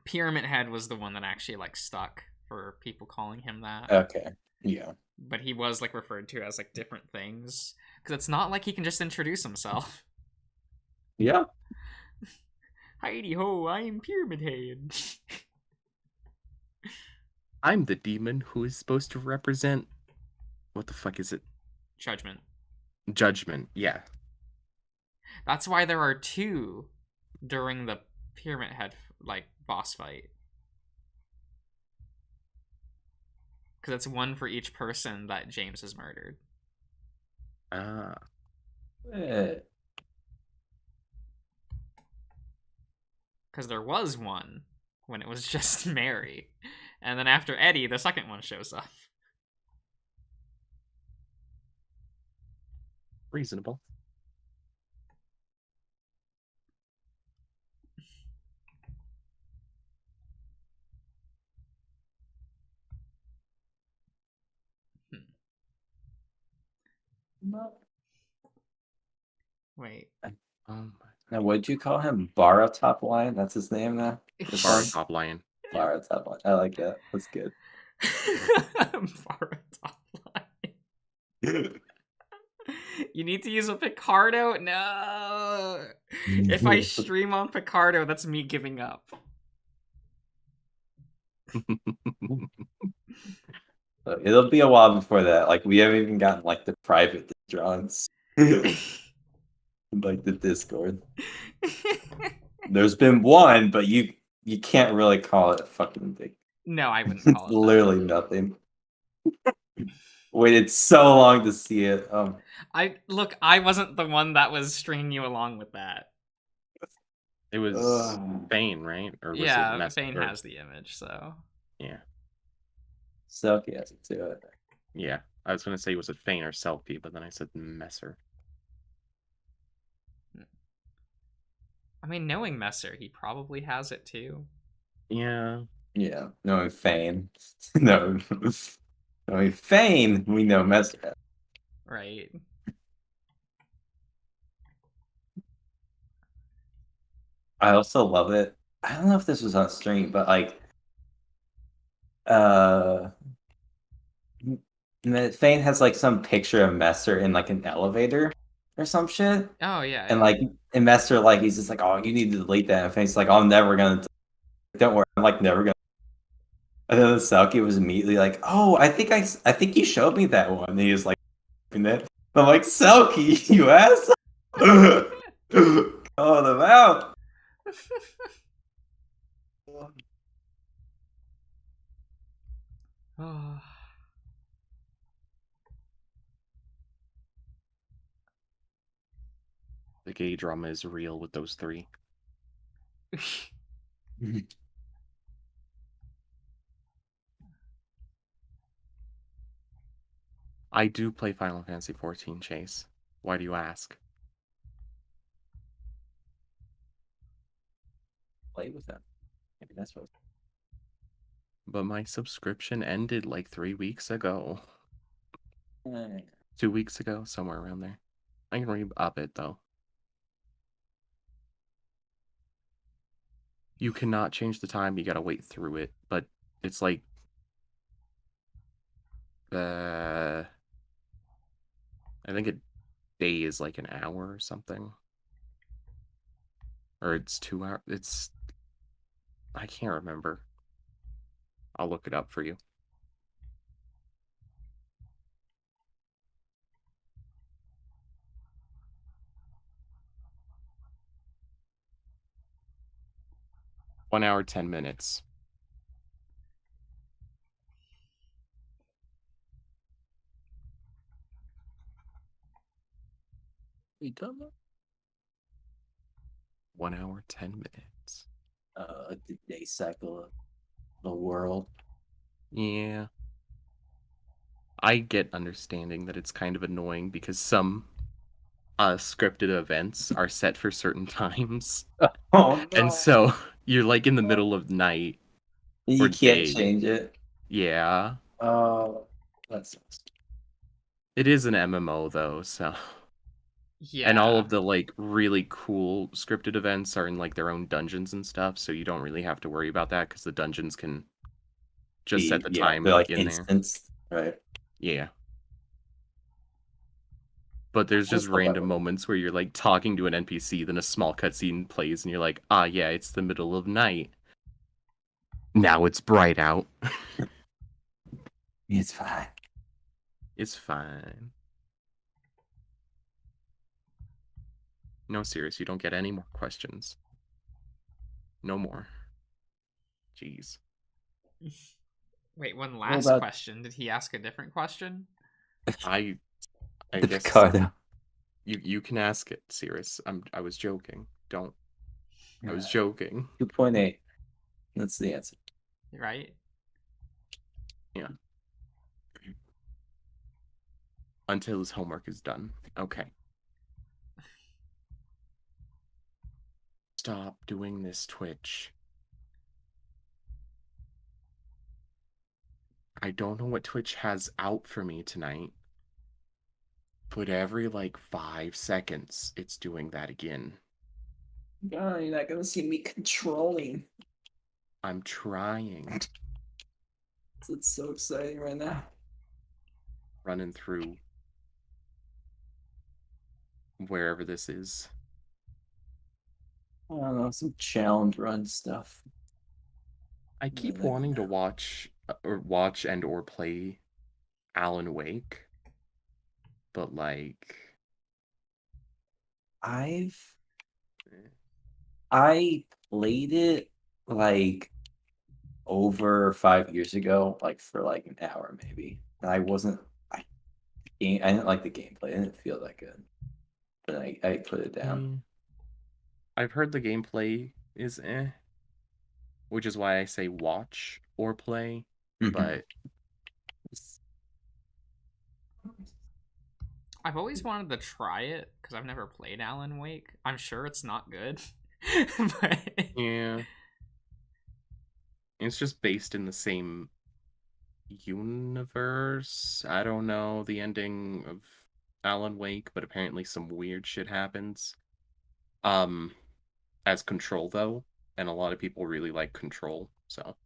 Pyramid Head was the one that actually like stuck for people calling him that. Okay. Yeah. But he was like referred to as like different things because it's not like he can just introduce himself. Yeah. Heidi ho, I am Pyramid Head. I'm the demon who is supposed to represent... What the fuck is it? Judgment. Judgment, yeah. That's why there are two during the Pyramid Head like boss fight. Because it's one for each person that James has murdered. Ah. Because there was one when it was just Mary. And then after Eddie, the second one shows up. Reasonable. Wait. Now, what'd you call him? Barra Top Line? That's his name now? Barra Top Line. Barra Top Line. I like that. That's good. Barra Top Line. You need to use a Picardo? No. If I stream on Picardo, that's me giving up. It'll be a while before that. Like, we haven't even gotten like the private drawings. Like the Discord. There's been one, but you can't really call it a fucking thing. No, I wouldn't call it literally nothing. Waited so long to see it. I wasn't the one that was stringing you along with that. It was Bane, right? Or was it Bane has the image, so yeah. Selkie has it too. Yeah, I was gonna say was it Bane or Selkie, but then I said Messer. I mean, knowing Messer, he probably has it too. Yeah. Yeah. Knowing Fane. No. Knowing Fane, we know Messer. Right. I also love it. I don't know if this was on stream, but like Fane has like some picture of Messer in like an elevator or some shit. Oh yeah. And like and Messer like he's just like, oh, you need to delete that. And Fane's like, oh, I'm never gonna don't worry, I'm like never gonna. And then the Selkie was immediately like, oh, I think you showed me that one. And he was like it. I'm like, Selkie, you ass. Call them out. The gay drama is real with those three. I do play Final Fantasy XIV, Chase. Why do you ask? Play with them. Maybe that's what. But my subscription ended like 3 weeks ago. 2 weeks ago, somewhere around there. I can re-up it though. You cannot change the time, you gotta wait through it, but it's like I think a day is like an hour or something. Or it's 2 hours. I can't remember. I'll look it up for you. One hour, 10 minutes. We done that? 1 hour, 10 minutes. The day cycle of the world. Yeah. I get understanding that it's kind of annoying because some scripted events are set for certain times. Oh, no. And so you're like in the middle of night. You can't change it. Yeah. Oh, that sucks. It is an MMO though, so Yeah. And all of the like really cool scripted events are in like their own dungeons and stuff, so you don't really have to worry about that because the dungeons can just set the time they're like in instance, right? Yeah. But there's just random moments where you're like talking to an NPC, then a small cutscene plays, and you're like, ah, yeah, it's the middle of night. Now it's bright out. It's fine. It's fine. No, serious, you don't get any more questions. No more. Jeez. Wait, one last question. Did he ask a different question? I guess Picardo. You can ask it, Cirrus. I was joking. Don't. I was joking. 2.8. That's the answer. Right? Yeah. Until his homework is done. Okay. Stop doing this, Twitch. I don't know what Twitch has out for me tonight. But every like 5 seconds, it's doing that again. God, you're not gonna see me controlling. I'm trying. It's so exciting right now. Running through wherever this is. I don't know, some challenge run stuff. I keep wanting to watch and/or play Alan Wake, but like I played it like over 5 years ago, like for like an hour maybe. And I didn't like the gameplay. It didn't feel that good. But I put it down. I've heard the gameplay is which is why I say watch or play, but I've always wanted to try it because I've never played Alan Wake. I'm sure it's not good. But... Yeah. It's just based in the same universe. I don't know the ending of Alan Wake, but apparently some weird shit happens. As Control though, and a lot of people really like Control, so.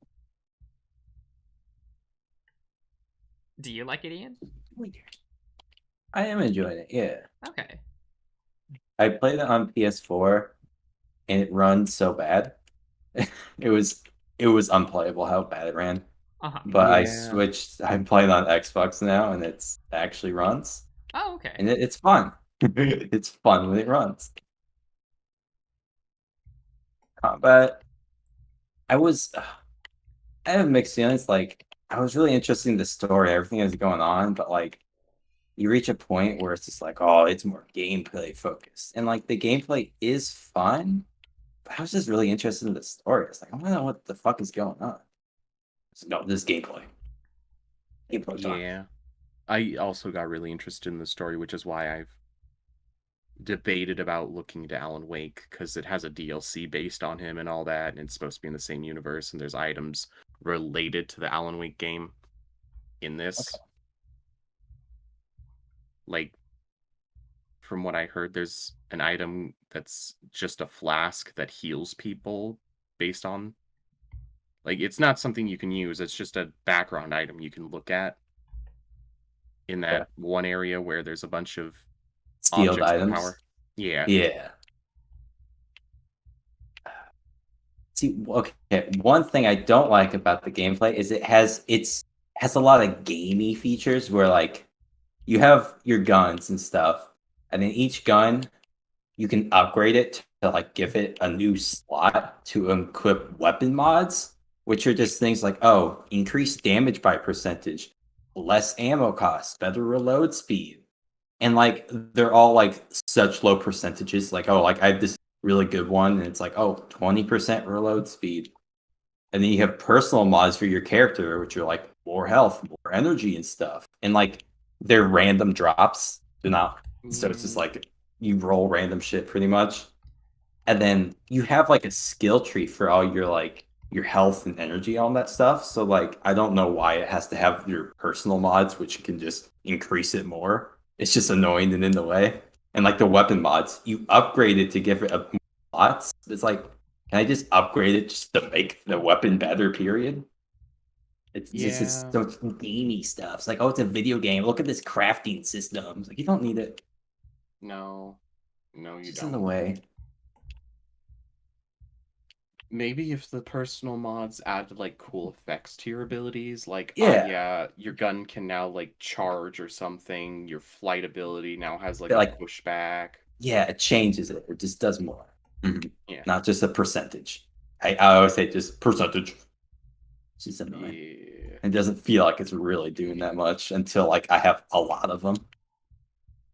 Do you like it, Ian? I am enjoying it, yeah. Okay. I played it on PS4 and it runs so bad. It was unplayable how bad it ran. But yeah. I'm playing on Xbox now and it actually runs. Oh, okay. And it's fun. It's fun when it runs. Combat. I have mixed feelings. Like, I was really interested in the story, everything that's going on, but like, you reach a point where it's just like, oh, it's more gameplay focused. And like, the gameplay is fun, but I was just really interested in the story. It's like, I want to know what the fuck is going on. So, no, this gameplay. Yeah. I also got really interested in the story, which is why I've debated about looking to Alan Wake, because it has a DLC based on him and all that, and it's supposed to be in the same universe, and there's items related to the Alan Wake game in this. Okay. Like, from what I heard, there's an item that's just a flask that heals people based on... Like, it's not something you can use, it's just a background item you can look at in that one area where there's a bunch of sealed items. Power. Yeah. Yeah. See, okay, one thing I don't like about the gameplay is it has a lot of gamey features where like you have your guns and stuff, and then each gun you can upgrade it to like give it a new slot to equip weapon mods, which are just things like, oh, increased damage by percentage, less ammo cost, better reload speed. And like they're all like such low percentages. Like, oh, like I have this really good one, and it's like, oh, 20% reload speed. And then you have personal mods for your character, which are like more health, more energy and stuff. And like they're random drops. They're not so it's just like you roll random shit pretty much. And then you have like a skill tree for all your like your health and energy, all that stuff. So like I don't know why it has to have your personal mods, which can just increase it more. It's just annoying and in the way. And like the weapon mods, you upgrade it to give it mods. It's like, can I just upgrade it just to make the weapon better? Period. It's just so gamey stuff. It's like, oh, it's a video game. Look at this crafting system. It's like, you don't need it. No, you don't. It's in the way. Maybe if the personal mods added like cool effects to your abilities, like your gun can now like charge or something. Your flight ability now has like a pushback. Yeah, it changes it. It just does more. Mm-hmm. Yeah, not just a percentage. I always say just percentage. It's just annoying. Yeah. It doesn't feel like it's really doing that much until like I have a lot of them.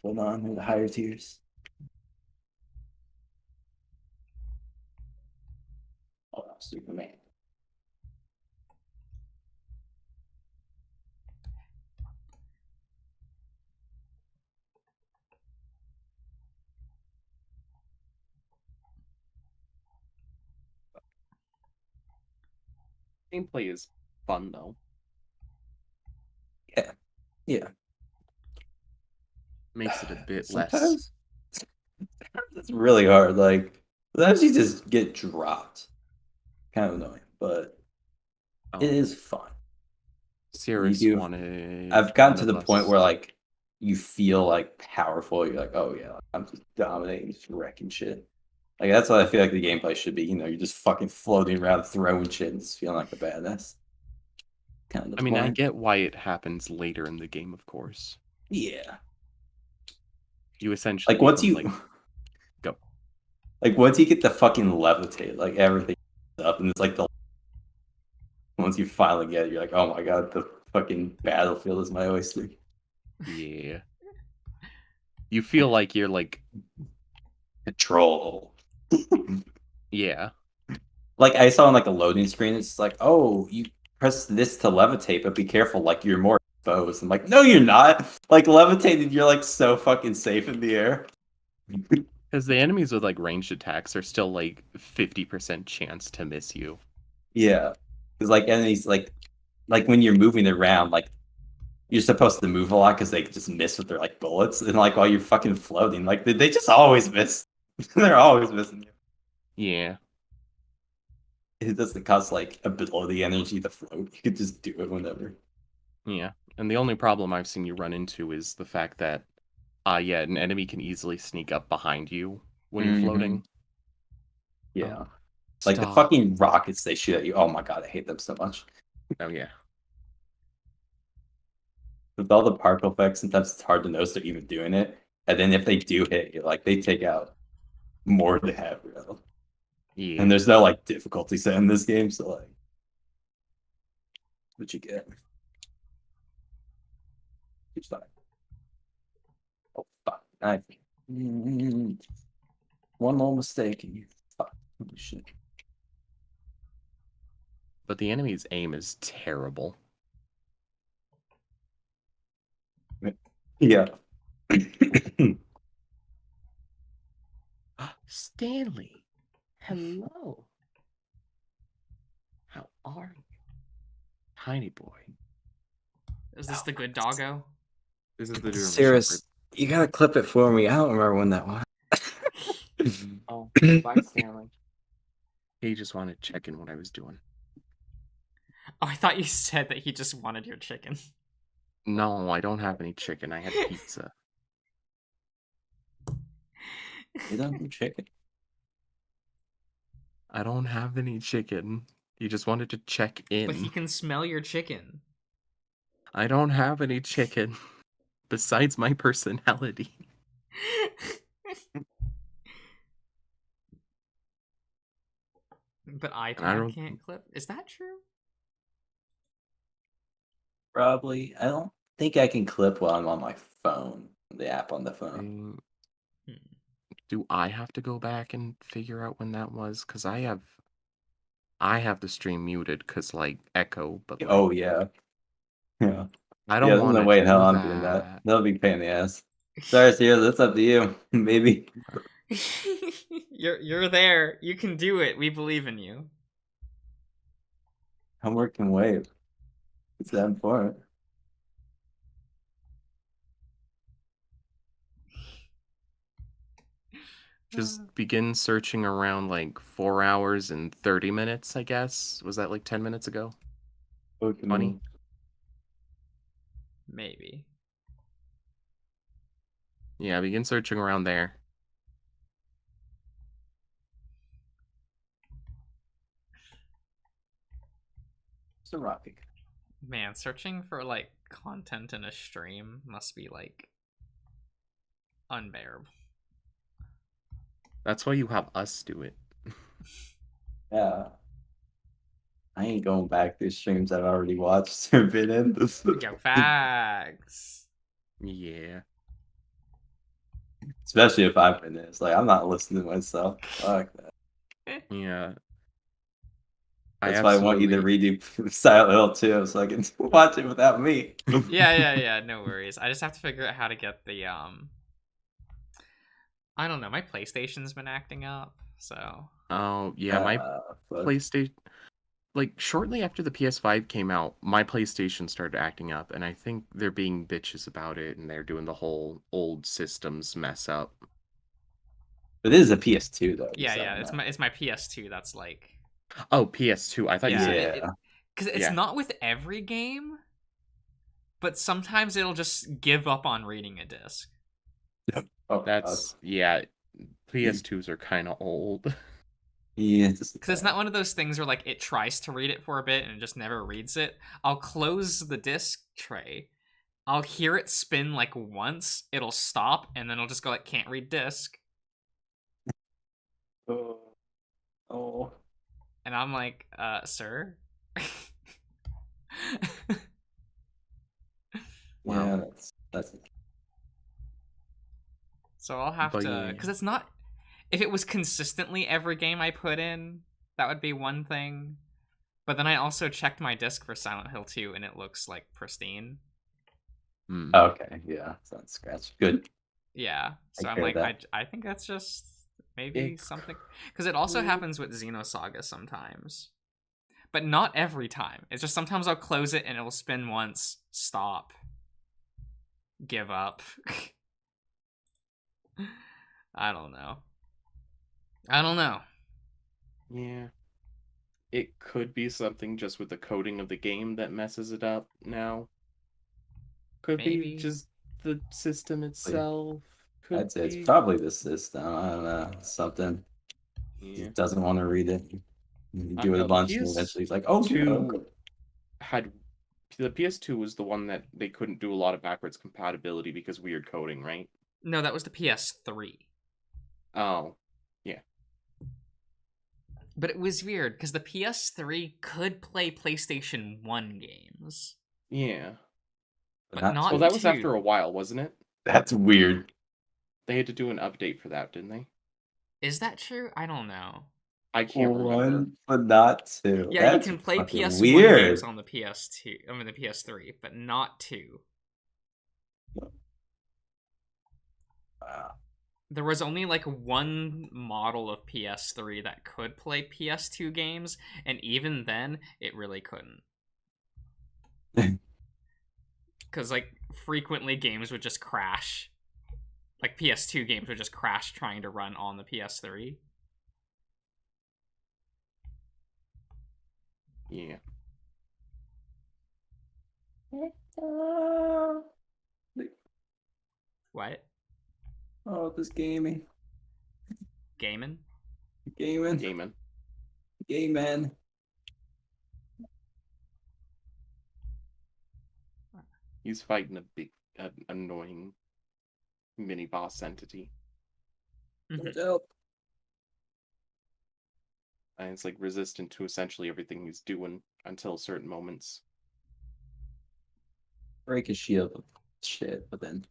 Hold on, in the higher tiers. Oh, Superman. Gameplay is fun though. Yeah. Makes it a bit less. It's really hard. Like sometimes you just get dropped. Kind of annoying, but it is fun. I've gotten to the point where like you feel like powerful. You're like, oh yeah, I'm just dominating, just wrecking shit. Like that's what I feel like the gameplay should be. You know, you're just fucking floating around, throwing shit, and just feeling like a badass. Kind of. I mean, I get why it happens later in the game, of course. Yeah. You essentially like once you go, like once you get the fucking levitate, like everything up, and it's like once you finally get it, you're like, oh my god, the fucking battlefield is my oyster. Yeah. You feel like you're like control. Yeah. Like I saw on like a loading screen, it's like, oh, you press this to levitate, but be careful, like you're more exposed. I'm like, no, you're not. Like levitated, you're like so fucking safe in the air. Because the enemies with like ranged attacks are still like 50% chance to miss you. Yeah. Because like enemies like when you're moving around, like you're supposed to move a lot because they just miss with their like bullets. And like while you're fucking floating, like they just always miss. They're always missing you. Yeah. It doesn't cost like ability energy to float. You could just do it whenever. Yeah. And the only problem I've seen you run into is the fact that an enemy can easily sneak up behind you when you're floating. Yeah. Like the fucking rockets they shoot at you. Oh my god, I hate them so much. Oh yeah. With all the particle effects, sometimes it's hard to notice they're even doing it. And then if they do hit you, like they take out more than half your health. Yeah. And there's no like difficulty set in this game, so like what you get. It's fine. Oh fuck. One more mistake and you fuck. Holy shit. But the enemy's aim is terrible. Yeah. Stanley. Hello. How are you? Tiny boy. Is this the good doggo? This is the German Serious, you gotta clip it for me. I don't remember when that was. Oh, bye, Stanley. He just wanted to check in what I was doing. Oh, I thought you said that he just wanted your chicken. No, I don't have any chicken. I had pizza. You don't have chicken? I don't have any chicken. He just wanted to check in. But he can smell your chicken. I don't have any chicken. Besides my personality. But iPad can't clip? Is that true? Probably. I don't think I can clip while I'm on my phone. The app on the phone. Do I have to go back and figure out when that was? Because I have the stream muted because like echo. But like, oh yeah, yeah. I don't want to wait. Hell, I'm doing that. That'll be a pain in the ass. Sorry, Sierra. That's up to you. Maybe. You're there. You can do it. We believe in you. Homework can wait. It's that important. Just begin searching around like 4 hours and 30 minutes, I guess. Was that like 10 minutes ago? 20? Maybe. Yeah, begin searching around there. It's a rocket. Man, searching for like content in a stream must be like unbearable. That's why you have us do it. Yeah. I ain't going back to streams I've already watched or been in. Yo, facts. Yeah. Especially if I've been in. It's like, I'm not listening to myself. Fuck that. Yeah. That's why I want you to redo Silent Hill 2 so I can watch it without me. Yeah, no worries. I just have to figure out how to get the I don't know, my PlayStation's been acting up, so. Oh, yeah, my PlayStation, like shortly after the PS5 came out, my PlayStation started acting up, and I think they're being bitches about it, and they're doing the whole old systems mess up. But it is a PS2 though. Yeah, it's my PS2 that's like. Oh, PS2. I thought you said because it's not with every game, but sometimes it'll just give up on reading a disc. That's PS2s are kind of old. Yeah, because it's not one of those things where like it tries to read it for a bit and it just never reads it. I'll close the disc tray, I'll hear it spin like once, it'll stop, and then it'll just go like can't read disc. Oh. And I'm like, sir. Yeah, that's. So I'll have to, because it's not. If it was consistently every game I put in, that would be one thing. But then I also checked my disc for Silent Hill 2, and it looks like pristine. Okay, yeah, it's not scratch. Good. Yeah, so I'm like, I think that's just maybe something, because it also happens with Xenosaga sometimes, but not every time. It's just sometimes I'll close it and it'll spin once, stop, give up. I don't know. Yeah. It could be something just with the coding of the game that messes it up now. Could be just the system itself. I'd say it's probably the system. I don't know. Something. He doesn't want to read it. You do it a bunch and eventually he's like, oh, the PS2 was the one that they couldn't do a lot of backwards compatibility because weird coding, right? No, that was the PS3. Oh, yeah. But it was weird because the PS3 could play PlayStation 1 games. Yeah. But not that was after a while, wasn't it? That's weird. They had to do an update for that, didn't they? Is that true? I don't know. I can't remember. But not 2. Yeah, you can play PS1 games on the PS2. I mean the PS3, but not 2. Wow. There was only like one model of PS3 that could play PS2 games, and even then, it really couldn't. Because like frequently games would just crash. Like PS2 games would just crash trying to run on the PS3. Yeah. What? Oh, this gaming. Gaming? Gaming. He's fighting a big, annoying mini boss entity. Help. And it's like resistant to essentially everything he's doing until certain moments. Break his shield with shit, but then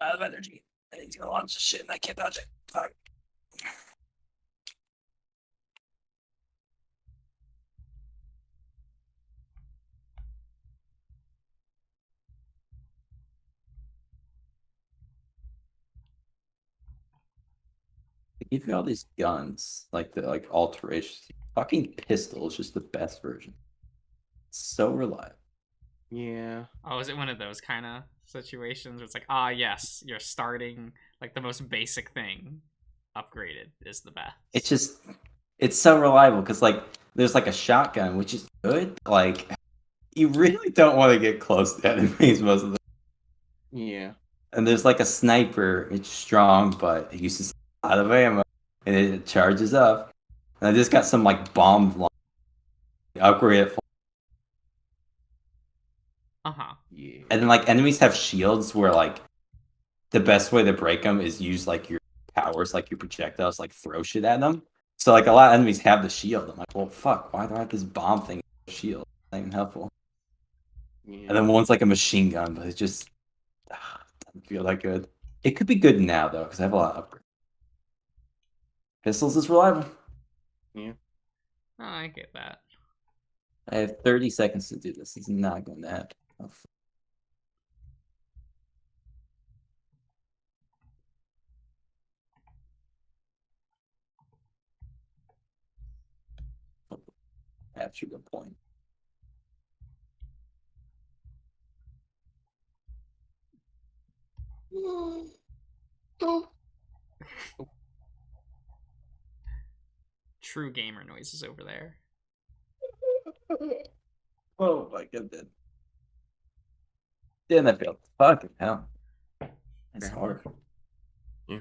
out of energy. And he's gonna launch the shit and I can't touch it. Fuck. They give you all these guns, like the alterations. Fucking pistol is just the best version. It's so reliable. Yeah. Oh, is it one of those kind of situations where it's like, yes, you're starting like the most basic thing? upgraded is the best. It's so reliable because like there's like a shotgun, which is good. Like you really don't want to get close to enemies most of the time. Yeah. And there's like a sniper. It's strong, but it uses a lot of ammo, and it charges up. And I just got some like bomb upgrade it. Yeah. And then like enemies have shields where like the best way to break them is use like your powers, like your projectiles, like throw shit at them. So like a lot of enemies have the shield. I'm like, well, fuck, why do I have this bomb thing? Shield, not even helpful. Yeah. And then one's like a machine gun, but it just doesn't feel that good. It could be good now though, because I have a lot of upgrades. Pistols is reliable. Yeah. Oh, I get that. I have 30 seconds to do this. It's not going to happen. Capture the point. True gamer noises over there. Oh my goodness. Damn, that felt fucking hell. It's hard. Yeah.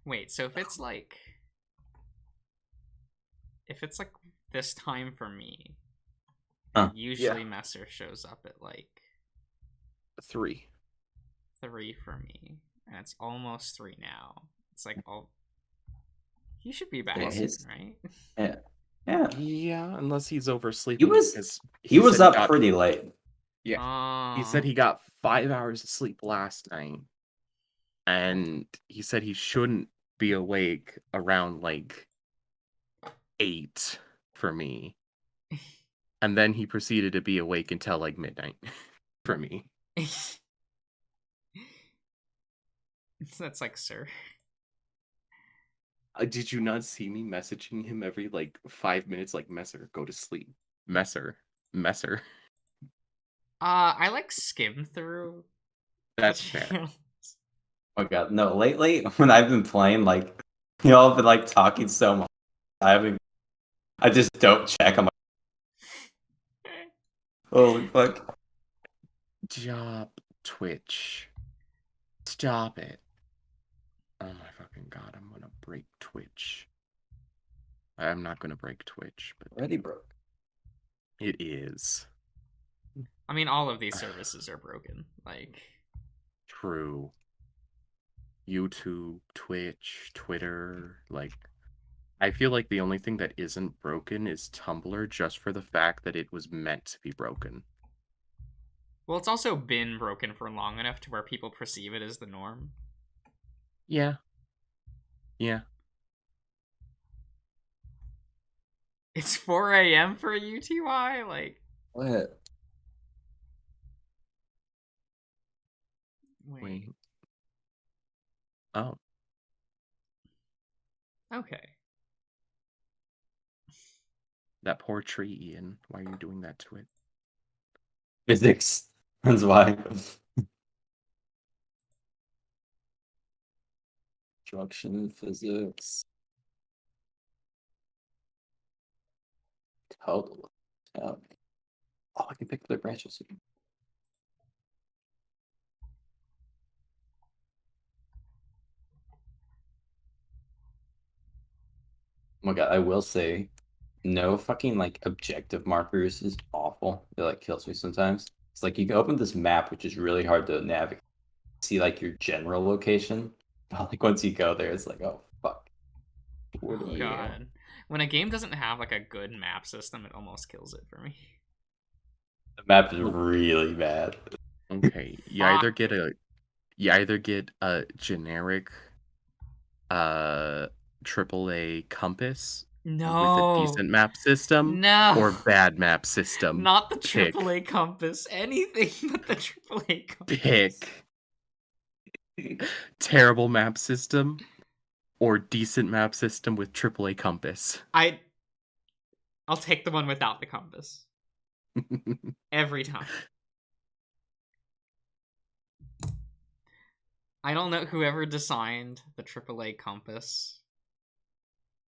Wait, so if it's like this time for me, usually Messer shows up at like 3 for me, and it's almost 3 now. It's like, oh, he should be back soon, right? Yeah, unless he's oversleeping. He was up pretty late. Yeah, he said he got 5 hours of sleep last night, and he said he shouldn't be awake around like 8 for me. And then he proceeded to be awake until like midnight for me. That's like, sir. Did you not see me messaging him every like 5 minutes? Like, Messer, go to sleep. Messer. I like skim through. That's fair. Oh god, no! Lately, when I've been playing, like y'all have been like talking so much, I just don't check. I'm like, holy fuck! Stop, Twitch. Stop it. Oh my fucking god! I'm gonna break Twitch. I'm not gonna break Twitch, but already broke. It is. I mean, all of these services are broken. Like, true. YouTube, Twitch, Twitter, like, I feel like the only thing that isn't broken is Tumblr, just for the fact that it was meant to be broken. Well, it's also been broken for long enough to where people perceive it as the norm. Yeah. Yeah. It's 4 a.m. for UTY? Like... What? Wait. Oh. Okay. That poor tree, Ian. Why are you doing that to it? Physics. That's why. Construction physics. Total. Oh, I can pick up the branches. Oh my god, I will say, no fucking like objective markers is awful. It like kills me sometimes. It's like you can open this map, which is really hard to navigate. See like your general location, but like once you go there, it's like, oh fuck. Oh god. When a game doesn't have like a good map system, it almost kills it for me. The map is really bad. Okay, you either get a generic AAA compass with a decent map system, or bad map system. Not the AAA compass. Anything but the AAA compass. Pick. Terrible map system or decent map system with AAA compass. I'll take the one without the compass. Every time. I don't know whoever designed the AAA compass.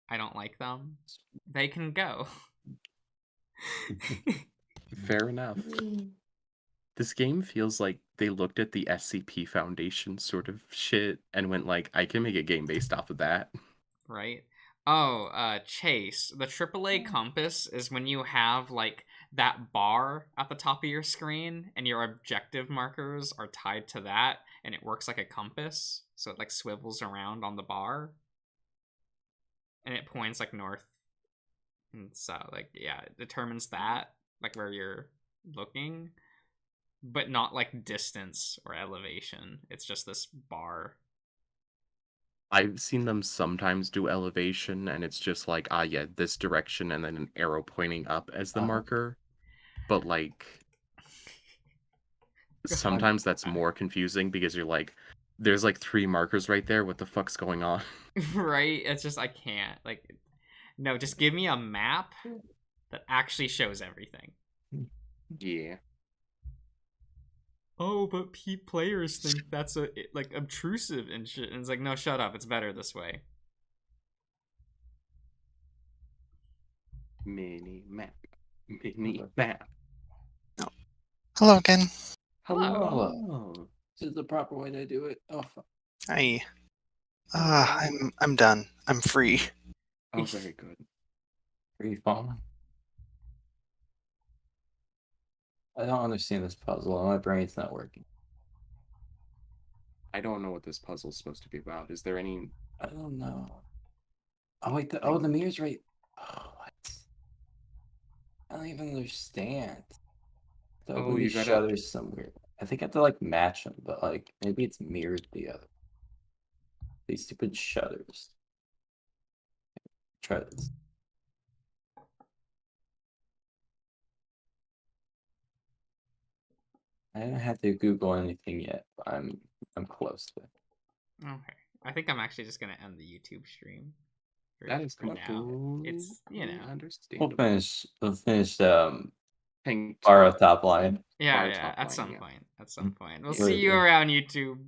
I don't like them. They can go. Fair enough. This game feels like they looked at the SCP Foundation sort of shit and went like, I can make a game based off of that. Right? Oh, Chase, the AAA compass is when you have, like, that bar at the top of your screen, and your objective markers are tied to that, and it works like a compass, so it, like, swivels around on the bar. And it points, like, north and south. Like, yeah, it determines that, like, where you're looking, but not, like, distance or elevation. It's just this bar. I've seen them sometimes do elevation, and it's just like, yeah, this direction, and then an arrow pointing up as the marker. But, like, sometimes that's more confusing because you're like, there's, like, 3 markers right there. What the fuck's going on? Right? It's just, I can't. Like, no, just give me a map that actually shows everything. Yeah. Oh, but players think that's like obtrusive and shit. And it's like, no, shut up. It's better this way. Mini map. Mini map. Oh. Hello again. Hello. This is the proper way to do it. Oh, fuck. Hi. I'm done. I'm free. Oh, very good. Free falling. I don't understand this puzzle. My brain's not working. I don't know what this puzzle's supposed to be about. Is there any... I don't know. Oh, wait. The mirror's right. Oh, what? I don't even understand. Oh, you gotta... shutters somewhere. I think I have to, like, match them, but, like, maybe it's mirrored the other. These stupid shutters. Try this. I haven't had to Google anything yet, but I'm close to it. Okay. I think I'm actually just gonna end the YouTube stream. That is for now. It's, you know, understandable. We'll finish Borrow top line. Yeah, at some point. At some point. We'll see you around YouTube.